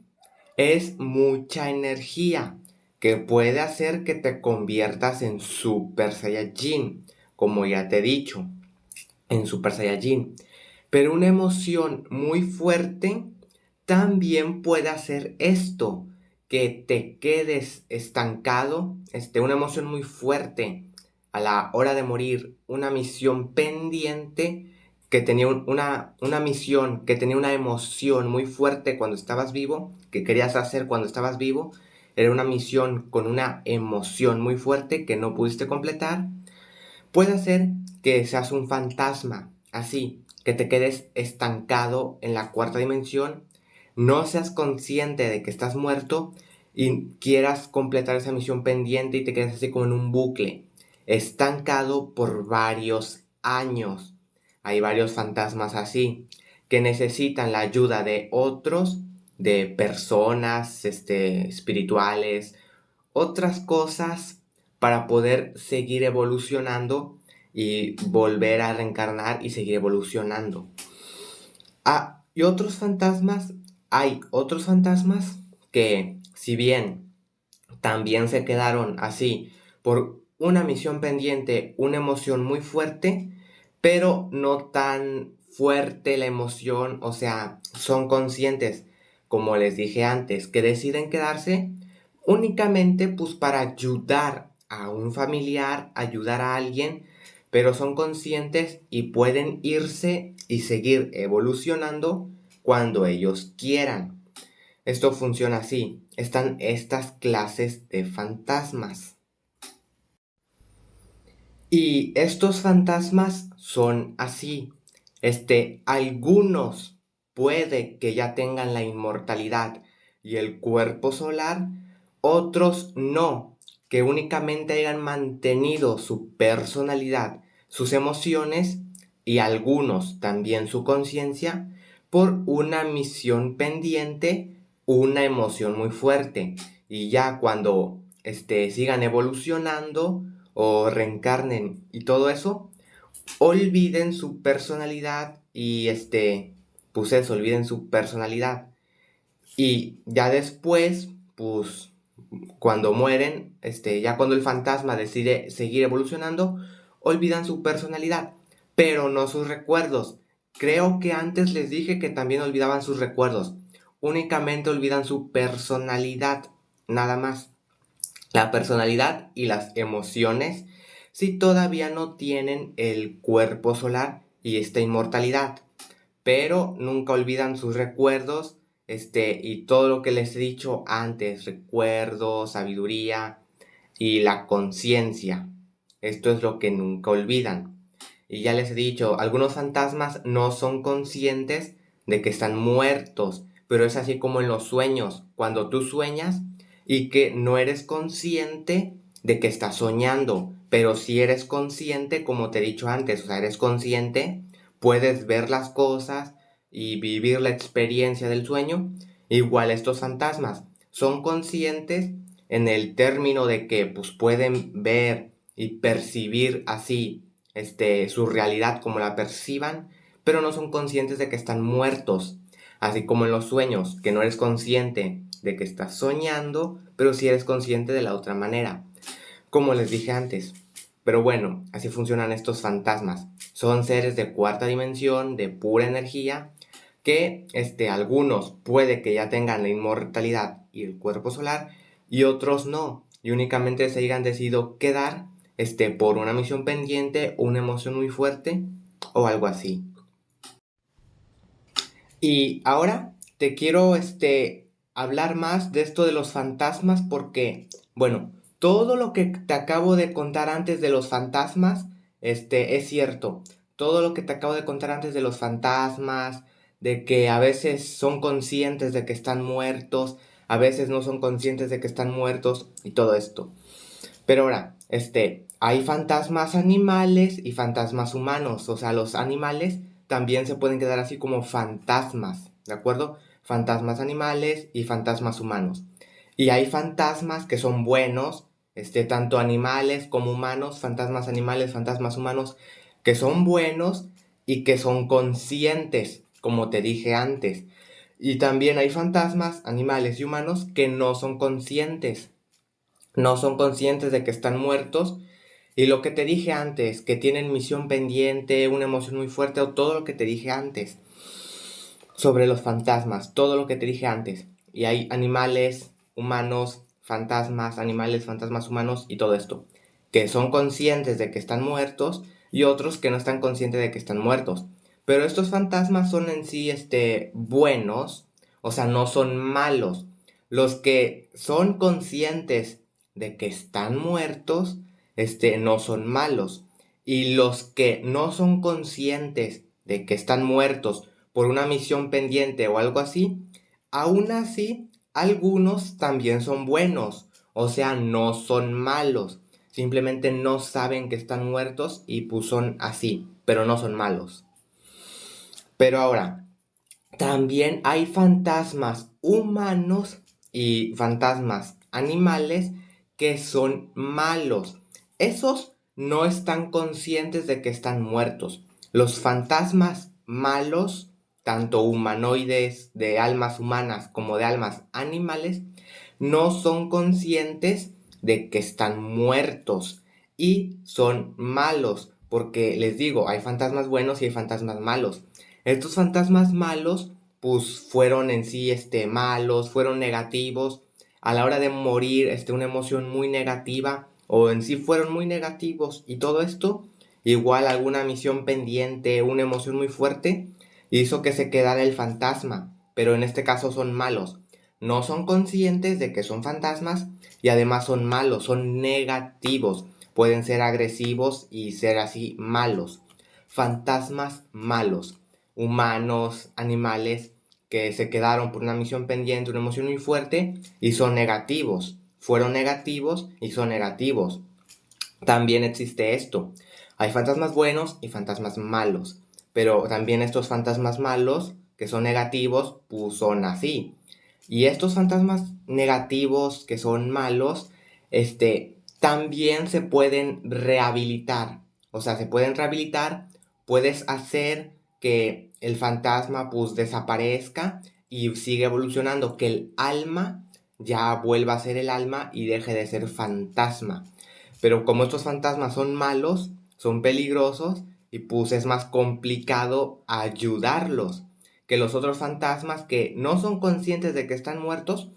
es mucha energía que puede hacer que te conviertas en Super Saiyajin, como ya te he dicho, en Super Saiyajin. Pero una emoción muy fuerte también puede hacer esto, que te quedes estancado, una emoción muy fuerte a la hora de morir, una misión pendiente que tenía una misión, que tenía una emoción muy fuerte cuando estabas vivo, que querías hacer cuando estabas vivo, era una misión con una emoción muy fuerte que no pudiste completar. Puede ser que seas un fantasma, así, que te quedes estancado en la cuarta dimensión, no seas consciente de que estás muerto y quieras completar esa misión pendiente y te quedes así como en un bucle, estancado por varios años. Hay varios fantasmas así, que necesitan la ayuda de otros, de personas, espirituales, otras cosas para poder seguir evolucionando y volver a reencarnar y seguir evolucionando. Y otros fantasmas, hay otros fantasmas que, si bien también se quedaron así por una misión pendiente, una emoción muy fuerte, pero no tan fuerte la emoción, o sea, son conscientes, como les dije antes, que deciden quedarse únicamente pues para ayudar a un familiar, ayudar a alguien, pero son conscientes y pueden irse y seguir evolucionando cuando ellos quieran. Esto funciona así. Están estas clases de fantasmas. Y estos fantasmas son así. Algunos puede que ya tengan la inmortalidad y el cuerpo solar, otros no, que únicamente hayan mantenido su personalidad, sus emociones y algunos también su conciencia por una misión pendiente, una emoción muy fuerte. Y ya cuando sigan evolucionando o reencarnen y todo eso, olviden su personalidad y pues eso, olviden su personalidad. Y ya después, pues cuando mueren, ya cuando el fantasma decide seguir evolucionando, olvidan su personalidad, pero no sus recuerdos. Creo que antes les dije que también olvidaban sus recuerdos. Únicamente olvidan su personalidad, nada más. La personalidad y las emociones si todavía no tienen el cuerpo solar y esta inmortalidad, pero nunca olvidan sus recuerdos, y todo lo que les he dicho antes, recuerdos, sabiduría y la conciencia. Esto es lo que nunca olvidan. Y ya les he dicho, algunos fantasmas no son conscientes de que están muertos, pero es así como en los sueños, cuando tú sueñas y que no eres consciente de que estás soñando, pero si eres consciente, como te he dicho antes, o sea, eres consciente, puedes ver las cosas y vivir la experiencia del sueño. Igual estos fantasmas son conscientes en el término de que pues pueden ver y percibir así su realidad como la perciban, pero no son conscientes de que están muertos, así como en los sueños, que no eres consciente de que estás soñando, pero sí eres consciente de la otra manera, como les dije antes. Pero bueno, así funcionan estos fantasmas. Son seres de cuarta dimensión, de pura energía, que algunos puede que ya tengan la inmortalidad y el cuerpo solar, y otros no, y únicamente se hayan decidido quedar por una misión pendiente, una emoción muy fuerte o algo así. Y ahora te quiero hablar más de esto de los fantasmas porque, bueno, todo lo que te acabo de contar antes de los fantasmas, es cierto. Todo lo que te acabo de contar antes de los fantasmas, de que a veces son conscientes de que están muertos, a veces no son conscientes de que están muertos y todo esto. Pero ahora, hay fantasmas animales y fantasmas humanos. O sea, los animales también se pueden quedar así como fantasmas, ¿de acuerdo? Fantasmas animales y fantasmas humanos. Y hay fantasmas que son buenos, tanto animales como humanos, fantasmas animales, fantasmas humanos, que son buenos y que son conscientes, como te dije antes. Y también hay fantasmas animales y humanos que no son conscientes, no son conscientes de que están muertos. Y lo que te dije antes, que tienen misión pendiente, una emoción muy fuerte, o todo lo que te dije antes sobre los fantasmas, todo lo que te dije antes. Y hay animales, humanos, fantasmas, animales, fantasmas humanos y todo esto, que son conscientes de que están muertos y otros que no están conscientes de que están muertos. Pero estos fantasmas son en sí, buenos, o sea, no son malos. Los que son conscientes de que están muertos, no son malos. Y los que no son conscientes de que están muertos por una misión pendiente o algo así, aún así, algunos también son buenos. O sea, no son malos. Simplemente no saben que están muertos y pues son así, pero no son malos. Pero ahora, también hay fantasmas humanos y fantasmas animales que son malos. Esos no están conscientes de que están muertos. Los fantasmas malos, tanto humanoides de almas humanas como de almas animales, no son conscientes de que están muertos y son malos. Porque les digo, hay fantasmas buenos y hay fantasmas malos. Estos fantasmas malos, pues fueron en sí, malos, fueron negativos. A la hora de morir, una emoción muy negativa, o en sí fueron muy negativos. Y todo esto, igual alguna misión pendiente, una emoción muy fuerte, hizo que se quedara el fantasma. Pero en este caso son malos. No son conscientes de que son fantasmas y además son malos, son negativos. Pueden ser agresivos y ser así malos. Fantasmas malos, humanos, animales que se quedaron por una misión pendiente, una emoción muy fuerte y son negativos. Fueron negativos y son negativos. También existe esto. Hay fantasmas buenos y fantasmas malos. Pero también estos fantasmas malos, que son negativos, pues son así. Y estos fantasmas negativos, que son malos, también se pueden rehabilitar. O sea, se pueden rehabilitar, puedes hacer que el fantasma pues desaparezca y siga evolucionando, que el alma ya vuelva a ser el alma y deje de ser fantasma. Pero como estos fantasmas son malos, son peligrosos, y pues es más complicado ayudarlos que los otros fantasmas que no son conscientes de que están muertos,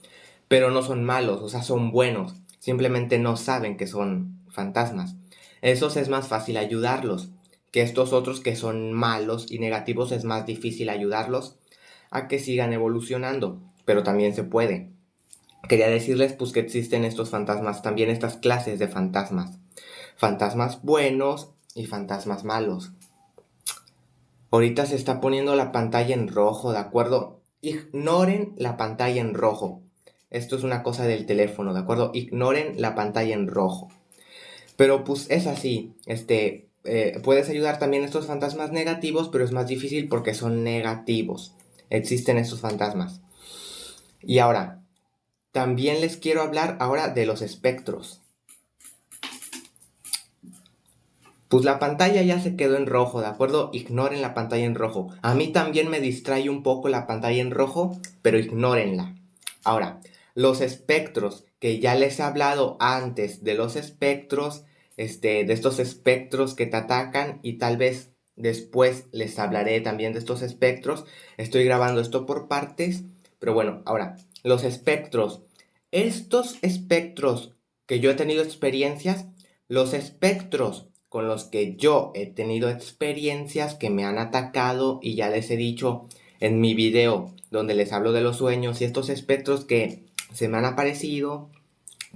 pero no son malos, o sea, son buenos. Simplemente no saben que son fantasmas. Esos es más fácil ayudarlos, que estos otros que son malos y negativos es más difícil ayudarlos a que sigan evolucionando, pero también se puede. Quería decirles pues que existen estos fantasmas, también estas clases de fantasmas. Fantasmas buenos y fantasmas malos. Ahorita se está poniendo la pantalla en rojo, ¿de acuerdo? Ignoren la pantalla en rojo. Esto es una cosa del teléfono, ¿de acuerdo? Ignoren la pantalla en rojo. Pero pues es así, puedes ayudar también a estos fantasmas negativos, pero es más difícil porque son negativos. Existen estos fantasmas. Y ahora, también les quiero hablar ahora de los espectros. Pues la pantalla ya se quedó en rojo, ¿de acuerdo? Ignoren la pantalla en rojo. A mí también me distrae un poco la pantalla en rojo, pero ignórenla. Ahora, los espectros, que ya les he hablado antes de los espectros, de estos espectros que te atacan, y tal vez después les hablaré también de estos espectros. Estoy grabando esto por partes, pero bueno, ahora, los espectros. Estos espectros que yo he tenido experiencias, los espectros con los que yo he tenido experiencias que me han atacado, y ya les he dicho en mi video donde les hablo de los sueños y estos espectros que se me han aparecido.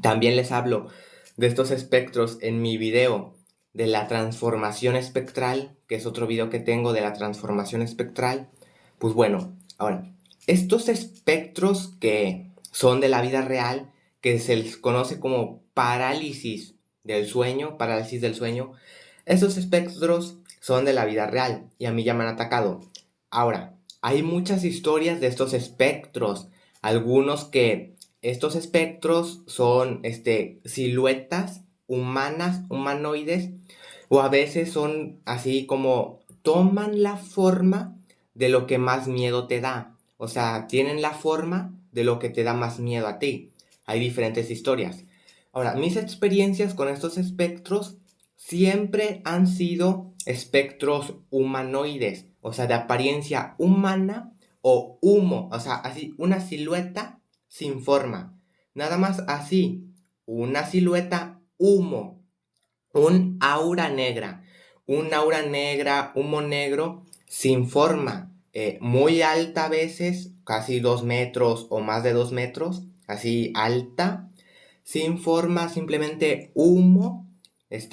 También les hablo de estos espectros en mi video de la transformación espectral, que es otro video que tengo de la transformación espectral. Pues bueno, ahora, estos espectros que son de la vida real, que se les conoce como parálisis del sueño, esos espectros son de la vida real y a mí ya me han atacado. Ahora, hay muchas historias de estos espectros, algunos que estos espectros son siluetas humanas, humanoides, o a veces son así como toman la forma de lo que más miedo te da. O sea, tienen la forma de lo que te da más miedo a ti. Hay diferentes historias. Ahora, mis experiencias con estos espectros siempre han sido espectros humanoides, o sea, de apariencia humana o humo, o sea, así una silueta sin forma. Nada más así, una silueta humo, un aura negra, humo negro, sin forma, muy alta a veces, casi 2 metros o más de 2 metros, así alta, sin forma, simplemente humo,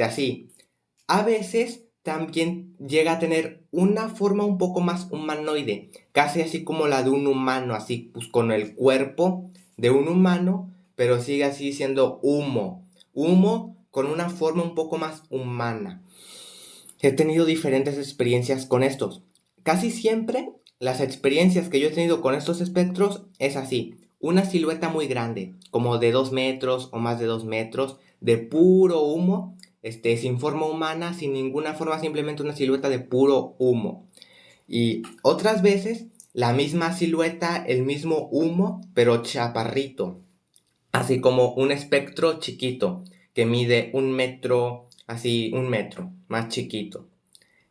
así. A veces también llega a tener una forma un poco más humanoide, casi así como la de un humano, así pues con el cuerpo de un humano, pero sigue así siendo humo, humo con una forma un poco más humana. He tenido diferentes experiencias con estos. Casi siempre las experiencias que yo he tenido con estos espectros es así, una silueta muy grande, como de 2 metros o más de 2 metros, de puro humo, sin forma humana, sin ninguna forma, simplemente una silueta de puro humo. Y otras veces la misma silueta, el mismo humo, pero chaparrito, así como un espectro chiquito que mide 1 metro, así 1 metro, más chiquito.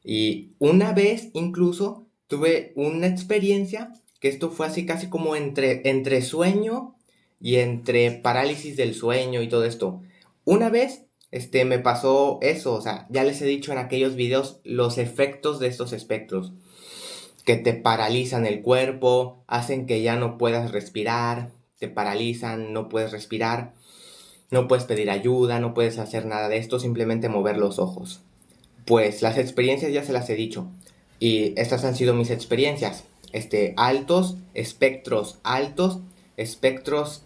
Y una vez incluso tuve una experiencia que esto fue así casi como entre sueño y entre parálisis del sueño y todo esto. Una vez me pasó eso, o sea, ya les he dicho en aquellos videos los efectos de estos espectros, que te paralizan el cuerpo, hacen que ya no puedas respirar, te paralizan, no puedes respirar, no puedes pedir ayuda, no puedes hacer nada de esto, simplemente mover los ojos. Pues las experiencias ya se las he dicho. Y estas han sido mis experiencias. Altos, espectros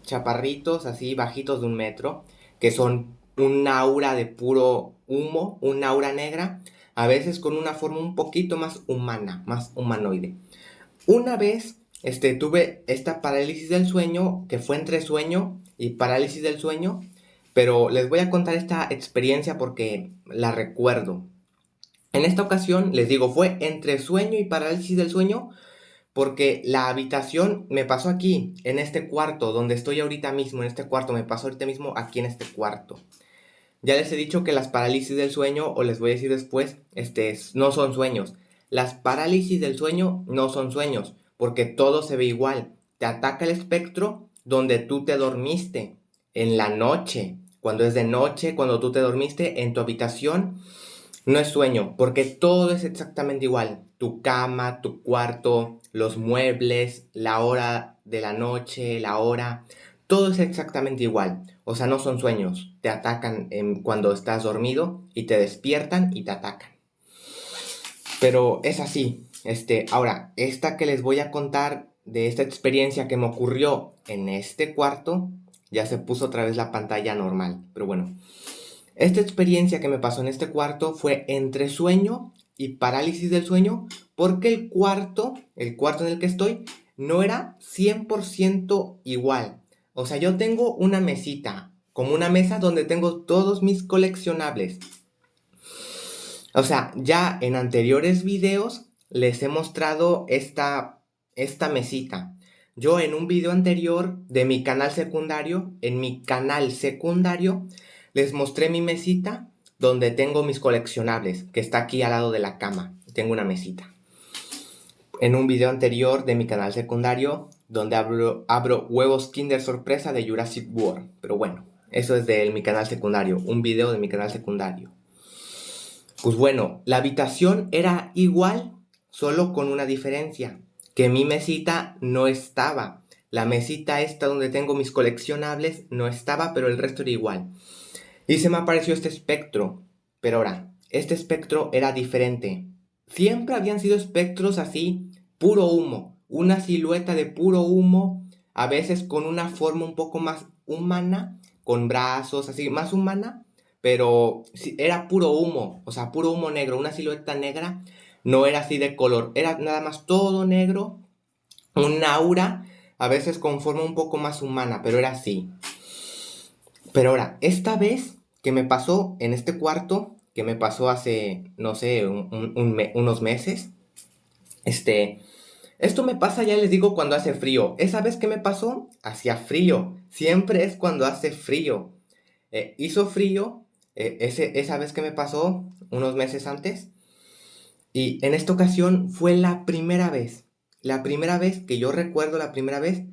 chaparritos, así bajitos de 1 metro, que son un aura de puro humo, un aura negra, a veces con una forma un poquito más humana, más humanoide. Una vez, tuve esta parálisis del sueño, que fue entre sueño y parálisis del sueño, pero les voy a contar esta experiencia porque la recuerdo. En esta ocasión, les digo, fue entre sueño y parálisis del sueño, porque la habitación me pasó aquí, en este cuarto, donde estoy ahorita mismo, en este cuarto, me pasó ahorita mismo aquí en este cuarto. Ya les he dicho que las parálisis del sueño, o les voy a decir después, no son sueños. Las parálisis del sueño no son sueños, porque todo se ve igual. Te ataca el espectro donde tú te dormiste, en la noche. Cuando es de noche, cuando tú te dormiste en tu habitación, no es sueño, porque todo es exactamente igual. Tu cama, tu cuarto, los muebles, la hora de la noche, la hora, todo es exactamente igual. O sea, no son sueños. Te atacan cuando estás dormido y te despiertan y te atacan. Pero es así. Ahora, esta que les voy a contar de esta experiencia que me ocurrió en este cuarto, ya se puso otra vez la pantalla normal. Pero bueno, esta experiencia que me pasó en este cuarto fue entre sueño y parálisis del sueño, porque el cuarto en el que estoy, no era 100% igual. O sea, yo tengo una mesita, como una mesa donde tengo todos mis coleccionables. O sea, ya en anteriores videos les he mostrado esta mesita. Yo en un video anterior de mi canal secundario, les mostré mi mesita donde tengo mis coleccionables, que está aquí al lado de la cama. Tengo una mesita. En un video anterior de mi canal secundario, donde abro huevos Kinder Sorpresa de Jurassic World. Pero bueno, eso es de mi canal secundario, un video de mi canal secundario. Pues bueno, la habitación era igual, solo con una diferencia, que mi mesita no estaba. La mesita esta donde tengo mis coleccionables no estaba, pero el resto era igual. Y se me apareció este espectro. Pero ahora, este espectro era diferente. Siempre habían sido espectros así, puro humo. Una silueta de puro humo, a veces con una forma un poco más humana, con brazos así, más humana, pero sí, era puro humo, o sea, puro humo negro, una silueta negra, no era así de color, era nada más todo negro, un aura, a veces con forma un poco más humana, pero era así. Pero ahora, esta vez que me pasó en este cuarto, que me pasó hace, no sé, unos meses, este, esto me pasa, ya les digo, cuando hace frío. Esa vez que me pasó, hacía frío. Siempre es cuando hace frío. Hizo frío esa vez que me pasó, unos meses antes. Y en esta ocasión fue la primera vez. La primera vez que yo recuerdo, la primera vez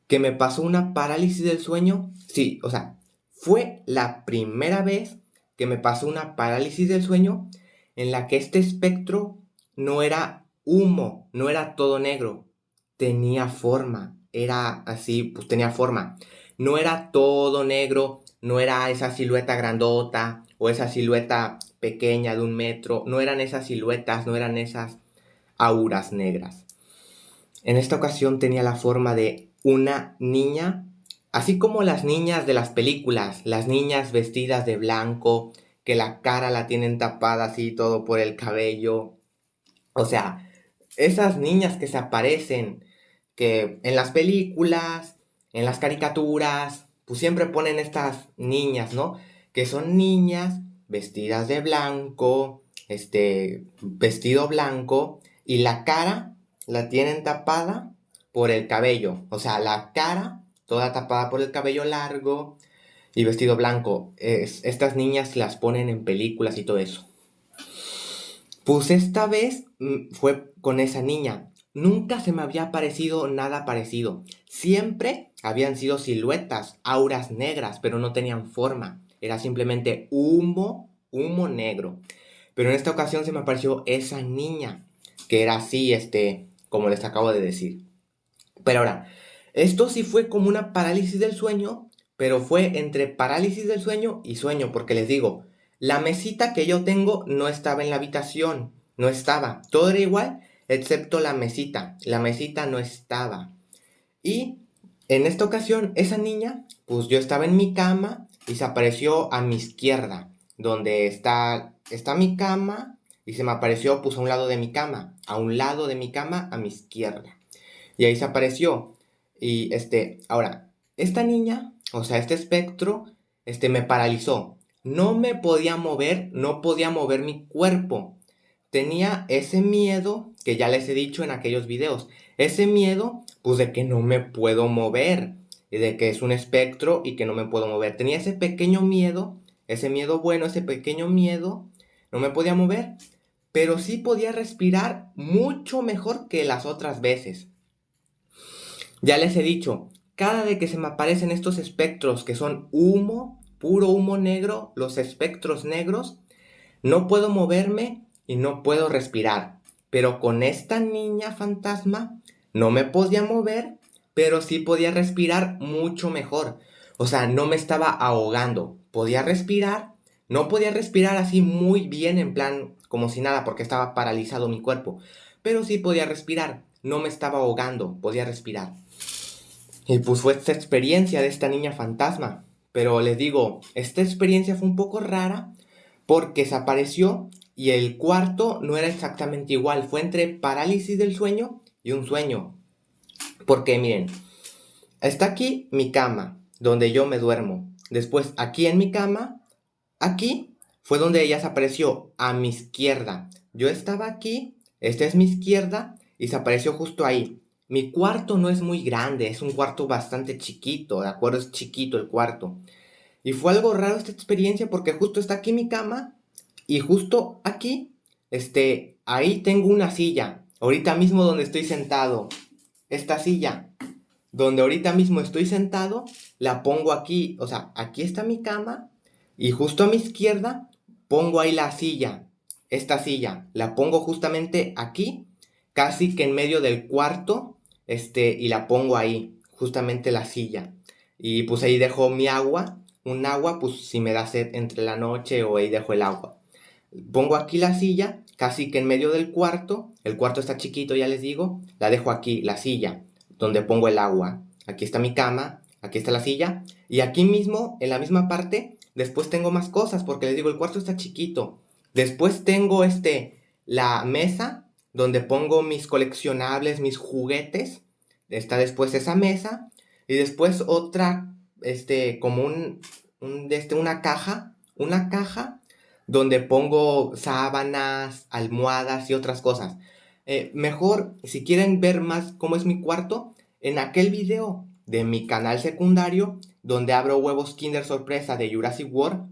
que me pasó una parálisis del sueño. Sí, o sea, fue la primera vez que me pasó una parálisis del sueño en la que este espectro no era humo, no era todo negro, tenía forma, era así, pues tenía forma. No era todo negro, no era esa silueta grandota o esa silueta pequeña de 1 metro, no eran esas siluetas, no eran esas auras negras. En esta ocasión tenía la forma de una niña, así como las niñas de las películas, las niñas vestidas de blanco, que la cara la tienen tapada así todo por el cabello. O sea, esas niñas que se aparecen, que en las películas, en las caricaturas, pues siempre ponen estas niñas, ¿no? Que son niñas vestidas de blanco, vestido blanco, y la cara la tienen tapada por el cabello. O sea, la cara toda tapada por el cabello largo y vestido blanco. Estas niñas las ponen en películas y todo eso. Pues esta vez fue con esa niña. Nunca se me había parecido nada parecido. Siempre habían sido siluetas, auras negras, pero no tenían forma. Era simplemente humo, humo negro. Pero en esta ocasión se me apareció esa niña, que era así, como les acabo de decir. Pero ahora, esto sí fue como una parálisis del sueño, pero fue entre parálisis del sueño y sueño, porque les digo, la mesita que yo tengo no estaba en la habitación, no estaba, todo era igual, excepto la mesita no estaba. Y en esta ocasión, esa niña, pues yo estaba en mi cama y se apareció a mi izquierda, donde está mi cama, y se me apareció pues a un lado de mi cama, a un lado de mi cama, a mi izquierda. Y ahí se apareció. Y ahora, esta niña, o sea, este espectro, me paralizó. No me podía mover, no podía mover mi cuerpo, tenía ese miedo que ya les he dicho en aquellos videos. Ese miedo, pues de que no me puedo mover, y de que es un espectro y que no me puedo mover. Tenía ese pequeño miedo, ese miedo bueno, ese pequeño miedo, no me podía mover, pero sí podía respirar mucho mejor que las otras veces. Ya les he dicho, cada vez que se me aparecen estos espectros que son humo, puro humo negro, los espectros negros, no puedo moverme y no puedo respirar. Pero con esta niña fantasma no me podía mover, pero sí podía respirar mucho mejor. O sea, no me estaba ahogando. Podía respirar, no podía respirar así muy bien en plan como si nada porque estaba paralizado mi cuerpo. Pero sí podía respirar, no me estaba ahogando, podía respirar. Y pues fue esta experiencia de esta niña fantasma. Pero les digo, esta experiencia fue un poco rara porque se apareció y el cuarto no era exactamente igual. Fue entre parálisis del sueño y un sueño. Porque miren, está aquí mi cama, donde yo me duermo. Después aquí en mi cama, aquí fue donde ella se apareció, a mi izquierda. Yo estaba aquí, esta es mi izquierda y se apareció justo ahí. Mi cuarto no es muy grande, es un cuarto bastante chiquito, ¿de acuerdo? Es chiquito el cuarto. Y fue algo raro esta experiencia porque justo está aquí mi cama y justo aquí, ahí tengo una silla. Ahorita mismo donde estoy sentado. Esta silla donde ahorita mismo estoy sentado, la pongo aquí. O sea, aquí está mi cama y justo a mi izquierda pongo ahí la silla. Esta silla la pongo justamente aquí, casi que en medio del cuarto, y la pongo ahí, justamente la silla. Y pues ahí dejo mi agua, un agua, pues si me da sed entre la noche o ahí dejo el agua. Pongo aquí la silla, casi que en medio del cuarto. El cuarto está chiquito, ya les digo. La dejo aquí, la silla, donde pongo el agua. Aquí está mi cama, aquí está la silla. Y aquí mismo, en la misma parte, después tengo más cosas, porque les digo, el cuarto está chiquito. Después tengo la mesa, donde pongo mis coleccionables, mis juguetes. Está después esa mesa. Y después otra, como una caja donde pongo sábanas, almohadas y otras cosas. Mejor, si quieren ver más cómo es mi cuarto, en aquel video de mi canal secundario, donde abro huevos Kinder Sorpresa de Jurassic World,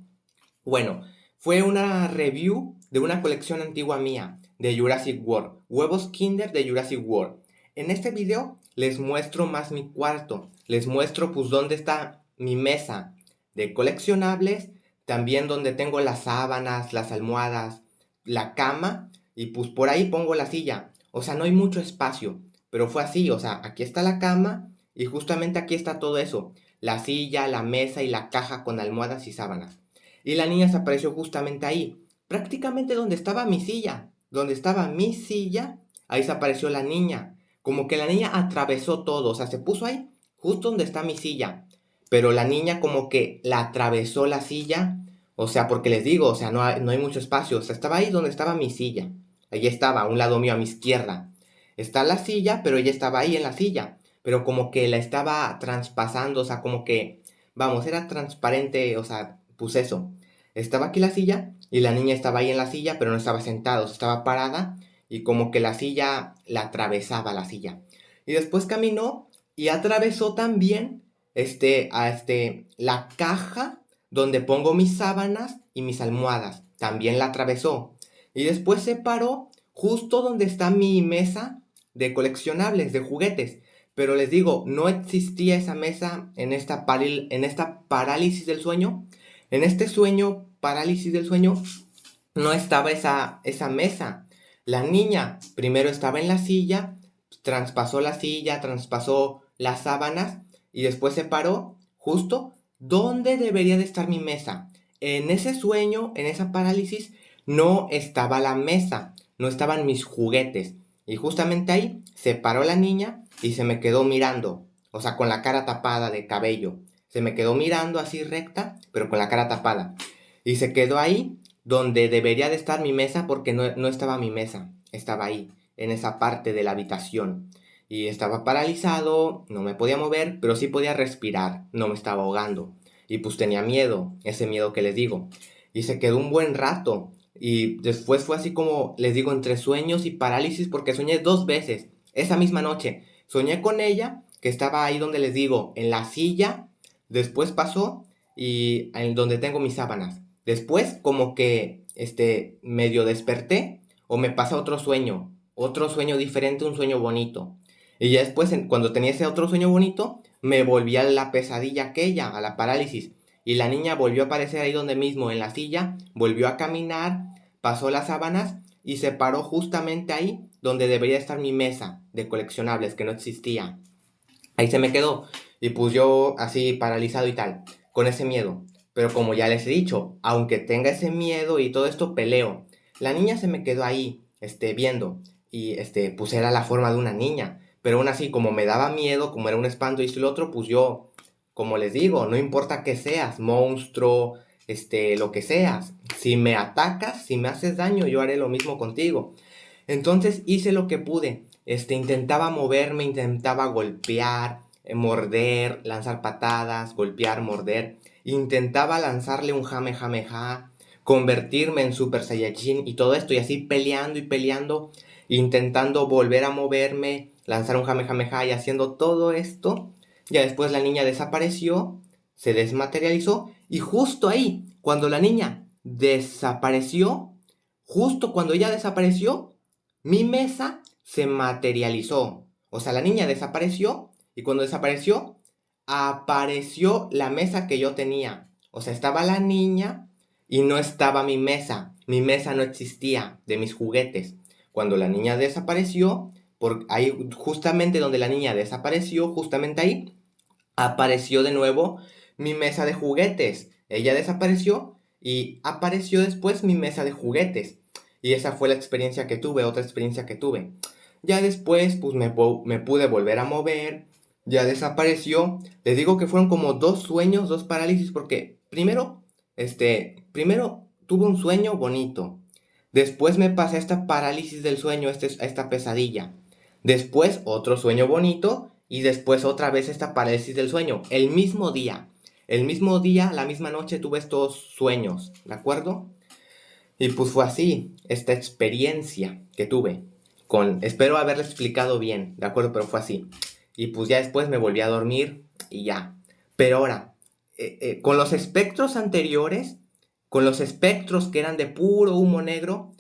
bueno, fue una review de una colección antigua mía de Jurassic World, huevos Kinder de Jurassic World. En este video les muestro más mi cuarto, les muestro pues dónde está mi mesa de coleccionables, también donde tengo las sábanas, las almohadas, la cama y pues por ahí pongo la silla. O sea, no hay mucho espacio, pero fue así, o sea, aquí está la cama y justamente aquí está todo eso, la silla, la mesa y la caja con almohadas y sábanas. Y la niña se apareció justamente ahí, prácticamente donde estaba mi silla. Donde estaba mi silla, ahí se apareció la niña. Como que la niña atravesó todo, o sea, se puso ahí, justo donde está mi silla. Pero la niña como que la atravesó la silla, o sea, porque les digo, o sea, no hay mucho espacio. O sea, estaba ahí donde estaba mi silla. Ahí estaba, a un lado mío, a mi izquierda. Está la silla, pero ella estaba ahí en la silla. Pero como que la estaba traspasando, o sea, como que, vamos, era transparente, o sea, pues eso. Estaba aquí la silla y la niña estaba ahí en la silla, pero no estaba sentada, o sea, estaba parada y como que la silla la atravesaba la silla. Y después caminó y atravesó también la caja donde pongo mis sábanas y mis almohadas. También la atravesó. Y después se paró justo donde está mi mesa de coleccionables, de juguetes. Pero les digo, no existía esa mesa en esta parálisis del sueño. En este sueño, parálisis del sueño, no estaba esa mesa. La niña primero estaba en la silla, traspasó la silla, traspasó las sábanas y después se paró justo donde debería de estar mi mesa. En ese sueño, en esa parálisis, no estaba la mesa, no estaban mis juguetes. Y justamente ahí se paró la niña y se me quedó mirando, o sea, con la cara tapada de cabello. Se me quedó mirando así recta, pero con la cara tapada. Y se quedó ahí donde debería de estar mi mesa porque no estaba mi mesa, estaba ahí, en esa parte de la habitación. Y estaba paralizado, no me podía mover, pero sí podía respirar, no me estaba ahogando. Y pues tenía miedo, ese miedo que les digo. Y se quedó un buen rato. Y después fue así como, les digo, entre sueños y parálisis, porque soñé 2 veces esa misma noche. Soñé con ella, que estaba ahí donde les digo, en la silla. Después pasó y en donde tengo mis sábanas. Después como que medio desperté o me pasa otro sueño diferente, un sueño bonito. Y ya después, cuando tenía ese otro sueño bonito, me volví a la pesadilla aquella, a la parálisis. Y la niña volvió a aparecer ahí donde mismo, en la silla, volvió a caminar, pasó las sábanas y se paró justamente ahí donde debería estar mi mesa de coleccionables, que no existía. Ahí se me quedó. Y pues yo así paralizado y tal, con ese miedo. Pero como ya les he dicho, aunque tenga ese miedo y todo esto, peleo. La niña se me quedó ahí, viendo. Y pues era la forma de una niña. Pero aún así, como me daba miedo, como era un espanto y esto y lo otro, pues yo, como les digo, no importa que seas, monstruo, lo que seas. Si me atacas, si me haces daño, yo haré lo mismo contigo. Entonces hice lo que pude. Intentaba moverme, intentaba golpear, morder, lanzar patadas, golpear, morder. Intentaba lanzarle un Jamejameja, convertirme en Super Saiyajin y todo esto, y así peleando y peleando, intentando volver a moverme, lanzar un Jamejameja y haciendo todo esto. Ya después la niña desapareció, se desmaterializó, y justo ahí, cuando la niña desapareció, justo cuando ella desapareció, mi mesa se materializó. O sea, la niña desapareció y cuando desapareció, apareció la mesa que yo tenía. O sea, estaba la niña y no estaba mi mesa. Mi mesa no existía de mis juguetes. Cuando la niña desapareció, por ahí justamente donde la niña desapareció, justamente ahí, apareció de nuevo mi mesa de juguetes. Ella desapareció y apareció después mi mesa de juguetes. Y esa fue la experiencia que tuve, otra experiencia que tuve. Ya después, pues me pude volver a mover, ya desapareció. Les digo que fueron como 2 sueños, 2 parálisis, porque primero tuve un sueño bonito. Después me pasé esta parálisis del sueño, esta pesadilla. Después otro sueño bonito y después otra vez esta parálisis del sueño. El mismo día. El mismo día, la misma noche tuve estos sueños, ¿de acuerdo? Y pues fue así, esta experiencia que tuve. Espero haberle explicado bien, ¿de acuerdo? Pero fue así. Y pues ya después me volví a dormir y ya. Pero ahora, con los espectros anteriores, con los espectros que eran de puro humo negro,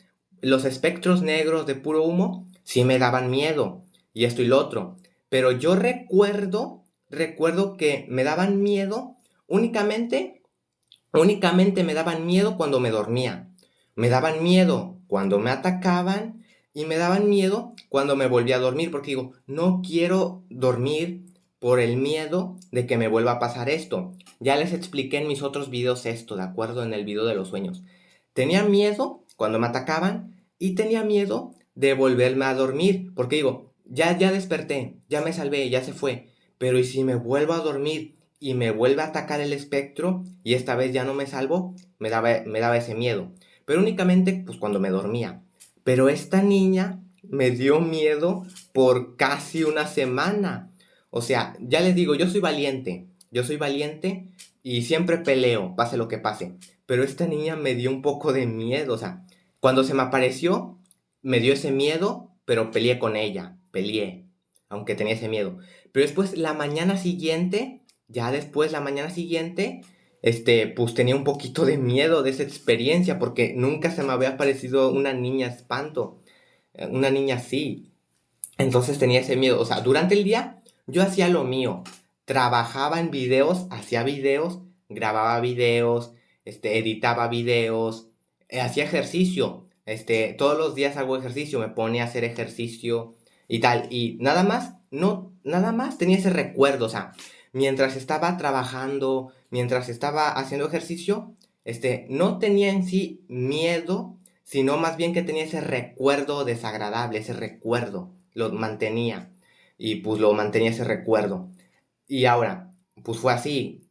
los espectros negros de puro humo, sí me daban miedo. Y esto y lo otro. Pero yo recuerdo que me daban miedo únicamente, únicamente me daban miedo cuando me dormía. Me daban miedo cuando me atacaban y me daban miedo cuando me volvía a dormir, porque digo, no quiero dormir por el miedo de que me vuelva a pasar esto. Ya les expliqué en mis otros videos esto, ¿de acuerdo? En el video de los sueños. Tenía miedo cuando me atacaban y tenía miedo de volverme a dormir, porque digo, ya desperté, ya me salvé, ya se fue, pero ¿y si me vuelvo a dormir y me vuelve a atacar el espectro y esta vez ya no me salvo? Me daba ese miedo, pero únicamente pues cuando me dormía. Pero esta niña me dio miedo por casi una semana. O sea, ya les digo, yo soy valiente y siempre peleo, pase lo que pase. Pero esta niña me dio un poco de miedo, o sea, cuando se me apareció, me dio ese miedo, pero peleé con ella, peleé, aunque tenía ese miedo. Pero después, la mañana siguiente, ya después, la mañana siguiente, pues tenía un poquito de miedo de esa experiencia, porque nunca se me había aparecido una niña espanto, una niña así. Entonces tenía ese miedo, o sea, durante el día yo hacía lo mío, trabajaba en videos, hacía videos, grababa videos, editaba videos, hacía ejercicio, todos los días hago ejercicio, me ponía a hacer ejercicio y tal, y nada más, no, nada más tenía ese recuerdo, o sea, mientras estaba trabajando, mientras estaba haciendo ejercicio, no tenía en sí miedo, sino más bien que tenía ese recuerdo desagradable, ese recuerdo, lo mantenía, y pues lo mantenía ese recuerdo. Y ahora, pues fue así,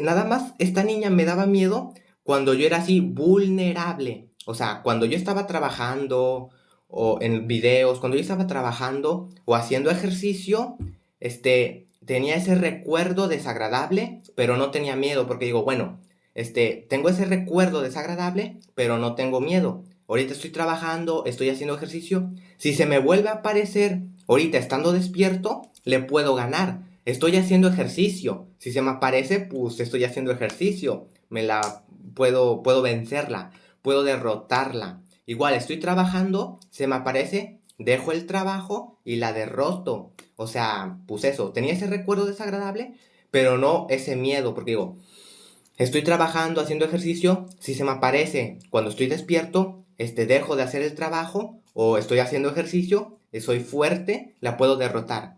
nada más esta niña me daba miedo cuando yo era así vulnerable. O sea, cuando yo estaba trabajando o en videos, cuando yo estaba trabajando o haciendo ejercicio, tenía ese recuerdo desagradable, pero no tenía miedo porque digo, bueno, tengo ese recuerdo desagradable, pero no tengo miedo. Ahorita estoy trabajando, estoy haciendo ejercicio. Si se me vuelve a aparecer ahorita estando despierto, le puedo ganar. Estoy haciendo ejercicio. Si se me aparece, pues estoy haciendo ejercicio. Puedo vencerla, puedo derrotarla. Igual estoy trabajando, se me aparece, dejo el trabajo y la derroto. O sea, pues eso, tenía ese recuerdo desagradable, pero no ese miedo, porque digo, estoy trabajando, haciendo ejercicio, si se me aparece cuando estoy despierto, dejo de hacer el trabajo o estoy haciendo ejercicio, soy fuerte, la puedo derrotar.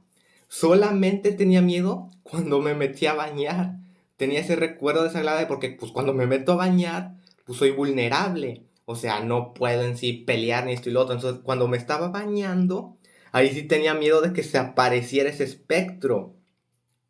Solamente tenía miedo cuando me metí a bañar. Tenía ese recuerdo desagradable porque pues cuando me meto a bañar, pues soy vulnerable. O sea, no puedo en sí pelear ni esto y lo otro. Entonces, cuando me estaba bañando, ahí sí tenía miedo de que se apareciera ese espectro.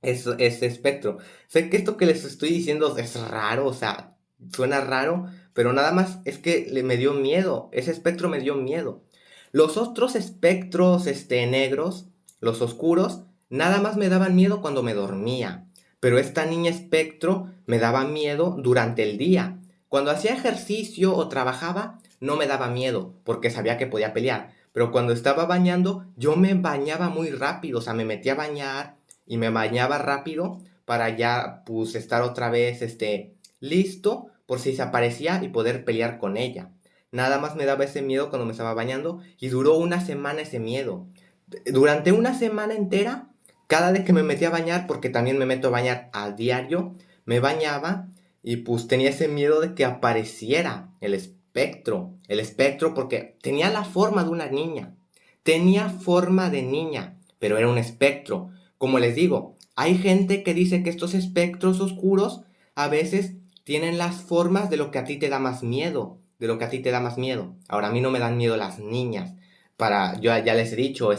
Ese espectro. Sé que esto que les estoy diciendo es raro, o sea, suena raro, pero nada más es que me dio miedo. Ese espectro me dio miedo. Los otros espectros, negros, los oscuros, nada más me daban miedo cuando me dormía. Pero esta niña espectro me daba miedo durante el día. Cuando hacía ejercicio o trabajaba, no me daba miedo, porque sabía que podía pelear. Pero cuando estaba bañando, yo me bañaba muy rápido, o sea, me metía a bañar y me bañaba rápido para ya pues estar otra vez listo por si se aparecía y poder pelear con ella. Nada más me daba ese miedo cuando me estaba bañando y duró una semana ese miedo. Durante una semana entera, cada vez que me metía a bañar, porque también me meto a bañar a diario, me bañaba y pues tenía ese miedo de que apareciera el espectro porque tenía la forma de una niña, tenía forma de niña, pero era un espectro. Como les digo, hay gente que dice que estos espectros oscuros a veces tienen las formas de lo que a ti te da más miedo, de lo que a ti te da más miedo. Ahora, a mí no me dan miedo las niñas. Yo ya les he dicho,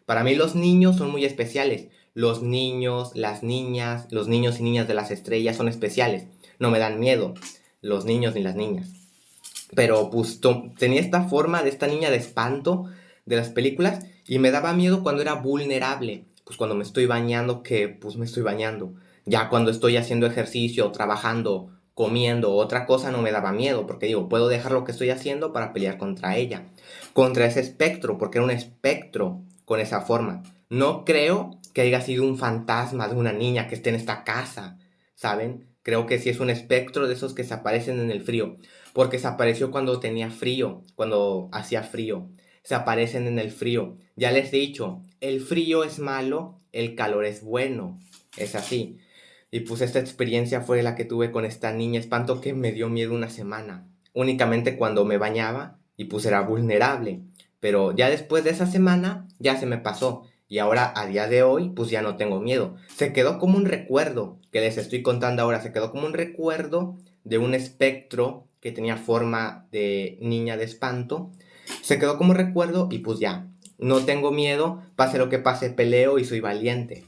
para mí los niños son muy especiales. Los niños, las niñas, los niños y niñas de las estrellas son especiales. No me dan miedo los niños ni las niñas. Pero pues tenía esta forma de esta niña de espanto de las películas y me daba miedo cuando era vulnerable. Pues cuando me estoy bañando, que pues me estoy bañando. Ya cuando estoy haciendo ejercicio, trabajando, comiendo otra cosa, no me daba miedo. Porque digo, puedo dejar lo que estoy haciendo para pelear contra ella. Contra ese espectro, porque era un espectro con esa forma. No creo que haya sido un fantasma de una niña que esté en esta casa, ¿saben? Creo que sí es un espectro de esos que se aparecen en el frío porque se apareció cuando tenía frío, cuando hacía frío. Se aparecen en el frío. Ya les he dicho, el frío es malo, el calor es bueno. Es así. Y pues esta experiencia fue la que tuve con esta niña espanto que me dio miedo una semana. Únicamente cuando me bañaba y pues era vulnerable. Pero ya después de esa semana ya se me pasó. Y ahora a día de hoy pues ya no tengo miedo. Se quedó como un recuerdo que les estoy contando ahora. Se quedó como un recuerdo de un espectro que tenía forma de niña de espanto. Se quedó como recuerdo y pues ya. No tengo miedo, pase lo que pase, peleo y soy valiente.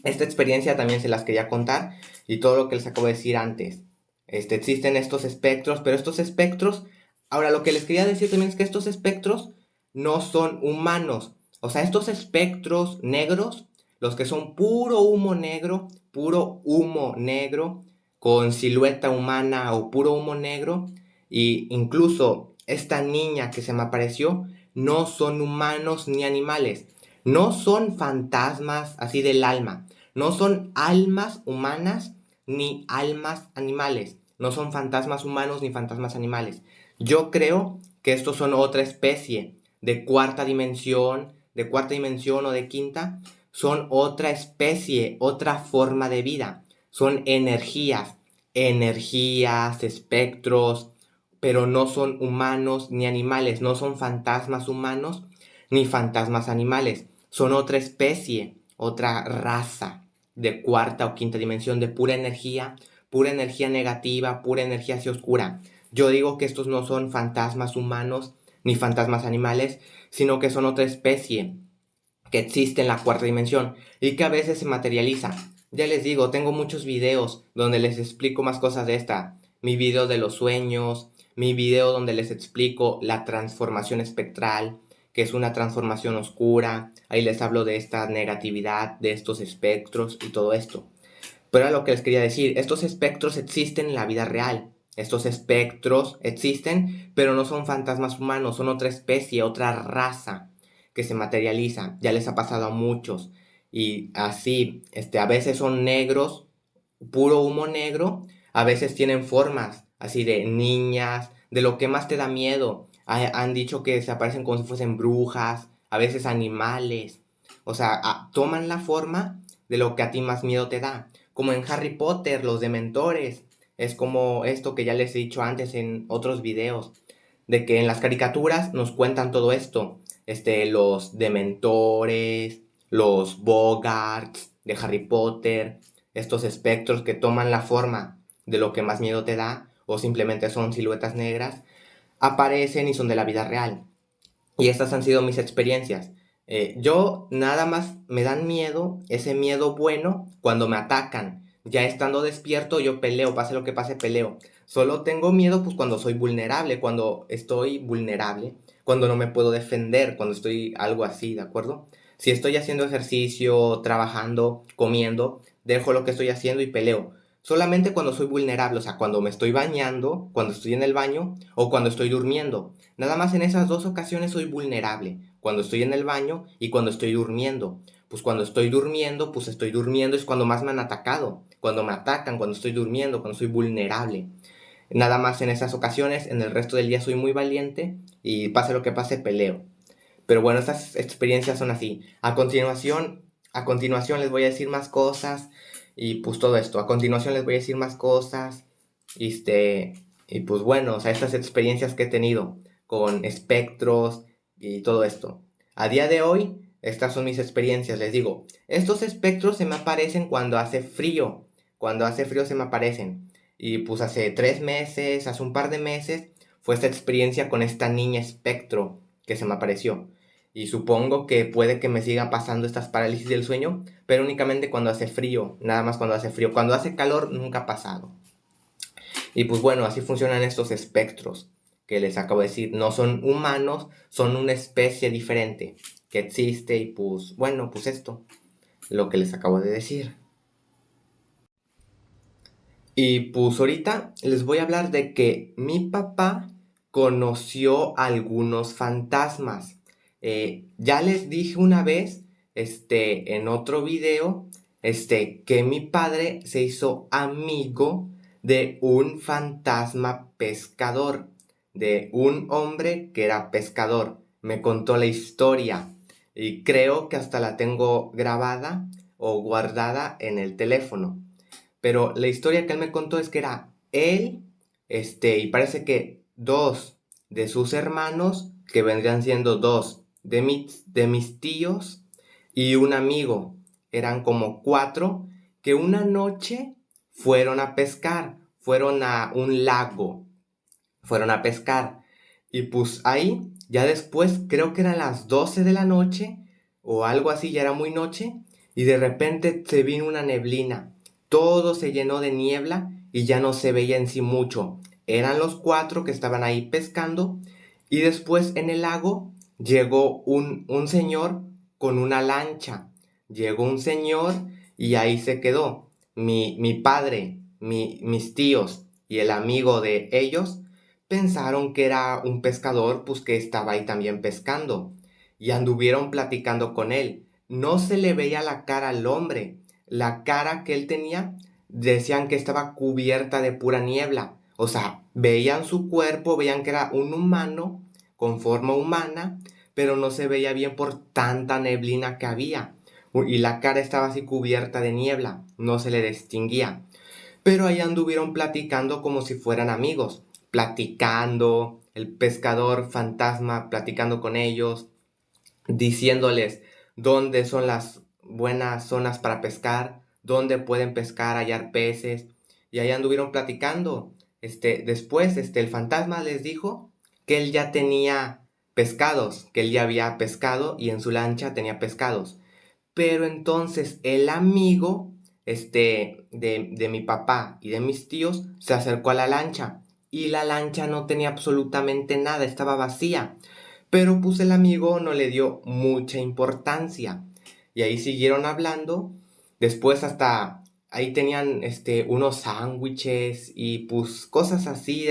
Esta experiencia también se las quería contar y todo lo que les acabo de decir antes. Existen estos espectros, pero estos espectros, ahora lo que les quería decir también es que estos espectros no son humanos. O sea, estos espectros negros, los que son puro humo negro, con silueta humana o puro humo negro, y incluso esta niña que se me apareció, no son humanos ni animales. No son fantasmas así del alma. No son almas humanas ni almas animales. No son fantasmas humanos ni fantasmas animales. Yo creo que estos son otra especie de cuarta dimensión o de quinta. Son otra especie, otra forma de vida. Son energías, espectros, pero no son humanos ni animales. No son fantasmas humanos ni fantasmas animales. Son otra especie, otra raza de cuarta o quinta dimensión de pura energía negativa, pura energía así oscura. Yo digo que estos no son fantasmas humanos ni fantasmas animales, sino que son otra especie que existe en la cuarta dimensión y que a veces se materializa. Ya les digo, tengo muchos videos donde les explico más cosas de esta. Mi video de los sueños, mi video donde les explico la transformación espectral, que es una transformación oscura. Ahí les hablo de esta negatividad, de estos espectros y todo esto. Pero era lo que les quería decir, estos espectros existen en la vida real. Estos espectros existen, pero no son fantasmas humanos, son otra especie, otra raza que se materializa. Ya les ha pasado a muchos. Y así, a veces son negros, puro humo negro, a veces tienen formas así de niñas, de lo que más te da miedo. Han dicho que se aparecen como si fuesen brujas, a veces animales. O sea, toman la forma de lo que a ti más miedo te da. Como en Harry Potter, los dementores. Es como esto que ya les he dicho antes en otros videos. De que en las caricaturas nos cuentan todo esto. Los dementores, los Bogarts de Harry Potter, estos espectros que toman la forma de lo que más miedo te da, o simplemente son siluetas negras, aparecen y son de la vida real. Y estas han sido mis experiencias. Yo nada más me dan miedo, ese miedo bueno, cuando me atacan. Ya estando despierto, yo peleo, pase lo que pase, peleo. Solo tengo miedo pues cuando soy vulnerable, cuando estoy vulnerable, cuando no me puedo defender, cuando estoy algo así, ¿de acuerdo? Si estoy haciendo ejercicio, trabajando, comiendo, dejo lo que estoy haciendo y peleo. Solamente cuando soy vulnerable, o sea, cuando me estoy bañando, cuando estoy en el baño o cuando estoy durmiendo. Nada más en esas dos ocasiones soy vulnerable, cuando estoy en el baño y cuando estoy durmiendo. Pues cuando estoy durmiendo es cuando más me han atacado, cuando me atacan, cuando estoy durmiendo, cuando soy vulnerable. Nada más en esas ocasiones, en el resto del día soy muy valiente y pase lo que pase, peleo. Pero bueno, estas experiencias son así. A continuación les voy a decir más cosas y pues todo esto. A continuación les voy a decir más cosas. Y pues bueno, o sea, estas experiencias que he tenido con espectros y todo esto. A día de hoy, estas son mis experiencias. Les digo, estos espectros se me aparecen cuando hace frío. Cuando hace frío se me aparecen. Y pues hace 3 meses, hace un par de meses, fue esta experiencia con esta niña espectro que se me apareció. Y supongo que puede que me siga pasando estas parálisis del sueño, pero únicamente cuando hace frío, nada más cuando hace frío. Cuando hace calor nunca ha pasado. Y pues bueno, así funcionan estos espectros que les acabo de decir. No son humanos, son una especie diferente que existe y pues bueno, pues esto, lo que les acabo de decir. Y pues ahorita les voy a hablar de que mi papá conoció algunos fantasmas. Ya les dije una vez, en otro video, que mi padre se hizo amigo de un fantasma pescador, de un hombre que era pescador. Me contó la historia y creo que hasta la tengo grabada o guardada en el teléfono. Pero la historia que él me contó es que era él, y parece que dos de sus hermanos, que vendrían siendo dos de mis tíos, y un amigo. Eran como cuatro que una noche fueron a pescar, fueron a un lago, fueron a pescar. Y pues ahí, ya después, creo que eran las 12 de la noche, o algo así, ya era muy noche, y de repente se vino una neblina. Todo se llenó de niebla y ya no se veía en sí mucho. Eran los cuatro que estaban ahí pescando, y después en el lago llegó un señor con una lancha. Llegó un señor y ahí se quedó. Mi padre, mis tíos y el amigo de ellos pensaron que era un pescador, pues que estaba ahí también pescando, y anduvieron platicando con él. No se le veía la cara al hombre, la cara que él tenía, decían que estaba cubierta de pura niebla. O sea, veían su cuerpo, veían que era un humano con forma humana, pero no se veía bien por tanta neblina que había. Y la cara estaba así cubierta de niebla, no se le distinguía. Pero ahí anduvieron platicando como si fueran amigos, platicando, el pescador fantasma platicando con ellos, diciéndoles dónde son las buenas zonas para pescar, dónde pueden pescar, hallar peces, y ahí anduvieron platicando. Después, el fantasma les dijo que él ya tenía pescados, que él ya había pescado y en su lancha tenía pescados. Pero entonces el amigo, de mi papá y de mis tíos, se acercó a la lancha. Y la lancha no tenía absolutamente nada, estaba vacía. Pero pues el amigo no le dio mucha importancia. Y ahí siguieron hablando. Después ahí tenían unos sándwiches y pues cosas así,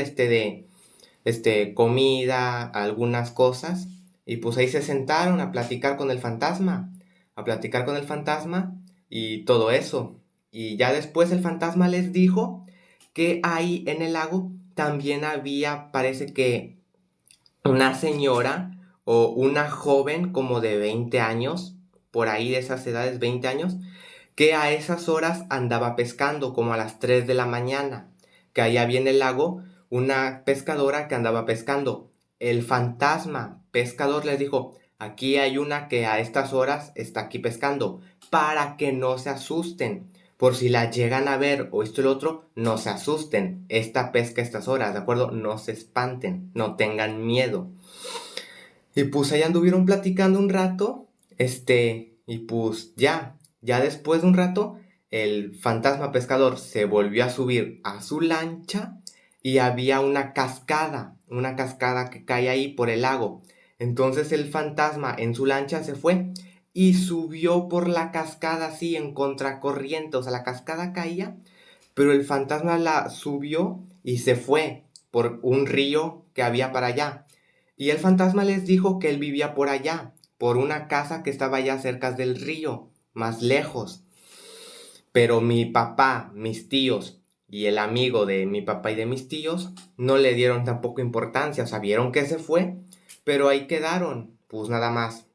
comida, algunas cosas. Y pues ahí se sentaron a platicar con el fantasma, a platicar con el fantasma y todo eso. Y ya después el fantasma les dijo que ahí en el lago también había, parece que una señora o una joven como de 20 años, por ahí de esas edades, 20 años, que a esas horas andaba pescando, como a las 3 de la mañana, que ahí había en el lago una pescadora que andaba pescando. El fantasma pescador les dijo, aquí hay una que a estas horas está aquí pescando, para que no se asusten. Por si la llegan a ver o esto y lo otro, no se asusten. Esta pesca a estas horas, ¿de acuerdo? No se espanten, no tengan miedo. Y pues ahí anduvieron platicando un rato, y pues ya después de un rato, el fantasma pescador se volvió a subir a su lancha y había una cascada que cae ahí por el lago. Entonces el fantasma en su lancha se fue y subió por la cascada así en contracorriente, o sea, la cascada caía, pero el fantasma la subió y se fue por un río que había para allá. Y el fantasma les dijo que él vivía por allá, por una casa que estaba allá cerca del río, más lejos. Pero mi papá, mis tíos y el amigo de mi papá y de mis tíos no le dieron tampoco importancia, o sea, vieron que se fue, pero ahí quedaron, pues nada más.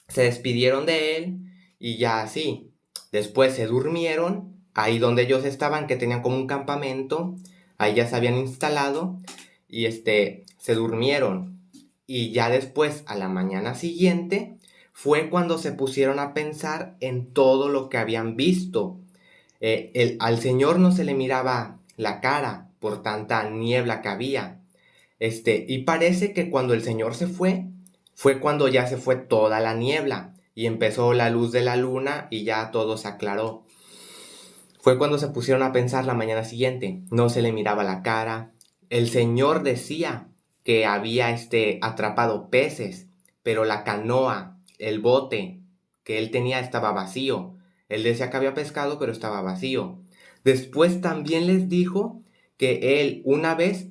Se despidieron de él y ya así. Después se durmieron, ahí donde ellos estaban, que tenían como un campamento, ahí ya se habían instalado y se durmieron. Y ya después, a la mañana siguiente, fue cuando se pusieron a pensar en todo lo que habían visto. Al señor no se le miraba la cara por tanta niebla que había. Y parece que cuando el señor se fue cuando ya se fue toda la niebla y empezó la luz de la luna y ya todo se aclaró. Fue cuando se pusieron a pensar la mañana siguiente. No se le miraba la cara. El señor decía que había atrapado peces, pero la canoa, el bote que él tenía estaba vacío. Él decía que había pescado, pero estaba vacío. Después también les dijo que él una vez,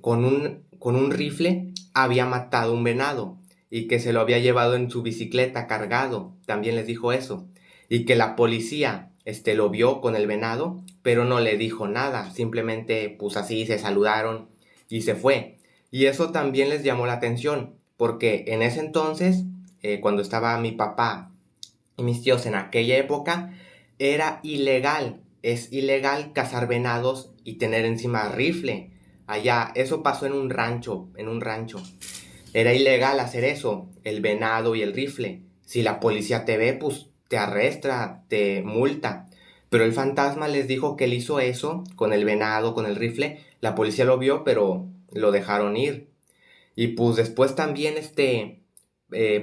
con un rifle, había matado un venado y que se lo había llevado en su bicicleta cargado. También les dijo eso. Y que la policía, lo vio con el venado, pero no le dijo nada. Simplemente, pues así se saludaron y se fue. Y eso también les llamó la atención, porque en ese entonces, cuando estaba mi papá y mis tíos en aquella época, era ilegal, es ilegal cazar venados y tener encima rifle. Allá, eso pasó en un rancho, en un rancho. Era ilegal hacer eso, el venado y el rifle. Si la policía te ve, pues te arresta, te multa. Pero el fantasma les dijo que él hizo eso con el venado, con el rifle. La policía lo vio, pero lo dejaron ir. Y pues después también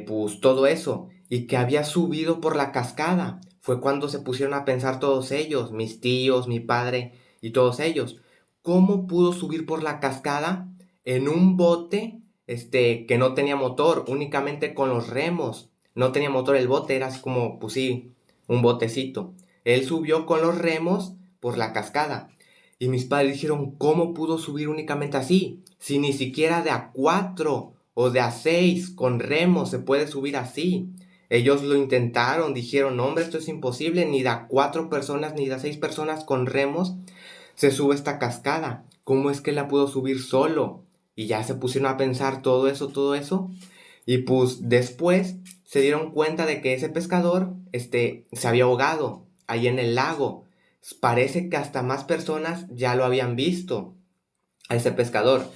pues todo eso. Y que había subido por la cascada. Fue cuando se pusieron a pensar todos ellos, mis tíos, mi padre y todos ellos. ¿Cómo pudo subir por la cascada en un bote, que no tenía motor, únicamente con los remos? No tenía motor el bote, era así como, pues sí, un botecito. Él subió con los remos por la cascada. Y mis padres dijeron, ¿cómo pudo subir únicamente así? Si ni siquiera de a 4 o de a 6 con remos se puede subir así. Ellos lo intentaron, dijeron, no, hombre, esto es imposible, ni de a 4 personas ni de a 6 personas con remos se sube esta cascada. ¿Cómo es que la pudo subir solo? Y ya se pusieron a pensar todo eso, todo eso. Y pues después se dieron cuenta de que ese pescador, se había ahogado ahí en el lago. Parece que hasta más personas ya lo habían visto a ese pescador.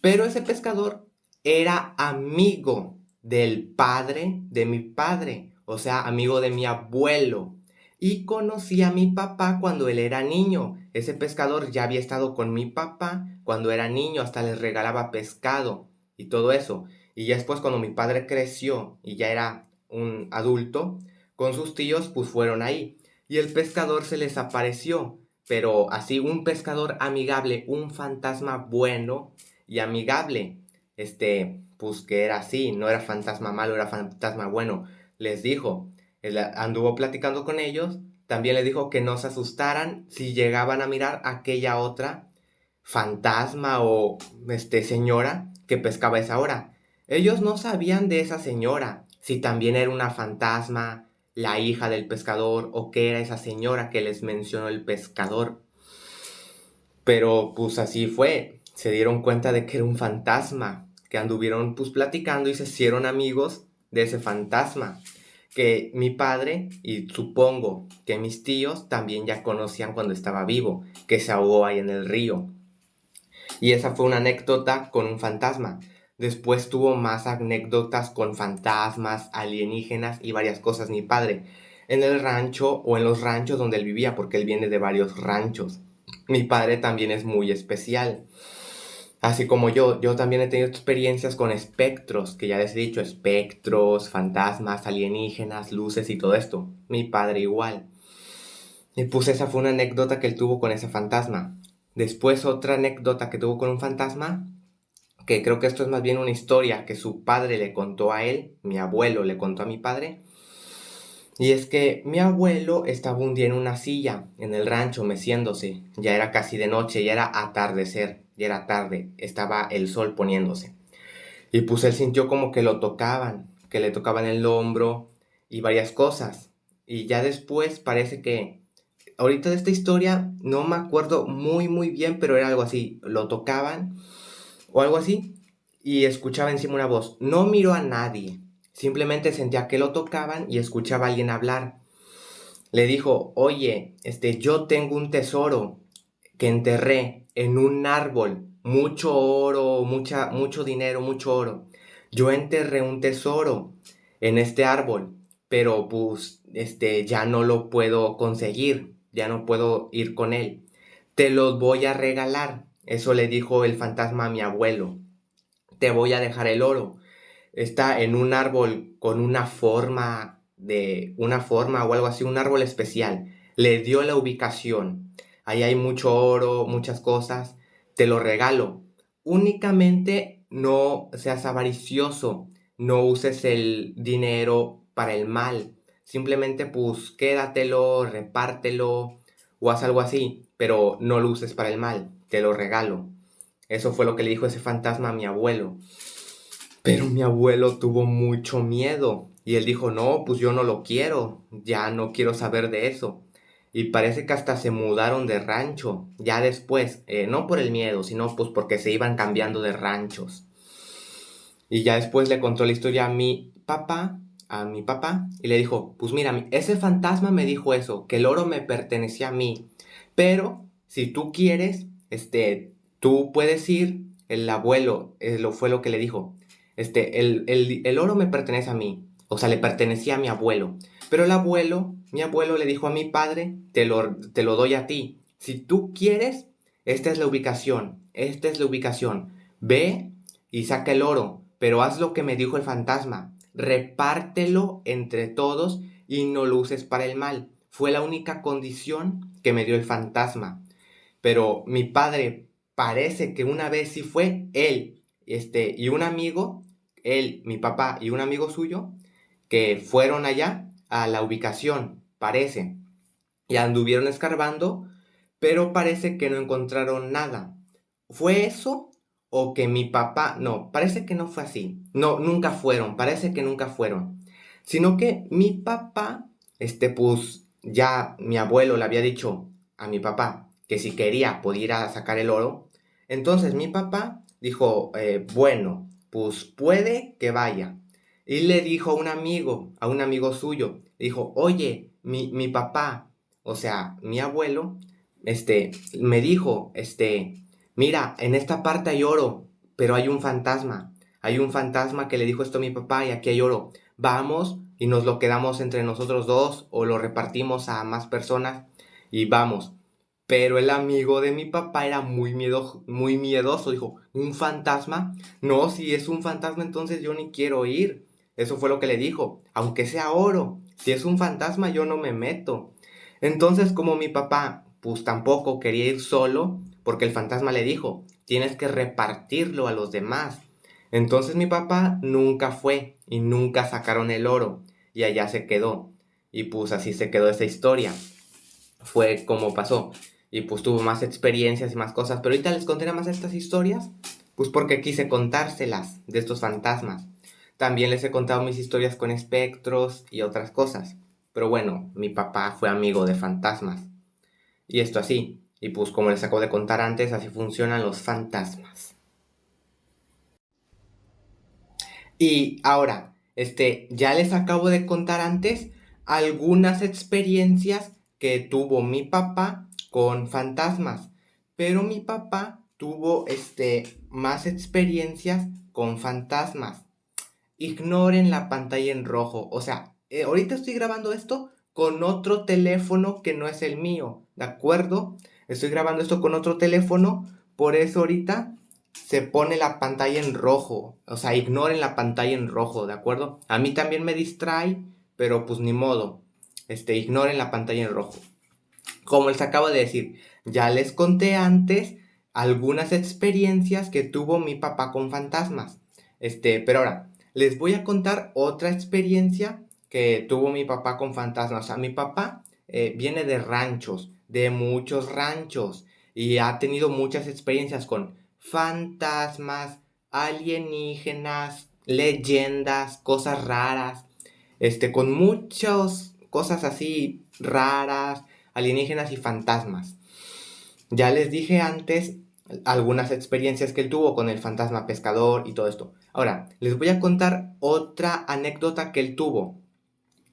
Pero ese pescador era amigo del padre de mi padre, o sea, amigo de mi abuelo. Y conocí a mi papá cuando él era niño. Ese pescador ya había estado con mi papá cuando era niño, hasta les regalaba pescado y todo eso. Y ya después cuando mi padre creció y ya era un adulto, con sus tíos pues fueron ahí. Y el pescador se les apareció, pero así un pescador amigable, un fantasma bueno y amigable. Pues que era así, no era fantasma malo, era fantasma bueno. Les dijo, él anduvo platicando con ellos también les dijo que no se asustaran si llegaban a mirar a aquella otra fantasma o señora que pescaba a esa hora. Ellos no sabían de esa señora, si también era una fantasma, la hija del pescador o qué era esa señora que les mencionó el pescador. Pero pues así fue, se dieron cuenta de que era un fantasma, que anduvieron pues platicando y se hicieron amigos de ese fantasma, que mi padre y supongo que mis tíos también ya conocían cuando estaba vivo, que se ahogó ahí en el río. Y esa fue una anécdota con un fantasma. Después tuvo más anécdotas con fantasmas, alienígenas y varias cosas mi padre. En el rancho o en los ranchos donde él vivía, porque él viene de varios ranchos. Mi padre también es muy especial. Así como yo también he tenido experiencias con espectros, que ya les he dicho, espectros, fantasmas, alienígenas, luces y todo esto. Mi padre igual. Y pues esa fue una anécdota que él tuvo con ese fantasma. Después otra anécdota que tuvo con un fantasma, que creo que esto es más bien una historia que su padre le contó a él, mi abuelo le contó a mi padre. Y es que mi abuelo estaba un día en una silla en el rancho meciéndose. Ya era casi de noche, ya era atardecer, ya era tarde, estaba el sol poniéndose. Y pues él sintió como que le tocaban el hombro y varias cosas. Y ya después parece que ahorita de esta historia no me acuerdo muy bien, pero era algo así. Lo tocaban o algo así y escuchaba encima una voz. No miró a nadie, simplemente sentía que lo tocaban y escuchaba a alguien hablar. Le dijo, oye, yo tengo un tesoro que enterré en un árbol. Mucho oro, mucho dinero, mucho oro. Yo enterré un tesoro en este árbol, pero pues, ya no lo puedo conseguir, ya no puedo ir con él. Te los voy a regalar. Eso le dijo el fantasma a mi abuelo. Te voy a dejar el oro. Está en un árbol con una forma o algo así, un árbol especial. Le dio la ubicación. Ahí hay mucho oro, muchas cosas. Te lo regalo. Únicamente no seas avaricioso. No uses el dinero para el mal. Simplemente pues quédatelo, repártelo o haz algo así, pero no lo uses para el mal. Te lo regalo. Eso fue lo que le dijo ese fantasma a mi abuelo. Pero mi abuelo tuvo mucho miedo y él dijo, no, pues yo no lo quiero, ya no quiero saber de eso. Y parece que hasta se mudaron de rancho, ya después, no por el miedo, sino pues porque se iban cambiando de ranchos. Y ya después le contó la historia a mi papá, y le dijo, pues mira, ese fantasma me dijo eso, que el oro me pertenecía a mí, pero si tú quieres, tú puedes ir, el abuelo, fue lo que le dijo, el oro me pertenece a mí, o sea, le pertenecía a mi abuelo, pero mi abuelo le dijo a mi padre, te lo doy a ti, si tú quieres, esta es la ubicación, ve y saca el oro, pero haz lo que me dijo el fantasma, repártelo entre todos y no lo uses para el mal. Fue la única condición que me dio el fantasma. Pero mi padre parece que una vez sí fue él, y un amigo, él, mi papá y un amigo suyo, que fueron allá a la ubicación, parece, y anduvieron escarbando, pero parece que no encontraron nada. ¿Fue eso? O que mi papá, no, parece que no fue así. No, nunca fueron, parece que nunca fueron. Sino que mi papá, pues ya mi abuelo le había dicho a mi papá que si quería podía ir a sacar el oro. Entonces mi papá dijo, bueno, pues puede que vaya. Y le dijo a un amigo suyo, le dijo, oye, mi papá, o sea, mi abuelo, me dijo, mira, en esta parte hay oro, pero hay un fantasma. Hay un fantasma que le dijo esto a mi papá y aquí hay oro. Vamos y nos lo quedamos entre nosotros dos o lo repartimos a más personas y vamos. Pero el amigo de mi papá era muy miedoso. Dijo, ¿un fantasma? No, si es un fantasma entonces yo ni quiero ir. Eso fue lo que le dijo. Aunque sea oro, si es un fantasma yo no me meto. Entonces como mi papá pues tampoco quería ir solo, porque el fantasma le dijo, tienes que repartirlo a los demás. Entonces mi papá nunca fue y nunca sacaron el oro y allá se quedó. Y pues así se quedó esa historia. fue como pasó. Y pues tuvo más experiencias y más cosas. Pero ahorita les conté nada más estas historias, pues porque quise contárselas de estos fantasmas. También les he contado mis historias con espectros y otras cosas. Pero bueno, mi papá fue amigo de fantasmas. Y esto así. Y pues como les acabo de contar antes, así funcionan los fantasmas. Y ahora, ya les acabo de contar antes algunas experiencias que tuvo mi papá con fantasmas. Pero mi papá tuvo, más experiencias con fantasmas. Ignoren la pantalla en rojo. O sea, ahorita estoy grabando esto con otro teléfono que no es el mío, ¿de acuerdo? Estoy grabando esto con otro teléfono, por eso ahorita se pone la pantalla en rojo. O sea, ignoren la pantalla en rojo, ¿de acuerdo? A mí también me distrae, pero pues ni modo. Ignoren la pantalla en rojo. Como les acabo de decir, ya les conté antes algunas experiencias que tuvo mi papá con fantasmas. Pero ahora, les voy a contar otra experiencia que tuvo mi papá con fantasmas. O sea, mi papá viene de ranchos, de muchos ranchos, y ha tenido muchas experiencias con fantasmas, alienígenas, leyendas, cosas raras, con muchas cosas así raras, alienígenas y fantasmas. Ya les dije antes algunas experiencias que él tuvo con el fantasma pescador y todo esto. Ahora, les voy a contar otra anécdota que él tuvo.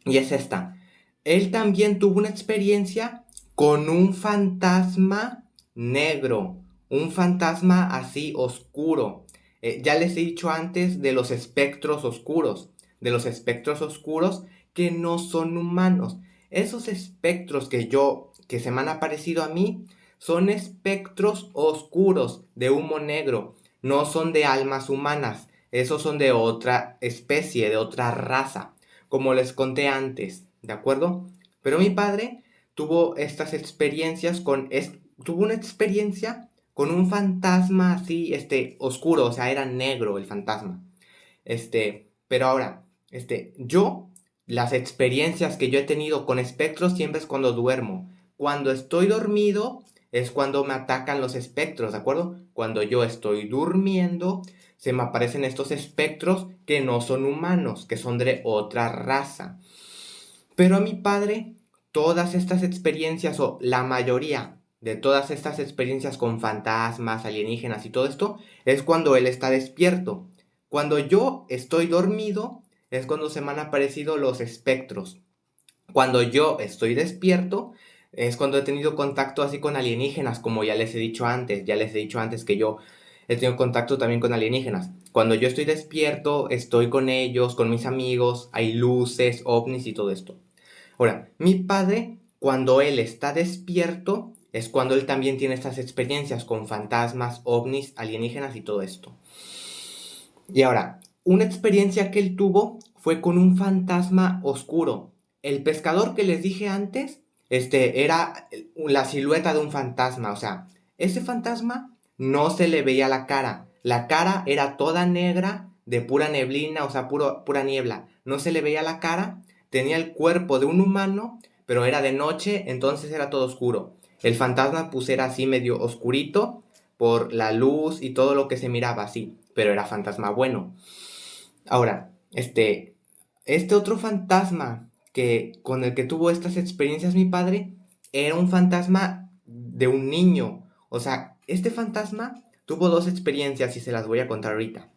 Y es esta. Él también tuvo una experiencia con un fantasma negro. Un fantasma así oscuro. Ya les he dicho antes de los espectros oscuros. De los espectros oscuros que no son humanos. Esos espectros que se me han aparecido a mí, son espectros oscuros de humo negro. No son de almas humanas. Esos son de otra especie, de otra raza, como les conté antes, ¿de acuerdo? Pero mi padre tuvo estas experiencias tuvo una experiencia con un fantasma así, oscuro, o sea, era negro el fantasma. Pero ahora, las experiencias que yo he tenido con espectros siempre es cuando duermo. Cuando estoy dormido es cuando me atacan los espectros, ¿de acuerdo? Cuando yo estoy durmiendo, se me aparecen estos espectros que no son humanos, que son de otra raza. Pero a mi padre, todas estas experiencias, o la mayoría de todas estas experiencias con fantasmas, alienígenas y todo esto, es cuando él está despierto. Cuando yo estoy dormido, es cuando se me han aparecido los espectros. Cuando yo estoy despierto, es cuando he tenido contacto así con alienígenas, como ya les he dicho antes. Ya les he dicho antes que yo he tenido contacto también con alienígenas. Cuando yo estoy despierto, estoy con ellos, con mis amigos, hay luces, ovnis y todo esto. Ahora, mi padre, cuando él está despierto, es cuando él también tiene estas experiencias con fantasmas, ovnis, alienígenas y todo esto. Y ahora, una experiencia que él tuvo fue con un fantasma oscuro. El pescador que les dije antes, era la silueta de un fantasma. O sea, ese fantasma no se le veía la cara. La cara era toda negra, de pura neblina, o sea, pura niebla. No se le veía la cara. Tenía el cuerpo de un humano, pero era de noche, entonces era todo oscuro. El fantasma pues era así medio oscurito por la luz y todo lo que se miraba así, pero era fantasma bueno. Ahora, este otro fantasma con el que tuvo estas experiencias mi padre era un fantasma de un niño. O sea, este fantasma tuvo dos experiencias y se las voy a contar ahorita.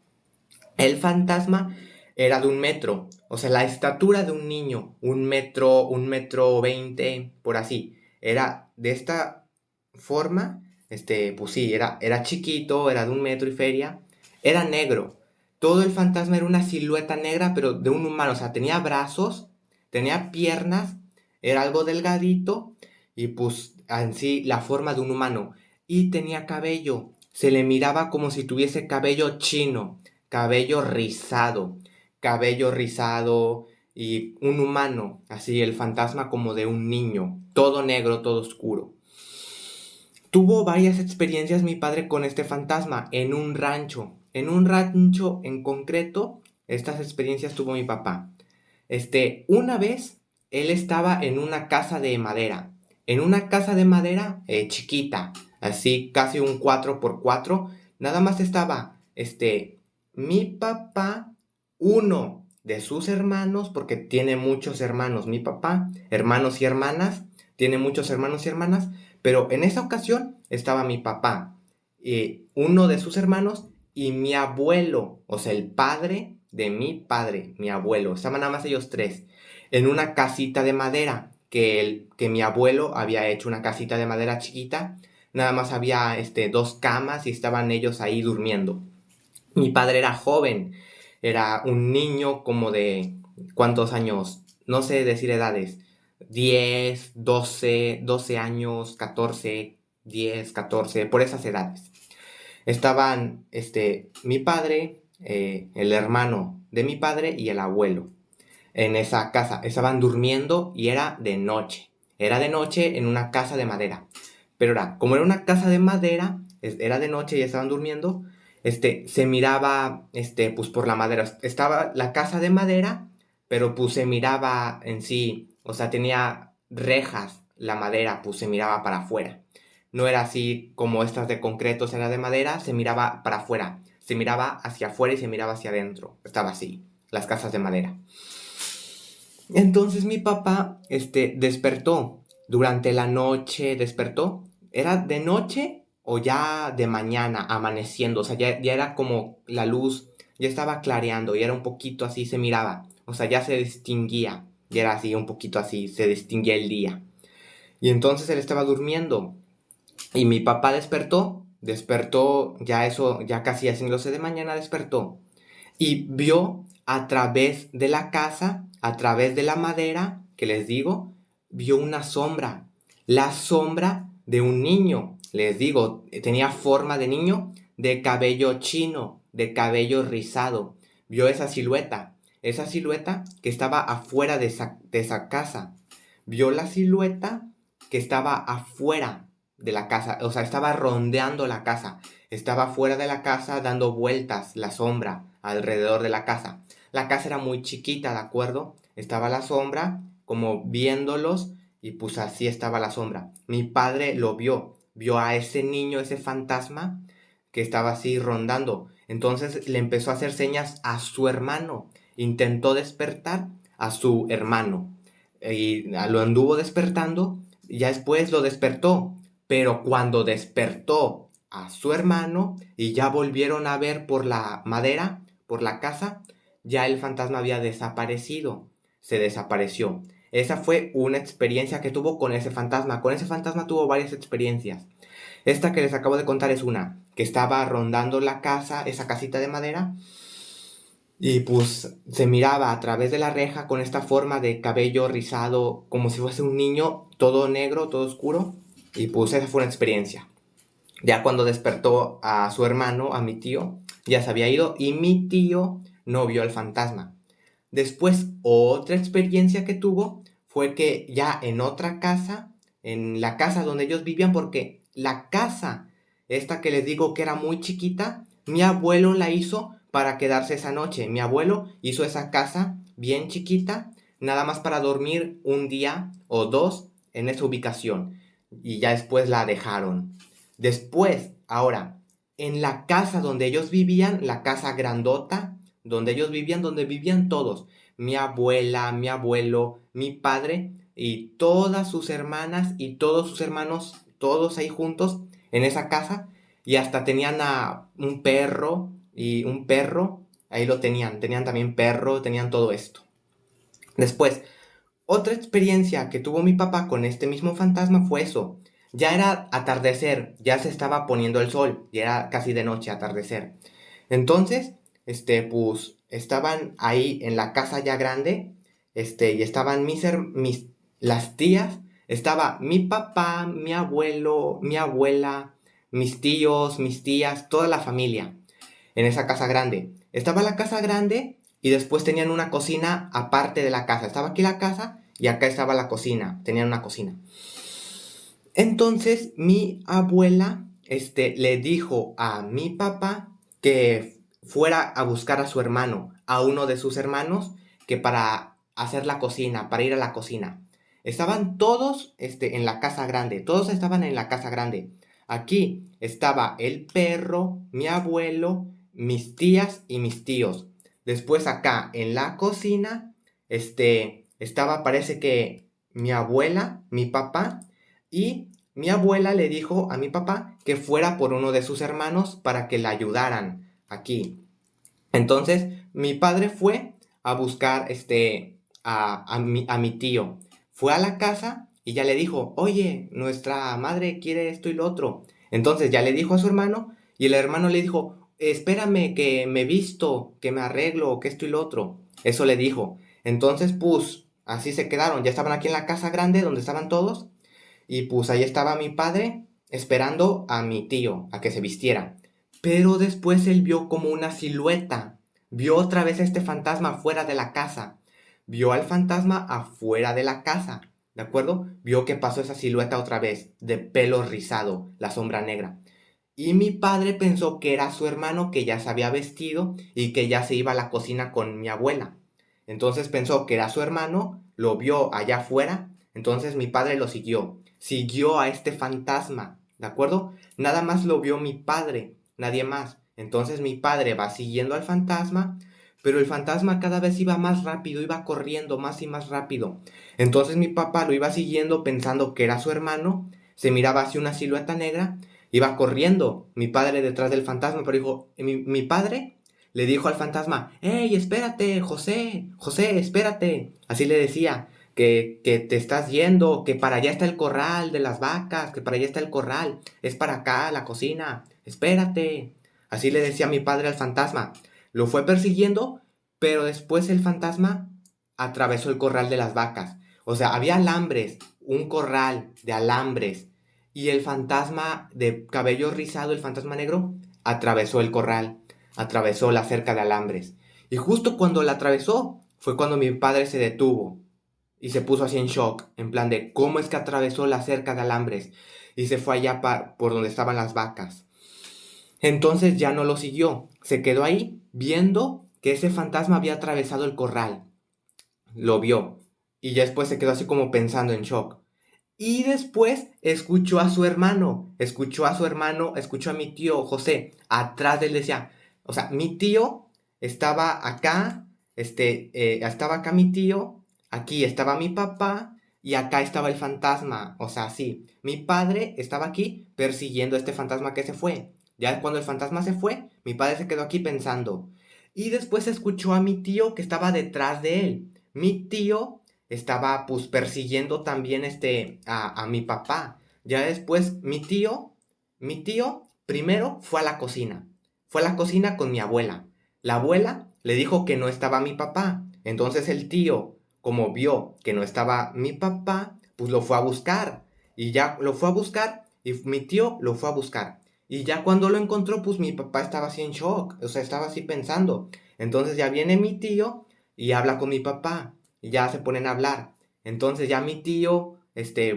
El fantasma era de 1 metro, o sea, la estatura de un niño, 1 metro, 1 metro 20, por así. Era de esta forma, pues sí, era chiquito, era de 1 metro y feria, era negro. Todo el fantasma era una silueta negra, pero de un humano, o sea, tenía brazos, tenía piernas, era algo delgadito y pues en sí la forma de un humano. Y tenía cabello, se le miraba como si tuviese cabello chino, cabello rizado y un humano, así el fantasma como de un niño, todo negro, todo oscuro. Tuvo varias experiencias mi padre con este fantasma en un rancho en concreto, estas experiencias tuvo mi papá. Una vez él estaba en una casa de madera, en una casa de madera chiquita, así casi un 4x4. Nada más estaba mi papá, uno de sus hermanos, porque tiene muchos hermanos, mi papá, hermanos y hermanas, tiene muchos hermanos y hermanas, pero en esa ocasión estaba mi papá, uno de sus hermanos y mi abuelo, o sea, el padre de mi padre, mi abuelo. Estaban nada más ellos tres en una casita de madera que mi abuelo había hecho, una casita de madera chiquita. Nada más había dos camas y estaban ellos ahí durmiendo. Mi padre era joven, era un niño como de, ¿cuántos años? No sé decir edades, 10 12 años, 14 10 14 por esas edades. Estaban mi padre, el hermano de mi padre y el abuelo en esa casa. Estaban durmiendo y era de noche. Era de noche en una casa de madera. Pero como era una casa de madera, era de noche y estaban durmiendo, se miraba, pues por la madera. Estaba la casa de madera, pero pues se miraba en sí, o sea, tenía rejas la madera, pues se miraba para afuera. No era así como estas de concreto, era de madera, se miraba para afuera. Se miraba hacia afuera y se miraba hacia adentro. Estaba así, las casas de madera. Entonces mi papá, despertó. Durante la noche despertó. ¿Era de noche o ya de mañana, amaneciendo? O sea, ya era como la luz, ya estaba clareando y era un poquito así, se miraba. O sea, ya se distinguía. Y era así, un poquito así, se distinguía el día. Y entonces él estaba durmiendo. Y mi papá despertó, ya eso, ya casi a las 12 de mañana despertó y vio a través de la casa, a través de la madera, que les digo, vio una sombra, la sombra de un niño, les digo, tenía forma de niño, de cabello chino, de cabello rizado, vio esa silueta que estaba afuera de esa casa, vio la silueta que estaba afuera de la casa, o sea, estaba rondeando la casa, estaba fuera de la casa dando vueltas la sombra alrededor de la casa. La casa era muy chiquita, ¿de acuerdo? Estaba la sombra como viéndolos y pues así estaba la sombra. Mi padre lo vio a ese niño, ese fantasma que estaba así rondando. Entonces le empezó a hacer señas a su hermano. Intentó despertar a su hermano y lo anduvo despertando y ya después lo despertó. Pero cuando despertó a su hermano y ya volvieron a ver por la madera, por la casa, ya el fantasma había desaparecido, se desapareció. Esa fue una experiencia que tuvo con ese fantasma. Con ese fantasma tuvo varias experiencias. Esta que les acabo de contar es una, que estaba rondando la casa, esa casita de madera, y pues se miraba a través de la reja con esta forma de cabello rizado, como si fuese un niño, todo negro, todo oscuro, y pues esa fue una experiencia. Ya cuando despertó a su hermano, a mi tío, ya se había ido y mi tío no vio al fantasma. Después, otra experiencia que tuvo fue que ya en otra casa, en la casa donde ellos vivían, porque la casa, esta que les digo que era muy chiquita, mi abuelo la hizo para quedarse esa noche. Mi abuelo hizo esa casa bien chiquita, nada más para dormir un día o dos en esa ubicación. Y ya después la dejaron. Después, ahora, en la casa donde ellos vivían, la casa grandota, donde vivían todos, mi abuela, mi abuelo, mi padre y todas sus hermanas y todos sus hermanos, todos ahí juntos en esa casa, y hasta tenían a un perro y un perro, ahí lo tenían también perro, tenían todo esto. Después, otra experiencia que tuvo mi papá con este mismo fantasma fue eso. Ya era atardecer, ya se estaba poniendo el sol, ya era casi de noche, atardecer. Entonces, pues, estaban ahí en la casa ya grande, y estaban las tías, estaba mi papá, mi abuelo, mi abuela, mis tíos, mis tías, toda la familia en esa casa grande. Estaba la casa grande y después tenían una cocina aparte de la casa. Estaba aquí la casa y acá estaba la cocina. Tenían una cocina. Entonces mi abuela, le dijo a mi papá que fuera a buscar a su hermano, a uno de sus hermanos, que para hacer la cocina, para ir a la cocina. estaban todos en la casa grande, todos estaban en la casa grande. Aquí estaba el perro, mi abuelo, mis tías y mis tíos. Después acá en la cocina, estaba, parece que mi abuela, mi papá, y mi abuela le dijo a mi papá que fuera por uno de sus hermanos para que la ayudaran aquí. Entonces, mi padre fue a buscar a mi tío. Fue a la casa y ya le dijo, oye, nuestra madre quiere esto y lo otro. Entonces ya le dijo a su hermano y el hermano le dijo, espérame que me visto, que me arreglo, que esto y lo otro. Eso le dijo. Entonces, pues, así se quedaron. Ya estaban aquí en la casa grande donde estaban todos. Y pues ahí estaba mi padre esperando a mi tío a que se vistiera. Pero después él vio como una silueta. Vio otra vez a este fantasma fuera de la casa. Vio al fantasma afuera de la casa. ¿De acuerdo? Vio que pasó esa silueta otra vez, de pelo rizado, la sombra negra. Y mi padre pensó que era su hermano que ya se había vestido y que ya se iba a la cocina con mi abuela. Entonces pensó que era su hermano, lo vio allá afuera, entonces mi padre lo siguió a este fantasma, ¿de acuerdo? Nada más lo vio mi padre, nadie más. Entonces mi padre va siguiendo al fantasma, pero el fantasma cada vez iba más rápido, iba corriendo más y más rápido. Entonces mi papá lo iba siguiendo pensando que era su hermano, se miraba hacia una silueta negra, iba corriendo mi padre detrás del fantasma, pero dijo, mi padre le dijo al fantasma, ¡Ey, espérate, José! José, espérate. Así le decía, que te estás yendo, que para allá está el corral de las vacas, que para allá está el corral, es para acá, la cocina, espérate. Así le decía mi padre al fantasma. Lo fue persiguiendo, pero después el fantasma atravesó el corral de las vacas. O sea, había alambres, un corral de alambres, y el fantasma de cabello rizado, el fantasma negro, atravesó el corral, atravesó la cerca de alambres. Y justo cuando la atravesó, fue cuando mi padre se detuvo y se puso así en shock, en plan de cómo es que atravesó la cerca de alambres y se fue allá por donde estaban las vacas. Entonces ya no lo siguió, se quedó ahí viendo que ese fantasma había atravesado el corral. Lo vio y ya después se quedó así como pensando en shock. Y después escuchó a su hermano, escuchó a mi tío José, atrás de él decía, o sea, mi tío estaba acá, estaba acá mi tío, aquí estaba mi papá y acá estaba el fantasma, o sea, sí, mi padre estaba aquí persiguiendo a este fantasma que se fue. Ya cuando el fantasma se fue, mi padre se quedó aquí pensando. Y después escuchó a mi tío que estaba detrás de él. Mi tío estaba pues persiguiendo también a mi papá. Ya después mi tío primero fue a la cocina. Fue a la cocina con mi abuela. La abuela le dijo que no estaba mi papá. Entonces el tío, como vio que no estaba mi papá, pues lo fue a buscar. Y ya lo fue a buscar y mi tío lo fue a buscar. Y ya cuando lo encontró, pues mi papá estaba así en shock. O sea, estaba así pensando. Entonces ya viene mi tío y habla con mi papá y ya se ponen a hablar. Entonces ya mi tío,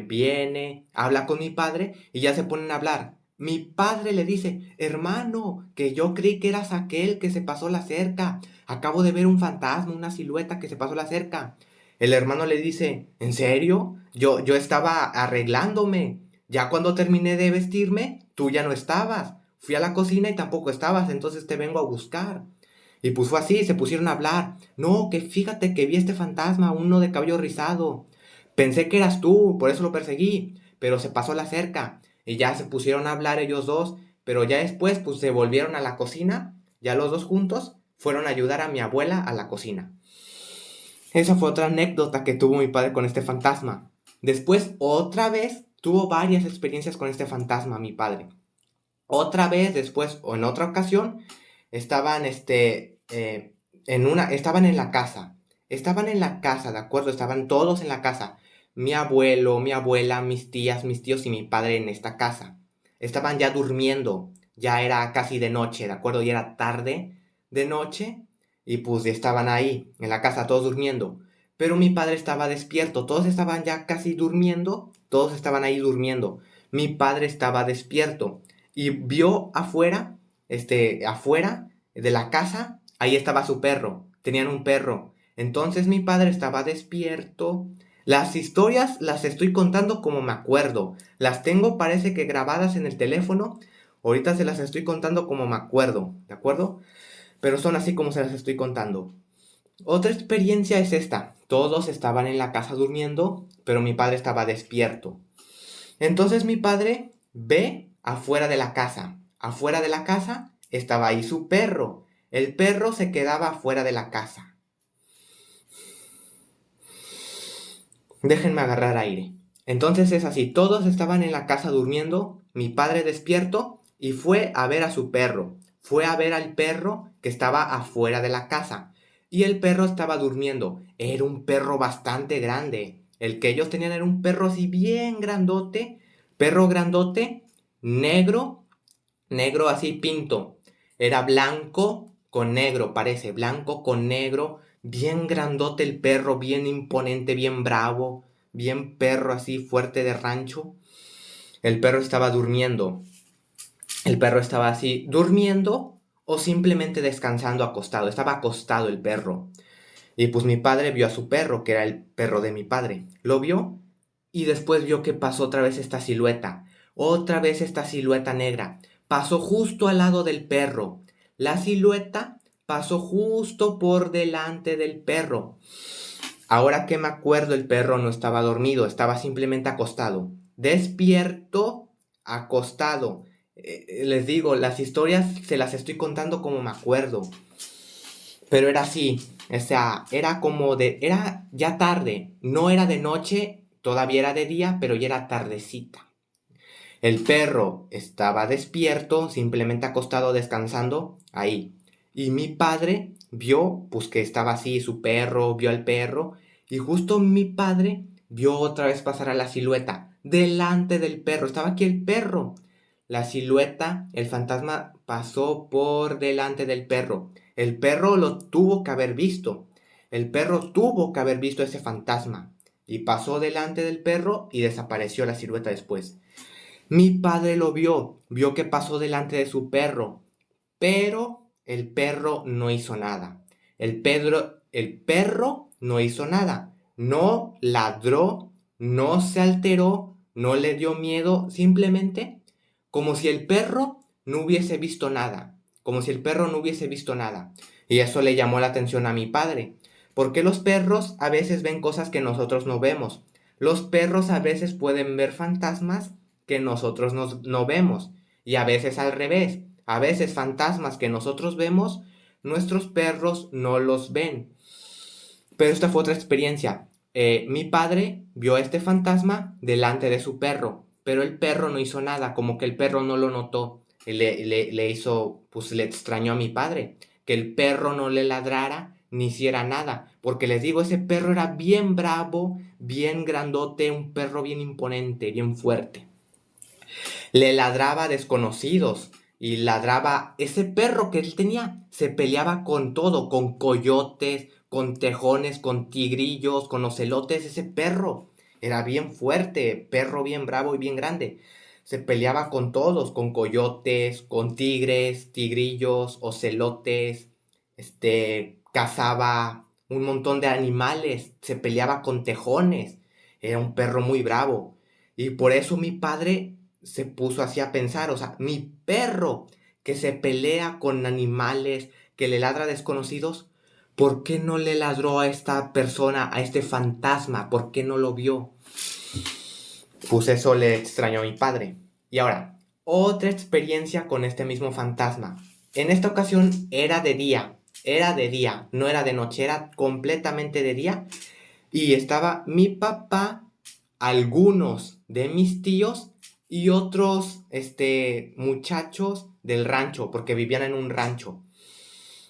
viene, habla con mi padre y ya se ponen a hablar. Mi padre le dice, hermano, que yo creí que eras aquel que se pasó la cerca. Acabo de ver un fantasma, una silueta que se pasó la cerca. El hermano le dice, ¿en serio? Yo estaba arreglándome. Ya cuando terminé de vestirme, tú ya no estabas. Fui a la cocina y tampoco estabas, entonces te vengo a buscar. Y pues fue así, se pusieron a hablar. No, que fíjate que vi este fantasma, uno de cabello rizado. Pensé que eras tú, por eso lo perseguí, pero se pasó la cerca. Y ya se pusieron a hablar ellos dos, pero ya después pues se volvieron a la cocina, ya los dos juntos fueron a ayudar a mi abuela a la cocina. Esa fue otra anécdota que tuvo mi padre con este fantasma. Después, otra vez, tuvo varias experiencias con este fantasma, mi padre. Otra vez, después, o en otra ocasión, estaban, estaban en la casa. Estaban en la casa, ¿de acuerdo? Estaban todos en la casa. Mi abuelo, mi abuela, mis tías, mis tíos y mi padre en esta casa. Estaban ya durmiendo. Ya era casi de noche, ¿de acuerdo? Ya era tarde de noche. Y pues estaban ahí, en la casa, todos durmiendo. Pero mi padre estaba despierto. Todos estaban ya casi durmiendo. Todos estaban ahí durmiendo. Mi padre estaba despierto y vio afuera de la casa, ahí estaba su perro, tenían un perro. Entonces mi padre estaba despierto, Las historias las estoy contando como me acuerdo. Las tengo, parece que grabadas en el teléfono. Ahorita se las estoy contando como me acuerdo, ¿de acuerdo? Pero son así como se las estoy contando. Otra experiencia es esta. Todos estaban en la casa durmiendo, pero mi padre estaba despierto. Entonces mi padre ve afuera de la casa. Afuera de la casa estaba ahí su perro. El perro se quedaba afuera de la casa. Déjenme agarrar aire. Entonces es así, todos estaban en la casa durmiendo, mi padre despierto y fue a ver a su perro. Fue a ver al perro que estaba afuera de la casa. Y el perro estaba durmiendo. Era un perro bastante grande. El que ellos tenían era un perro así bien grandote. Perro grandote, negro, negro así pinto. Era blanco con negro, parece, blanco con negro, bien grandote el perro, bien imponente, bien bravo, bien perro así fuerte de rancho. El perro estaba durmiendo. El perro estaba así durmiendo o simplemente descansando acostado. Estaba acostado el perro. Y pues mi padre vio a su perro, que era el perro de mi padre. Lo vio y después vio que pasó otra vez esta silueta. Otra vez esta silueta negra. Pasó justo al lado del perro. La silueta pasó justo por delante del perro. Ahora que me acuerdo, el perro no estaba dormido, estaba simplemente acostado. Despierto, acostado. Les digo, las historias se las estoy contando como me acuerdo. Pero era así, o sea, era ya tarde, no era de noche, todavía era de día, pero ya era tardecita. El perro estaba despierto, simplemente acostado descansando ahí. Y mi padre vio, pues que estaba así su perro, vio al perro, y justo mi padre vio otra vez pasar a la silueta delante del perro. Estaba aquí el perro. La silueta, el fantasma pasó por delante del perro. El perro lo tuvo que haber visto. El perro tuvo que haber visto ese fantasma. Y pasó delante del perro y desapareció la silueta después. Mi padre lo vio que pasó delante de su perro, pero el perro no hizo nada. El perro no hizo nada. No ladró, no se alteró, no le dio miedo, simplemente como si el perro no hubiese visto nada. Como si el perro no hubiese visto nada. Y eso le llamó la atención a mi padre. Porque los perros a veces ven cosas que nosotros no vemos. Los perros a veces pueden ver fantasmas que nosotros no vemos. Y a veces al revés. A veces fantasmas que nosotros vemos, nuestros perros no los ven. Pero esta fue otra experiencia. Mi padre vio a este fantasma delante de su perro, pero el perro no hizo nada, como que el perro no lo notó. Le hizo, pues le extrañó a mi padre, que el perro no le ladrara ni hiciera nada, porque les digo, ese perro era bien bravo, bien grandote, un perro bien imponente, bien fuerte. Le ladraba a desconocidos y ladraba ese perro que él tenía. Se peleaba con todo, con coyotes, con tejones, con tigrillos, con ocelotes. Ese perro era bien fuerte, perro bien bravo y bien grande. Se peleaba con todos, con coyotes, con tigres, tigrillos, ocelotes. Cazaba un montón de animales. Se peleaba con tejones. Era un perro muy bravo. Y por eso mi padre se puso así a pensar, o sea, mi perro que se pelea con animales, que le ladra a desconocidos, ¿por qué no le ladró a esta persona, a este fantasma? ¿Por qué no lo vio? Pues eso le extrañó a mi padre. Y ahora, otra experiencia con este mismo fantasma. En esta ocasión era de día, no era de noche, era completamente de día. Y estaba mi papá, algunos de mis tíos y otros muchachos del rancho, porque vivían en un rancho.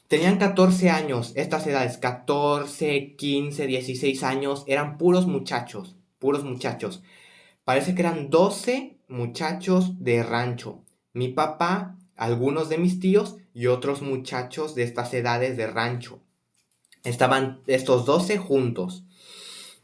Tenían 14 años, estas edades, 14, 15, 16 años, eran puros muchachos, puros muchachos. Parece que eran 12 muchachos de rancho. Mi papá, algunos de mis tíos y otros muchachos de estas edades de rancho. Estaban estos 12 juntos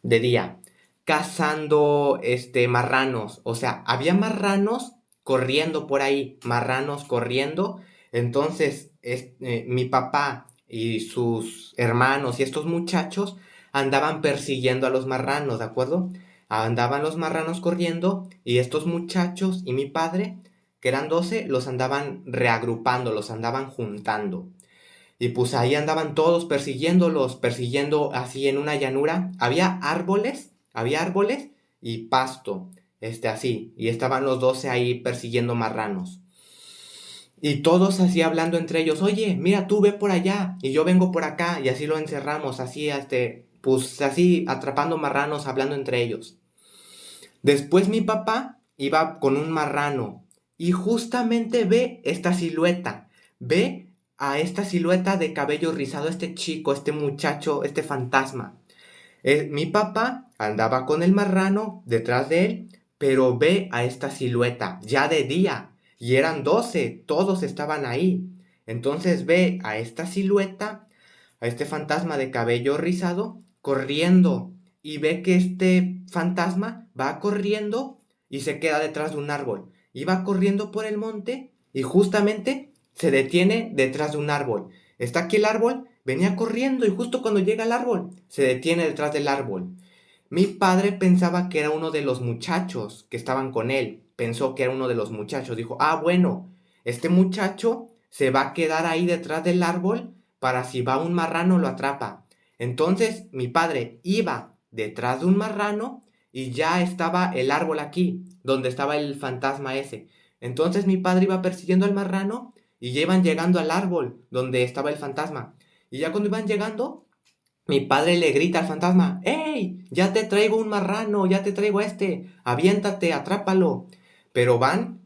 de día, cazando marranos. O sea, había marranos corriendo por ahí, marranos corriendo. Entonces, mi papá y sus hermanos y estos muchachos andaban persiguiendo a los marranos, ¿de acuerdo? Andaban los marranos corriendo y estos muchachos y mi padre, que eran 12, los andaban reagrupando, los andaban juntando. Y pues ahí andaban todos persiguiéndolos, persiguiendo así en una llanura. Había árboles y pasto, así. Y estaban los 12 ahí persiguiendo marranos. Y todos así hablando entre ellos, oye, mira, tú ve por allá y yo vengo por acá. Y así lo encerramos, así, pues así atrapando marranos, hablando entre ellos. Después mi papá iba con un marrano y justamente ve esta silueta, ve a esta silueta de cabello rizado, este chico, este muchacho, este fantasma. Mi papá andaba con el marrano detrás de él, pero ve a esta silueta ya de día y eran 12, todos estaban ahí. Entonces ve a esta silueta, a este fantasma de cabello rizado, corriendo y ve que este fantasma va corriendo y se queda detrás de un árbol. Y va corriendo por el monte y justamente se detiene detrás de un árbol. Está aquí el árbol, venía corriendo y justo cuando llega al árbol, se detiene detrás del árbol. Mi padre pensaba que era uno de los muchachos que estaban con él. Pensó que era uno de los muchachos. Dijo, bueno, este muchacho se va a quedar ahí detrás del árbol para si va un marrano lo atrapa. Entonces mi padre iba detrás de un marrano y ya estaba el árbol aquí, donde estaba el fantasma ese. Entonces mi padre iba persiguiendo al marrano y ya iban llegando al árbol donde estaba el fantasma. Y ya cuando iban llegando, mi padre le grita al fantasma, ¡Ey! Ya te traigo un marrano, ya te traigo aviéntate, atrápalo. Pero van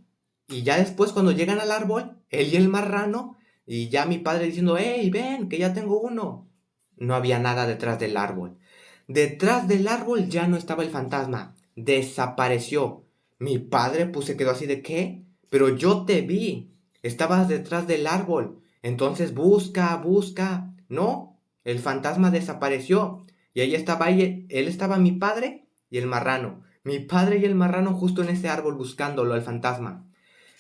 y ya después cuando llegan al árbol, él y el marrano, y ya mi padre diciendo, ¡Ey, ven, que ya tengo uno! No había nada detrás del árbol. Detrás del árbol ya no estaba el fantasma, desapareció. Mi padre pues se quedó así de ¿qué? Pero yo te vi, estabas detrás del árbol, entonces busca, busca. No, el fantasma desapareció. Y él estaba mi padre y el marrano. Mi padre y el marrano justo en ese árbol buscándolo, el fantasma.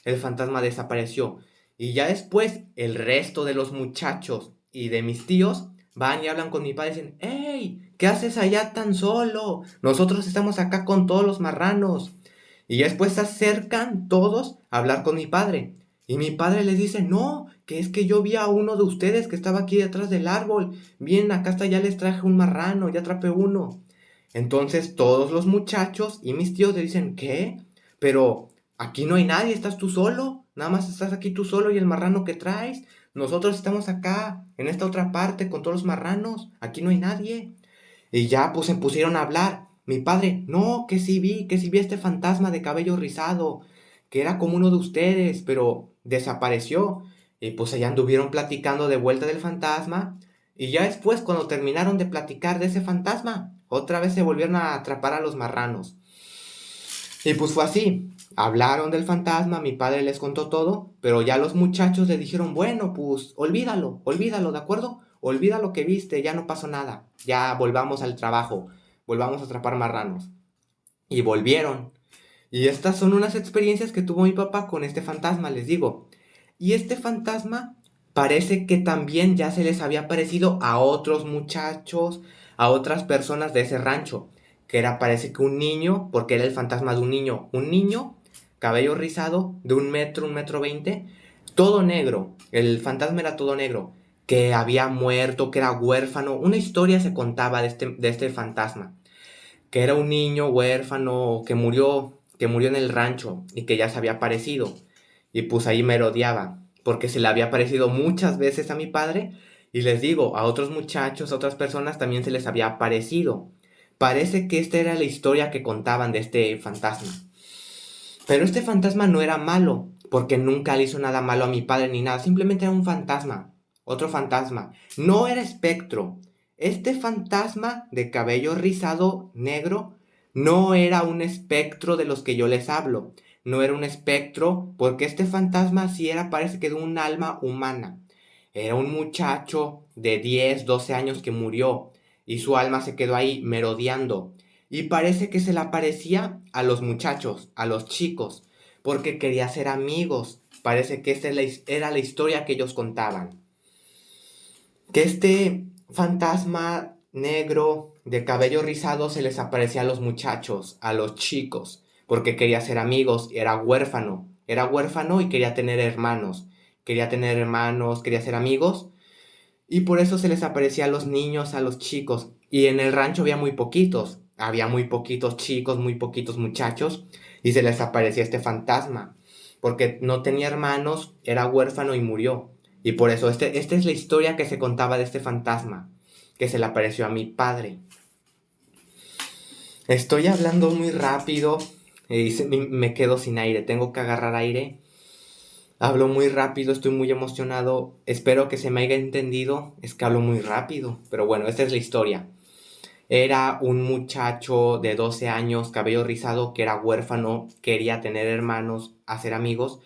El fantasma desapareció. Y ya después, el resto de los muchachos y de mis tíos van y hablan con mi padre y dicen, ¡Ey! ¿Qué haces allá tan solo? Nosotros estamos acá con todos los marranos. Y ya después se acercan todos a hablar con mi padre. Y mi padre les dice, no, que es que yo vi a uno de ustedes que estaba aquí detrás del árbol. Bien, acá está, ya les traje un marrano, ya atrapé uno. Entonces todos los muchachos y mis tíos le dicen, ¿qué? Pero aquí no hay nadie, estás tú solo. Nada más estás aquí tú solo y el marrano que traes. Nosotros estamos acá, en esta otra parte, con todos los marranos. Aquí no hay nadie. Y ya pues se pusieron a hablar. Mi padre, no, que sí vi este fantasma de cabello rizado, que era como uno de ustedes, pero desapareció. Y pues allá anduvieron platicando de vuelta del fantasma. Y ya después, cuando terminaron de platicar de ese fantasma, otra vez se volvieron a atrapar a los marranos. Y pues fue así. Hablaron del fantasma, mi padre les contó todo, pero ya los muchachos le dijeron, bueno, pues olvídalo, olvídalo, ¿de acuerdo? Olvida lo que viste, ya no pasó nada. Ya volvamos al trabajo, volvamos a atrapar marranos. Y volvieron. Y estas son unas experiencias que tuvo mi papá con este fantasma, les digo. Y este fantasma parece que también ya se les había parecido a otros muchachos, a otras personas de ese rancho. Que era, parece que un niño, porque era el fantasma de un niño, cabello rizado, de 1 metro, 1 metro 20, todo negro. El fantasma era todo negro. Que había muerto, que era huérfano. Una historia se contaba de este fantasma que era un niño huérfano que murió en el rancho y que ya se había aparecido. Y pues ahí me rodeaba, porque se le había aparecido muchas veces a mi padre. Y les digo, a otros muchachos, a otras personas también se les había aparecido. Parece que esta era la historia que contaban de este fantasma. Pero este fantasma no era malo, porque nunca le hizo nada malo a mi padre ni nada, simplemente era un fantasma, otro fantasma. No era espectro. Este fantasma de cabello rizado negro no era un espectro de los que yo les hablo. No era un espectro porque este fantasma sí era, parece que de un alma humana. Era un muchacho de 10, 12 años que murió y su alma se quedó ahí merodeando. Y parece que se le aparecía a los muchachos, a los chicos, porque quería ser amigos. Parece que esta era la historia que ellos contaban. Que este fantasma negro, de cabello rizado, se les aparecía a los muchachos, a los chicos, porque quería ser amigos, era huérfano y quería tener hermanos, quería ser amigos, y por eso se les aparecía a los niños, a los chicos, y en el rancho había muy poquitos chicos, muy poquitos muchachos, y se les aparecía este fantasma, porque no tenía hermanos, era huérfano y murió. Y por eso, esta es la historia que se contaba de este fantasma, que se le apareció a mi padre. Estoy hablando muy rápido y me quedo sin aire, tengo que agarrar aire. Hablo muy rápido, estoy muy emocionado, espero que se me haya entendido, es que hablo muy rápido, pero bueno, esta es la historia. Era un muchacho de 12 años, cabello rizado, que era huérfano, quería tener hermanos, hacer amigos,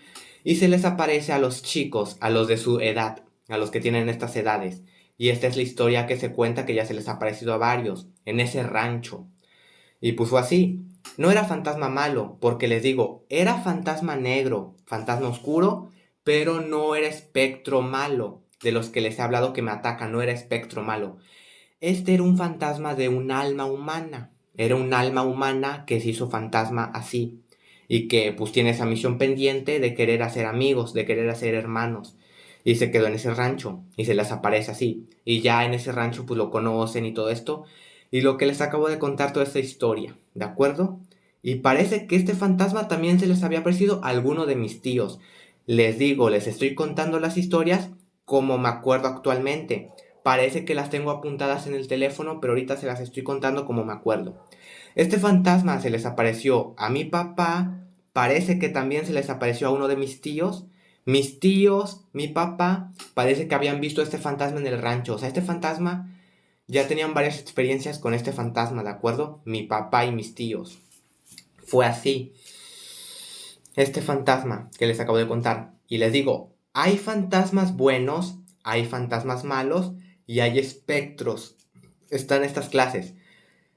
y se les aparece a los chicos, a los de su edad, a los que tienen estas edades. Y esta es la historia que se cuenta que ya se les ha aparecido a varios, en ese rancho. Y pues fue así. No era fantasma malo, porque les digo, era fantasma negro, fantasma oscuro, pero no era espectro malo, de los que les he hablado que me atacan, no era espectro malo. Este era un fantasma de un alma humana. Era un alma humana que se hizo fantasma así. Y que pues tiene esa misión pendiente de querer hacer amigos, de querer hacer hermanos. Y se quedó en ese rancho. Y se les aparece así. Y ya en ese rancho pues lo conocen y todo esto. Y lo que les acabo de contar toda esta historia. ¿De acuerdo? Y parece que este fantasma también se les había aparecido a alguno de mis tíos. Les digo, les estoy contando las historias como me acuerdo actualmente. Parece que las tengo apuntadas en el teléfono, pero ahorita se las estoy contando como me acuerdo. Este fantasma se les apareció a mi papá, parece que también se les apareció a uno de mis tíos. Mis tíos, mi papá, parece que habían visto este fantasma en el rancho. O sea, este fantasma ya tenían varias experiencias con este fantasma, ¿de acuerdo? Mi papá y mis tíos. Fue así. Este fantasma que les acabo de contar. Y les digo, hay fantasmas buenos, hay fantasmas malos y hay espectros. Están estas clases.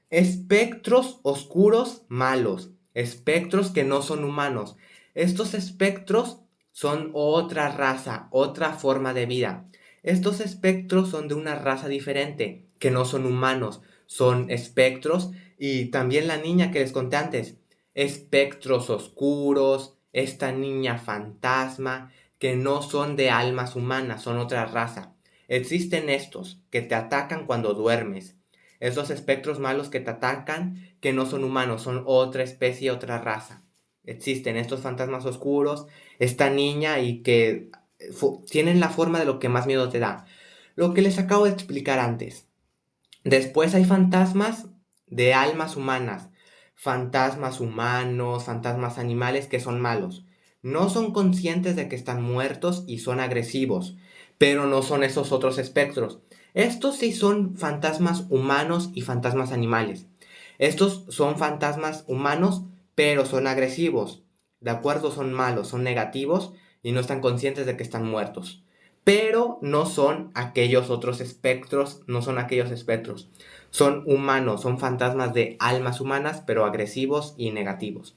Espectros oscuros malos. Espectros que no son humanos. Estos espectros son otra raza, otra forma de vida. Estos espectros son de una raza diferente, que no son humanos, son espectros. Y también la niña que les conté antes, espectros oscuros, esta niña fantasma, que no son de almas humanas, son otra raza. Existen estos que te atacan cuando duermes. Esos espectros malos que te atacan, que no son humanos, son otra especie, otra raza. Existen estos fantasmas oscuros, esta niña y que tienen la forma de lo que más miedo te da. Lo que les acabo de explicar antes. Después hay fantasmas de almas humanas, fantasmas humanos, fantasmas animales que son malos. No son conscientes de que están muertos y son agresivos, pero no son esos otros espectros. Estos sí son fantasmas humanos y fantasmas animales. Estos son fantasmas humanos, pero son agresivos. De acuerdo, son malos, son negativos y no están conscientes de que están muertos. Pero no son aquellos otros espectros, no son aquellos espectros. Son humanos, son fantasmas de almas humanas, pero agresivos y negativos.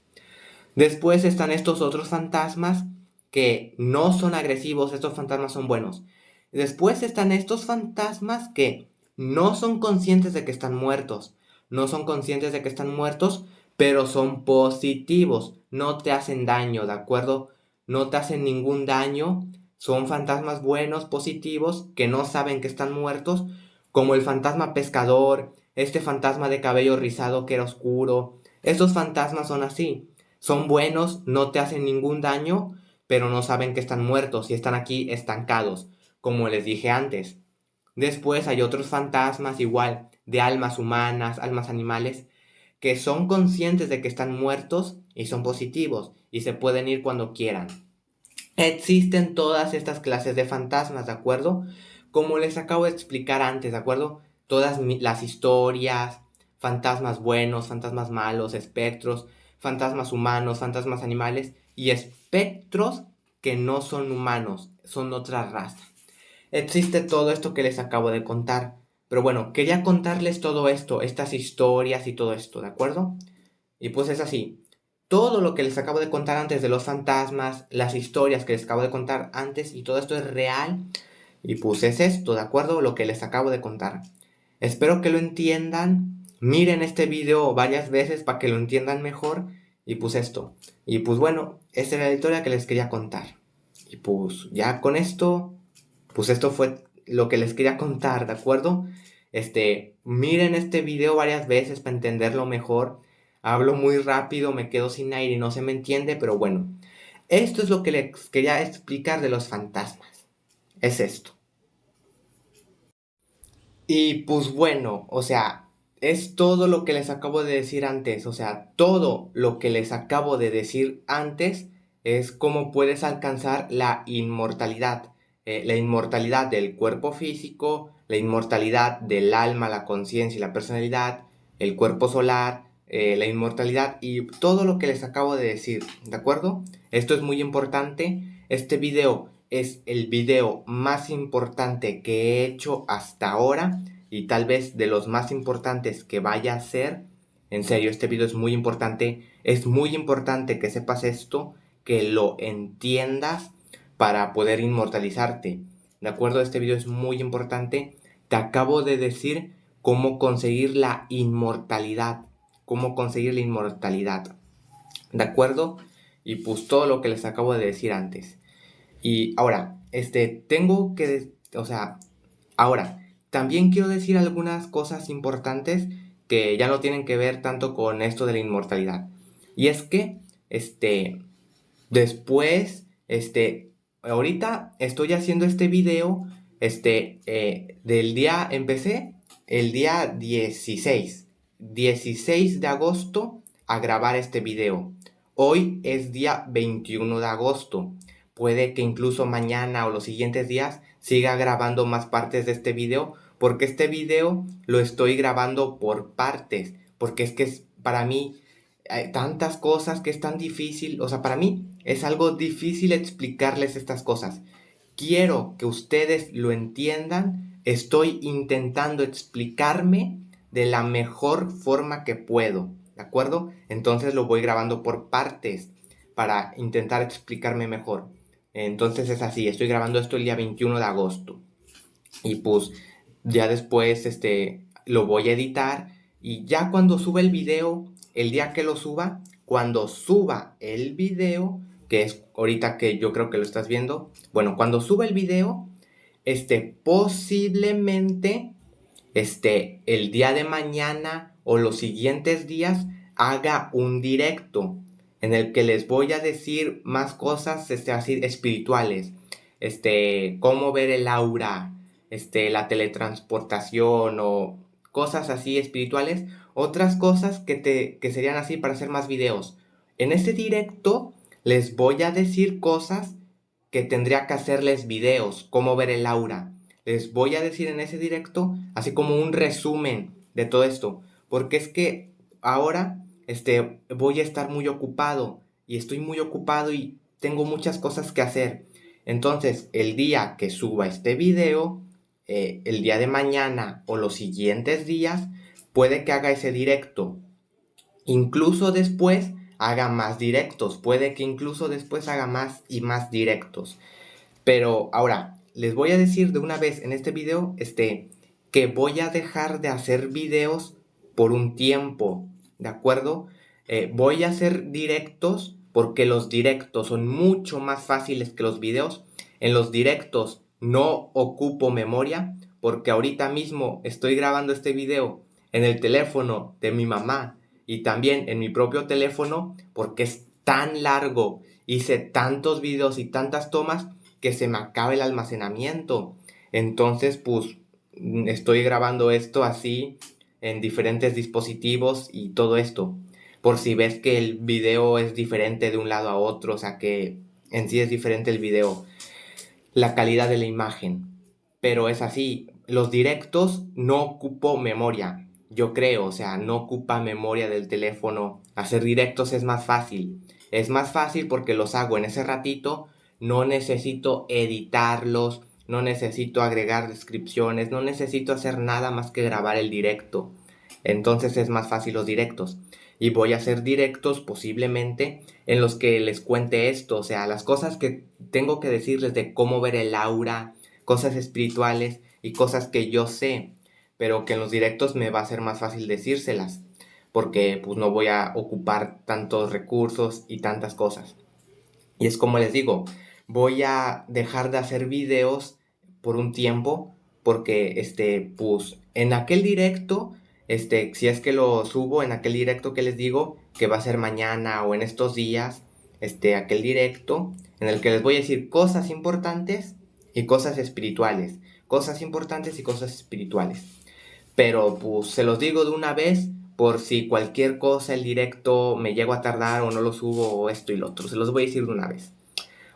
Después están estos otros fantasmas que no son agresivos, estos fantasmas son buenos. Después están estos fantasmas que no son conscientes de que están muertos, no son conscientes de que están muertos, pero son positivos, no te hacen daño, ¿de acuerdo? No te hacen ningún daño, son fantasmas buenos, positivos, que no saben que están muertos, como el fantasma pescador, este fantasma de cabello rizado que era oscuro. Estos fantasmas son así, son buenos, no te hacen ningún daño, pero no saben que están muertos y están aquí estancados, como les dije antes. Después hay otros fantasmas igual, de almas humanas, almas animales, que son conscientes de que están muertos y son positivos y se pueden ir cuando quieran. Existen todas estas clases de fantasmas, ¿de acuerdo? Como les acabo de explicar antes, ¿de acuerdo? Todas las historias, fantasmas buenos, fantasmas malos, espectros, fantasmas humanos, fantasmas animales y espectros que no son humanos, son otra raza. Existe todo esto que les acabo de contar. Pero bueno, quería contarles todo esto, estas historias y todo esto, ¿de acuerdo? Y pues es así. Todo lo que les acabo de contar antes de los fantasmas, las historias que les acabo de contar antes y todo esto es real. Y pues es esto, ¿de acuerdo? Lo que les acabo de contar. Espero que lo entiendan. Miren este video varias veces para que lo entiendan mejor. Y pues esto. Y pues bueno, esta era la historia que les quería contar. Y pues ya con esto, pues esto fue lo que les quería contar, ¿de acuerdo? Miren este video varias veces para entenderlo mejor. Hablo muy rápido, me quedo sin aire y no se me entiende, pero bueno. Esto es lo que les quería explicar de los fantasmas. Es esto. Y pues bueno, o sea, es todo lo que les acabo de decir antes. O sea, todo lo que les acabo de decir antes es cómo puedes alcanzar la inmortalidad. La inmortalidad del cuerpo físico, la inmortalidad del alma, la conciencia y la personalidad, el cuerpo solar, la inmortalidad y todo lo que les acabo de decir, ¿de acuerdo? Esto es muy importante. Este video es el video más importante que he hecho hasta ahora y tal vez de los más importantes que vaya a ser. En serio, este video es muy importante. Es muy importante que sepas esto, que lo entiendas para poder inmortalizarte. ¿De acuerdo? Este video es muy importante. Te acabo de decir cómo conseguir la inmortalidad. Cómo conseguir la inmortalidad. ¿De acuerdo? Y pues todo lo que les acabo de decir antes. Y ahora, tengo que, o sea, ahora, también quiero decir algunas cosas importantes que ya no tienen que ver tanto con esto de la inmortalidad. Y es que, después, ahorita estoy haciendo este video, del día, empecé el día 16 de agosto a grabar este video. Hoy es día 21 de agosto. Puede que incluso mañana o los siguientes días siga grabando más partes de este video, porque este video lo estoy grabando por partes, porque es que para mí hay tantas cosas que es tan difícil, o sea, para mí es algo difícil explicarles estas cosas. Quiero que ustedes lo entiendan, estoy intentando explicarme de la mejor forma que puedo, ¿de acuerdo? Entonces lo voy grabando por partes para intentar explicarme mejor. Entonces es así, estoy grabando esto el día 21 de agosto. Y pues ya después lo voy a editar y ya cuando suba el video, el día que lo suba, cuando suba el video, que es ahorita que yo creo que lo estás viendo, bueno, cuando suba el video, posiblemente, el día de mañana o los siguientes días haga un directo en el que les voy a decir más cosas, así espirituales, cómo ver el aura, la teletransportación o cosas así espirituales, otras cosas que serían así para hacer más videos. En este directo les voy a decir cosas que tendría que hacerles videos, cómo ver el aura. Les voy a decir en ese directo así como un resumen de todo esto, porque es que ahora voy a estar muy ocupado y estoy muy ocupado y tengo muchas cosas que hacer. Entonces, el día que suba este video, el día de mañana o los siguientes días, puede que haga ese directo. Incluso después haga más directos. Puede que incluso después haga más y más directos. Pero ahora, les voy a decir de una vez en este video, que voy a dejar de hacer videos por un tiempo, ¿de acuerdo? Voy a hacer directos porque los directos son mucho más fáciles que los videos. En los directos no ocupo memoria porque ahorita mismo estoy grabando este video en el teléfono de mi mamá y también en mi propio teléfono porque es tan largo, hice tantos videos y tantas tomas que se me acaba el almacenamiento. Entonces, pues, estoy grabando esto así en diferentes dispositivos y todo esto. Por si ves que el video es diferente de un lado a otro, o sea que en sí es diferente el video, la calidad de la imagen. Pero es así, los directos no ocupo memoria, yo creo, o sea, no ocupa memoria del teléfono. Hacer directos es más fácil. Es más fácil porque los hago en ese ratito, no necesito editarlos, no necesito agregar descripciones, no necesito hacer nada más que grabar el directo. Entonces es más fácil los directos. Y voy a hacer directos posiblemente en los que les cuente esto, o sea, las cosas que tengo que decirles de cómo ver el aura, cosas espirituales y cosas que yo sé. pero que en los directos me va a ser más fácil decírselas, porque pues no voy a ocupar tantos recursos y tantas cosas. Y es como les digo, voy a dejar de hacer videos por un tiempo, porque pues en aquel directo, si es que lo subo en aquel directo que les digo, que va a ser mañana o en estos días, aquel directo en el que les voy a decir cosas importantes y cosas espirituales, cosas importantes y cosas espirituales. Pero pues se los digo de una vez por si cualquier cosa el directo me llego a tardar o no lo subo o esto y lo otro. Se los voy a decir de una vez.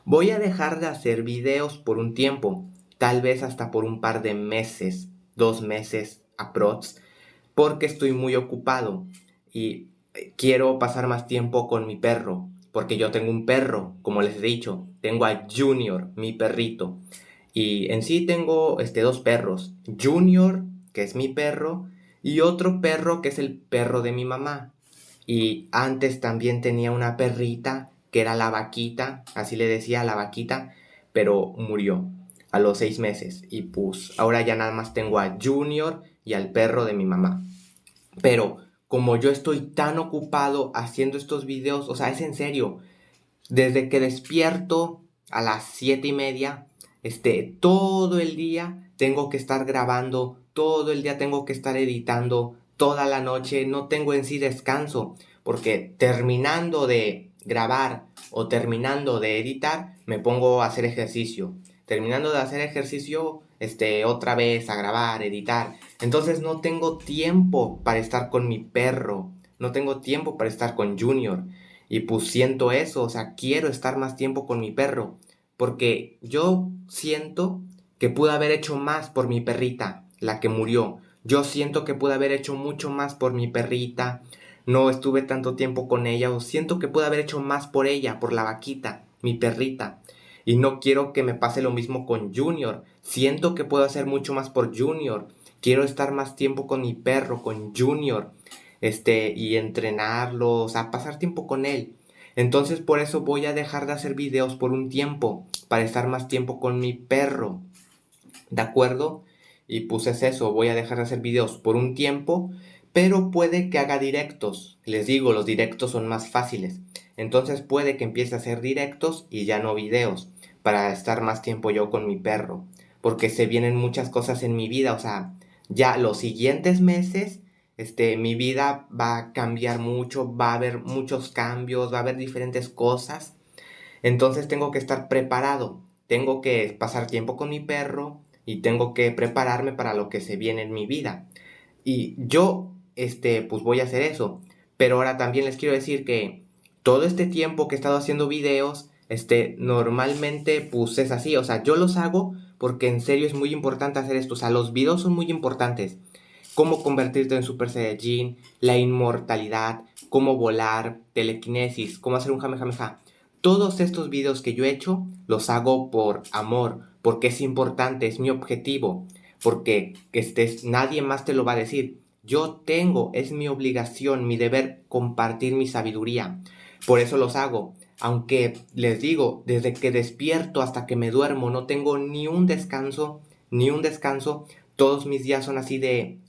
Voy a dejar de hacer videos por un tiempo, tal vez hasta por un par de meses, 2 meses aprox, porque estoy muy ocupado y quiero pasar más tiempo con mi perro, porque yo tengo un perro, como les he dicho, tengo a Junior, mi perrito, y en sí tengo dos perros, Junior, que es mi perro, y otro perro que es el perro de mi mamá. Y antes también tenía una perrita que era la vaquita, así le decía la vaquita, pero murió a los 6 meses. Y pues ahora ya nada más tengo a Junior y al perro de mi mamá. Pero como yo estoy tan ocupado haciendo estos videos, o sea, es en serio, desde que despierto a las 7:30, todo el día tengo que estar grabando, todo el día tengo que estar editando, toda la noche no tengo en sí descanso, porque terminando de grabar o terminando de editar, me pongo a hacer ejercicio. Terminando de hacer ejercicio, otra vez a grabar, editar. Entonces no tengo tiempo para estar con mi perro, no tengo tiempo para estar con Junior. Y pues siento eso, o sea, quiero estar más tiempo con mi perro, porque yo siento que pude haber hecho más por mi perrita, la que murió. Yo siento que pude haber hecho mucho más por mi perrita, no estuve tanto tiempo con ella, o siento que pude haber hecho más por ella, por la vaquita, mi perrita. Y no quiero que me pase lo mismo con Junior. Siento que puedo hacer mucho más por Junior. Quiero estar más tiempo con mi perro, con Junior, y entrenarlo, o sea, pasar tiempo con él. Entonces por eso voy a dejar de hacer videos por un tiempo, para estar más tiempo con mi perro, ¿de acuerdo? Y pues es eso, voy a dejar de hacer videos por un tiempo, pero puede que haga directos. Les digo, los directos son más fáciles. Entonces puede que empiece a hacer directos y ya no videos, para estar más tiempo yo con mi perro, porque se vienen muchas cosas en mi vida, o sea, ya los siguientes meses, mi vida va a cambiar mucho, va a haber muchos cambios, va a haber diferentes cosas. Entonces tengo que estar preparado, tengo que pasar tiempo con mi perro y tengo que prepararme para lo que se viene en mi vida. Y yo, pues voy a hacer eso. Pero ahora también les quiero decir que todo este tiempo que he estado haciendo videos, normalmente pues es así. O sea, yo los hago porque en serio es muy importante hacer esto. O sea, los videos son muy importantes. Cómo convertirte en Super Saiyajin, la inmortalidad, cómo volar, telequinesis, cómo hacer un Kamehameha. Todos estos videos que yo he hecho los hago por amor, porque es importante, es mi objetivo, porque nadie más te lo va a decir. Yo tengo, es mi obligación, mi deber compartir mi sabiduría. Por eso los hago. Aunque les digo, desde que despierto hasta que me duermo, no tengo ni un descanso, ni un descanso. Todos mis días son así de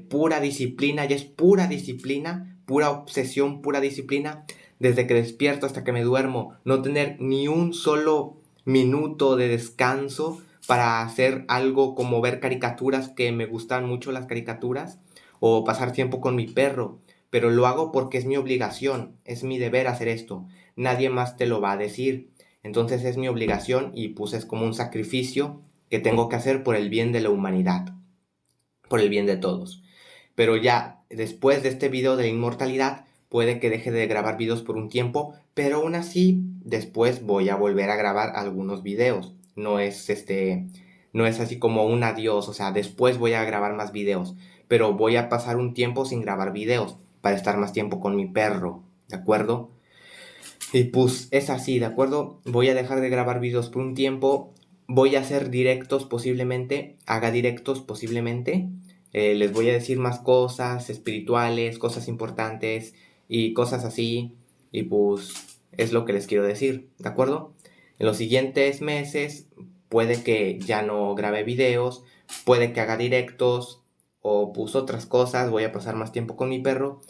pura disciplina, y es pura disciplina, pura obsesión, pura disciplina, desde que despierto hasta que me duermo, no tener ni un solo minuto de descanso para hacer algo como ver caricaturas, que me gustan mucho las caricaturas, o pasar tiempo con mi perro, pero lo hago porque es mi obligación, es mi deber hacer esto, nadie más te lo va a decir, entonces es mi obligación y pues es como un sacrificio que tengo que hacer por el bien de la humanidad, por el bien de todos. Pero ya después de este video de la inmortalidad, puede que deje de grabar videos por un tiempo, pero aún así después voy a volver a grabar algunos videos. No es así como un adiós, o sea, después voy a grabar más videos, pero voy a pasar un tiempo sin grabar videos para estar más tiempo con mi perro, ¿de acuerdo? Y pues es así, ¿de acuerdo? Voy a dejar de grabar videos por un tiempo. Voy a hacer directos posiblemente. Haga directos posiblemente. Les voy a decir más cosas espirituales, cosas importantes y cosas así. Y pues es lo que les quiero decir, ¿de acuerdo? En los siguientes meses puede que ya no grabe videos, puede que haga directos o pues otras cosas, voy a pasar más tiempo con mi perro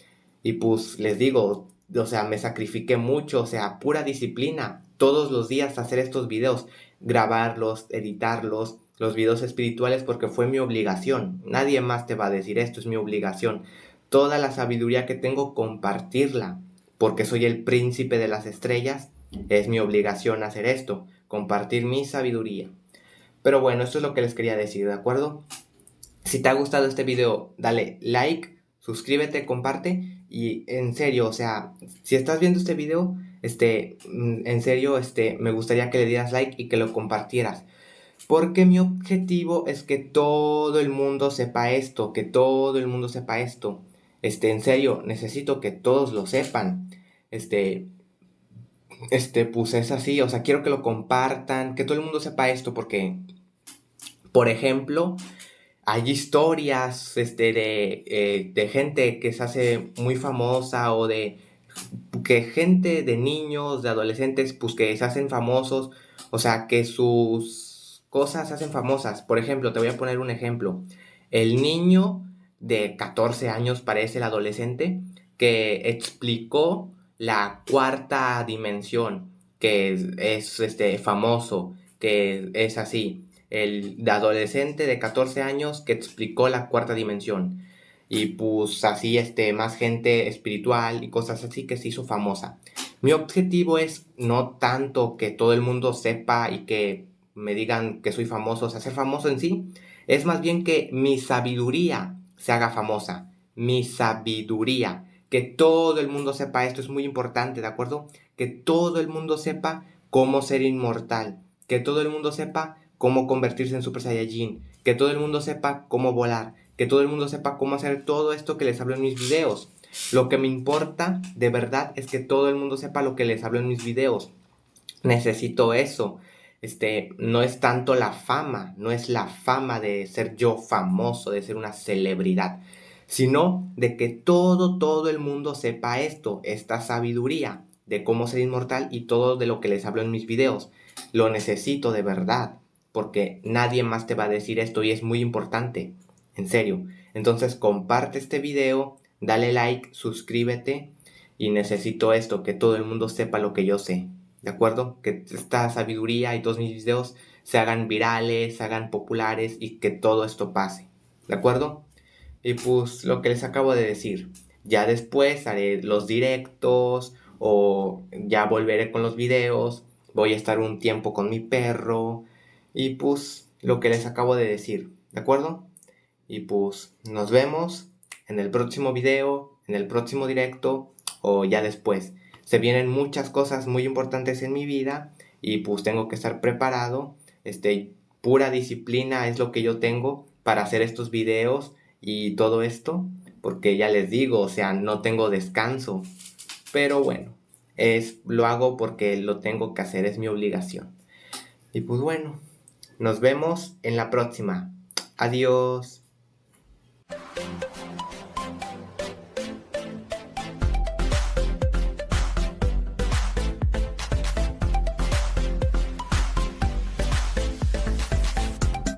y pues les digo, o sea, me sacrifiqué mucho, o sea, pura disciplina, todos los días hacer estos videos, grabarlos, editarlos, los videos espirituales porque fue mi obligación, nadie más te va a decir esto, es mi obligación, toda la sabiduría que tengo compartirla, porque soy el príncipe de las estrellas, es mi obligación hacer esto, compartir mi sabiduría. Pero bueno, esto es lo que les quería decir, ¿de acuerdo? Si te ha gustado este video, dale like, suscríbete, comparte y en serio, o sea, si estás viendo este video, en serio, me gustaría que le dieras like y que lo compartieras. Porque mi objetivo es que todo el mundo sepa esto, que todo el mundo sepa esto. En serio, necesito que todos lo sepan. Este, pues es así, o sea, quiero que lo compartan, que todo el mundo sepa esto porque, por ejemplo, hay historias de gente que se hace muy famosa o de que gente de niños, de adolescentes, pues que se hacen famosos, o sea, que sus cosas se hacen famosas. Por ejemplo, te voy a poner un ejemplo. El niño de 14 años, parece el adolescente, que explicó la cuarta dimensión, que es famoso, que es así. El de adolescente de 14 años que explicó la cuarta dimensión y pues así más gente espiritual y cosas así que se hizo famosa. Mi objetivo es no tanto que todo el mundo sepa y que me digan que soy famoso, o sea, ser famoso en sí, es más bien que mi sabiduría se haga famosa, mi sabiduría, que todo el mundo sepa esto es muy importante, ¿de acuerdo? Que todo el mundo sepa cómo ser inmortal, que todo el mundo sepa cómo convertirse en Super Saiyajin, que todo el mundo sepa cómo volar, que todo el mundo sepa cómo hacer todo esto que les hablo en mis videos. Lo que me importa de verdad es que todo el mundo sepa lo que les hablo en mis videos. Necesito eso. No es tanto la fama, no es la fama de ser yo famoso, de ser una celebridad, sino de que todo el mundo sepa esto, esta sabiduría de cómo ser inmortal y todo de lo que les hablo en mis videos. Lo necesito de verdad, porque nadie más te va a decir esto y es muy importante, en serio. Entonces comparte este video, dale like, suscríbete y necesito esto, que todo el mundo sepa lo que yo sé. ¿De acuerdo? Que esta sabiduría y todos mis videos se hagan virales, se hagan populares y que todo esto pase. ¿De acuerdo? Y pues lo que les acabo de decir. Ya después haré los directos o ya volveré con los videos. Voy a estar un tiempo con mi perro. Y pues lo que les acabo de decir. ¿De acuerdo? Y pues nos vemos en el próximo video, en el próximo directo o ya después. Se vienen muchas cosas muy importantes en mi vida y pues tengo que estar preparado. Pura disciplina es lo que yo tengo para hacer estos videos y todo esto, porque ya les digo, o sea, no tengo descanso. Pero bueno, lo hago porque lo tengo que hacer, es mi obligación. Y pues bueno, nos vemos en la próxima. Adiós.